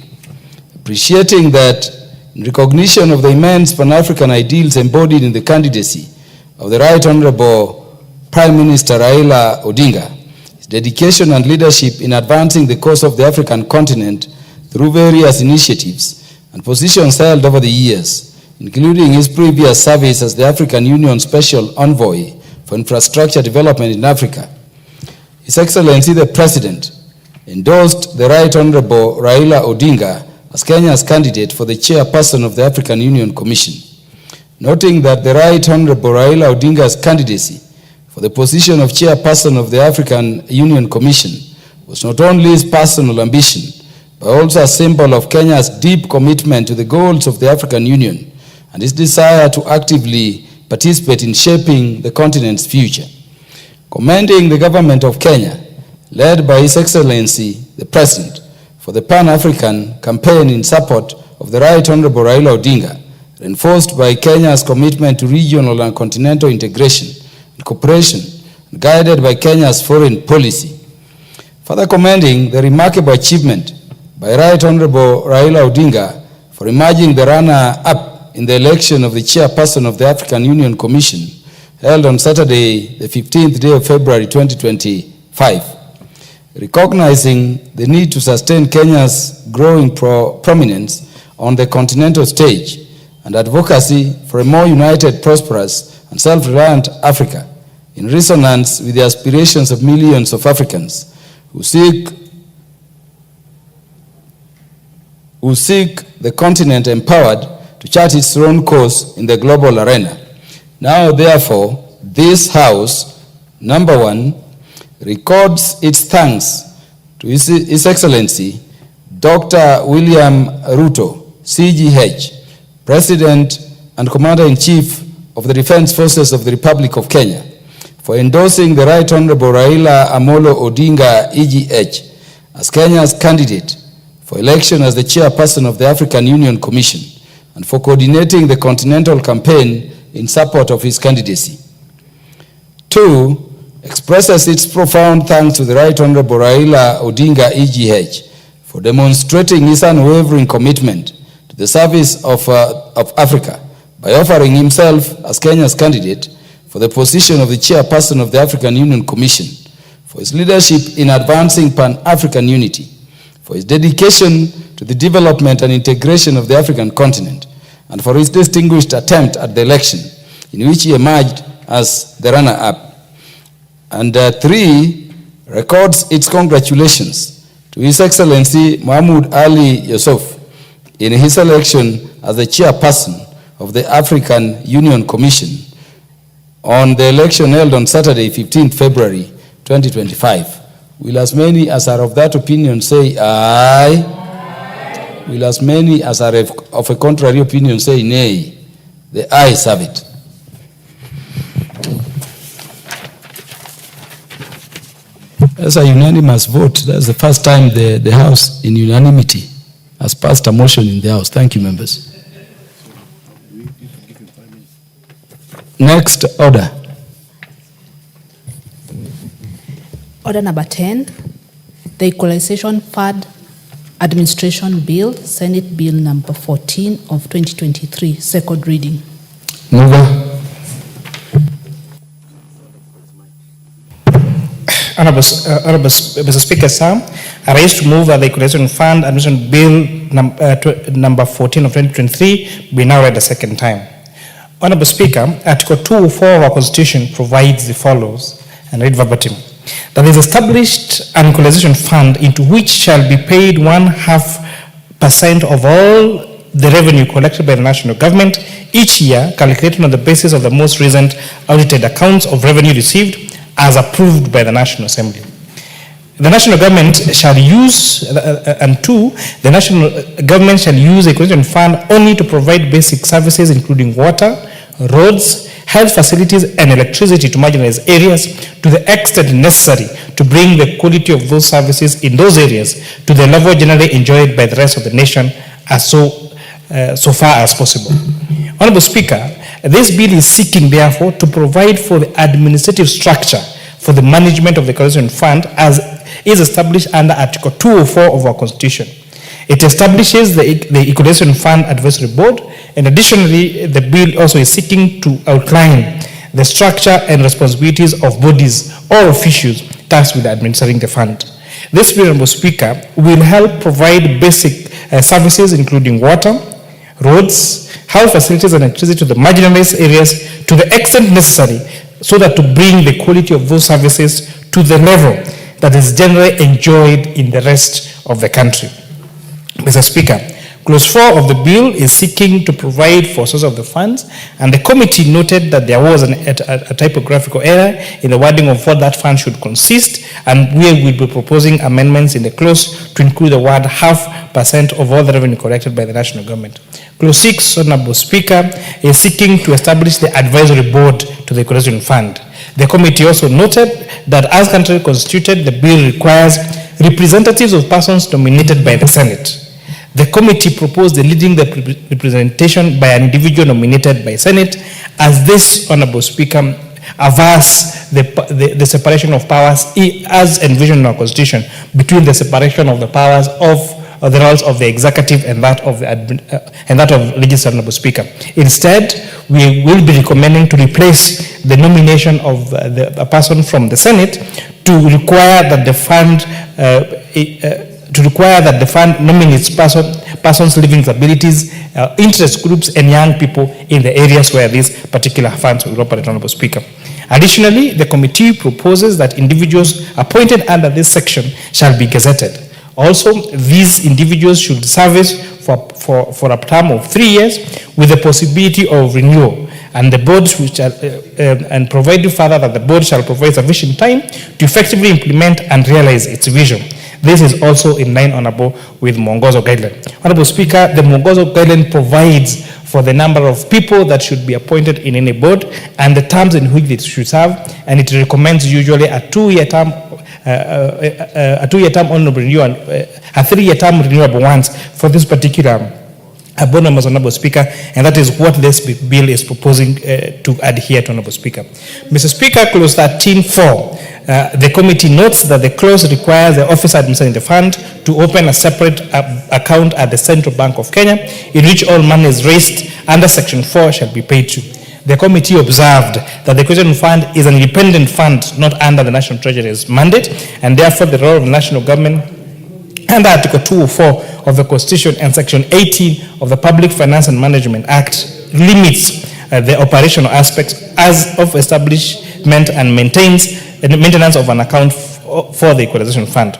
Appreciating that, in recognition of the immense Pan-African ideals embodied in the candidacy of the Right Honorable Prime Minister Raila Odinga, his dedication and leadership in advancing the cause of the African continent through various initiatives and positions held over the years, including his previous service as the African Union Special Envoy for Infrastructure Development in Africa, His Excellency the President endorsed the Right Honorable Raila Odinga as Kenya's candidate for the chairperson of the African Union Commission. noting that the Right Honorable Raila Odinga's candidacy for the position of chairperson of the African Union Commission was not only his personal ambition, but also a symbol of Kenya's deep commitment to the goals of the African Union and his desire to actively participate in shaping the continent's future. Commending the government of Kenya, led by His Excellency the President, for the Pan-African campaign in support of the Right Honorable Raila Odinga, reinforced by Kenya's commitment to regional and continental integration and cooperation, and guided by Kenya's foreign policy. Further commending the remarkable achievement by Right Honorable Raila Odinga for emerging the runner-up in the election of the chairperson of the African Union Commission, held on Saturday, the 15th day of February 2025. Recognizing the need to sustain Kenya's growing prominence on the continental stage and advocacy for a more united, prosperous, and self-reliant Africa, in resonance with the aspirations of millions of Africans who seek the continent empowered to chart its own course in the global arena. Now, therefore, this House, number one, records its thanks to His Excellency Dr. William Ruto, CGH, President and Commander-in-Chief of the Defense Forces of the Republic of Kenya, for endorsing the Right Honorable Raila Amolo Odinga, EGH, as Kenya's candidate for election as the chairperson of the African Union Commission, and for coordinating the continental campaign in support of his candidacy. Two, expresses its profound thanks to the Right Honorable Raila Odinga, EGH, for demonstrating his unwavering commitment to the service of Africa by offering himself as Kenya's candidate for the position of the chairperson of the African Union Commission, for his leadership in advancing Pan-African unity, for his dedication to the development and integration of the African continent, and for his distinguished attempt at the election, in which he emerged as the runner-up. And three, records its congratulations to His Excellency Mahmoud Ali Yusuf in his election as the chairperson of the African Union Commission on the election held on Saturday, 15th February 2025. Will as many as are of that opinion say aye? Aye. Will as many as are of a contrary opinion say nay? The ayes have it. That's a unanimous vote. That's the first time the House in unanimity has passed a motion in the House. Thank you, members. Next order. Order number 10, the Equalization Fund Administration Bill, Senate Bill number 14 of 2023, second reading. Mover. Honorable Mr. Speaker, sir, I raise to move that the Equalization Fund Administration Bill number 14 of 2023 be now read a second time. Honorable Speaker, Article 204 of our Constitution provides the follows, and read verbatim, that is established an equalization fund into which shall be paid 0.5% of all the revenue collected by the national government each year, calculated on the basis of the most recent audited accounts of revenue received as approved by the National Assembly. The national government shall use, and two, the national government shall use the equalization fund only to provide basic services including water, roads, health facilities, and electricity to marginalized areas to the extent necessary to bring the quality of those services in those areas to the level generally enjoyed by the rest of the nation as so far as possible. Honorable Speaker, this bill is seeking, therefore, to provide for the administrative structure for the management of the Equalization Fund as is established under Article 204 of our Constitution. It establishes the Equalization Fund Advisory Board, and additionally, the bill also is seeking to outline the structure and responsibilities of bodies or officials tasked with administering the fund. This bill, Honorable Speaker, will help provide basic services including water, roads, health facilities, and electricity to the marginalized areas to the extent necessary so that to bring the quality of those services to the level that is generally enjoyed in the rest of the country. Mr. Speaker, Clause 4 of the bill is seeking to provide for source of the funds, and the committee noted that there was a typographical error in the wording of what that fund should consist, and we will be proposing amendments in the clause to include the word 0.5% of all the revenue collected by the national government. Clause 6, Honorable Speaker, is seeking to establish the advisory board to the Equalization Fund. The committee also noted that as currently constituted, the bill requires representatives of persons nominated by the Senate. The committee proposed deleting the representation by an individual nominated by Senate, as this, Honorable Speaker, averts the separation of powers as envisioned in our Constitution between the separation of the powers of the roles of the executive and that of the legislature, Honorable Speaker. Instead, we will be recommending to replace the nomination of a person from the Senate to require that the fund nominates persons living with abilities, interest groups, and young people in the areas where these particular funds will operate, Honorable Speaker. Additionally, the committee proposes that individuals appointed under this section shall be gazetted. Also, these individuals should service for a term of 3 years with the possibility of renewal, and the board and provided further that the board shall provide sufficient time to effectively implement and realize its vision. This is also in line, Honorable, with Mwongozo Guideline. Honorable Speaker, the Mwongozo Guideline provides for the number of people that should be appointed in any board and the terms in which they should serve, and it recommends usually a 2-year term, honorable renewal, a 3-year term renewable once for this particular board members, Honorable Speaker, and that is what this bill is proposing to adhere to, Honorable Speaker. Mr. Speaker, clause 13.4. The committee notes that the clause requires the officer administering the fund to open a separate account at the Central Bank of Kenya, in which all monies raised under Section 4 shall be paid to. The committee observed that the Equalization Fund is an independent fund, not under the National Treasury's mandate, and therefore the role of the national government under Article 204 of the Constitution and Section 18 of the Public Finance and Management Act limits the operational aspects as of establishment and maintenance of an account for the Equalization Fund.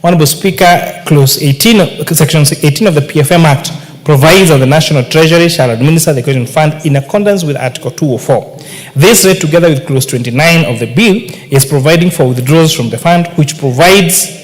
Honorable Speaker, Clause 18, Section 18 of the PFM Act provides that the National Treasury shall administer the Equalization Fund in accordance with Article 204. This, read together with Clause 29 of the bill, is providing for withdrawals from the fund, which provides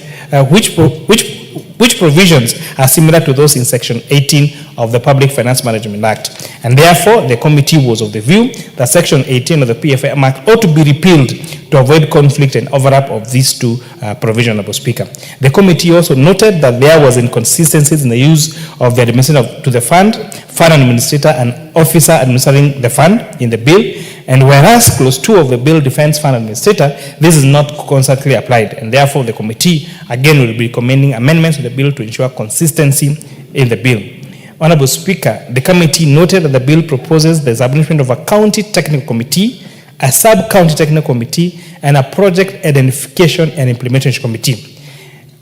which provisions are similar to those in Section 18 of the Public Finance Management Act. And therefore, the committee was of the view that Section 18 of the PFM Act ought to be repealed to avoid conflict and overlap of these two provisions, Honorable Speaker. The committee also noted that there was inconsistencies in the use of the administration to the fund administrator, and officer administering the fund in the bill. And whereas Clause 2 of the bill defines fund administrator, this is not constantly applied. And therefore, the committee, again, will be recommending amendments to the bill to ensure consistency in the bill. Honorable Speaker, the committee noted that the bill proposes the establishment of a county technical committee, a sub-county technical committee, and a project identification and implementation committee.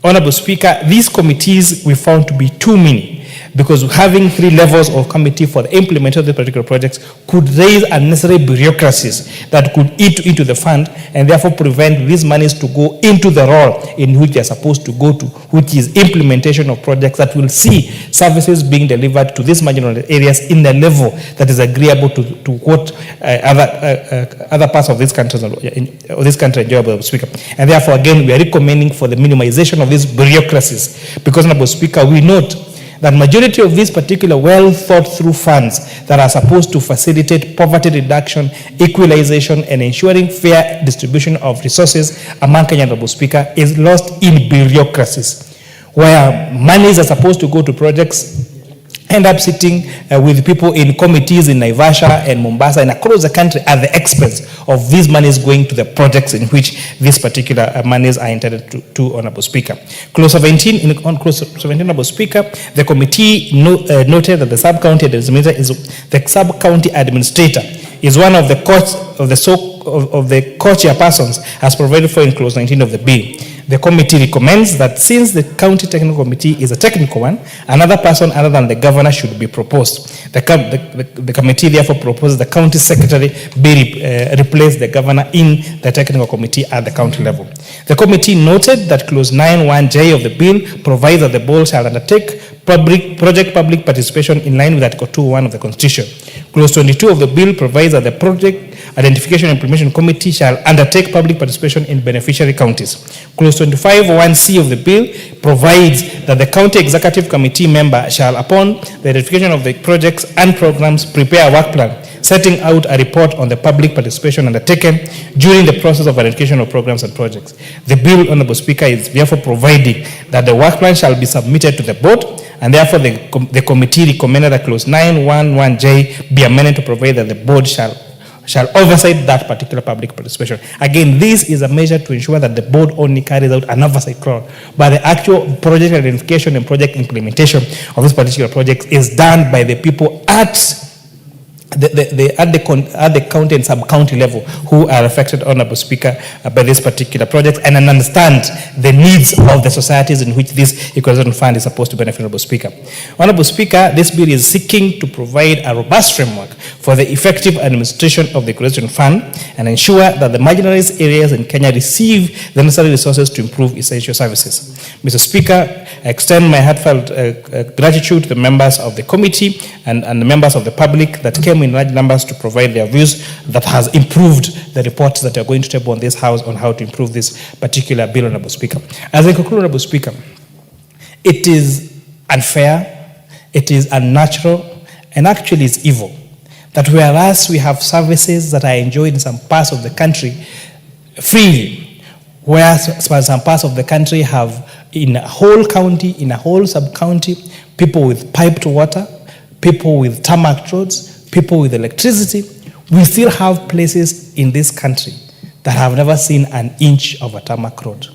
Honorable Speaker, these committees we found to be too many, because having 3 levels of committee for the implementation of the particular projects could raise unnecessary bureaucracies that could eat into the fund and therefore prevent these monies to go into the role in which they are supposed to go to, which is implementation of projects that will see services being delivered to these marginal areas in the level that is agreeable to what other parts of this country enjoy, Speaker. And therefore, again, we are recommending for the minimization of these bureaucracies, because, Honorable Speaker, we note that majority of these particular well thought through funds that are supposed to facilitate poverty reduction, equalization, and ensuring fair distribution of resources among Kenya, Honorable Speaker, is lost in bureaucracies, where monies are supposed to go to projects end up sitting with people in committees in Naivasha and Mombasa and across the country at the expense of these monies going to the projects in which these particular monies are intended to, Honorable Speaker. Clause 17, on Clause 17, Honorable Speaker, the committee noted that the sub-county administrator is one of the co-chairpersons as provided for in Clause 19 of the bill. The committee recommends that since the county technical committee is a technical one, another person other than the governor should be proposed. The committee therefore proposes the county secretary replace the governor in the technical committee at the county level. The committee noted that Clause 9(1)(j) of the bill provides that the board shall undertake project public participation in line with Article 2(1) of the Constitution. Clause 22 of the bill provides that the Project Identification and Implementation Committee shall undertake public participation in beneficiary counties. Clause 25(1)(c) of the bill provides that the County Executive Committee member shall, upon the identification of the projects and programs, prepare a work plan setting out a report on the public participation undertaken during the process of identification of programs and projects. The bill, Honourable Speaker, is therefore providing that the work plan shall be submitted to the board, and therefore the committee recommended that clause 9(1)(1)(j) be amended to provide that the board shall oversight that particular public participation. Again, this is a measure to ensure that the board only carries out an oversight role, but the actual project identification and project implementation of this particular project is done by the people at the county and sub-county level who are affected, Honourable Speaker, by this particular project, and understand the needs of the societies in which this Equalization Fund is supposed to benefit, Honourable Speaker. Honourable Speaker, this bill is seeking to provide a robust framework for the effective administration of the Equalization Fund and ensure that the marginalized areas in Kenya receive the necessary resources to improve essential services. Mr. Speaker, I extend my heartfelt gratitude to the members of the committee and the members of the public that came in large numbers to provide their views that has improved the reports that are going to table on this House on how to improve this particular bill, Honourable Speaker. As I conclude, Honourable Speaker, it is unfair, it is unnatural, and actually it's evil that whereas we have services that are enjoyed in some parts of the country freely, whereas some parts of the country have in a whole county, in a whole sub-county, people with piped water, people with tarmac roads, people with electricity, we still have places in this country that have never seen an inch of a tarmac road.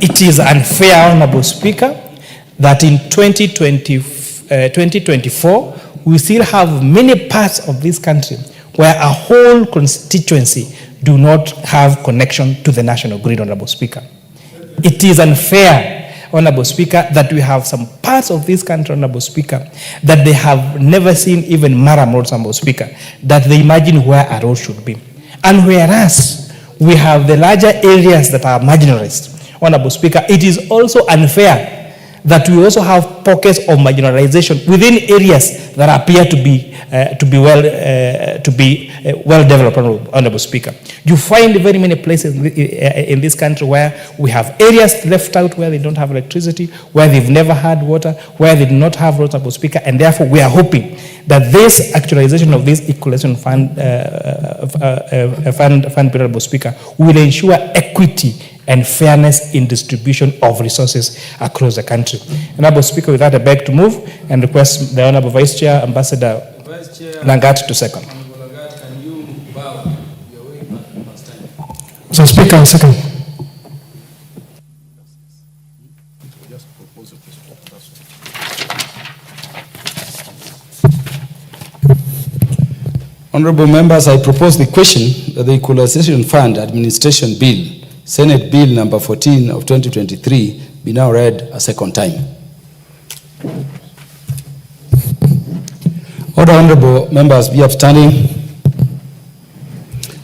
It is unfair, Honourable Speaker, that in 2024, we still have many parts of this country where a whole constituency do not have connection to the national grid, Honourable Speaker. It is unfair, Honourable Speaker, that we have some parts of this country, Honourable Speaker, that they have never seen even Maram roads, Honourable Speaker, that they imagine where a road should be. And whereas we have the larger areas that are marginalized, Honourable Speaker, it is also unfair that we also have pockets of marginalization within areas that appear to be well developed, Honourable Speaker. You find very many places in this country where we have areas left out where they don't have electricity, where they've never had water, where they do not have roads, Honourable Speaker, and therefore we are hoping that this actualization of this Equalization Fund, Honourable Speaker, will ensure equity and fairness in distribution of resources across the country. Honourable Speaker, with that I beg to move and request the Honourable Vice Chair, Ambassador Langat, to second. So Speaker, I second. Honourable members, I propose the question that the Equalization Fund Administration Bill, Senate Bill number 14 of 2023, be now read a second time. Order, honourable members, be upstanding.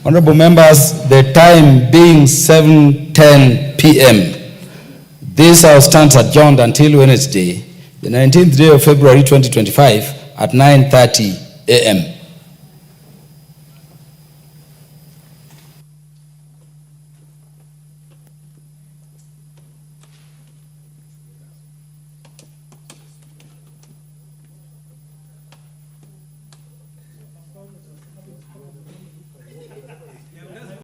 Honourable members, the time being 7:10 p.m., this House stands adjourned until Wednesday, the 19th day of February 2025 at 9:30 a.m.